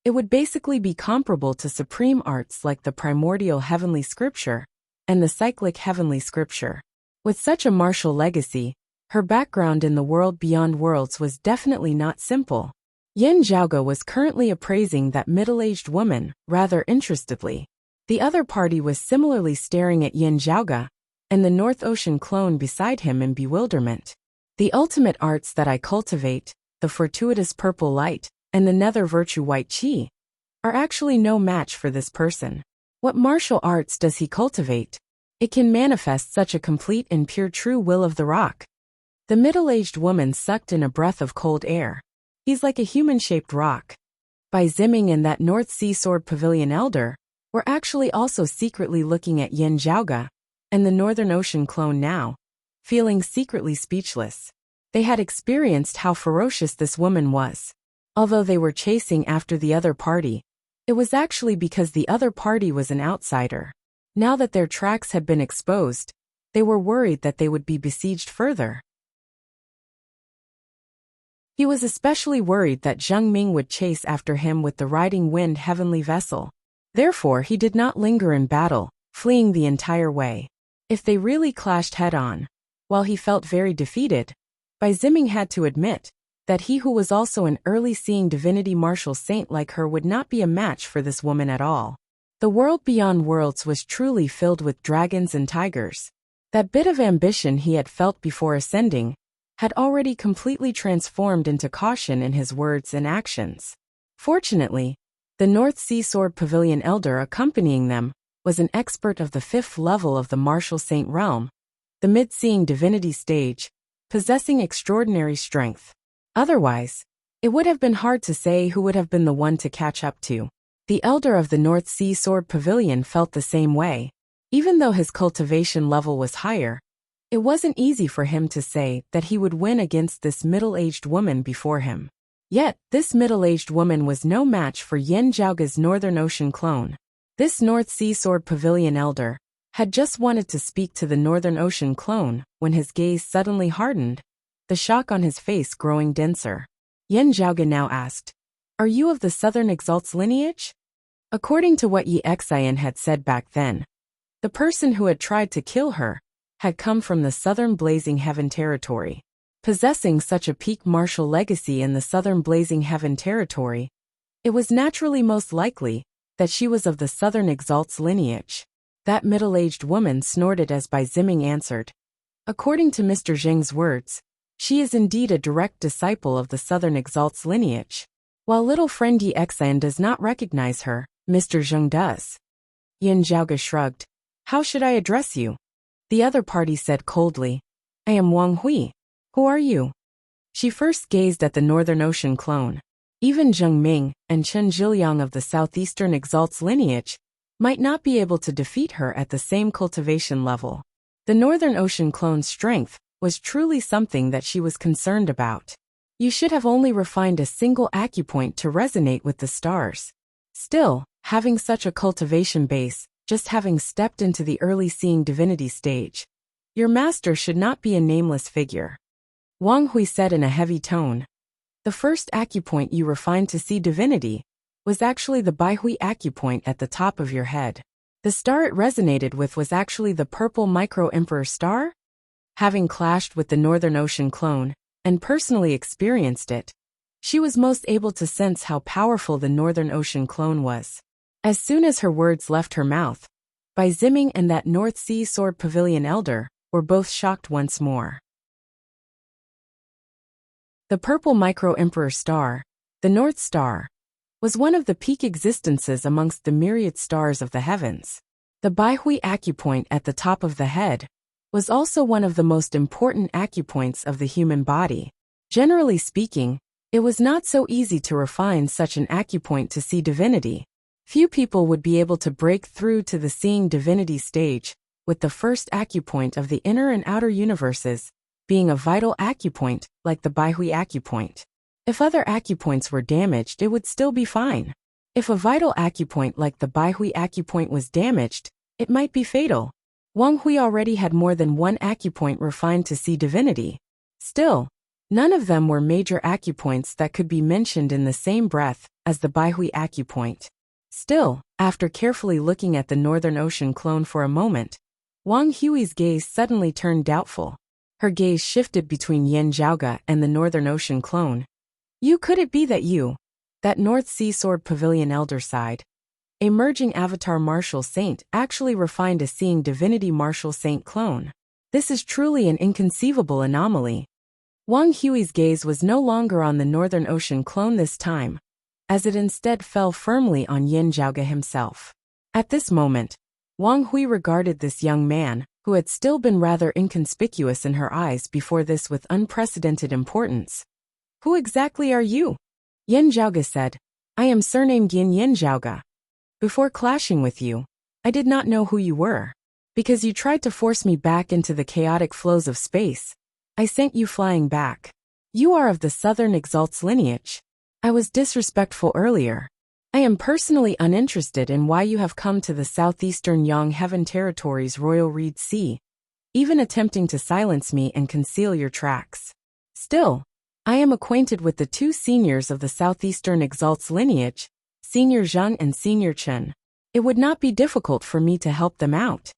it would basically be comparable to supreme arts like the primordial heavenly scripture and the cyclic heavenly scripture. With such a martial legacy, her background in the world beyond worlds was definitely not simple. Yin Zhaoge was currently appraising that middle-aged woman, rather interestedly. The other party was similarly staring at Yin Zhaoge and the North Ocean clone beside him in bewilderment. The ultimate arts that I cultivate, the fortuitous purple light, and the nether virtue white qi, are actually no match for this person. What martial arts does he cultivate? It can manifest such a complete and pure true will of the rock. The middle-aged woman sucked in a breath of cold air. He's like a human-shaped rock. Bai Ziming and that North Sea Sword Pavilion elder were actually also secretly looking at Yin Zhaoge and the Northern Ocean clone now, feeling secretly speechless. They had experienced how ferocious this woman was. Although they were chasing after the other party, it was actually because the other party was an outsider. Now that their tracks had been exposed, they were worried that they would be besieged further. He was especially worried that Zheng Ming would chase after him with the riding wind heavenly vessel. Therefore he did not linger in battle, fleeing the entire way. If they really clashed head-on, while he felt very defeated, Bai Ziming had to admit that he who was also an early-seeing divinity martial saint like her would not be a match for this woman at all. The world beyond worlds was truly filled with dragons and tigers. That bit of ambition he had felt before ascending had already completely transformed into caution in his words and actions. Fortunately, the North Sea Sword Pavilion elder accompanying them was an expert of the 5th level of the martial saint realm, the mid-seeing divinity stage, possessing extraordinary strength. Otherwise, it would have been hard to say who would have been the one to catch up to. The elder of the North Sea Sword Pavilion felt the same way. Even though his cultivation level was higher, it wasn't easy for him to say that he would win against this middle-aged woman before him. Yet, this middle-aged woman was no match for Yin Zhaoge's Northern Ocean clone. This North Sea Sword Pavilion elder had just wanted to speak to the Northern Ocean clone when his gaze suddenly hardened, the shock on his face growing denser. Yin Zhaoge now asked, "Are you of the Southern Exalt's lineage?" According to what Yi Xian had said back then, the person who had tried to kill her had come from the Southern Blazing Heaven territory. Possessing such a peak martial legacy in the Southern Blazing Heaven territory, it was naturally most likely that she was of the Southern Exalt's lineage. That middle-aged woman snorted as Bai Ziming answered. According to Mr. Zheng's words, she is indeed a direct disciple of the Southern Exalt's lineage. While little friend Yi Xian does not recognize her, Mr. Zheng does. Yin Zhaoge shrugged. "How should I address you?" The other party said coldly, "I am Wang Hui. Who are you?" She first gazed at the Northern Ocean clone. Even Zheng Ming and Chen Zhiliang of the Southeastern Exalt's lineage might not be able to defeat her at the same cultivation level. The Northern Ocean clone's strength was truly something that she was concerned about. You should have only refined a single acupoint to resonate with the stars. Still, having such a cultivation base, just having stepped into the early seeing divinity stage, your master should not be a nameless figure. Wang Hui said in a heavy tone. The first acupoint you refined to see divinity was actually the Baihui acupoint at the top of your head. The star it resonated with was actually the purple micro-emperor star? Having clashed with the Northern Ocean clone, and personally experienced it, she was most able to sense how powerful the Northern Ocean clone was. As soon as her words left her mouth, Bai Ziming and that North Sea Sword Pavilion elder were both shocked once more. The purple micro-emperor star, the North Star, was one of the peak existences amongst the myriad stars of the heavens. The Baihui acupoint at the top of the head was also one of the most important acupoints of the human body. Generally speaking, it was not so easy to refine such an acupoint to see divinity. Few people would be able to break through to the seeing divinity stage with the first acupoint of the inner and outer universes being a vital acupoint like the Baihui acupoint. If other acupoints were damaged, it would still be fine. If a vital acupoint like the Baihui acupoint was damaged, it might be fatal. Wang Hui already had more than one acupoint refined to see divinity. Still, none of them were major acupoints that could be mentioned in the same breath as the Baihui acupoint. Still, after carefully looking at the Northern Ocean clone for a moment, Wang Hui's gaze suddenly turned doubtful. Her gaze shifted between Yin Zhaoge and the Northern Ocean clone. Could it be that North Sea Sword Pavilion Elder side? A merging avatar martial saint actually refined a seeing divinity martial saint clone. This is truly an inconceivable anomaly. Wang Hui's gaze was no longer on the Northern Ocean clone this time, as it instead fell firmly on Yin Zhaoge himself. At this moment, Wang Hui regarded this young man, who had still been rather inconspicuous in her eyes before this, with unprecedented importance. Who exactly are you? Yin Zhaoge said. I am surnamed Yin Zhaoge. Before clashing with you, I did not know who you were. Because you tried to force me back into the chaotic flows of space, I sent you flying back. You are of the Southern Exalt's lineage. I was disrespectful earlier. I am personally uninterested in why you have come to the southeastern Yang Heaven Territory's Royal Reed Sea, even attempting to silence me and conceal your tracks. Still, I am acquainted with the two seniors of the southeastern Exalt's lineage, Senior Zheng and Senior Chen. It would not be difficult for me to help them out.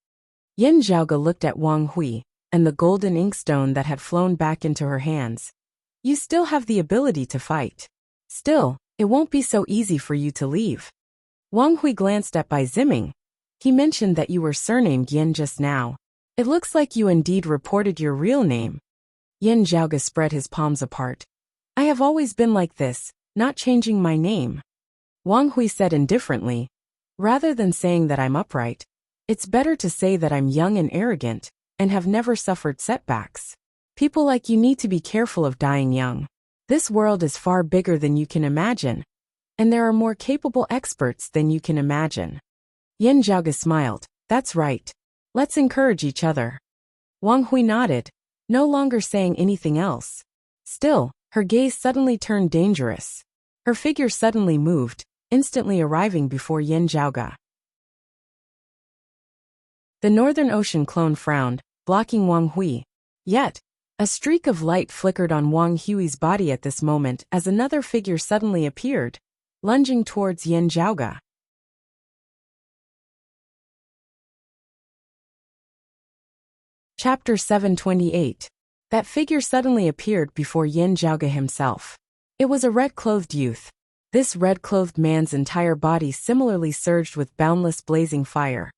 Yin Zhaoge looked at Wang Hui and the golden inkstone that had flown back into her hands. You still have the ability to fight. Still, it won't be so easy for you to leave. Wang Hui glanced at Bai Ziming. He mentioned that you were surnamed Yin just now. It looks like you indeed reported your real name. Yin Zhaoge spread his palms apart. I have always been like this, not changing my name. Wang Hui said indifferently. Rather than saying that I'm upright, it's better to say that I'm young and arrogant, and have never suffered setbacks. People like you need to be careful of dying young. This world is far bigger than you can imagine, and there are more capable experts than you can imagine. Yin Zhaoge smiled. That's right. Let's encourage each other. Wang Hui nodded, no longer saying anything else. Still, her gaze suddenly turned dangerous. Her figure suddenly moved, instantly arriving before Yin Zhaoge. The Northern Ocean clone frowned, blocking Wang Hui. Yet, a streak of light flickered on Wang Hui's body at this moment as another figure suddenly appeared, lunging towards Yin Zhaoge. Chapter 728. That figure suddenly appeared before Yin Zhaoge himself. It was a red-clothed youth. This red-clothed man's entire body similarly surged with boundless blazing fire.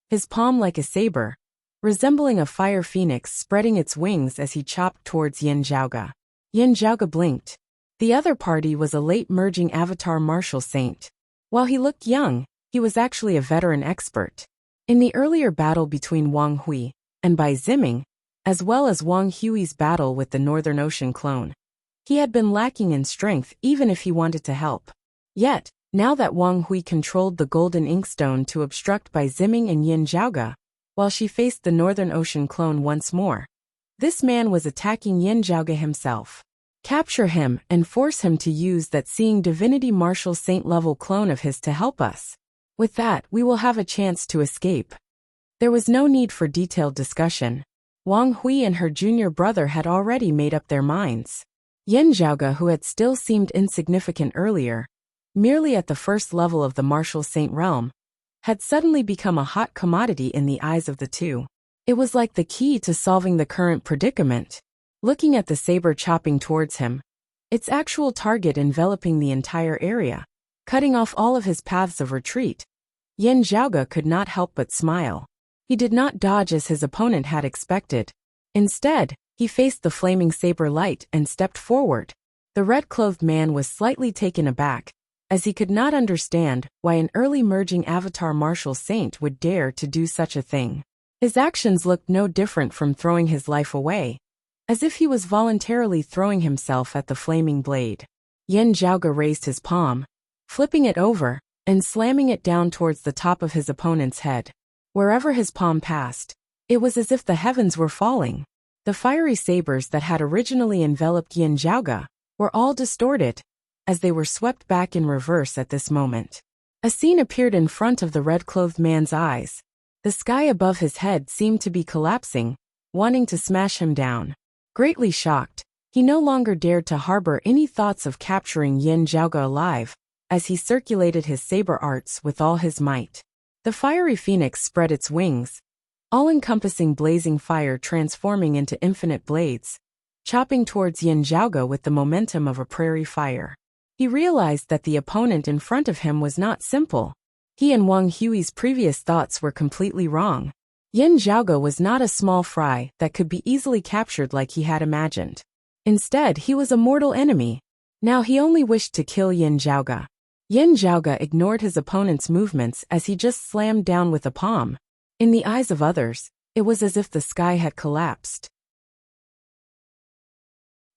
His palm like a saber, resembling a fire phoenix spreading its wings as he chopped towards Yin Zhaoge. Yin Zhaoge blinked. The other party was a late merging avatar martial saint. While he looked young, he was actually a veteran expert. In the earlier battle between Wang Hui and Bai Ziming, as well as Wang Hui's battle with the Northern Ocean clone, he had been lacking in strength even if he wanted to help. Yet, now that Wang Hui controlled the golden inkstone to obstruct Bai Ziming and Yin Zhaoge, while she faced the Northern Ocean clone once more, this man was attacking Yin Zhaoge himself. Capture him and force him to use that seeing divinity martial saint level clone of his to help us. With that, we will have a chance to escape. There was no need for detailed discussion. Wang Hui and her junior brother had already made up their minds. Yin Zhaoge, who had still seemed insignificant earlier, merely at the first level of the martial saint realm, had suddenly become a hot commodity in the eyes of the two. It was like the key to solving the current predicament. Looking at the saber chopping towards him, its actual target enveloping the entire area, cutting off all of his paths of retreat, Yin Zhaoge could not help but smile. He did not dodge as his opponent had expected. Instead, he faced the flaming saber light and stepped forward. The red-clothed man was slightly taken aback, as he could not understand why an early merging avatar martial saint would dare to do such a thing. His actions looked no different from throwing his life away, as if he was voluntarily throwing himself at the flaming blade. Yin Zhaoge raised his palm, flipping it over, and slamming it down towards the top of his opponent's head. Wherever his palm passed, it was as if the heavens were falling. The fiery sabers that had originally enveloped Yin Zhaoge were all distorted, as they were swept back in reverse at this moment. A scene appeared in front of the red-clothed man's eyes. The sky above his head seemed to be collapsing, wanting to smash him down. Greatly shocked, he no longer dared to harbor any thoughts of capturing Yin Zhaoge alive, as he circulated his saber arts with all his might. The fiery phoenix spread its wings, all-encompassing blazing fire transforming into infinite blades, chopping towards Yin Zhaoge with the momentum of a prairie fire. He realized that the opponent in front of him was not simple. He and Wang Hui's previous thoughts were completely wrong. Yin Zhaoge was not a small fry that could be easily captured like he had imagined. Instead, he was a mortal enemy. Now he only wished to kill Yin Zhaoge. Yin Zhaoge ignored his opponent's movements as he just slammed down with a palm. In the eyes of others, it was as if the sky had collapsed.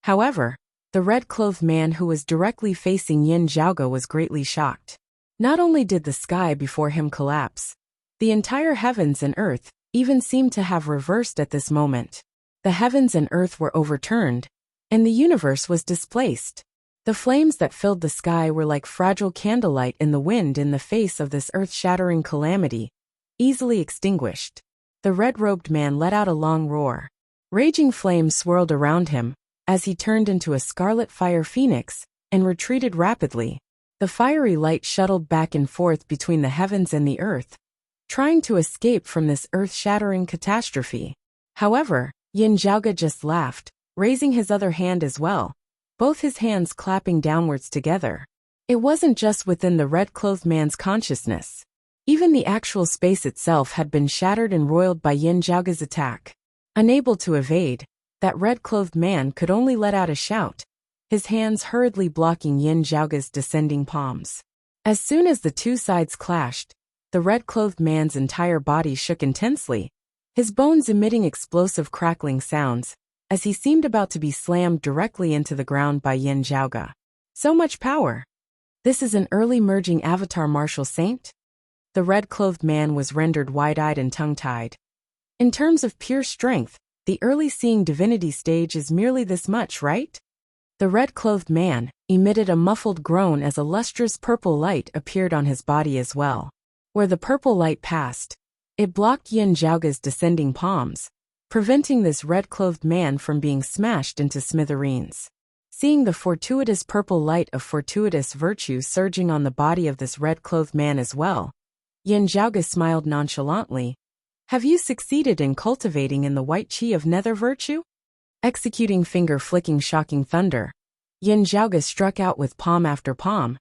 However, the red-clothed man who was directly facing Yin Zhaoge was greatly shocked. Not only did the sky before him collapse, the entire heavens and earth even seemed to have reversed at this moment. The heavens and earth were overturned, and the universe was displaced. The flames that filled the sky were like fragile candlelight in the wind in the face of this earth-shattering calamity, easily extinguished. The red-robed man let out a long roar. Raging flames swirled around him, as he turned into a scarlet fire phoenix, and retreated rapidly. The fiery light shuttled back and forth between the heavens and the earth, trying to escape from this earth-shattering catastrophe. However, Yin Zhaoge just laughed, raising his other hand as well, both his hands clapping downwards together. It wasn't just within the red-clothed man's consciousness. Even the actual space itself had been shattered and roiled by Yin Zhaoge's attack. Unable to evade, that red-clothed man could only let out a shout, his hands hurriedly blocking Yin Zhaoge's descending palms. As soon as the two sides clashed, the red-clothed man's entire body shook intensely, his bones emitting explosive crackling sounds, as he seemed about to be slammed directly into the ground by Yin Zhaoge. So much power! This is an early merging avatar martial saint? The red-clothed man was rendered wide-eyed and tongue-tied. In terms of pure strength, the early seeing divinity stage is merely this much, right? The red-clothed man emitted a muffled groan as a lustrous purple light appeared on his body as well. Where the purple light passed, it blocked Yin Zhaoge's descending palms, preventing this red-clothed man from being smashed into smithereens. Seeing the fortuitous purple light of fortuitous virtue surging on the body of this red-clothed man as well, Yin Zhaoge smiled nonchalantly. Have you succeeded in cultivating in the white qi of nether virtue? Executing finger-flicking shocking thunder, Yin Zhaoge struck out with palm after palm,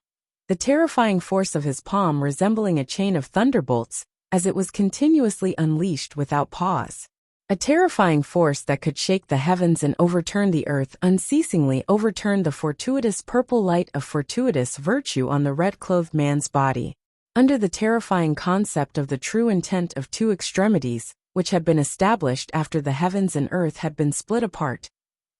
the terrifying force of his palm resembling a chain of thunderbolts as it was continuously unleashed without pause. A terrifying force that could shake the heavens and overturn the earth unceasingly overturned the fortuitous purple light of fortuitous virtue on the red-clothed man's body. Under the terrifying concept of the true intent of two extremities, which had been established after the heavens and earth had been split apart,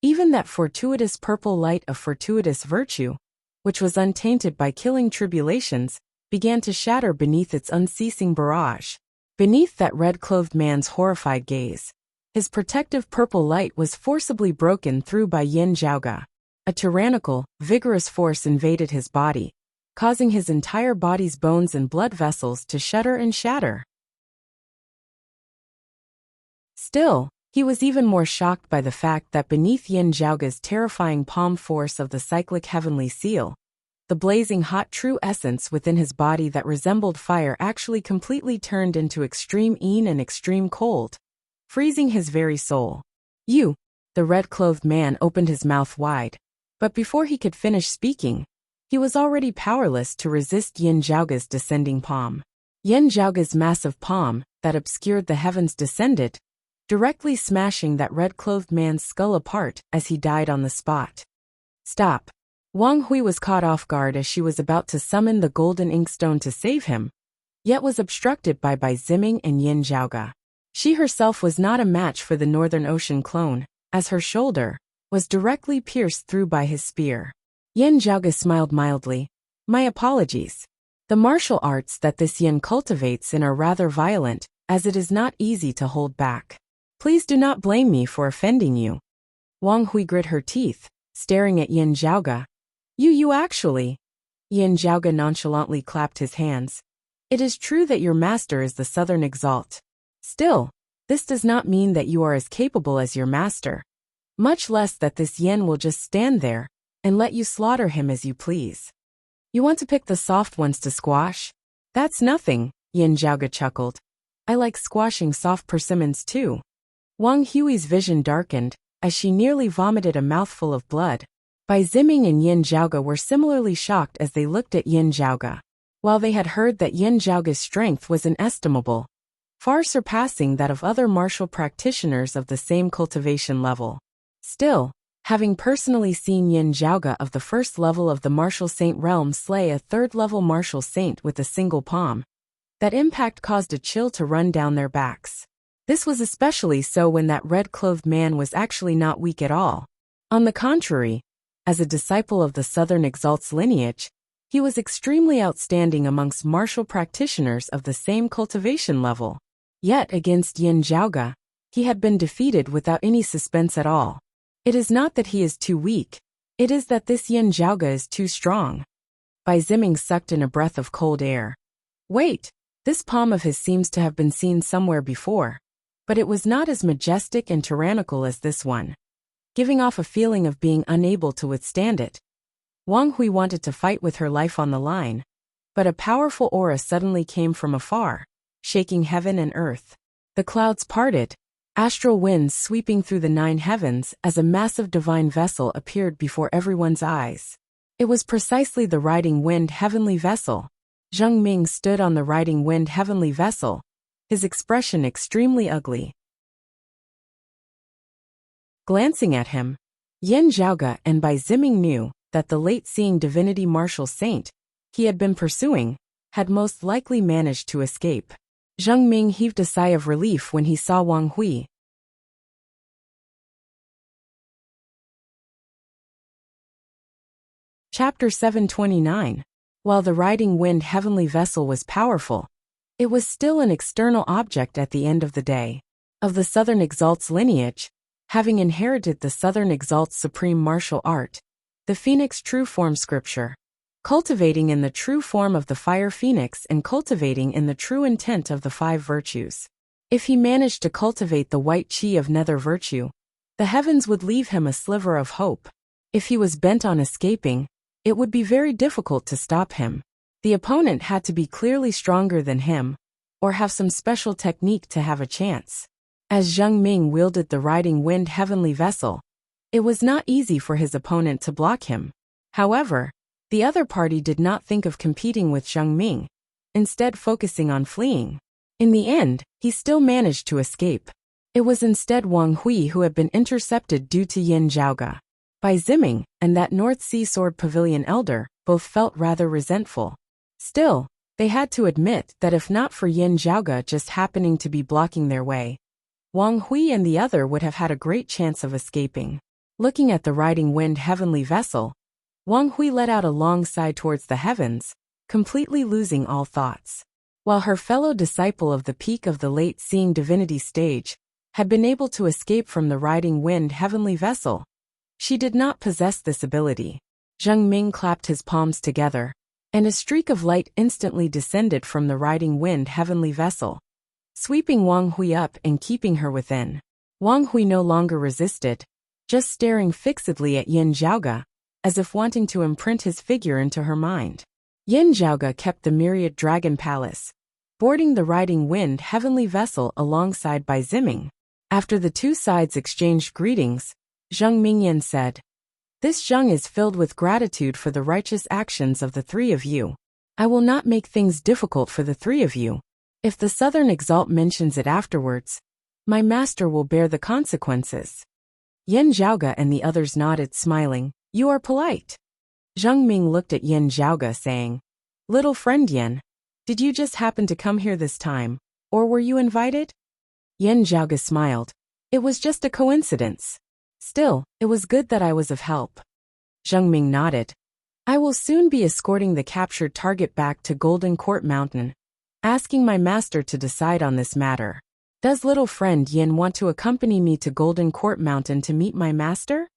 even that fortuitous purple light of fortuitous virtue, which was untainted by killing tribulations, began to shatter beneath its unceasing barrage. Beneath that red-clothed man's horrified gaze, his protective purple light was forcibly broken through by Yin Zhaoge. A tyrannical, vigorous force invaded his body, causing his entire body's bones and blood vessels to shudder and shatter. Still, he was even more shocked by the fact that beneath Yin Zhaoge's terrifying palm force of the cyclic heavenly seal, the blazing hot true essence within his body that resembled fire actually completely turned into extreme yin and extreme cold, freezing his very soul. You! The red-clothed man opened his mouth wide, but before he could finish speaking, he was already powerless to resist Yin Zhaoge's descending palm. Yin Zhaoge's massive palm, that obscured the heavens, descended, directly smashing that red-clothed man's skull apart as he died on the spot. Stop! Wang Hui was caught off guard as she was about to summon the golden inkstone to save him, yet was obstructed by Bai Ziming and Yin Zhaoge. She herself was not a match for the Northern Ocean clone, as her shoulder was directly pierced through by his spear. Yin Zhaoge smiled mildly. My apologies. The martial arts that this yin cultivates in are rather violent, as it is not easy to hold back. Please do not blame me for offending you. Wang Hui grit her teeth, staring at Yin Zhaoge. You actually. Yin Zhaoga nonchalantly clapped his hands. It is true that your master is the Southern Exalt. Still, this does not mean that you are as capable as your master. Much less that this Yin will just stand there and let you slaughter him as you please. You want to pick the soft ones to squash? That's nothing, Yin Zhaoga chuckled. I like squashing soft persimmons too. Wang Hui's vision darkened as she nearly vomited a mouthful of blood. Bai Ziming and Yin Zhaoga were similarly shocked as they looked at Yin Zhaoga. While they had heard that Yin Zhaoga's strength was inestimable, far surpassing that of other martial practitioners of the same cultivation level. Still, having personally seen Yin Zhaoga of the first level of the martial saint realm slay a third-level martial saint with a single palm, that impact caused a chill to run down their backs. This was especially so when that red-clothed man was actually not weak at all. On the contrary, as a disciple of the Southern Exalt's lineage, he was extremely outstanding amongst martial practitioners of the same cultivation level. Yet against Yin Zhaoga, he had been defeated without any suspense at all. It is not that he is too weak, it is that this Yin Zhaoga is too strong. Bai Ziming sucked in a breath of cold air. Wait, this palm of his seems to have been seen somewhere before, but it was not as majestic and tyrannical as this one, giving off a feeling of being unable to withstand it. Wang Hui wanted to fight with her life on the line, but a powerful aura suddenly came from afar, shaking heaven and earth. The clouds parted, astral winds sweeping through the 9 heavens as a massive divine vessel appeared before everyone's eyes. It was precisely the riding wind heavenly vessel. Zheng Ming stood on the riding wind heavenly vessel, his expression extremely ugly. Glancing at him, Yin Zhaoga and Bai Ziming knew that the late-seeing divinity martial saint he had been pursuing had most likely managed to escape. Zheng Ming heaved a sigh of relief when he saw Wang Hui. Chapter 729. While the riding wind heavenly vessel was powerful, it was still an external object at the end of the day. Of the Southern Exalt's lineage, having inherited the Southern Exalt's supreme martial art, the Phoenix true form scripture, cultivating in the true form of the fire phoenix and cultivating in the true intent of the 5 virtues. If he managed to cultivate the white chi of nether virtue, the heavens would leave him a sliver of hope. If he was bent on escaping, it would be very difficult to stop him. The opponent had to be clearly stronger than him, or have some special technique to have a chance. As Zheng Ming wielded the riding wind heavenly vessel, it was not easy for his opponent to block him. However, the other party did not think of competing with Zheng Ming, instead focusing on fleeing. In the end, he still managed to escape. It was instead Wang Hui who had been intercepted due to Yin Zhaoga. Bai Ziming and that North Sea Sword Pavilion elder both felt rather resentful. Still, they had to admit that if not for Yin Zhaoga just happening to be blocking their way, Wang Hui and the other would have had a great chance of escaping. Looking at the riding wind heavenly vessel, Wang Hui let out a long sigh towards the heavens, completely losing all thoughts. While her fellow disciple of the peak of the late-seeing divinity stage had been able to escape from the riding wind heavenly vessel, she did not possess this ability. Zheng Ming clapped his palms together, and a streak of light instantly descended from the riding wind heavenly vessel, sweeping Wang Hui up and keeping her within. Wang Hui no longer resisted, just staring fixedly at Yin Zhaoga, as if wanting to imprint his figure into her mind. Yin Zhaoga kept the myriad dragon palace, boarding the riding wind heavenly vessel alongside Bai Ziming. After the two sides exchanged greetings, Zheng Mingyan said, "This Zheng is filled with gratitude for the righteous actions of the 3 of you. I will not make things difficult for the 3 of you. If the Southern Exalt mentions it afterwards, my master will bear the consequences." Yin Zhaoga and the others nodded, smiling. "You are polite." Zheng Ming looked at Yin Zhaoga, saying, "Little friend Yin, did you just happen to come here this time, or were you invited?" Yin Zhaoga smiled. "It was just a coincidence. Still, it was good that I was of help." Zheng Ming nodded. "I will soon be escorting the captured target back to Golden Court Mountain, asking my master to decide on this matter. Does little friend Yin want to accompany me to Golden Court Mountain to meet my master?"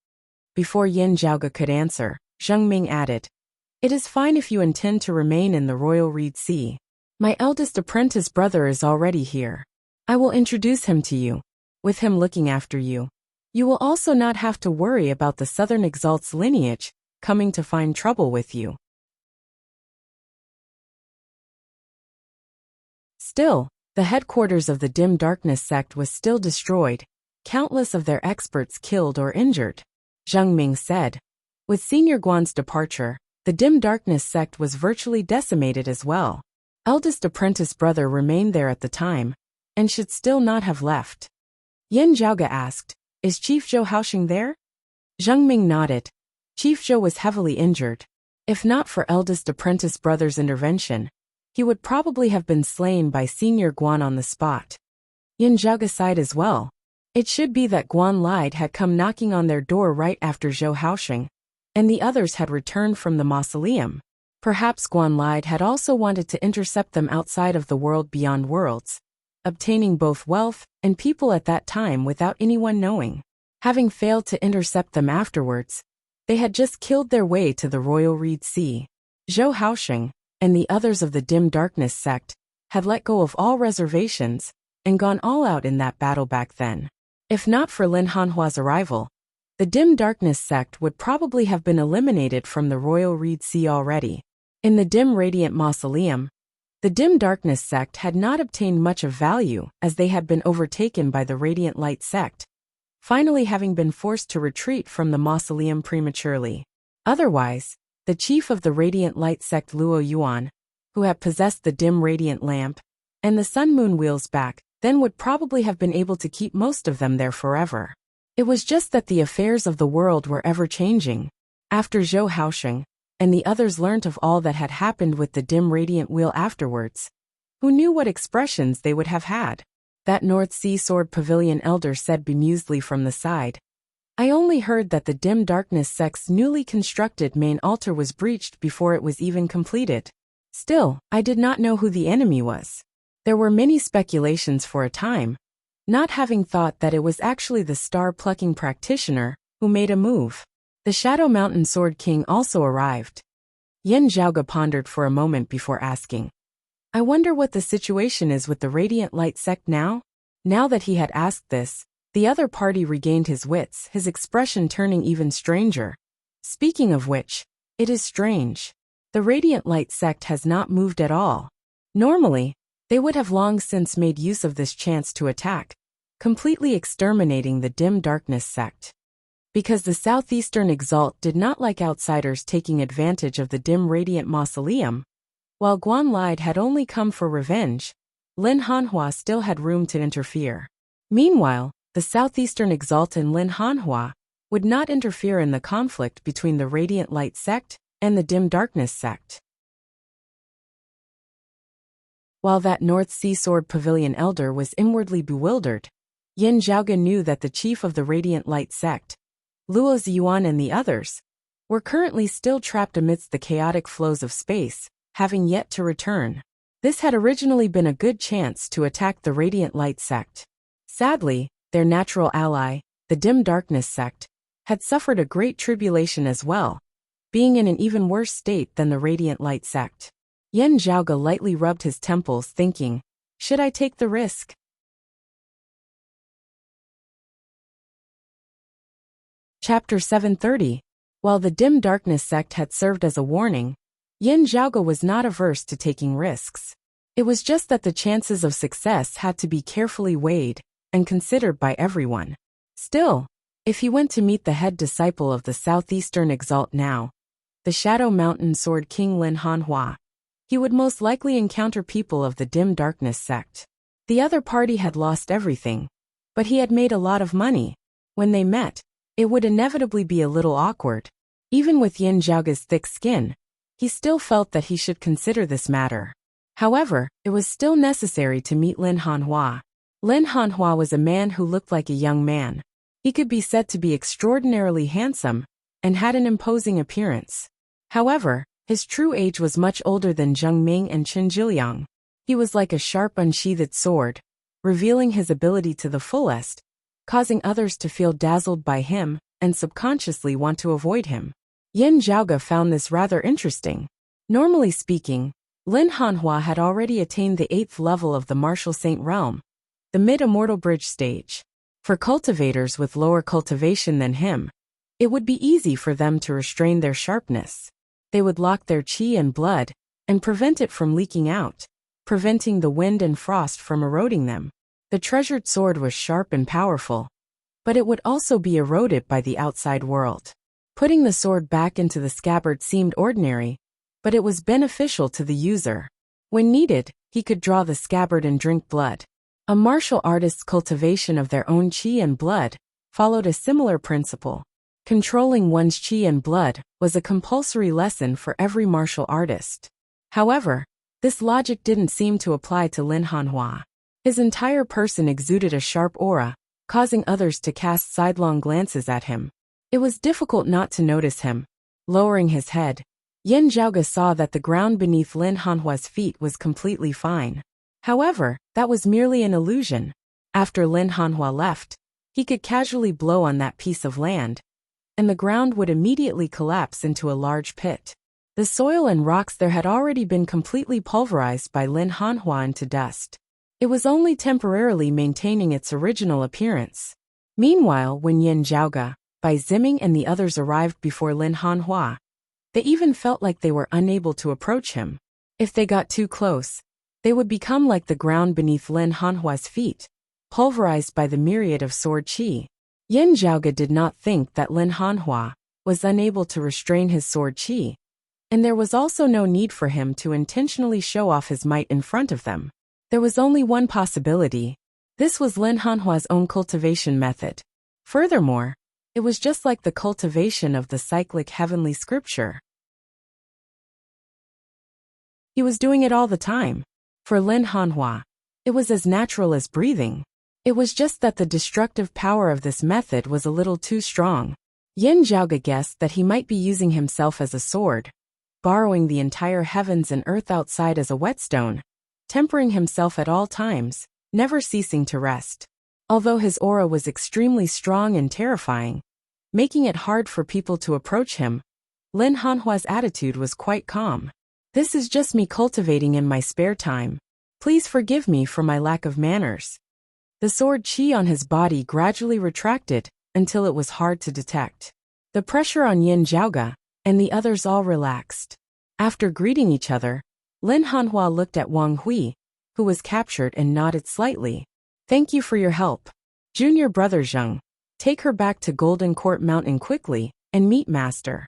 Before Yin Zhaoga could answer, Zheng Ming added, It is fine if you intend to remain in the royal Reed Sea. My eldest apprentice brother is already here. I will introduce him to you. With him looking after you, you will also not have to worry about the Southern Exalt's lineage coming to find trouble with you. Still, the headquarters of the Dim Darkness sect was still destroyed, countless of their experts killed or injured. Zheng Ming said. With Senior Guan's departure, the Dim Darkness sect was virtually decimated as well. Eldest apprentice brother remained there at the time, and should still not have left. Yin Zhaoge asked, is Chief Zhou Haoxing there? Zheng Ming nodded. Chief Zhou was heavily injured. If not for eldest apprentice brother's intervention, he would probably have been slain by Senior Guan on the spot. Yin Zhaoge sighed as well. It should be that Guan Lide had come knocking on their door right after Zhou Haoxing, and the others had returned from the mausoleum. Perhaps Guan Lide had also wanted to intercept them outside of the world beyond worlds, obtaining both wealth and people at that time without anyone knowing. Having failed to intercept them afterwards, they had just killed their way to the royal Reed Sea. Zhou Haoxing and the others of the Dim Darkness sect had let go of all reservations and gone all out in that battle back then. If not for Lin Hanhua's arrival, the Dim Darkness sect would probably have been eliminated from the royal Reed Sea already. In the Dim Radiant Mausoleum, the Dim Darkness sect had not obtained much of value as they had been overtaken by the Radiant Light sect, finally having been forced to retreat from the mausoleum prematurely. Otherwise, the chief of the Radiant Light sect Luo Yuan, who had possessed the dim radiant lamp, and the sun-moon wheels back, then would probably have been able to keep most of them there forever. It was just that the affairs of the world were ever-changing. After Zhou Haoxing and the others learnt of all that had happened with the dim radiant wheel afterwards, who knew what expressions they would have had? That North Sea Sword Pavilion elder said bemusedly from the side. I only heard that the Dim Darkness sect's newly constructed main altar was breached before it was even completed. Still, I did not know who the enemy was. There were many speculations for a time, not having thought that it was actually the star-plucking practitioner who made a move. The Shadow Mountain Sword King also arrived. Yin Zhaoge pondered for a moment before asking, I wonder what the situation is with the Radiant Light sect now? Now that he had asked this, the other party regained his wits, his expression turning even stranger. Speaking of which, it is strange. The Radiant Light sect has not moved at all. Normally, they would have long since made use of this chance to attack, completely exterminating the Dim Darkness sect. Because the Southeastern Exalt did not like outsiders taking advantage of the Dim Radiant Mausoleum, while Guan Lide had only come for revenge, Lin Hanhua still had room to interfere. Meanwhile, the Southeastern Exalt and Lin Hanhua would not interfere in the conflict between the Radiant Light sect and the Dim Darkness sect. While that North Sea Sword Pavilion elder was inwardly bewildered, Yin Zhaoge knew that the chief of the Radiant Light sect, Luo Ziyuan and the others, were currently still trapped amidst the chaotic flows of space, having yet to return. This had originally been a good chance to attack the Radiant Light sect. Sadly, their natural ally, the Dim Darkness sect, had suffered a great tribulation as well, being in an even worse state than the Radiant Light sect. Yin Zhaoge lightly rubbed his temples, thinking, should I take the risk? Chapter 730. While the Dim Darkness sect had served as a warning, Yin Zhaoge was not averse to taking risks. It was just that the chances of success had to be carefully weighed and considered by everyone. Still, if he went to meet the head disciple of the Southeastern Exalt now, the Shadow Mountain Sword King Lin Hanhua, he would most likely encounter people of the Dim Darkness sect. The other party had lost everything, but he had made a lot of money. When they met, it would inevitably be a little awkward. Even with Yin Zhaoge's thick skin, he still felt that he should consider this matter. However, it was still necessary to meet Lin Hanhua. Lin Hanhua was a man who looked like a young man. He could be said to be extraordinarily handsome and had an imposing appearance. However, his true age was much older than Zheng Ming and Qin Zhiliang. He was like a sharp unsheathed sword, revealing his ability to the fullest, causing others to feel dazzled by him and subconsciously want to avoid him. Yin Zhaoge found this rather interesting. Normally speaking, Lin Hanhua had already attained the 8th level of the Martial Saint realm, the mid-immortal bridge stage. For cultivators with lower cultivation than him, it would be easy for them to restrain their sharpness. They would lock their qi and blood and prevent it from leaking out, preventing the wind and frost from eroding them. The treasured sword was sharp and powerful, but it would also be eroded by the outside world. Putting the sword back into the scabbard seemed ordinary, but it was beneficial to the user. When needed, he could draw the scabbard and drink blood. A martial artist's cultivation of their own qi and blood followed a similar principle. Controlling one's qi and blood was a compulsory lesson for every martial artist. However, this logic didn't seem to apply to Lin Hanhua. His entire person exuded a sharp aura, causing others to cast sidelong glances at him. It was difficult not to notice him. Lowering his head, Yin Zhaoge saw that the ground beneath Lin Hanhua's feet was completely fine. However, that was merely an illusion. After Lin Hanhua left, he could casually blow on that piece of land, and the ground would immediately collapse into a large pit. The soil and rocks there had already been completely pulverized by Lin Hanhua into dust. It was only temporarily maintaining its original appearance. Meanwhile, when Yin Zhaoge, Bai Ziming and the others arrived before Lin Hanhua, they even felt like they were unable to approach him. If they got too close, they would become like the ground beneath Lin Hanhua's feet, pulverized by the myriad of sword qi. Yin Zhaoge did not think that Lin Hanhua was unable to restrain his sword qi, and there was also no need for him to intentionally show off his might in front of them. There was only one possibility. This was Lin Hanhua's own cultivation method. Furthermore, it was just like the cultivation of the cyclic heavenly scripture. He was doing it all the time. For Lin Hanhua, it was as natural as breathing. It was just that the destructive power of this method was a little too strong. Yin Zhaoge guessed that he might be using himself as a sword, borrowing the entire heavens and earth outside as a whetstone, tempering himself at all times, never ceasing to rest. Although his aura was extremely strong and terrifying, making it hard for people to approach him, Lin Hanhua's attitude was quite calm. This is just me cultivating in my spare time. Please forgive me for my lack of manners. The sword qi on his body gradually retracted until it was hard to detect. The pressure on Yin Zhaoge and the others all relaxed. After greeting each other, Lin Hanhua looked at Wang Hui, who was captured, and nodded slightly. Thank you for your help. Junior brother Zheng, take her back to Golden Court Mountain quickly and meet Master.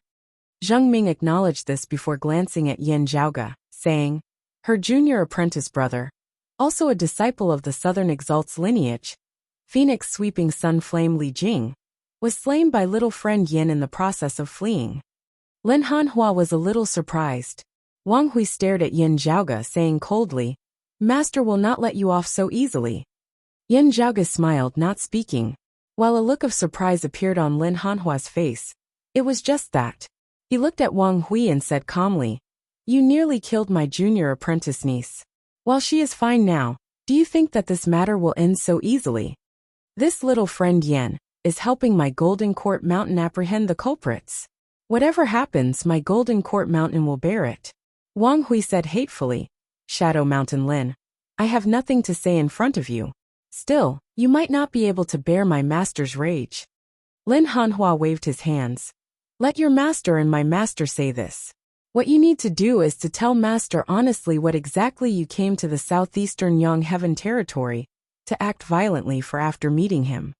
Zheng Ming acknowledged this before glancing at Yin Zhaoge, saying, her junior apprentice brother, also a disciple of the Southern Exalt's lineage, Phoenix Sweeping Sun Flame Li Jing, was slain by little friend Yin in the process of fleeing. Lin Hanhua was a little surprised. Wang Hui stared at Yin Zhaoge, saying coldly, Master will not let you off so easily. Yin Zhaoge smiled, not speaking. While a look of surprise appeared on Lin Hanhua's face, it was just that. He looked at Wang Hui and said calmly, you nearly killed my junior apprentice niece. While she is fine now, do you think that this matter will end so easily? This little friend Yin is helping my Golden Court Mountain apprehend the culprits. Whatever happens, my Golden Court Mountain will bear it. Wang Hui said hatefully, Shadow Mountain Lin, I have nothing to say in front of you. Still, you might not be able to bear my master's rage. Lin Hanhua waved his hands. Let your master and my master say this. What you need to do is to tell master honestly what exactly you came to the southeastern Yang Heaven territory to act violently for after meeting him.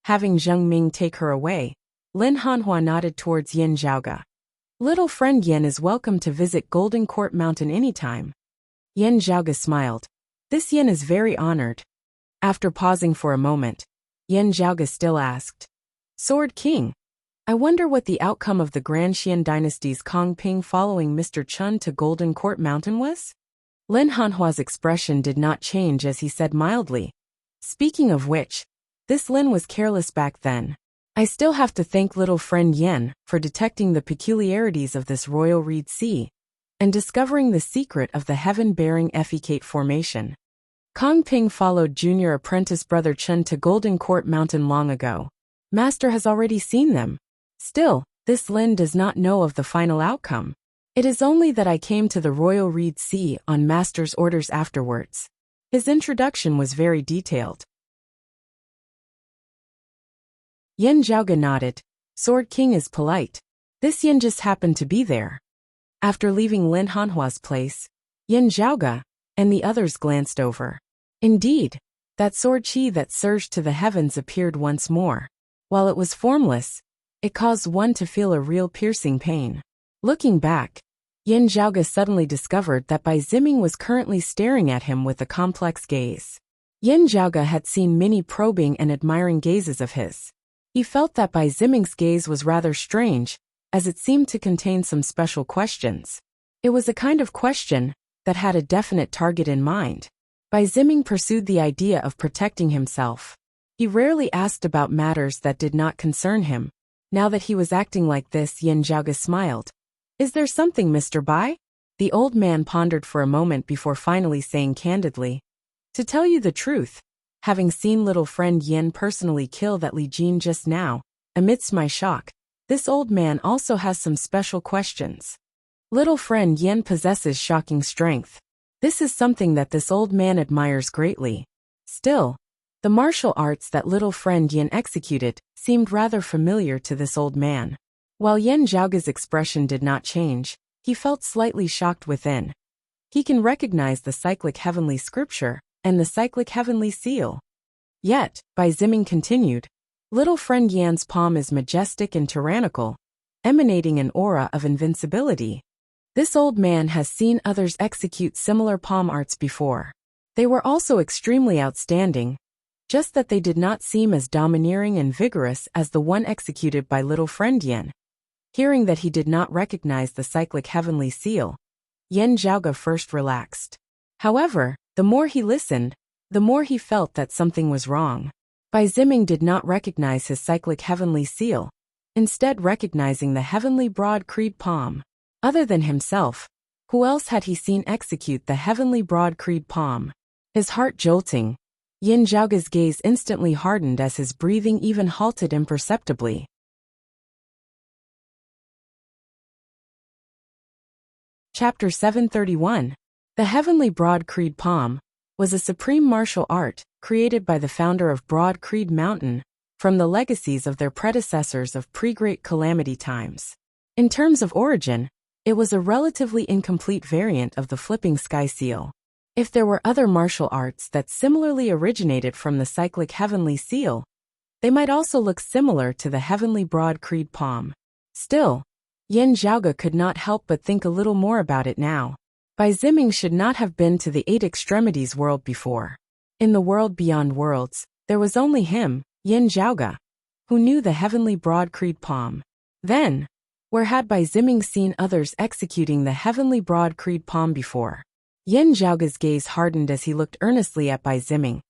Having Zheng Ming take her away, Lin Hanhua nodded towards Yin Zhaoge. Little friend Yin is welcome to visit Golden Court Mountain anytime. Yin Zhaoge smiled. This Yin is very honored. After pausing for a moment, Yin Zhaoge still asked, Sword King, I wonder what the outcome of the Grand Xian dynasty's Kong Ping following Mr. Chun to Golden Court Mountain was? Lin Hanhua's expression did not change as he said mildly, speaking of which, this Lin was careless back then. I still have to thank little friend Yen for detecting the peculiarities of this royal reed sea and discovering the secret of the heaven-bearing effecate formation. Kong Ping followed junior apprentice brother Chun to Golden Court Mountain long ago. Master has already seen them. Still, this Lin does not know of the final outcome. It is only that I came to the Royal Reed Sea on Master's orders afterwards. His introduction was very detailed. Yin Zhaoge nodded. Sword King is polite. This Yin just happened to be there. After leaving Lin Hanhua's place, Yin Zhaoge and the others glanced over. Indeed, that sword chi that surged to the heavens appeared once more. While it was formless, it caused one to feel a real piercing pain. Looking back, Yin Zhaoge suddenly discovered that Bai Ziming was currently staring at him with a complex gaze. Yin Zhaoge had seen many probing and admiring gazes of his. He felt that Bai Ziming's gaze was rather strange, as it seemed to contain some special questions. It was a kind of question that had a definite target in mind. Bai Ziming pursued the idea of protecting himself. He rarely asked about matters that did not concern him. Now that he was acting like this, Yin Zhaoge smiled. Is there something, Mr. Bai? The old man pondered for a moment before finally saying candidly. To tell you the truth, having seen little friend Yin personally kill that Li Jin just now, amidst my shock, this old man also has some special questions. Little friend Yin possesses shocking strength. This is something that this old man admires greatly. Still, the martial arts that little friend Yin executed seemed rather familiar to this old man. While Yin Zhaoge's expression did not change, he felt slightly shocked within. He can recognize the cyclic heavenly scripture and the cyclic heavenly seal. Yet, Bai Ziming continued, little friend Yan's palm is majestic and tyrannical, emanating an aura of invincibility. This old man has seen others execute similar palm arts before. They were also extremely outstanding, just that they did not seem as domineering and vigorous as the one executed by little friend Yin. Hearing that he did not recognize the cyclic heavenly seal, Yin Zhaoge first relaxed. However, the more he listened, the more he felt that something was wrong. Bai Ziming did not recognize his cyclic heavenly seal, instead recognizing the heavenly broad creed palm. Other than himself, who else had he seen execute the heavenly broad creed palm? His heart jolting, Yin Zhaoge's gaze instantly hardened as his breathing even halted imperceptibly. Chapter 731. The Heavenly Broad Creed Palm was a supreme martial art created by the founder of Broad Creed Mountain from the legacies of their predecessors of pre-Great Calamity times. In terms of origin, it was a relatively incomplete variant of the Flipping Sky Seal. If there were other martial arts that similarly originated from the cyclic heavenly seal, they might also look similar to the heavenly broad creed palm. Still, Yin Zhaoge could not help but think a little more about it now. Bai Ziming should not have been to the Eight Extremities world before. In the world beyond worlds, there was only him, Yin Zhaoge, who knew the heavenly broad creed palm. Then, where had Bai Ziming seen others executing the heavenly broad creed palm before? Yin Zhaoge's gaze hardened as he looked earnestly at Bai Ziming.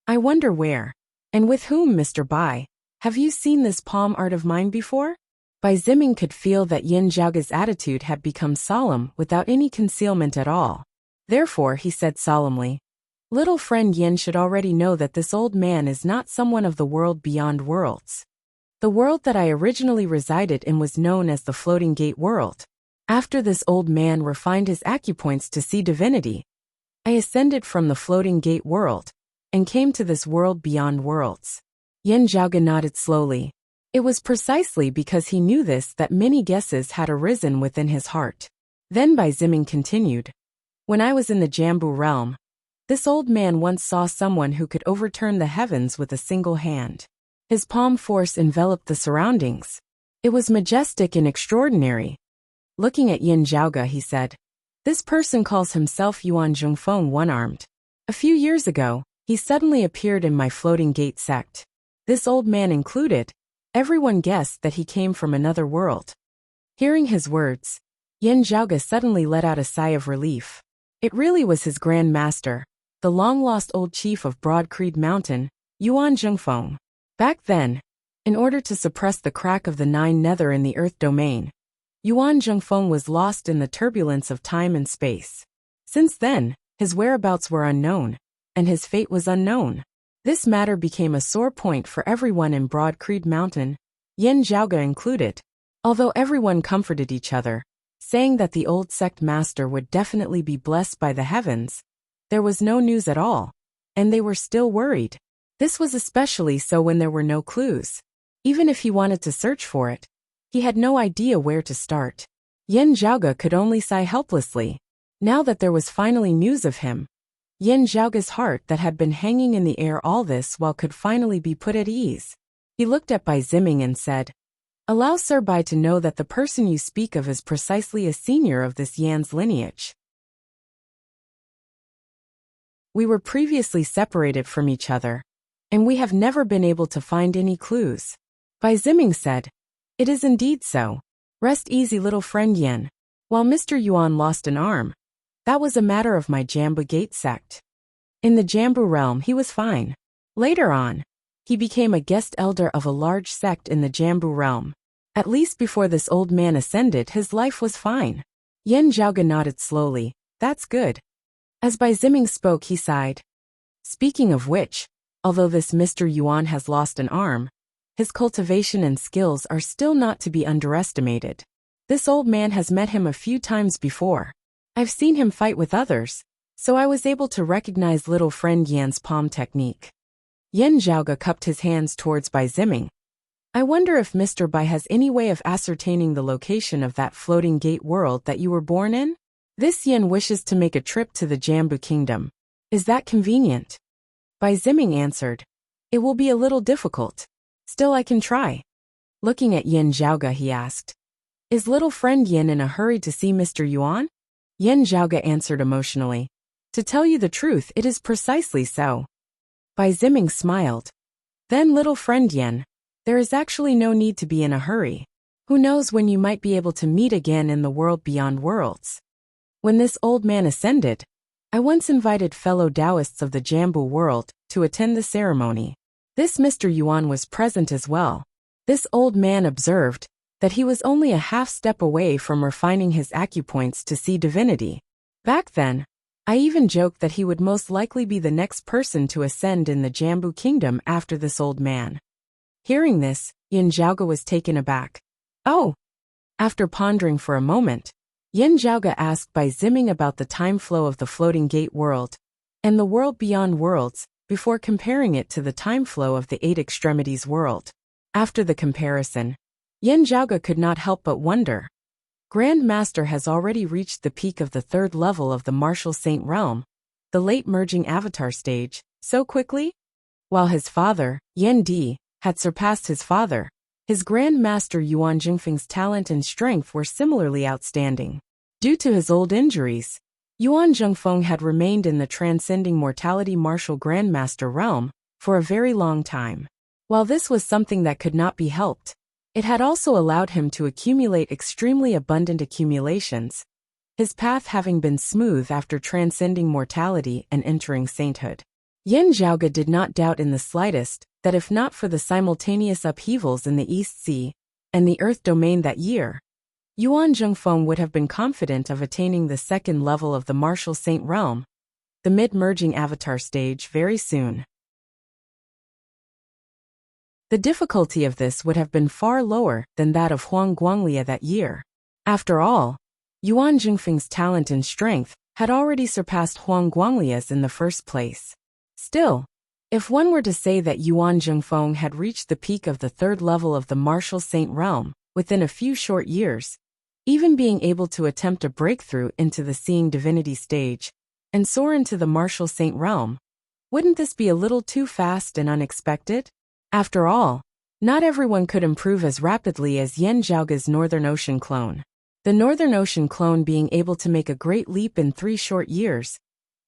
I wonder where, and with whom, Mr. Bai, have you seen this palm art of mine before? Bai Ziming could feel that Yin Zhaoge's attitude had become solemn without any concealment at all. Therefore he said solemnly, little friend Yin should already know that this old man is not someone of the world beyond worlds. The world that I originally resided in was known as the Floating Gate World. After this old man refined his acupoints to see divinity, I ascended from the Floating Gate World and came to this world beyond worlds. Yin Zhaoge nodded slowly. It was precisely because he knew this that many guesses had arisen within his heart. Then Bai Ziming continued. When I was in the Jambu realm, this old man once saw someone who could overturn the heavens with a single hand. His palm force enveloped the surroundings. It was majestic and extraordinary. Looking at Yin Zhaoge, he said, this person calls himself Yuan Zhongfeng One-Armed. A few years ago, he suddenly appeared in my Floating Gate sect. This old man included. Everyone guessed that he came from another world. Hearing his words, Yin Zhaoge suddenly let out a sigh of relief. It really was his grand master, the long-lost old chief of Broad Creed Mountain, Yuan Zhongfeng. Back then, in order to suppress the crack of the Nine Nether in the Earth domain, Yuan Zhongfeng was lost in the turbulence of time and space. Since then, his whereabouts were unknown, and his fate was unknown. This matter became a sore point for everyone in Broad Creed Mountain, Yin Zhaoge included. Although everyone comforted each other, saying that the old sect master would definitely be blessed by the heavens, there was no news at all, and they were still worried. This was especially so when there were no clues. Even if he wanted to search for it, he had no idea where to start. Yin Zhaoge could only sigh helplessly. Now that there was finally news of him, Yin Zhaoge's heart that had been hanging in the air all this while could finally be put at ease. He looked at Bai Ziming and said, "Allow Sir Bai to know that the person you speak of is precisely a senior of this Yan's lineage. We were previously separated from each other, and we have never been able to find any clues." Bai Ziming said, "It is indeed so. Rest easy, little friend Yin. While Mr. Yuan lost an arm, that was a matter of my Jambu Gate sect. In the Jambu realm he was fine. Later on, he became a guest elder of a large sect in the Jambu realm. At least before this old man ascended his life was fine." Yin Zhaoge nodded slowly. "That's good." As Bai Ziming spoke he sighed. "Speaking of which, although this Mr. Yuan has lost an arm, his cultivation and skills are still not to be underestimated. This old man has met him a few times before. I've seen him fight with others, so I was able to recognize little friend Yan's palm technique." Yin Zhaoge cupped his hands towards Bai Ziming. "I wonder if Mr. Bai has any way of ascertaining the location of that floating gate world that you were born in? This Yin wishes to make a trip to the Jambu Kingdom. Is that convenient?" Bai Ziming answered, "It will be a little difficult. Still I can try." Looking at Yin Zhaoge he asked, "Is little friend Yin in a hurry to see Mr. Yuan?" Yin Zhaoge answered emotionally, "To tell you the truth, it is precisely so." Bai Ziming smiled. "Then little friend Yin, there is actually no need to be in a hurry. Who knows when you might be able to meet again in the world beyond worlds. When this old man ascended, I once invited fellow Taoists of the Jambu world to attend the ceremony. This Mr. Yuan was present as well. This old man observed that he was only a half step away from refining his acupoints to see divinity. Back then, I even joked that he would most likely be the next person to ascend in the Jambu Kingdom after this old man." Hearing this, Yin Zhaoge was taken aback. "Oh!" After pondering for a moment, Yin Zhaoge asked Bai Ziming about the time flow of the floating gate world and the world beyond worlds before comparing it to the time flow of the Eight Extremities world. After the comparison, Yin Zhaoge could not help but wonder. Grand Master has already reached the peak of the third level of the Martial Saint realm, the late merging avatar stage, so quickly? While his father, Yen Di, had surpassed his father, his Grand Master Yuan Jingfeng's talent and strength were similarly outstanding. Due to his old injuries, Yuan Jingfeng had remained in the transcending mortality martial Grandmaster realm for a very long time. While this was something that could not be helped, it had also allowed him to accumulate extremely abundant accumulations, his path having been smooth after transcending mortality and entering sainthood. Yin Zhaoge did not doubt in the slightest that if not for the simultaneous upheavals in the East Sea and the Earth domain that year, Yuan Jingfeng would have been confident of attaining the second level of the Martial Saint realm, the mid-merging avatar stage, very soon. The difficulty of this would have been far lower than that of Huang Guanglia that year. After all, Yuan Jingfeng's talent and strength had already surpassed Huang Guanglia's in the first place. Still, if one were to say that Yuan Jingfeng had reached the peak of the third level of the Martial Saint realm within a few short years, even being able to attempt a breakthrough into the Seeing Divinity stage and soar into the Martial Saint realm, wouldn't this be a little too fast and unexpected? After all, not everyone could improve as rapidly as Yin Zhaoge's Northern Ocean clone. The Northern Ocean clone being able to make a great leap in 3 short years,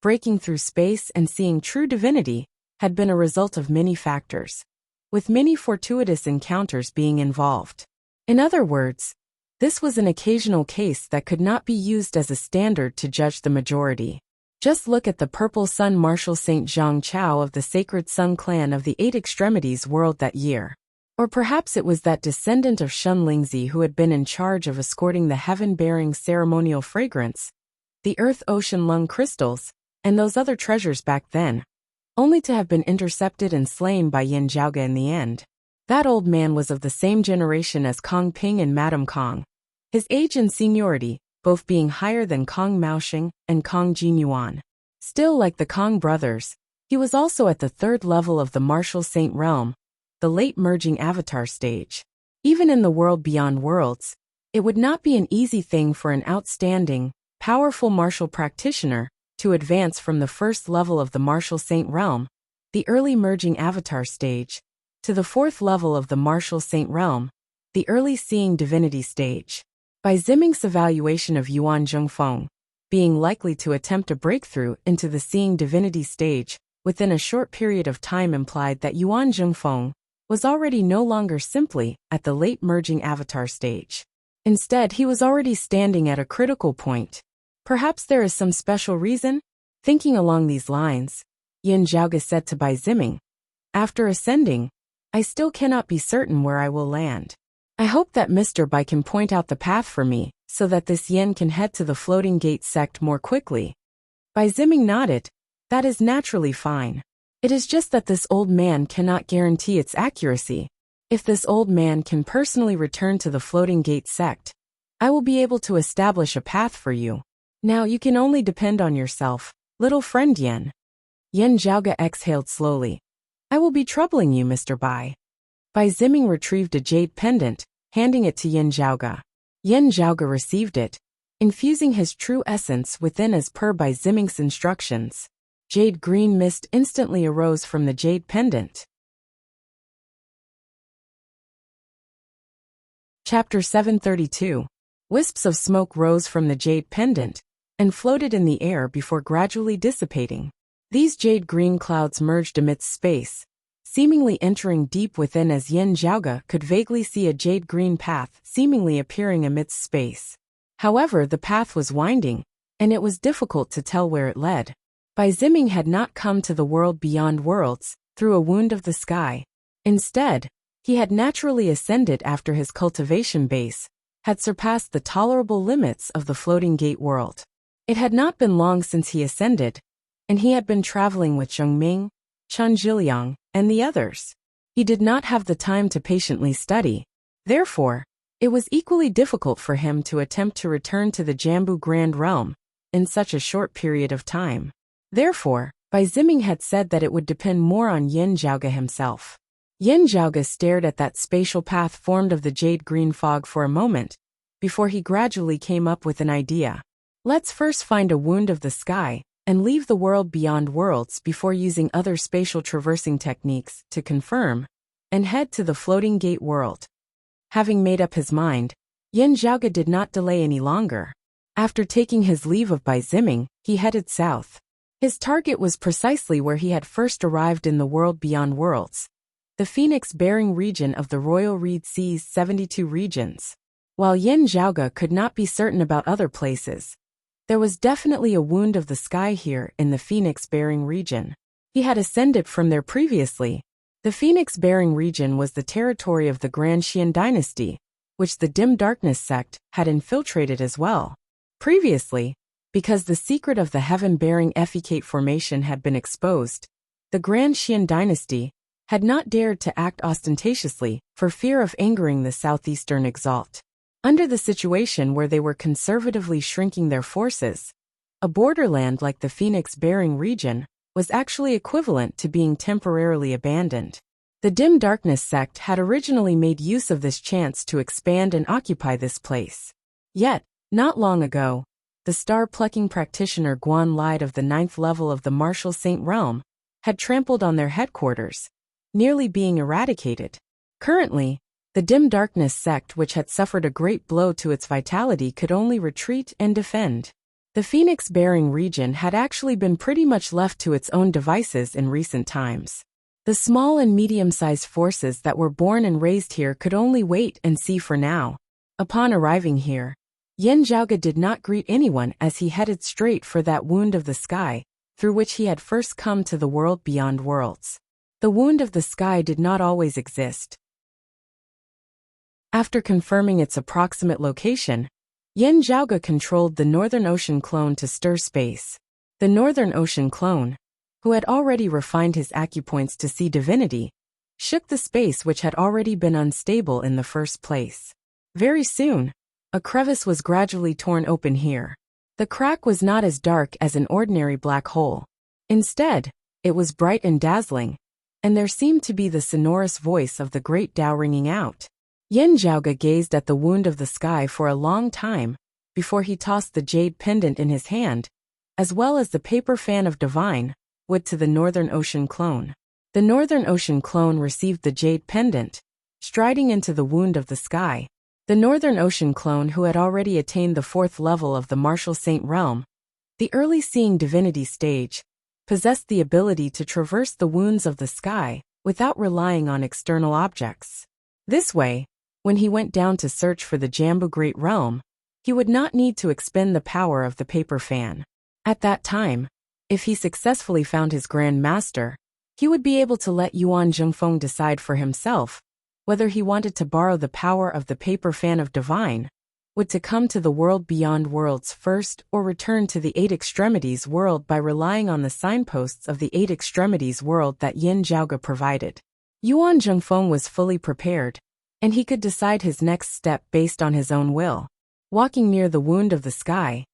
breaking through space and seeing true divinity, had been a result of many factors, with many fortuitous encounters being involved. In other words, this was an occasional case that could not be used as a standard to judge the majority. Just look at the Purple Sun Martial Saint Zhang Chao of the Sacred Sun clan of the Eight Extremities world that year. Or perhaps it was that descendant of Shun Lingzi who had been in charge of escorting the heaven-bearing ceremonial fragrance, the Earth Ocean Lung crystals, and those other treasures back then, only to have been intercepted and slain by Yin Zhaoge in the end. That old man was of the same generation as Kong Ping and Madame Kong, his age and seniority both being higher than Kong Maoxing and Kong Jinyuan. Still, like the Kong brothers, he was also at the third level of the martial saint realm, the late merging avatar stage. Even in the world beyond worlds, it would not be an easy thing for an outstanding, powerful martial practitioner to advance from the first level of the martial saint realm, the early merging avatar stage, to the fourth level of the martial saint realm, the early seeing divinity stage. By Ziming's evaluation of Yuan Zhengfeng, being likely to attempt a breakthrough into the seeing divinity stage within a short period of time implied that Yuan Zhengfeng was already no longer simply at the late merging avatar stage. Instead, he was already standing at a critical point. Perhaps there is some special reason? Thinking along these lines, Yin Zhaoge said to Bai Ziming, "After ascending, I still cannot be certain where I will land. I hope that Mr. Bai can point out the path for me so that this Yin can head to the floating gate sect more quickly." Bai Ziming nodded. "That is naturally fine. It is just that this old man cannot guarantee its accuracy. If this old man can personally return to the floating gate sect, I will be able to establish a path for you. Now you can only depend on yourself, little friend Yen." Yin Zhaoge exhaled slowly. "I will be troubling you, Mr. Bai." Bai Ziming retrieved a jade pendant, handing it to Yin Zhaoge. Yin Zhaoge received it, infusing his true essence within as per Bai Ziming's instructions. Jade green mist instantly arose from the jade pendant. Chapter 732. Wisps of smoke rose from the jade pendant and floated in the air before gradually dissipating. These jade green clouds merged amidst space, seemingly entering deep within as Yin Zhaoge could vaguely see a jade green path seemingly appearing amidst space. However, the path was winding, and it was difficult to tell where it led. Bai Ziming had not come to the world beyond worlds through a wound of the sky. Instead, he had naturally ascended after his cultivation base had surpassed the tolerable limits of the floating gate world. It had not been long since he ascended, and he had been traveling with Zheng Ming, Chen Zhiliang, and the others. He did not have the time to patiently study. Therefore, it was equally difficult for him to attempt to return to the Jambu Grand Realm in such a short period of time. Therefore, Bai Ziming had said that it would depend more on Yin Zhaoge himself. Yin Zhaoge stared at that spatial path formed of the jade green fog for a moment, before he gradually came up with an idea. "Let's first find a wound of the sky and leave the world beyond worlds before using other spatial traversing techniques to confirm, and head to the floating gate world." Having made up his mind, Yin Zhaoge did not delay any longer. After taking his leave of Bai Ziming, he headed south. His target was precisely where he had first arrived in the world beyond worlds, the Phoenix-bearing region of the Royal Reed Sea's 72 regions. While Yin Zhaoge could not be certain about other places, there was definitely a wound of the sky here in the Phoenix-bearing region. He had ascended from there previously. The Phoenix-bearing region was the territory of the Grand Xian dynasty, which the Dim Darkness sect had infiltrated as well. Previously, because the secret of the heaven-bearing effecate formation had been exposed, the Grand Xian dynasty had not dared to act ostentatiously for fear of angering the southeastern exalt. Under the situation where they were conservatively shrinking their forces, a borderland like the Phoenix-bearing region was actually equivalent to being temporarily abandoned. The Dim Darkness sect had originally made use of this chance to expand and occupy this place. Yet, not long ago, the star-plucking practitioner Guan Lied of the 9th level of the Martial Saint Realm had trampled on their headquarters, nearly being eradicated. Currently, the Dim Darkness sect, which had suffered a great blow to its vitality, could only retreat and defend. The Phoenix-bearing region had actually been pretty much left to its own devices in recent times. The small and medium-sized forces that were born and raised here could only wait and see for now. Upon arriving here, Yin Zhaoge did not greet anyone as he headed straight for that wound of the sky, through which he had first come to the world beyond worlds. The wound of the sky did not always exist. After confirming its approximate location, Yin Zhaoge controlled the Northern Ocean clone to stir space. The Northern Ocean clone, who had already refined his acupoints to see divinity, shook the space which had already been unstable in the first place. Very soon, a crevice was gradually torn open here. The crack was not as dark as an ordinary black hole. Instead, it was bright and dazzling, and there seemed to be the sonorous voice of the great Tao ringing out. Yin Zhaoge gazed at the wound of the sky for a long time, before he tossed the jade pendant in his hand, as well as the paper fan of divine wood to the Northern Ocean clone. The Northern Ocean clone received the jade pendant, striding into the wound of the sky. The Northern Ocean clone, who had already attained the 4th level of the Martial Saint realm, the early seeing divinity stage, possessed the ability to traverse the wounds of the sky without relying on external objects. This way, when he went down to search for the Jambu Great Realm, he would not need to expend the power of the paper fan. At that time, if he successfully found his Grand Master, he would be able to let Yuan Zhengfeng decide for himself whether he wanted to borrow the power of the paper fan of divine would to come to the world beyond worlds first or return to the 8 extremities world by relying on the signposts of the 8 extremities world that Yin Zhaoge provided. Yuan Zhengfeng was fully prepared, and he could decide his next step based on his own will. Walking near the wound of the sky,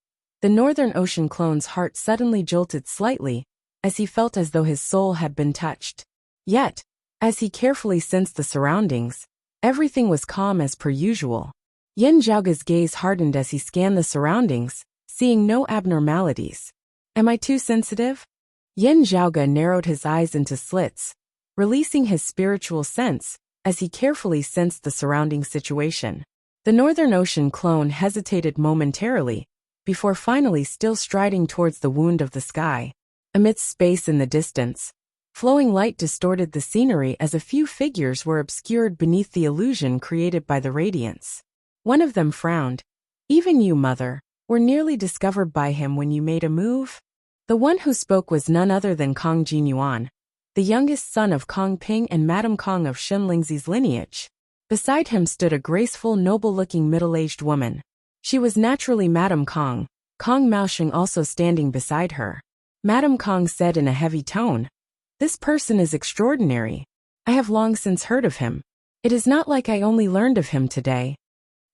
the Northern Ocean clone's heart suddenly jolted slightly, as he felt as though his soul had been touched. Yet, as he carefully sensed the surroundings, everything was calm as per usual. Yin Zhaoge's gaze hardened as he scanned the surroundings, seeing no abnormalities. Am I too sensitive? Yin Zhaoge narrowed his eyes into slits, releasing his spiritual sense, as he carefully sensed the surrounding situation. The Northern Ocean clone hesitated momentarily, before finally still striding towards the wound of the sky. Amidst space in the distance, flowing light distorted the scenery as a few figures were obscured beneath the illusion created by the radiance. One of them frowned. Even you, mother, were nearly discovered by him when you made a move? The one who spoke was none other than Kong Jinyuan, the youngest son of Kong Ping and Madame Kong of Shen Lingzi's lineage. Beside him stood a graceful, noble-looking middle-aged woman. She was naturally Madame Kong, Kong Maosheng also standing beside her. Madame Kong said in a heavy tone, "This person is extraordinary. I have long since heard of him. It is not like I only learned of him today."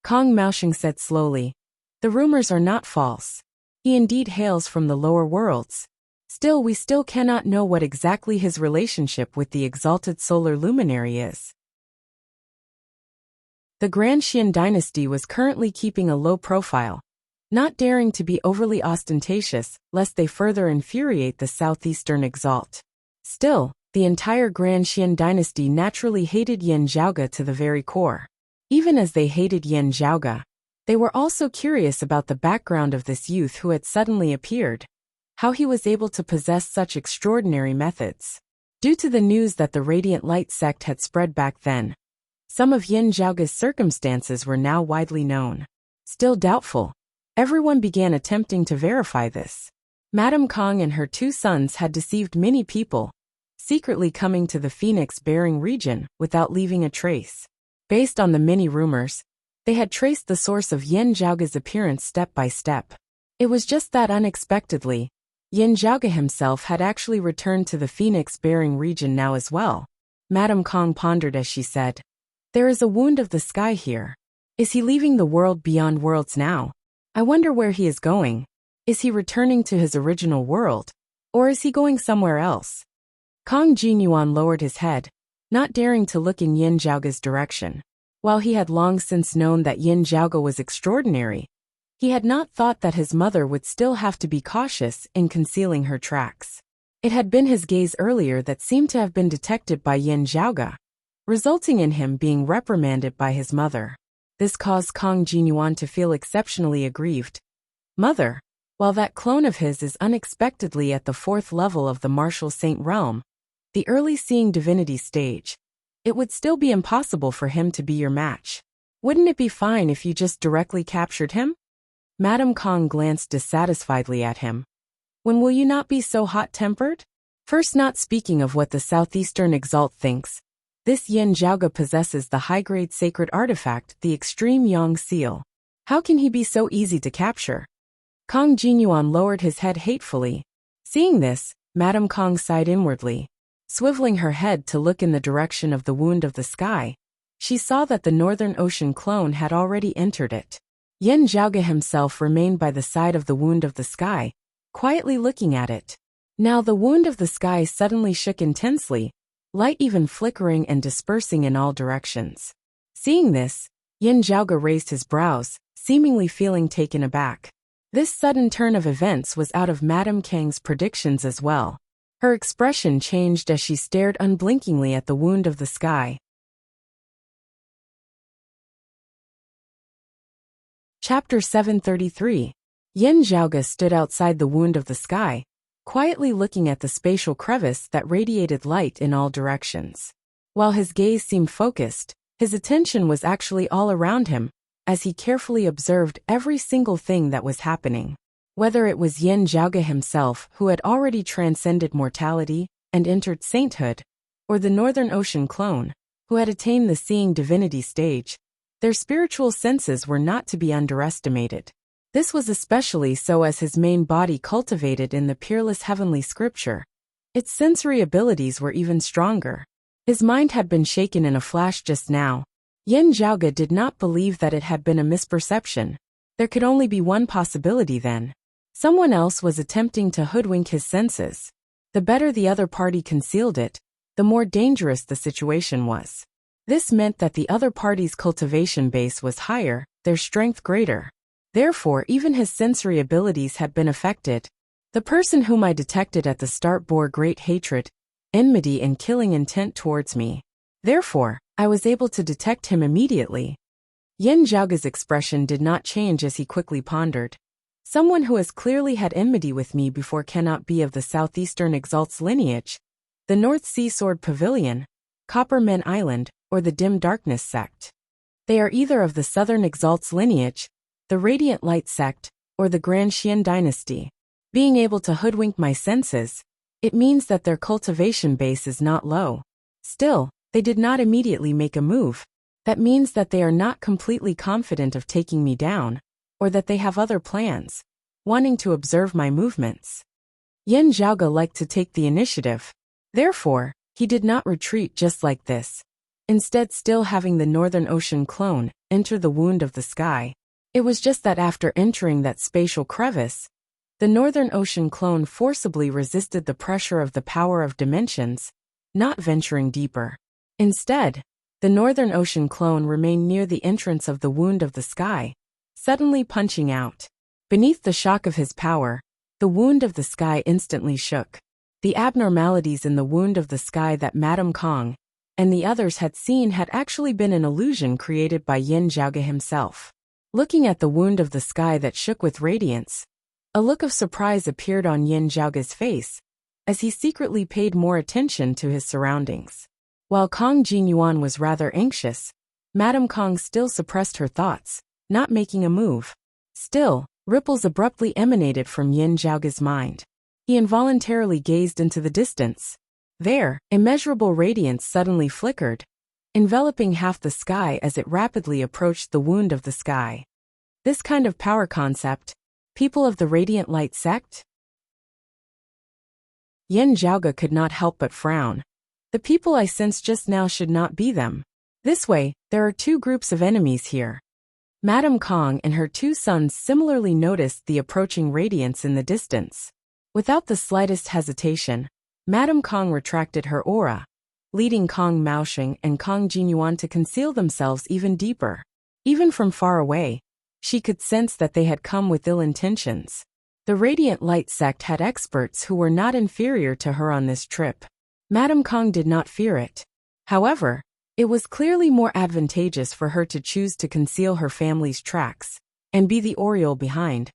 Kong Maosheng said slowly, "The rumors are not false. He indeed hails from the lower worlds. Still, we still cannot know what exactly his relationship with the exalted solar luminary is." The Grand Xian dynasty was currently keeping a low profile, not daring to be overly ostentatious lest they further infuriate the southeastern exalt. Still, the entire Grand Xian dynasty naturally hated Yin Zhaoge to the very core. Even as they hated Yin Zhaoge, they were also curious about the background of this youth who had suddenly appeared, how he was able to possess such extraordinary methods. Due to the news that the Radiant Light sect had spread back then, some of Yin Zhaoge's circumstances were now widely known. Still doubtful, everyone began attempting to verify this. Madame Kong and her 2 sons had deceived many people, secretly coming to the Phoenix-bearing region without leaving a trace. Based on the many rumors, they had traced the source of Yin Zhaoge's appearance step by step. It was just that unexpectedly, Yin Zhaoge himself had actually returned to the Phoenix-bearing region now as well. Madame Kong pondered as she said, "There is a wound of the sky here. Is he leaving the world beyond worlds now? I wonder where he is going. Is he returning to his original world? Or is he going somewhere else?" Kong Jinyuan lowered his head, not daring to look in Yin Zhaoge's direction. While he had long since known that Yin Zhaoge was extraordinary, he had not thought that his mother would still have to be cautious in concealing her tracks. It had been his gaze earlier that seemed to have been detected by Yin Zhaoge, resulting in him being reprimanded by his mother. This caused Kong Jinyuan to feel exceptionally aggrieved. "Mother, while that clone of his is unexpectedly at the 4th level of the Martial Saint realm, the early seeing divinity stage, it would still be impossible for him to be your match. Wouldn't it be fine if you just directly captured him?" Madame Kong glanced dissatisfiedly at him. "When will you not be so hot-tempered? First, not speaking of what the southeastern exalt thinks, this Yin Zhaoge possesses the high-grade sacred artifact, the extreme Yang seal. How can he be so easy to capture?" Kong Jinyuan lowered his head hatefully. Seeing this, Madame Kong sighed inwardly. Swiveling her head to look in the direction of the wound of the sky, she saw that the Northern Ocean clone had already entered it. Yin Zhaoge himself remained by the side of the wound of the sky, quietly looking at it. Now the wound of the sky suddenly shook intensely, light even flickering and dispersing in all directions. Seeing this, Yin Zhaoge raised his brows, seemingly feeling taken aback. This sudden turn of events was out of Madame Kang's predictions as well. Her expression changed as she stared unblinkingly at the wound of the sky. Chapter 733. Yin Zhaoge stood outside the wound of the sky, quietly looking at the spatial crevice that radiated light in all directions. While his gaze seemed focused, his attention was actually all around him, as he carefully observed every single thing that was happening. Whether it was Yin Zhaoge himself who had already transcended mortality and entered sainthood, or the Northern Ocean clone, who had attained the seeing divinity stage, their spiritual senses were not to be underestimated. This was especially so as his main body cultivated in the peerless heavenly scripture. Its sensory abilities were even stronger. His mind had been shaken in a flash just now. Yin Zhaoge did not believe that it had been a misperception. There could only be one possibility then. Someone else was attempting to hoodwink his senses. The better the other party concealed it, the more dangerous the situation was. This meant that the other party's cultivation base was higher, their strength greater. Therefore, even his sensory abilities had been affected. The person whom I detected at the start bore great hatred, enmity and killing intent towards me. Therefore, I was able to detect him immediately. Yin Zhaoge's expression did not change as he quickly pondered. Someone who has clearly had enmity with me before cannot be of the Southeastern Exalt's lineage, the North Sea Sword Pavilion, Copper Men Island, or the Dim Darkness sect. They are either of the Southern Exalt's lineage, the Radiant Light sect, or the Grand Xian dynasty. Being able to hoodwink my senses, it means that their cultivation base is not low. Still, they did not immediately make a move. That means that they are not completely confident of taking me down, or that they have other plans, wanting to observe my movements. Yin Zhaoge liked to take the initiative. Therefore, he did not retreat just like this. Instead, still having the Northern Ocean clone enter the wound of the sky. It was just that after entering that spatial crevice, the Northern Ocean clone forcibly resisted the pressure of the power of dimensions, not venturing deeper. Instead, the Northern Ocean clone remained near the entrance of the wound of the sky, suddenly punching out. Beneath the shock of his power, the wound of the sky instantly shook. The abnormalities in the wound of the sky that Madame Kang and the others had seen had actually been an illusion created by Yin Zhaoge himself. Looking at the wound of the sky that shook with radiance, a look of surprise appeared on Yin Zhaoge's face, as he secretly paid more attention to his surroundings. While Kang Jinyuan was rather anxious, Madame Kang still suppressed her thoughts, not making a move. Still, ripples abruptly emanated from Yin Zhaoge's mind. He involuntarily gazed into the distance. There, immeasurable radiance suddenly flickered, enveloping half the sky as it rapidly approached the wound of the sky. This kind of power concept, people of the Radiant Light sect? Yin Zhaoge could not help but frown. The people I sensed just now should not be them. This way, there are two groups of enemies here. Madame Kang and her two sons similarly noticed the approaching radiance in the distance. Without the slightest hesitation, Madame Kang retracted her aura, leading Kang Maosheng and Kang Jinyuan to conceal themselves even deeper. Even from far away, she could sense that they had come with ill intentions. The Radiant Light sect had experts who were not inferior to her on this trip. Madame Kang did not fear it. However, it was clearly more advantageous for her to choose to conceal her family's tracks and be the oriole behind,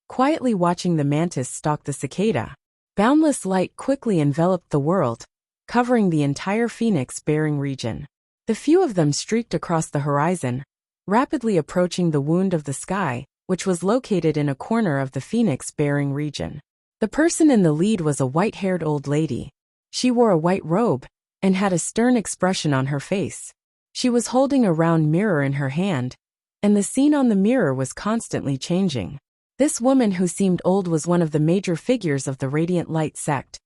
quietly watching the mantis stalk the cicada. Boundless light quickly enveloped the world, covering the entire phoenix-bearing region. The few of them streaked across the horizon, rapidly approaching the wound of the sky, which was located in a corner of the phoenix-bearing region. The person in the lead was a white-haired old lady. She wore a white robe and had a stern expression on her face. She was holding a round mirror in her hand, and the scene on the mirror was constantly changing. This woman who seemed old was one of the major figures of the Radiant Light sect,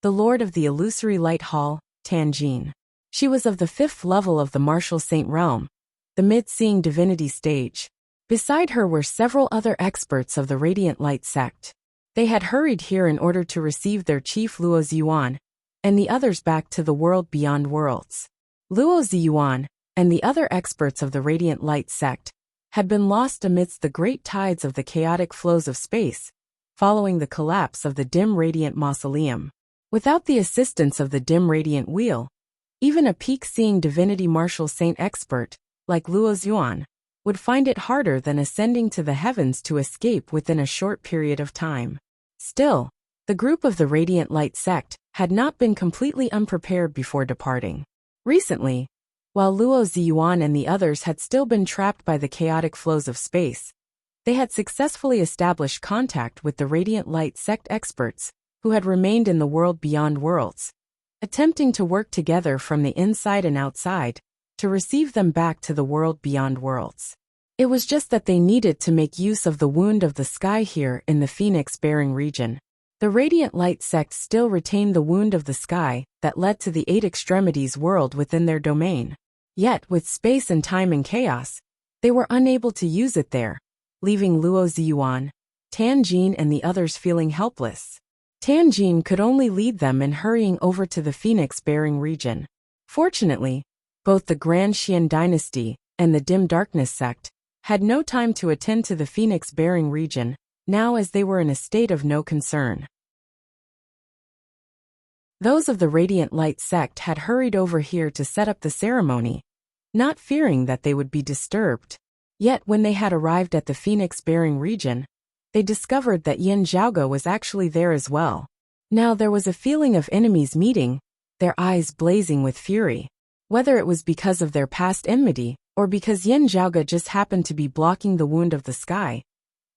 the lord of the illusory light hall, Tanjin. She was of the 5th level of the martial saint realm, the mid-seeing divinity stage. Beside her were several other experts of the radiant light sect. They had hurried here in order to receive their chief Luo Ziyuan, and the others back to the world beyond worlds. Luo Ziyuan, and the other experts of the radiant light sect, had been lost amidst the great tides of the chaotic flows of space, following the collapse of the dim radiant mausoleum. Without the assistance of the dim radiant wheel, even a peak-seeing divinity martial saint expert, like Luo Ziyuan, would find it harder than ascending to the heavens to escape within a short period of time. Still, the group of the radiant light sect had not been completely unprepared before departing. Recently, while Luo Ziyuan and the others had still been trapped by the chaotic flows of space, they had successfully established contact with the radiant light sect experts who had remained in the world beyond worlds, attempting to work together from the inside and outside to receive them back to the world beyond worlds. It was just that they needed to make use of the wound of the sky here in the phoenix-bearing region. The radiant light sect still retained the wound of the sky that led to the 8 extremities world within their domain. Yet, with space and time and chaos, they were unable to use it there, leaving Luo Ziyuan, Tanjin and the others feeling helpless. Tanjin could only lead them in hurrying over to the phoenix-bearing region. Fortunately, both the Grand Xian dynasty and the Dim Darkness sect had no time to attend to the phoenix-bearing region, now as they were in a state of no concern. Those of the Radiant Light sect had hurried over here to set up the ceremony, not fearing that they would be disturbed. Yet when they had arrived at the phoenix-bearing region, they discovered that Yin Zhaoge was actually there as well. Now there was a feeling of enemies meeting, their eyes blazing with fury. Whether it was because of their past enmity, or because Yin Zhaoge just happened to be blocking the wound of the sky,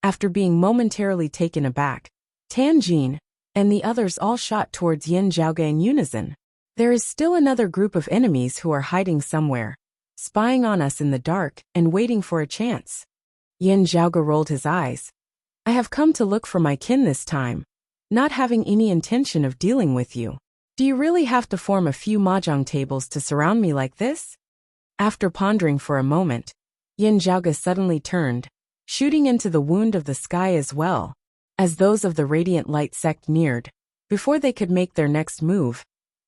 after being momentarily taken aback, Tanjin and the others all shot towards Yin Zhaoge in unison. There is still another group of enemies who are hiding somewhere, spying on us in the dark and waiting for a chance. Yin Zhaoge rolled his eyes. I have come to look for my kin this time, not having any intention of dealing with you. Do you really have to form a few mahjong tables to surround me like this? After pondering for a moment, Yin Zhaoge suddenly turned, shooting into the wound of the sky as well. As those of the Radiant Light sect neared, before they could make their next move,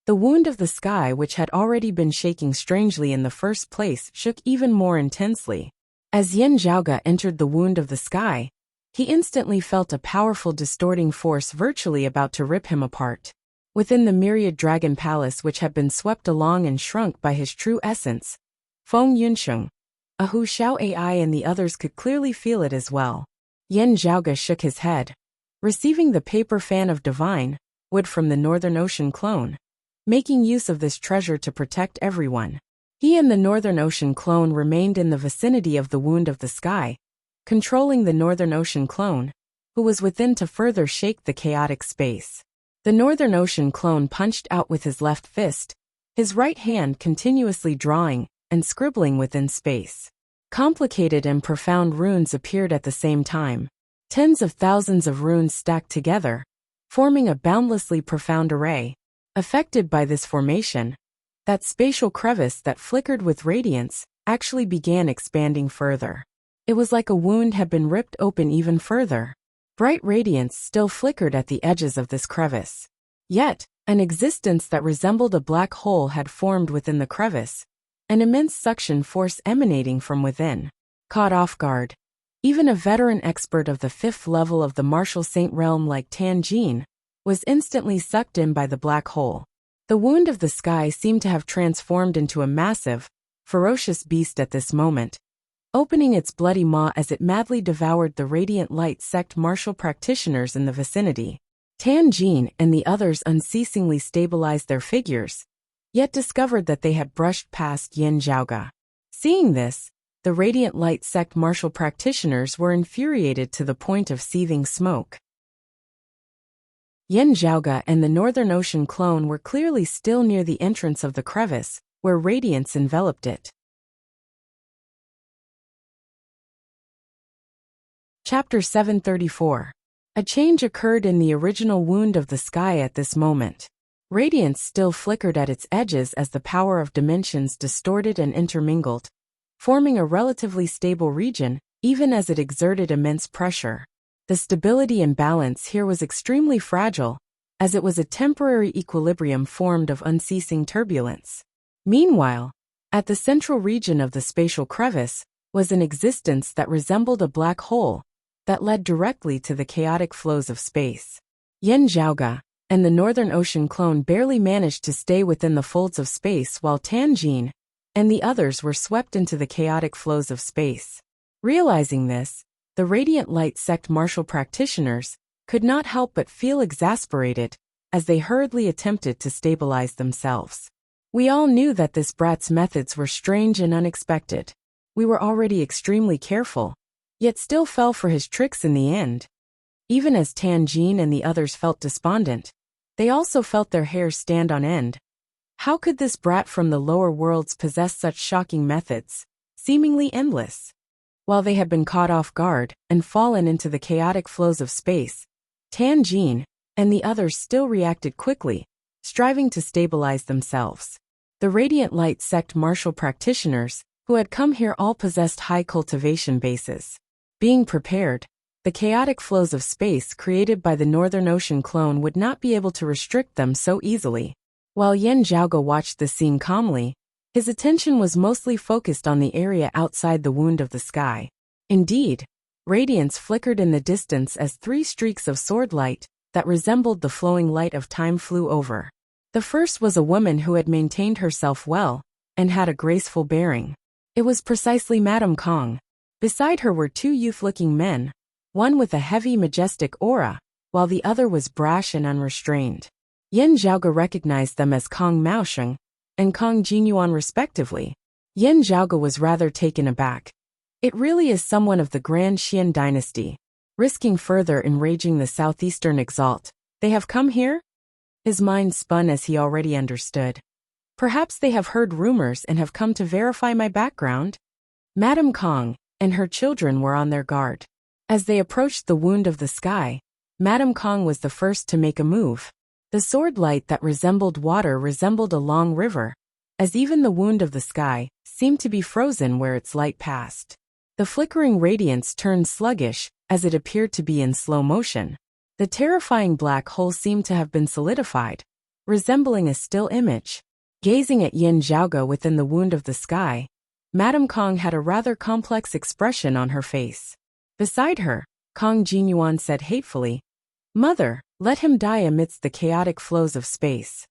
the wound of the sky, which had already been shaking strangely in the first place, shook even more intensely. As Yin Zhaoge entered the wound of the sky, he instantly felt a powerful distorting force virtually about to rip him apart. Within the myriad dragon palace which had been swept along and shrunk by his true essence, Feng Yunsheng, a Hu Xiao AI and the others could clearly feel it as well. Yin Zhaoge shook his head, receiving the paper fan of divine wood from the Northern Ocean clone, making use of this treasure to protect everyone. He and the Northern Ocean clone remained in the vicinity of the wound of the sky, controlling the Northern Ocean clone, who was within to further shake the chaotic space. The Northern Ocean clone punched out with his left fist, his right hand continuously drawing and scribbling within space. Complicated and profound runes appeared at the same time, tens of thousands of runes stacked together, forming a boundlessly profound array. Affected by this formation, that spatial crevice that flickered with radiance actually began expanding further. It was like a wound had been ripped open even further. Bright radiance still flickered at the edges of this crevice. Yet, an existence that resembled a black hole had formed within the crevice, an immense suction force emanating from within. Caught off guard, even a veteran expert of the 5th level of the martial saint realm like Tanjin was instantly sucked in by the black hole. The wound of the sky seemed to have transformed into a massive, ferocious beast at this moment, opening its bloody maw as it madly devoured the Radiant Light sect martial practitioners in the vicinity. Tanjin and the others unceasingly stabilized their figures, yet discovered that they had brushed past Yin Zhaoge. Seeing this, the Radiant Light sect martial practitioners were infuriated to the point of seething smoke. Yin Zhaoge and the Northern Ocean clone were clearly still near the entrance of the crevice, where radiance enveloped it. Chapter 734. A change occurred in the original wound of the sky at this moment. Radiance still flickered at its edges as the power of dimensions distorted and intermingled, forming a relatively stable region, even as it exerted immense pressure. The stability and balance here was extremely fragile, as it was a temporary equilibrium formed of unceasing turbulence. Meanwhile, at the central region of the spatial crevice, was an existence that resembled a black hole that led directly to the chaotic flows of space. Yin Zhaoge and the Northern Ocean clone barely managed to stay within the folds of space while Tianjin and the others were swept into the chaotic flows of space. Realizing this, the Radiant Light Sect martial practitioners could not help but feel exasperated as they hurriedly attempted to stabilize themselves. We all knew that this brat's methods were strange and unexpected. We were already extremely careful, yet still fell for his tricks in the end. Even as Tianjin and the others felt despondent, they also felt their hair stand on end. How could this brat from the lower worlds possess such shocking methods, seemingly endless? While they had been caught off guard and fallen into the chaotic flows of space, Tianjin and the others still reacted quickly, striving to stabilize themselves. The Radiant Light Sect martial practitioners, who had come here, all possessed high cultivation bases. Being prepared, the chaotic flows of space created by the Northern Ocean clone would not be able to restrict them so easily. While Yin Zhaoge watched the scene calmly, his attention was mostly focused on the area outside the wound of the sky. Indeed, radiance flickered in the distance as 3 streaks of sword light that resembled the flowing light of time flew over. The first was a woman who had maintained herself well and had a graceful bearing. It was precisely Madame Kong. Beside her were 2 youth-looking men, one with a heavy, majestic aura, while the other was brash and unrestrained. Yin Zhaoge recognized them as Kong Maosheng and Kong Jinyuan respectively. Yin Zhaoge was rather taken aback. It really is someone of the Grand Xian dynasty. Risking further enraging the southeastern exalt, they have come here? His mind spun as he already understood. Perhaps they have heard rumors and have come to verify my background? Madame Kong and her children were on their guard. As they approached the wound of the sky, Madame Kong was the first to make a move. The sword light that resembled water resembled a long river, as even the wound of the sky seemed to be frozen where its light passed. The flickering radiance turned sluggish as it appeared to be in slow motion. The terrifying black hole seemed to have been solidified, resembling a still image. Gazing at Yin Zhaoge within the wound of the sky, Madame Kong had a rather complex expression on her face. Beside her, Kong Jinyuan said hatefully, "Mother, let him die amidst the chaotic flows of space.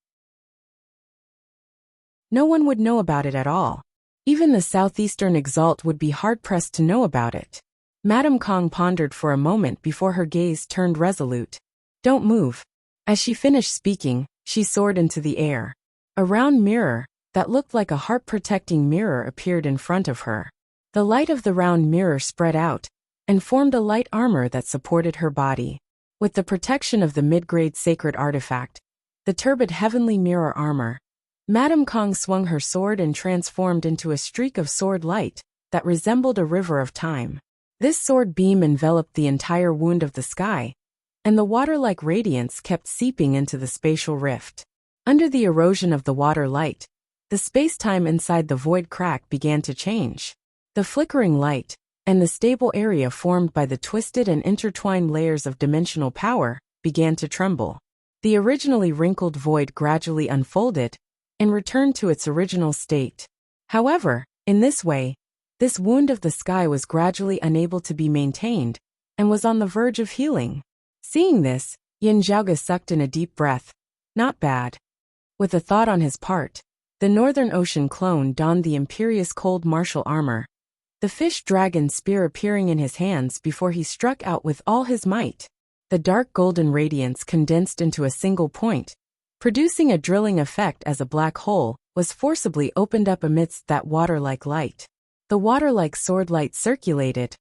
No one would know about it at all. Even the southeastern exalt would be hard-pressed to know about it." Madame Kong pondered for a moment before her gaze turned resolute. "Don't move." As she finished speaking, she soared into the air. A round mirror that looked like a heart-protecting mirror appeared in front of her. The light of the round mirror spread out and formed a light armor that supported her body. With the protection of the mid-grade sacred artifact, the turbid heavenly mirror armor, Madame Kong swung her sword and transformed into a streak of sword light that resembled a river of time. This sword beam enveloped the entire wound of the sky, and the water-like radiance kept seeping into the spatial rift. Under the erosion of the water light, the space-time inside the void crack began to change. The flickering light and the stable area formed by the twisted and intertwined layers of dimensional power began to tremble. The originally wrinkled void gradually unfolded and returned to its original state. However, in this way, this wound of the sky was gradually unable to be maintained and was on the verge of healing. Seeing this, Yin Zhaoge sucked in a deep breath. Not bad. With a thought on his part, the Northern Ocean clone donned the imperious cold martial armor, the fish dragon spear appearing in his hands before he struck out with all his might. The dark golden radiance condensed into a single point, producing a drilling effect as a black hole was forcibly opened up amidst that water-like light. The water-like sword light circulated,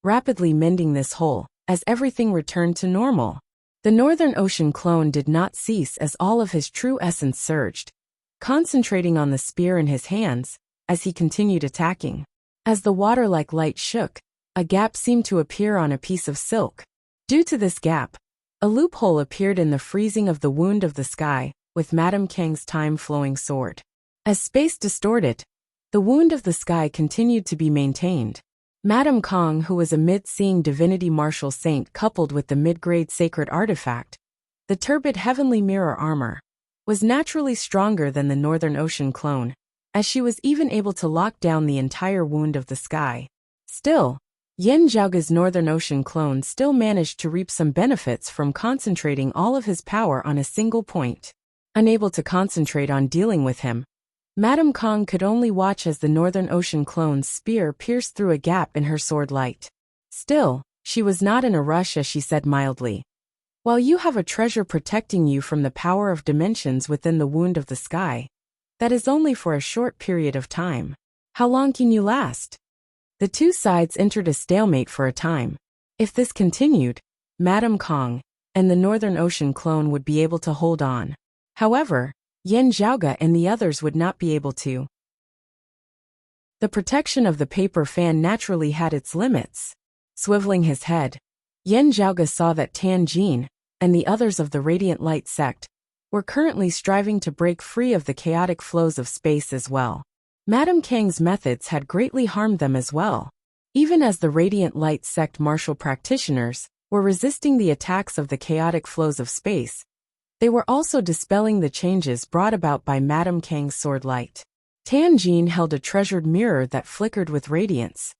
rapidly mending this hole as everything returned to normal. The Northern Ocean clone did not cease as all of his true essence surged, concentrating on the spear in his hands as he continued attacking. As the water-like light shook, a gap seemed to appear on a piece of silk. Due to this gap, a loophole appeared in the freezing of the wound of the sky, with Madame Kang's time-flowing sword. As space distorted, the wound of the sky continued to be maintained. Madame Kang, who was a mid-seeing divinity martial saint coupled with the mid-grade sacred artifact, the turbid heavenly mirror armor, was naturally stronger than the Northern Ocean clone, as she was even able to lock down the entire wound of the sky. Still, Yin Zhaoge's Northern Ocean clone still managed to reap some benefits from concentrating all of his power on a single point. Unable to concentrate on dealing with him, Madame Kang could only watch as the Northern Ocean clone's spear pierced through a gap in her sword light. Still, she was not in a rush as she said mildly, "While you have a treasure protecting you from the power of dimensions within the wound of the sky, that is only for a short period of time. How long can you last?" The two sides entered a stalemate for a time. If this continued, Madame Kang and the Northern Ocean clone would be able to hold on. However, Yin Zhaoge and the others would not be able to. The protection of the paper fan naturally had its limits. Swiveling his head, Yin Zhaoge saw that Tan Jin and the others of the Radiant Light sect were currently striving to break free of the chaotic flows of space as well. Madame Kang's methods had greatly harmed them as well. Even as the Radiant Light sect martial practitioners were resisting the attacks of the chaotic flows of space, they were also dispelling the changes brought about by Madame Kang's sword light. Tan Jin held a treasured mirror that flickered with radiance,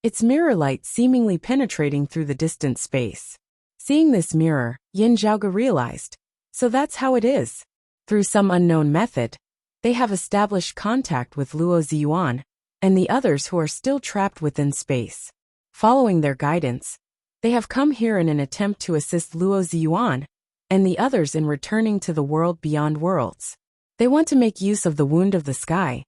its mirror light seemingly penetrating through the distant space. Seeing this mirror, Yin Zhaoge realized, so that's how it is. Through some unknown method, they have established contact with Luo Ziyuan and the others who are still trapped within space. Following their guidance, they have come here in an attempt to assist Luo Ziyuan and the others in returning to the world beyond worlds. They want to make use of the wound of the sky.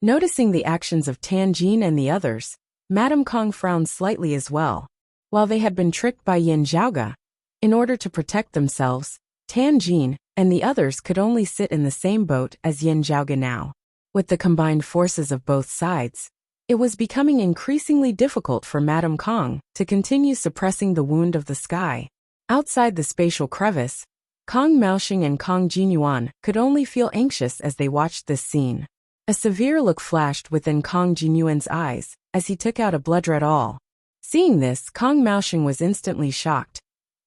Noticing the actions of Tan Jin and the others, Madame Kang frowned slightly as well. While they had been tricked by Yin Zhaoge, in order to protect themselves, Tan Jin and the others could only sit in the same boat as Yin Zhaoge now. With the combined forces of both sides, it was becoming increasingly difficult for Madame Kang to continue suppressing the wound of the sky. Outside the spatial crevice, Kang Maoxing and Kang Jinyuan could only feel anxious as they watched this scene. A severe look flashed within Kang Jinyuan's eyes as he took out a blood-red awl. Seeing this, Kang Maoxing was instantly shocked.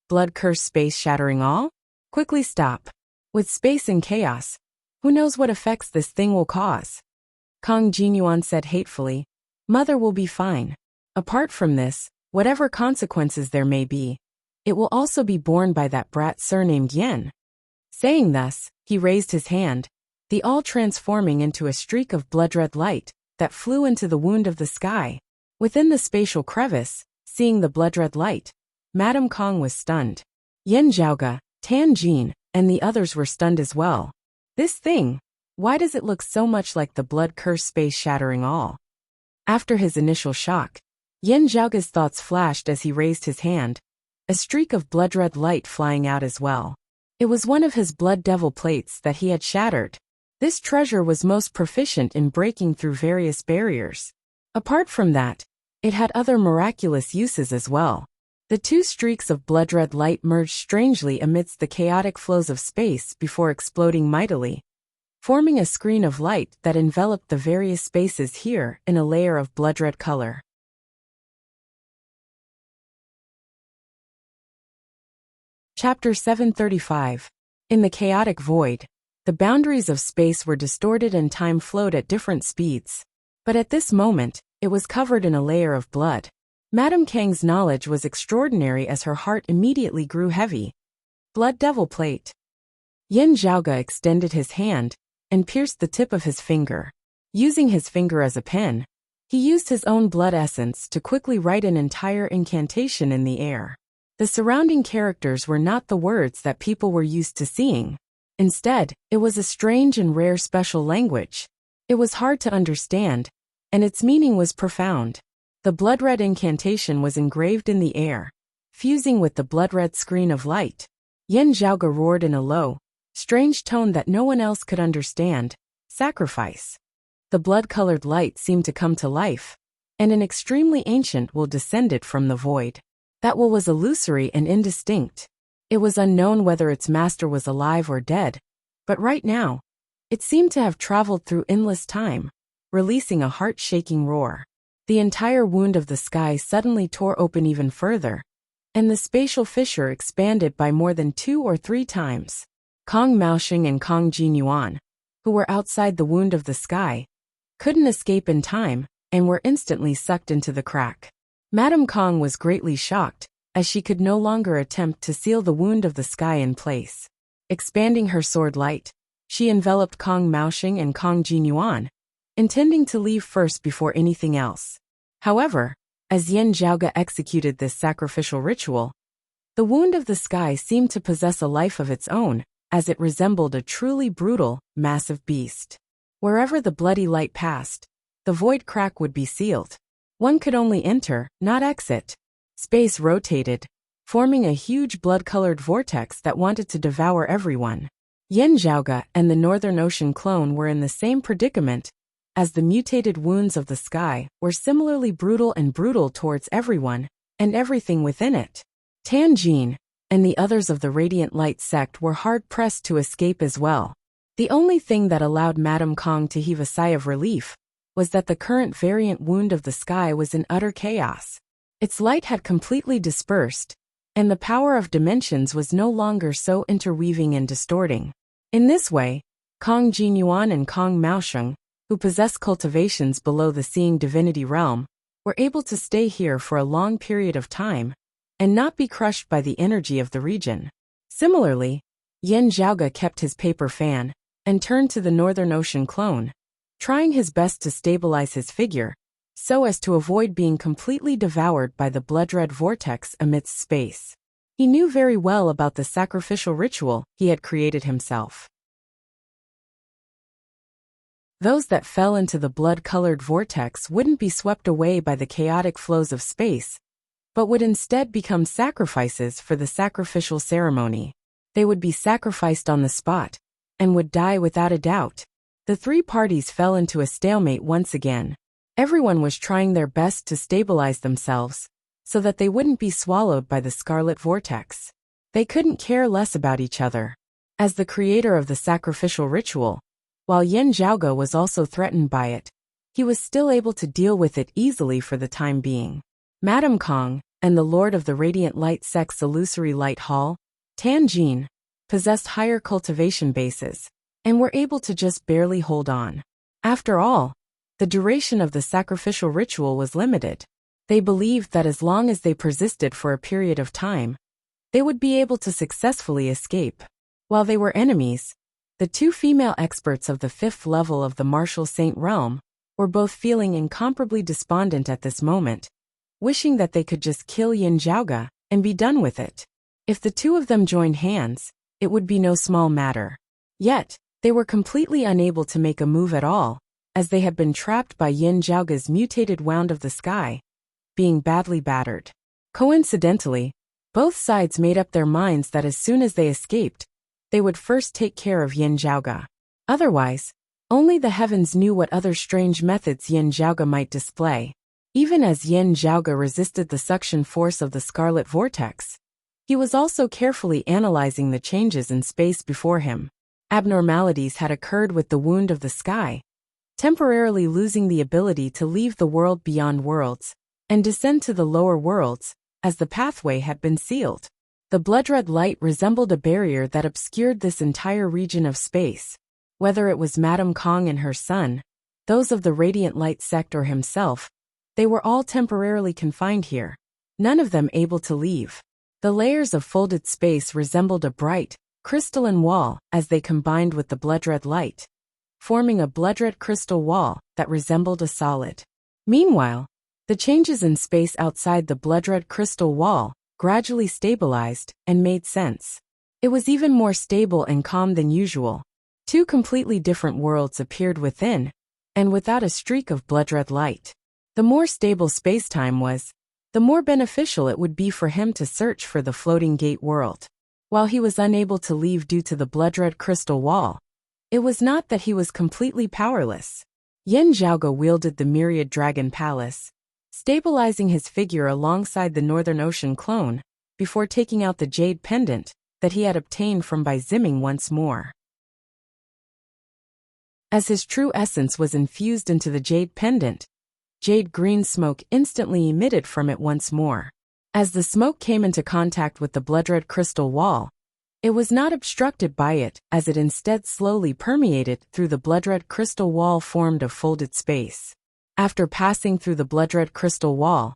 Blood-cursed space-shattering awl? Quickly stop. With space and chaos, who knows what effects this thing will cause? Kang Jinyuan said hatefully, "Mother will be fine. Apart from this, whatever consequences there may be, it will also be borne by that brat surnamed Yen." Saying thus, he raised his hand, the awl transforming into a streak of blood-red light that flew into the wound of the sky. Within the spatial crevice, seeing the blood-red light, Madame Kang was stunned. Yin Zhaoge, Tan Jin, and the others were stunned as well. This thing, why does it look so much like the blood-cursed space-shattering awl? After his initial shock, Yin Zhaoge's thoughts flashed as he raised his hand, a streak of blood-red light flying out as well. It was one of his blood devil plates that he had shattered. This treasure was most proficient in breaking through various barriers. Apart from that, it had other miraculous uses as well. The two streaks of blood-red light merged strangely amidst the chaotic flows of space before exploding mightily, forming a screen of light that enveloped the various spaces here in a layer of blood-red color. Chapter 735. In the chaotic void, the boundaries of space were distorted and time flowed at different speeds. But at this moment, it was covered in a layer of blood. Madame Kang's knowledge was extraordinary as her heart immediately grew heavy. Blood devil plate. Yin Zhaoge extended his hand and pierced the tip of his finger. Using his finger as a pen, he used his own blood essence to quickly write an entire incantation in the air. The surrounding characters were not the words that people were used to seeing. Instead, it was a strange and rare special language. It was hard to understand, and its meaning was profound. The blood-red incantation was engraved in the air, fusing with the blood-red screen of light. Yin Zhaoge roared in a low, strange tone that no one else could understand. Sacrifice. The blood-colored light seemed to come to life, and an extremely ancient will descended from the void. That will was illusory and indistinct. It was unknown whether its master was alive or dead, But right now, it seemed to have traveled through endless time, releasing a heart-shaking roar. The entire wound of the sky suddenly tore open even further, and the spatial fissure expanded by more than 2 or 3 times. Kong Maoxing and Kong Jinyuan, who were outside the wound of the sky, couldn't escape in time and were instantly sucked into the crack. Madame Kong was greatly shocked, as she could no longer attempt to seal the wound of the sky in place. Expanding her sword light, she enveloped Kong Maoxing and Kong Jinyuan, intending to leave first before anything else. However, as Yin Zhaoge executed this sacrificial ritual, the wound of the sky seemed to possess a life of its own, as it resembled a truly brutal, massive beast. Wherever the bloody light passed, the void crack would be sealed. One could only enter, not exit. Space rotated, forming a huge blood-colored vortex that wanted to devour everyone. Yin Zhaoge and the Northern Ocean clone were in the same predicament, as the mutated wounds of the sky were similarly brutal towards everyone and everything within it. Tan Jin and the others of the Radiant Light sect were hard-pressed to escape as well. The only thing that allowed Madame Kong to heave a sigh of relief was that the current variant wound of the sky was in utter chaos. Its light had completely dispersed, and the power of dimensions was no longer so interweaving and distorting. In this way, Kong Jinyuan and Kong Maoxing, who possess cultivations below the seeing divinity realm, were able to stay here for a long period of time and not be crushed by the energy of the region. Similarly, Yin Zhaoge kept his paper fan and turned to the Northern Ocean clone, trying his best to stabilize his figure so as to avoid being completely devoured by the blood-red vortex amidst space. He knew very well about the sacrificial ritual he had created himself. Those that fell into the blood-colored vortex wouldn't be swept away by the chaotic flows of space, but would instead become sacrifices for the sacrificial ceremony. They would be sacrificed on the spot, and would die without a doubt. The 3 parties fell into a stalemate once again. Everyone was trying their best to stabilize themselves, so that they wouldn't be swallowed by the scarlet vortex. They couldn't care less about each other. As the creator of the sacrificial ritual, while Yin Zhaoge was also threatened by it, he was still able to deal with it easily for the time being. Madame Kong and the Lord of the Radiant Light sect's illusory light hall, Tan Jin, possessed higher cultivation bases, and were able to just barely hold on. After all, the duration of the sacrificial ritual was limited. They believed that as long as they persisted for a period of time, they would be able to successfully escape. While they were enemies, the 2 female experts of the 5th level of the Martial Saint realm were both feeling incomparably despondent at this moment, wishing that they could just kill Yin Zhaoge and be done with it. If the 2 of them joined hands, it would be no small matter. Yet, they were completely unable to make a move at all, as they had been trapped by Yin Zhaoge's mutated wound of the sky, being badly battered. Coincidentally, both sides made up their minds that as soon as they escaped, they would first take care of Yin Zhaoge. Otherwise, only the heavens knew what other strange methods Yin Zhaoge might display. Even as Yin Zhaoge resisted the suction force of the scarlet vortex, he was also carefully analyzing the changes in space before him. Abnormalities had occurred with the wound of the sky, temporarily losing the ability to leave the world beyond worlds and descend to the lower worlds, as the pathway had been sealed. The blood-red light resembled a barrier that obscured this entire region of space. Whether it was Madame Kong and her son, those of the Radiant Light sect or himself, they were all temporarily confined here, none of them able to leave. The layers of folded space resembled a bright, crystalline wall as they combined with the blood-red light, forming a blood-red crystal wall that resembled a solid. Meanwhile, the changes in space outside the blood-red crystal wall gradually stabilized and made sense. It was even more stable and calm than usual. 2 completely different worlds appeared within, and without a streak of blood-red light. The more stable space-time was, the more beneficial it would be for him to search for the floating gate world. While he was unable to leave due to the blood-red crystal wall, it was not that he was completely powerless. Yin Zhaoge wielded the Myriad Dragon Palace, stabilizing his figure alongside the Northern Ocean clone, before taking out the jade pendant that he had obtained from Bai Ziming once more. As his true essence was infused into the jade pendant, jade green smoke instantly emitted from it once more. As the smoke came into contact with the blood-red crystal wall, it was not obstructed by it, as it instead slowly permeated through the blood-red crystal wall formed of folded space. After passing through the blood-red crystal wall,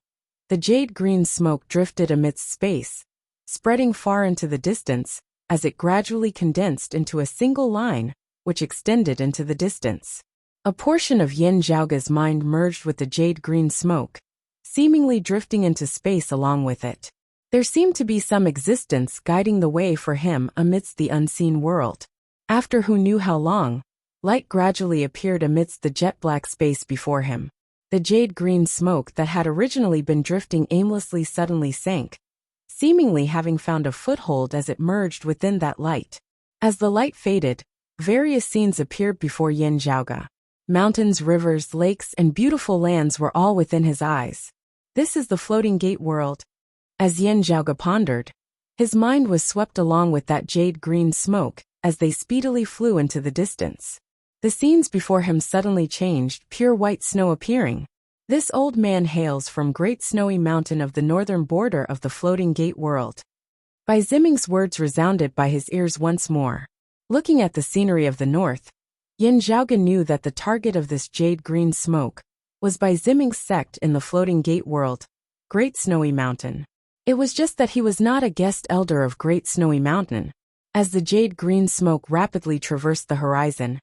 the jade green smoke drifted amidst space, spreading far into the distance, as it gradually condensed into a single line, which extended into the distance. A portion of Yin Zhaoge's mind merged with the jade green smoke, seemingly drifting into space along with it. There seemed to be some existence guiding the way for him amidst the unseen world. After who knew how long, light gradually appeared amidst the jet-black space before him. The jade green smoke that had originally been drifting aimlessly suddenly sank, seemingly having found a foothold as it merged within that light. As the light faded, various scenes appeared before Yin Zhaoge. Mountains, rivers, lakes, and beautiful lands were all within his eyes. This is the floating gate world. As Yin Zhaoge pondered, his mind was swept along with that jade green smoke as they speedily flew into the distance. The scenes before him suddenly changed, pure white snow appearing. This old man hails from Great Snowy Mountain of the northern border of the floating gate world. Bai Ziming's words resounded by his ears once more. Looking at the scenery of the north, Yin Zhaoge knew that the target of this jade green smoke was Bai Ziming's sect in the floating gate world, Great Snowy Mountain. It was just that he was not a guest elder of Great Snowy Mountain. As the jade green smoke rapidly traversed the horizon,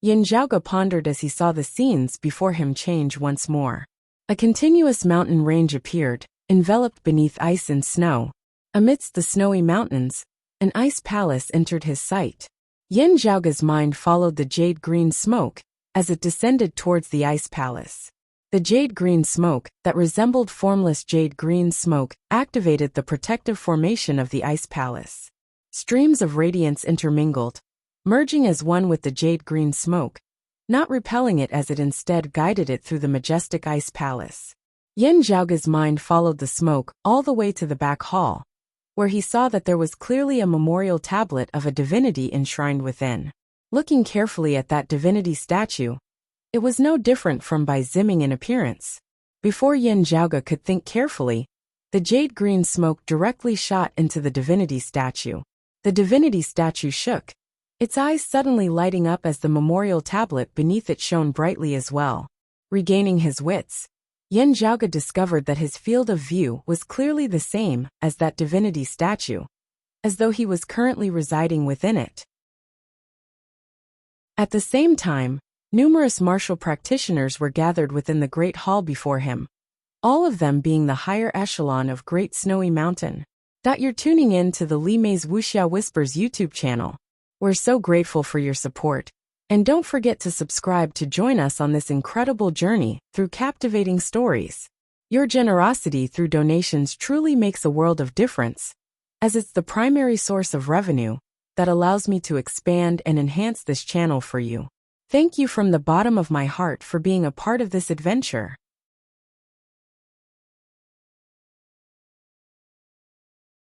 Yin Zhaoge pondered as he saw the scenes before him change once more. A continuous mountain range appeared, enveloped beneath ice and snow. Amidst the snowy mountains, an ice palace entered his sight. Yin Zhaoge's mind followed the jade green smoke as it descended towards the ice palace. The jade green smoke, that resembled formless jade green smoke, activated the protective formation of the ice palace. Streams of radiance intermingled, merging as one with the jade green smoke, not repelling it as it instead guided it through the majestic ice palace. Yin Zhaoge's mind followed the smoke all the way to the back hall, where he saw that there was clearly a memorial tablet of a divinity enshrined within. Looking carefully at that divinity statue, it was no different from Bai Ziming in appearance. Before Yin Zhaoge could think carefully, the jade green smoke directly shot into the divinity statue. The divinity statue shook, its eyes suddenly lighting up as the memorial tablet beneath it shone brightly as well. Regaining his wits, Yin Zhaoge discovered that his field of view was clearly the same as that divinity statue, as though he was currently residing within it. At the same time, numerous martial practitioners were gathered within the great hall before him, all of them being the higher echelon of Great Snowy Mountain. You're tuning in to the Li Mei's Wuxia Whispers YouTube channel. We're so grateful for your support, and don't forget to subscribe to join us on this incredible journey through captivating stories. Your generosity through donations truly makes a world of difference, as it's the primary source of revenue that allows me to expand and enhance this channel for you. Thank you from the bottom of my heart for being a part of this adventure.